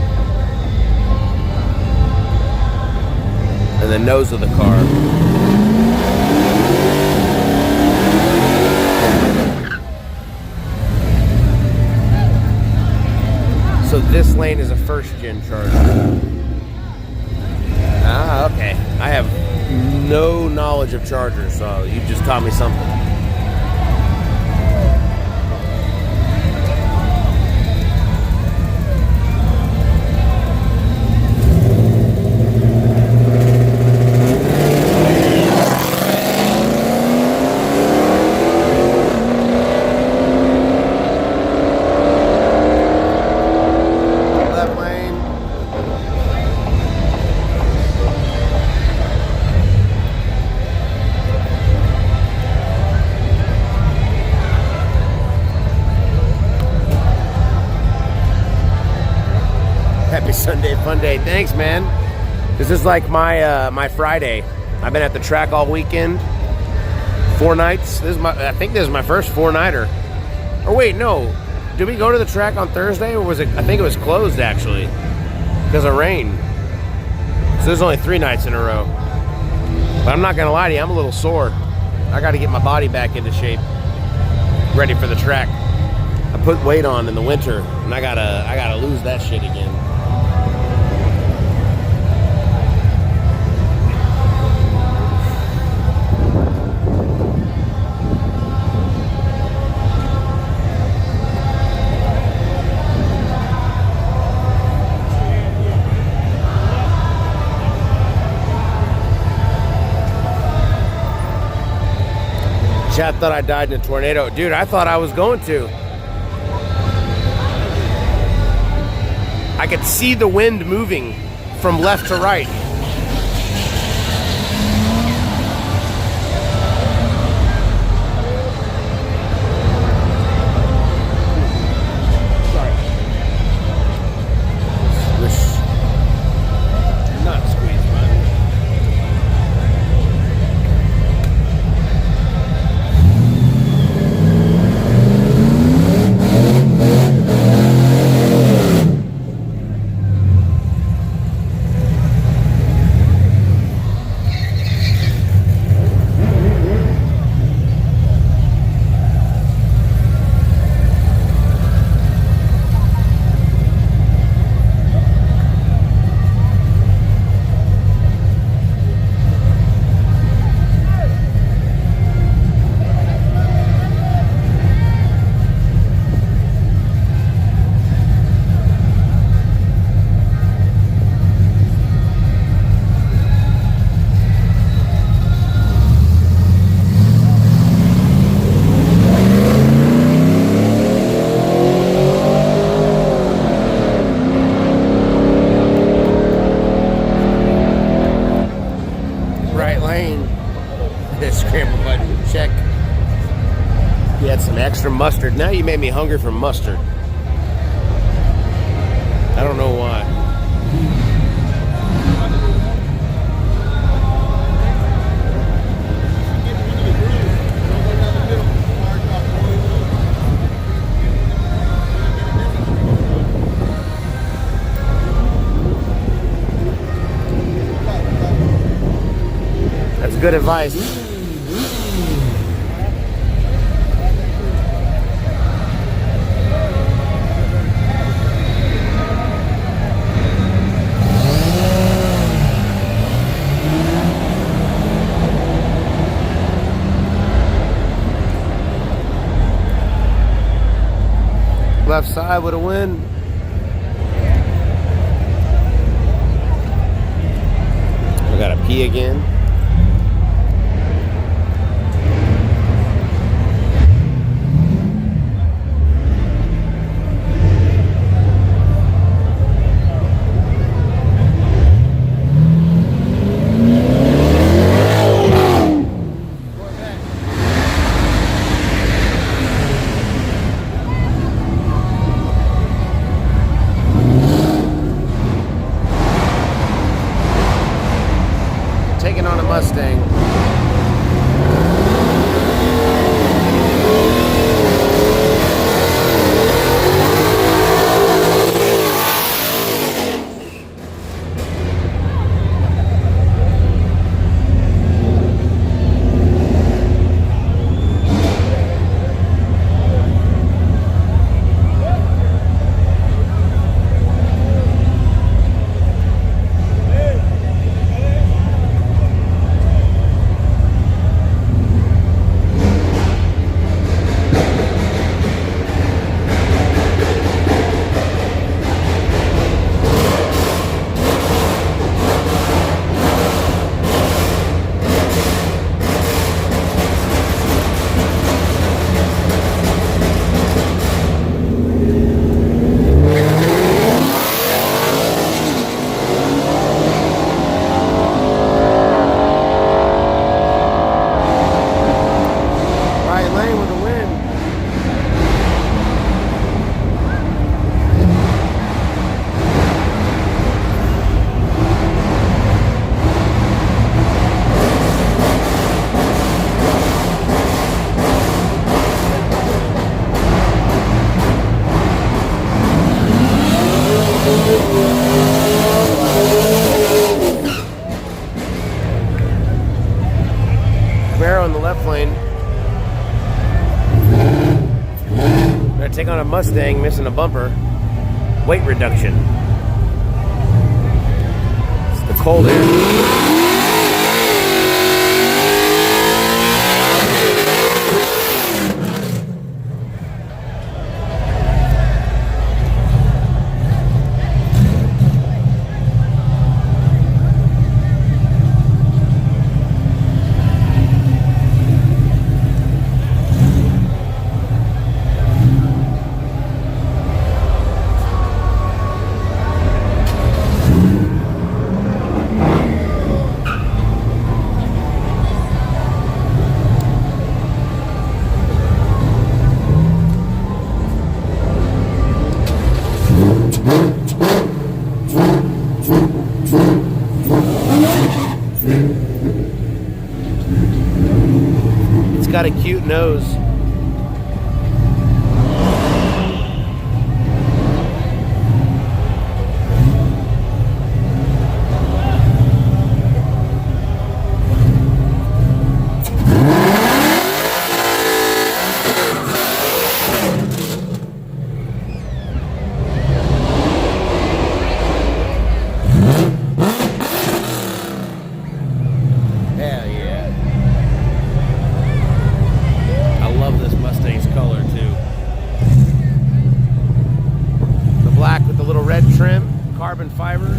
And the nose of the car. So this lane is a first gen charger. Ah, okay. I have no knowledge of chargers, so you just taught me something. Sunday fun day. Thanks, man. This is like my my Friday. I've been at the track all weekend. 4 nights. I think this is my first 4-nighter. Or wait, no. Did we go to the track on Thursday, or was it? I think it was closed actually because of rain. So there's only 3 nights in a row. But I'm not gonna lie to you, I'm a little sore. I got to get my body back into shape, ready for the track. I put weight on in the winter, and I gotta lose that shit again. Chat thought I died in a tornado. Dude, I thought I was going to. I could see the wind moving from left to right. Sorry. Swish. Not squeeze, man. Extra mustard. Now you made me hungry for mustard. I don't know why. That's good advice. Left side with a win. We got a P again. Mustang. airplane. Gonna take on a Mustang, missing a bumper. Weight reduction. It's the cold air. It's got a cute nose. Hell yeah. I love this Mustang's color too. The black with the little red trim, carbon fiber.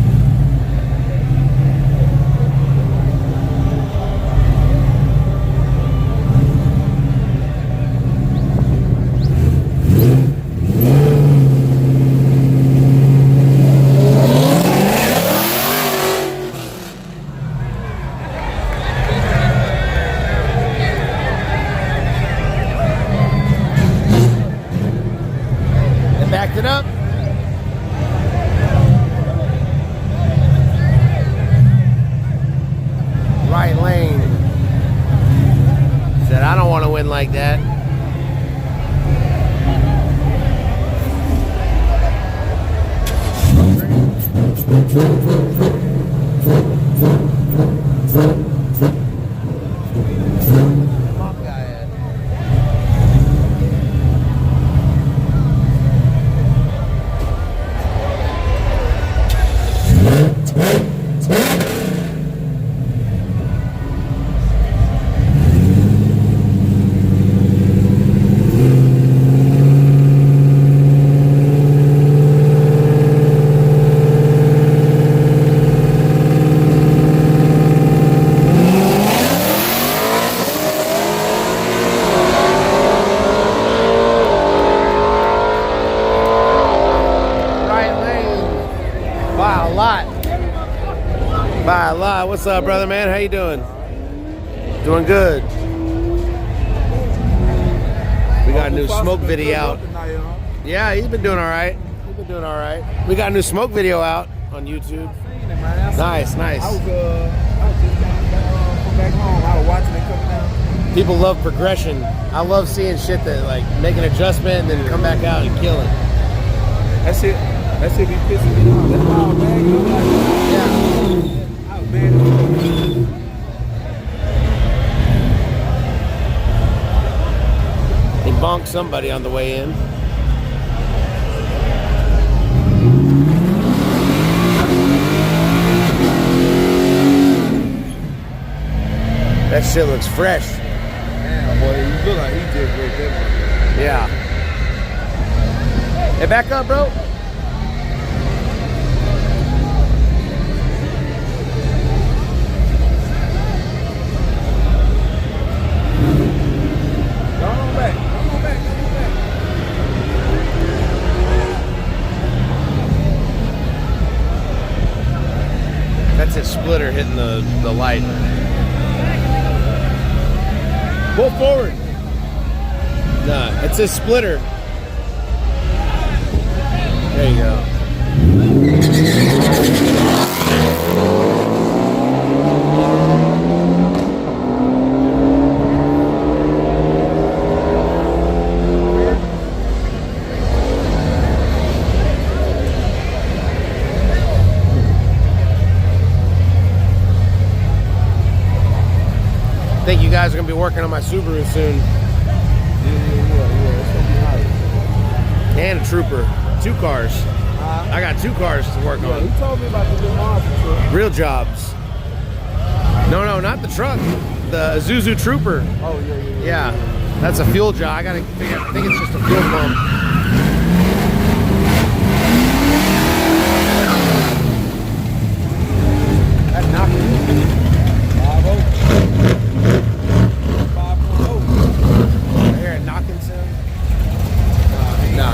Backed it up. Right lane. Said, I don't want to win like that. By a lot. What's up, brother, man? How you doing? Doing good. We got a new smoke video out. Yeah, he's been doing all right. He's been doing all right. We got a new smoke video out on YouTube. Nice, nice. I was just from back home. I was watching it come down. People love progression. I love seeing shit that like make an adjustment and then come back out and kill it. That shit be pissing me off. That's why I was mad. Yeah. I was mad. He bonked somebody on the way in. That shit looks fresh. Damn, boy, you look like he just broke that one. Yeah. Hey, back up, bro. Go on back. That's his splitter hitting the light. Pull forward. Nah, it's his splitter. There you go. I think you guys are gonna be working on my Subaru soon. Yeah. It's gonna be hot. And a Trooper. 2 cars. I got 2 cars to work Yeah, on. he told me about the new monster truck. Real jobs. No, not the truck. The Isuzu Trooper. Oh, yeah. Yeah, that's a fuel job. I gotta figure. I think it's just a fuel pump. That knocked me. 5.0. I hear a knocking sound. No.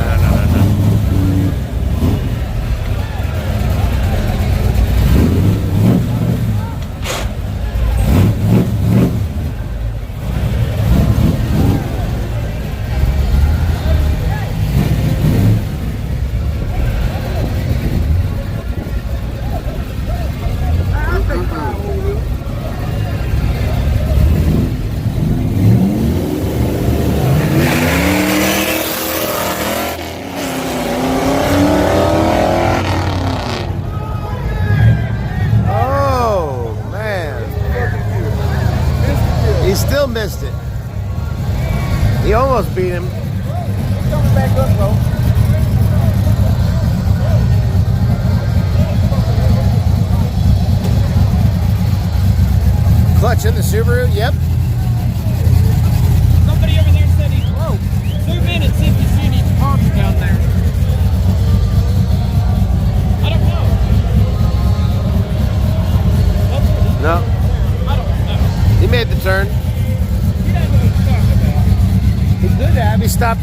Still missed it. He almost beat him. Coming back up, bro. Clutch in the Subaru, yep. Somebody over there said he broke. Zoom in and see if you see any parts down there. I don't know. No. I don't know. He made the turn. You don't know what he's talking about. He could have. He stopped.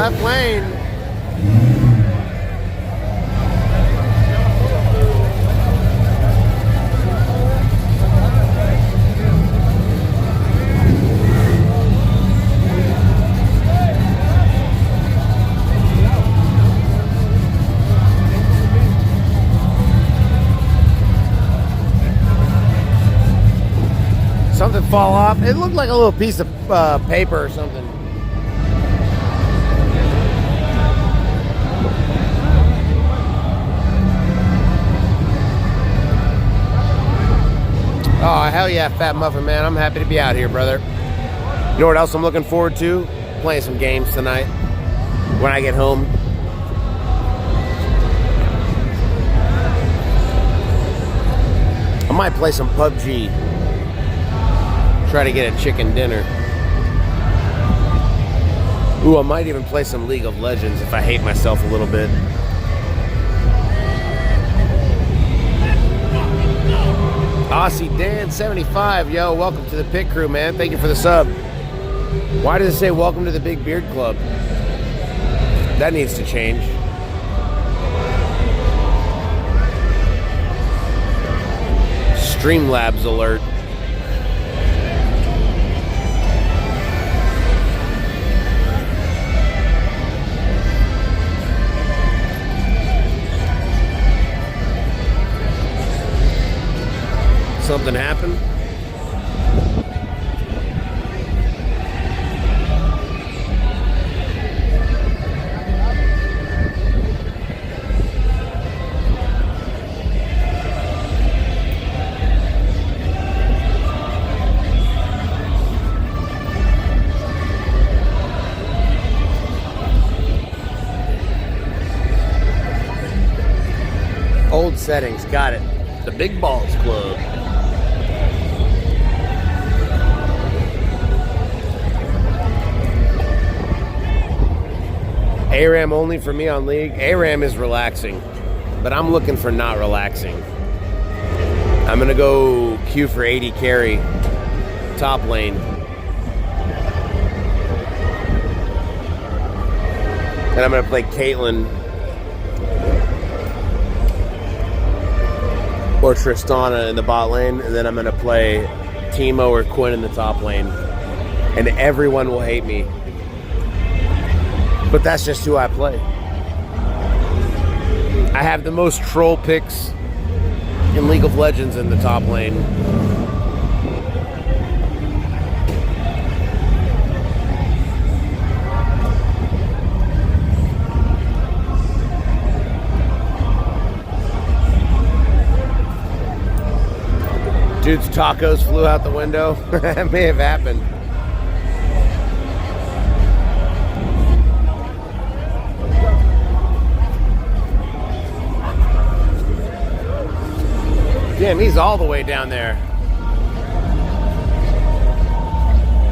Left lane. Something fall off. It looked like a little piece of paper or something. Oh, hell yeah, Fat Muffin, man. I'm happy to be out here, brother. You know what else I'm looking forward to? Playing some games tonight when I get home. I might play some PUBG. Try to get a chicken dinner. Ooh, I might even play some League of Legends if I hate myself a little bit. Aussie Dan 75, yo, welcome to the pit crew, man. Thank you for the sub. Why does it say welcome to the Big Beard Club? That needs to change. Streamlabs alert. Something happened? Old settings, got it. The Big Balls Club. ARAM only for me on League. ARAM is relaxing, but I'm looking for not relaxing. I'm gonna go queue for 80 carry, top lane. And I'm gonna play Caitlyn or Tristana in the bot lane, and then I'm gonna play Teemo or Quinn in the top lane. And everyone will hate me. But that's just who I play. I have the most troll picks in League of Legends in the top lane. Dude's tacos flew out the window. That may have happened. Damn, he's all the way down there.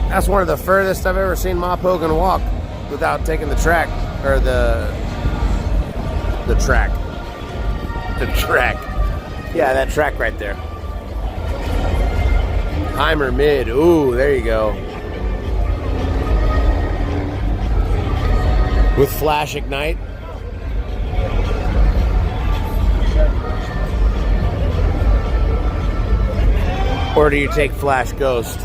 That's one of the furthest I've ever seen Mop Hogan walk without taking the track, or the track. The track. Yeah, that track right there. Heimer mid. Ooh, there you go. With Flash Ignite. Or do you take Flash Ghost?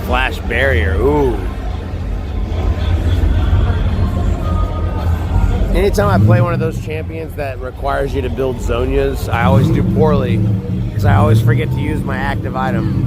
Flash barrier, ooh. Anytime I play one of those champions that requires you to build Zonias, I always do poorly because I always forget to use my active item.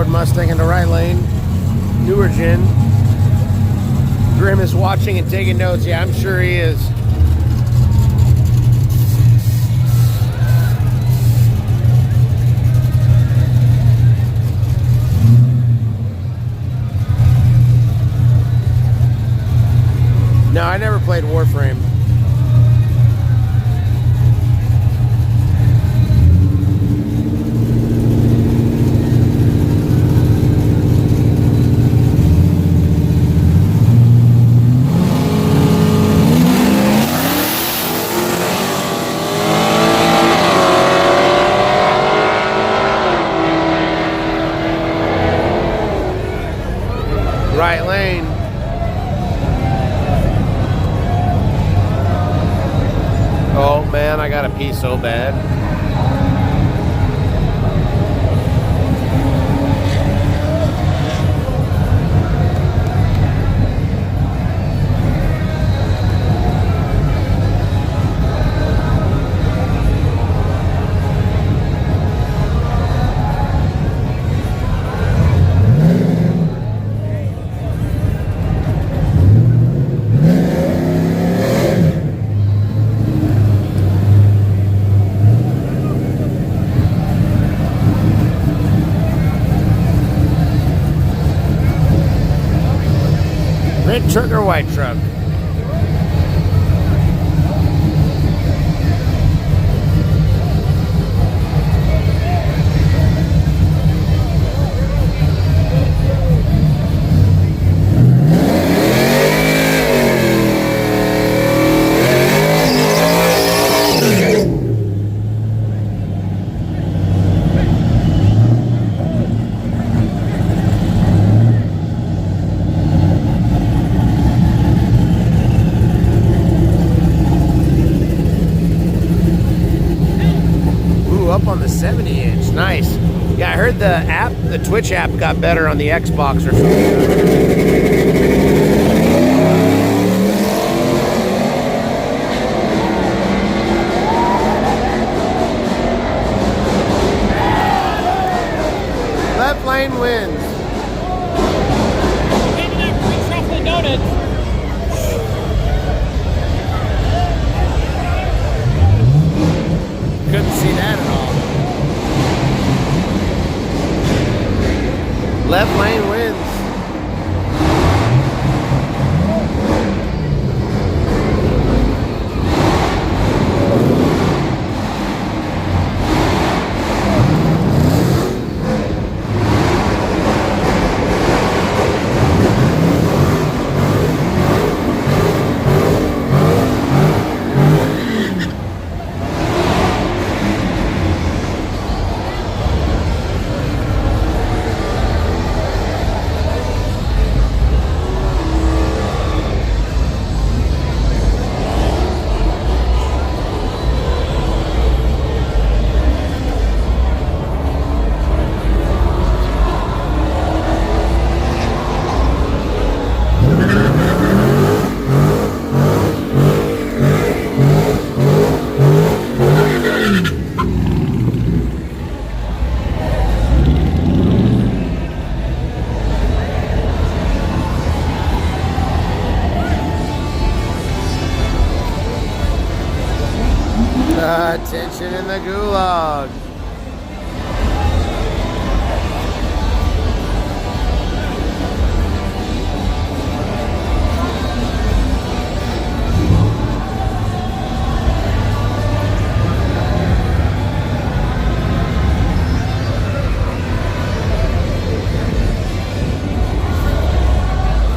Mustang in the right lane, newer gen. Grim is watching and taking notes. Yeah, I'm sure he is. No, I never played Warframe. right lane. Oh man, I gotta pee so bad. Red truck or white truck? Up on the 70-inch, nice. Yeah, I heard the Twitch app got better on the Xbox or something. Left lane wins. Couldn't see that at all. Left lane wins. Attention in the gulag.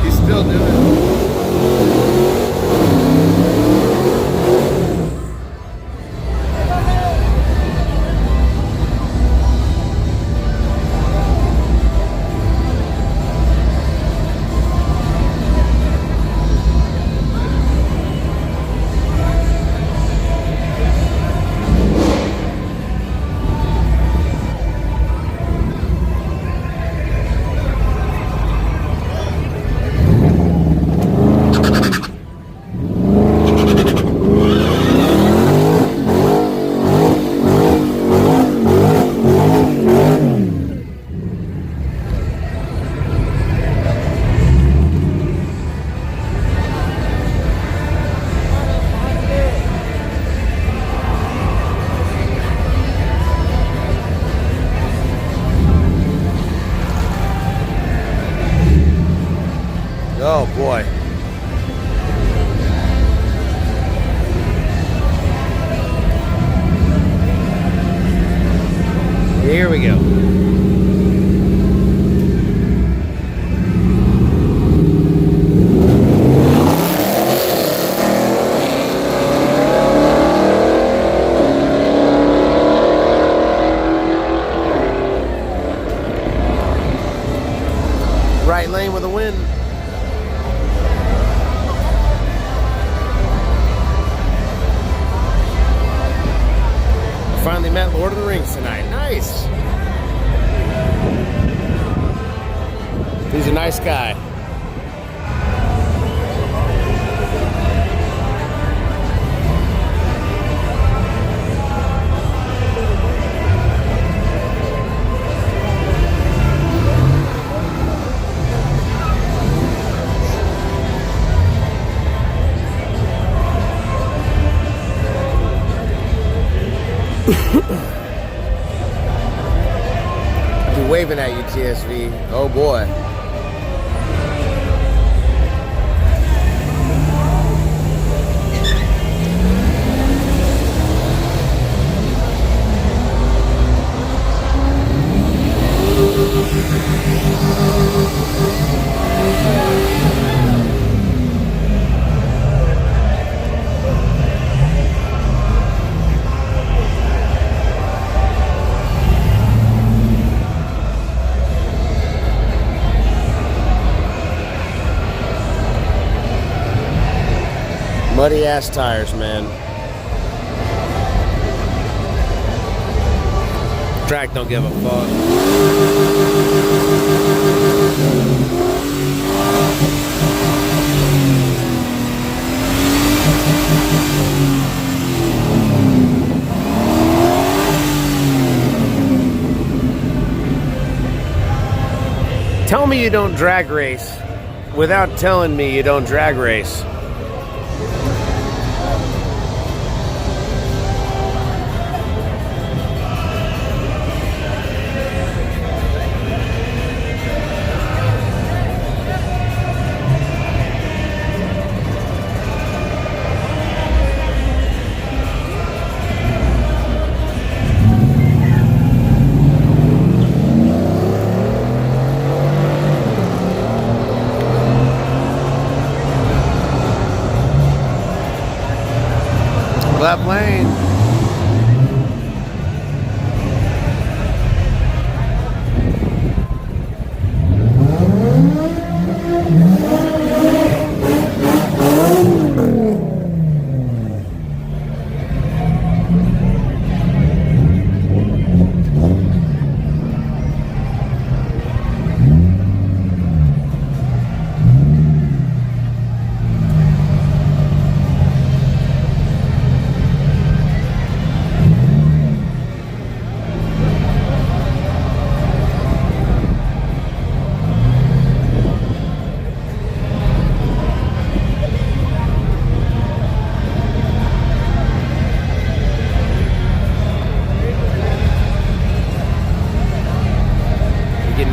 He's still doing it. Nice. He's a nice guy. I'll be waving at you, TSV. Oh boy. Muddy ass tires, man. Track don't give a fuck. Tell me you don't drag race without telling me you don't drag race. Left lane.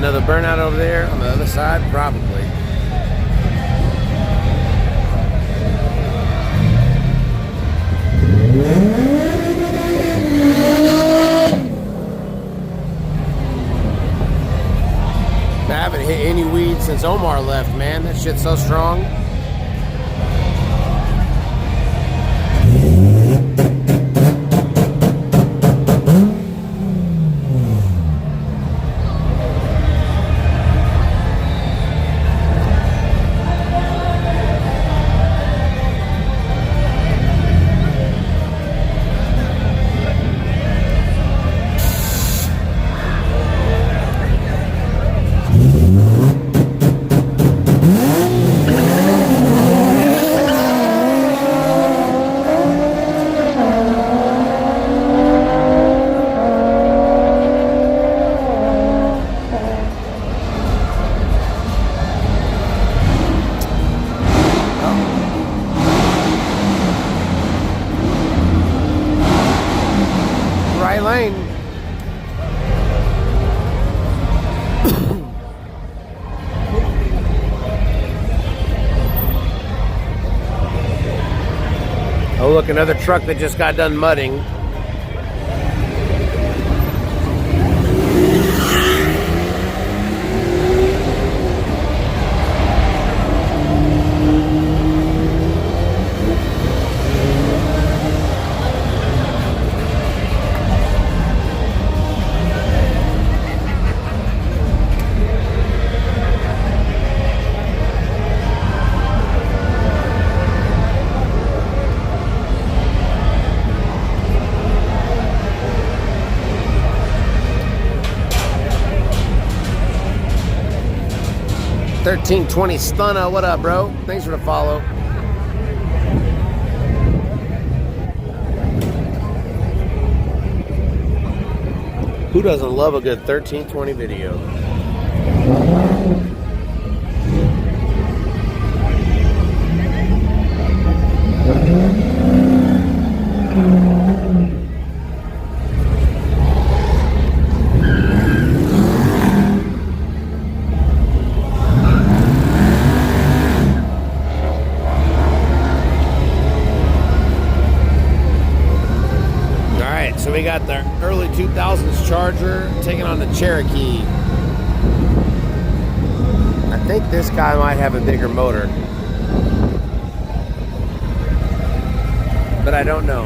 Another burnout over there on the other side, probably. I haven't hit any weed since Omar left, man. That shit's so strong. Lane. Oh, look, another truck that just got done mudding. 1320 Stunna, what up, bro? Thanks for the follow. Who doesn't love a good 1320 video? So we got the early 2000s Charger taking on the Cherokee. I think this guy might have a bigger motor, but I don't know.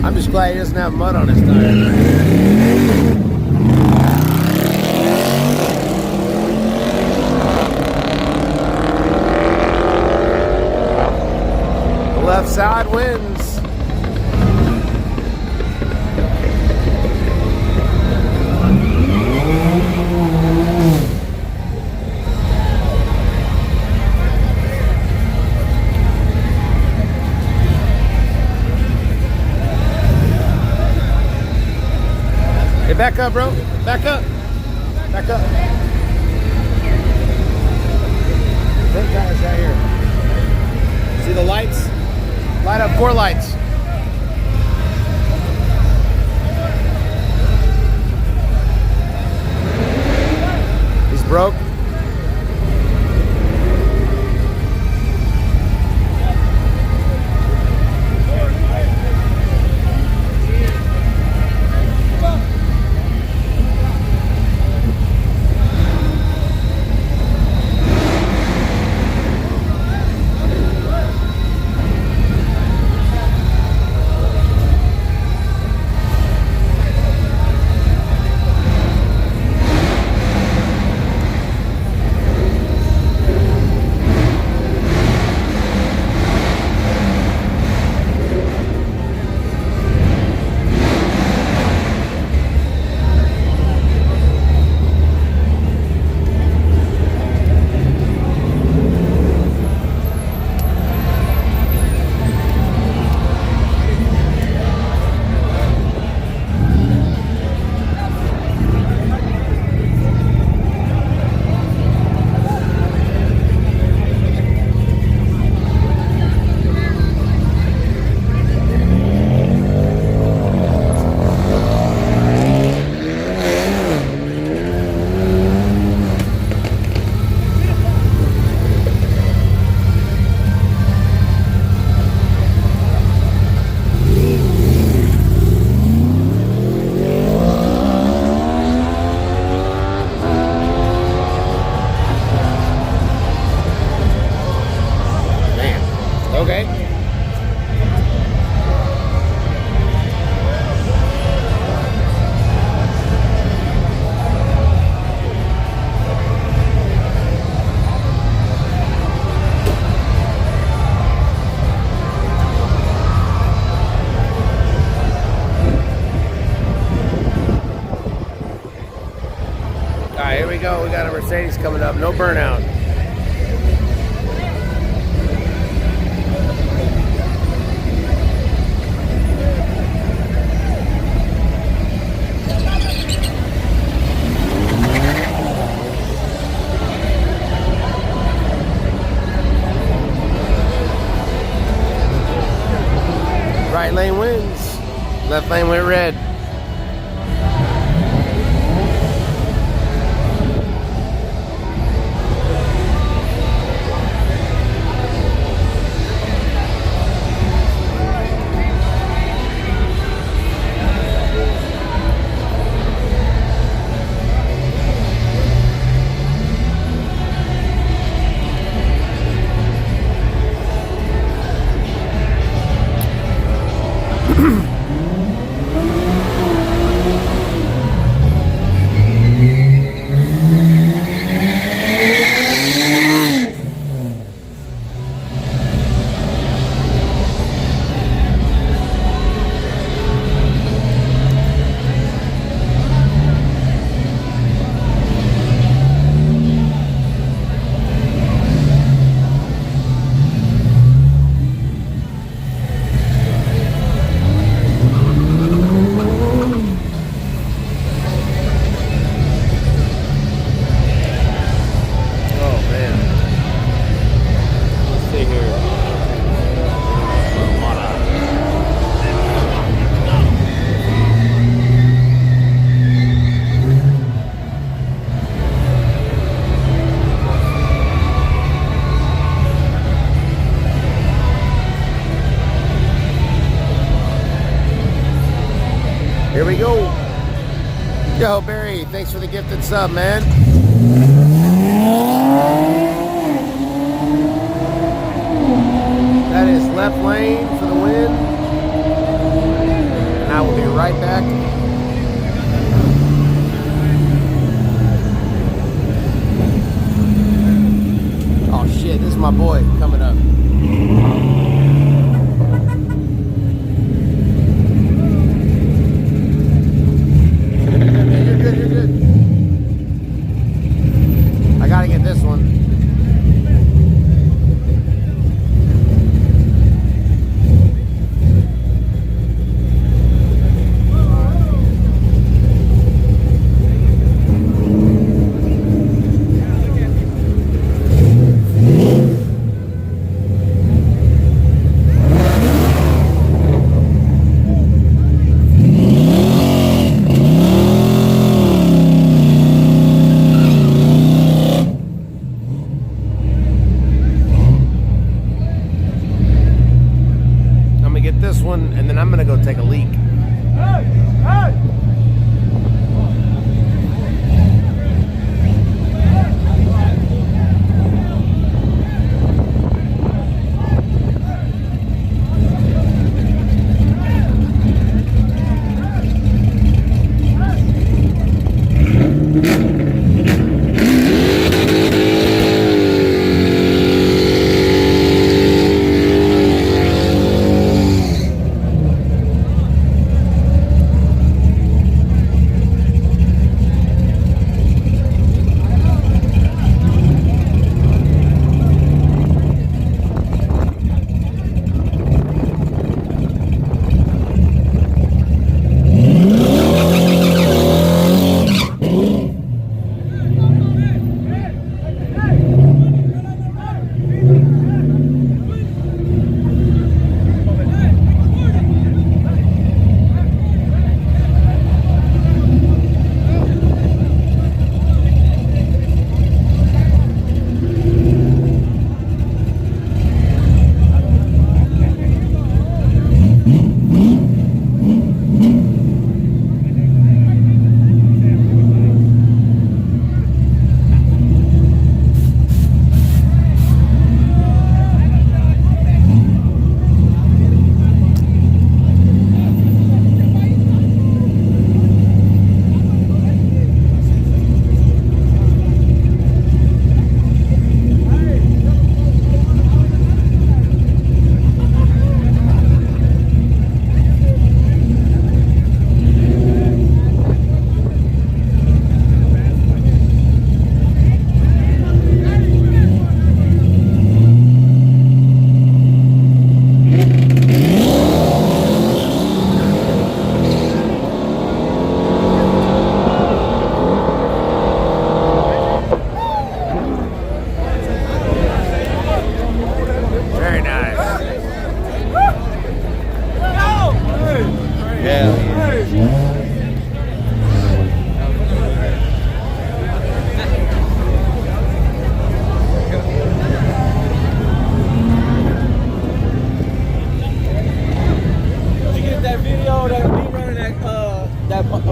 I'm just glad he doesn't have mud on his tire. Left side wins. Hey, back up, bro. Back up. Back up. Front tires right here. See the lights? Light up 4 lights. He's broke. Go. We got a Mercedes coming up. No burnout. Right lane wins. Left lane went red. Yo, Barry, thanks for the gifted sub, man. That is left lane for the win. And I will be right back. Oh shit, this is my boy coming up. You're good, you're good. I gotta get this one. And then I'm gonna go take a leak. Hey! Hey!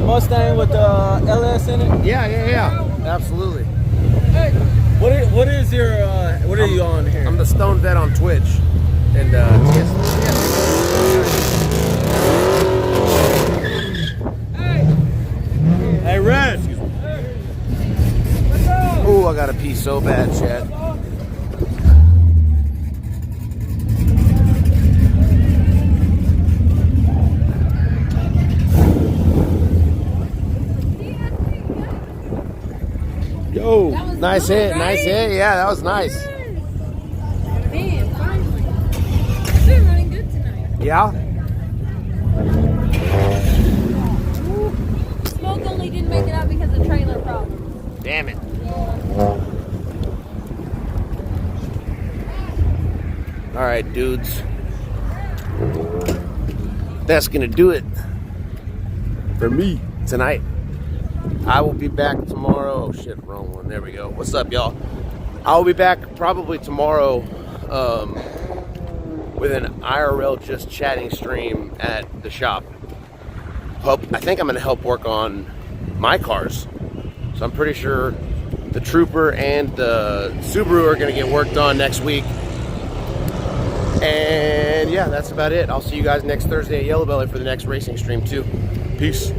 Mustang with the LS in it? Yeah. Absolutely. What is your what are you on here? I'm the Stone Vet on Twitch. And Hey, Red. oh, I gotta pee so bad, Chad. Yo, nice hit, nice hit. Yeah, that was nice. Man, finally. You've been running good tonight. Yeah? Smoke only didn't make it out because of trailer problems. Damn it. All right, dudes. That's gonna do it for me tonight. I will be back tomorrow. Oh shit, wrong one. There we go. What's up, y'all? I'll be back probably tomorrow with an IRL just chatting stream at the shop. I think I'm gonna help work on my cars. So I'm pretty sure the Trooper and the Subaru are going to get worked on next week. And yeah, that's about it. I'll see you guys next Thursday at Yellow Belly for the next racing stream too. Peace.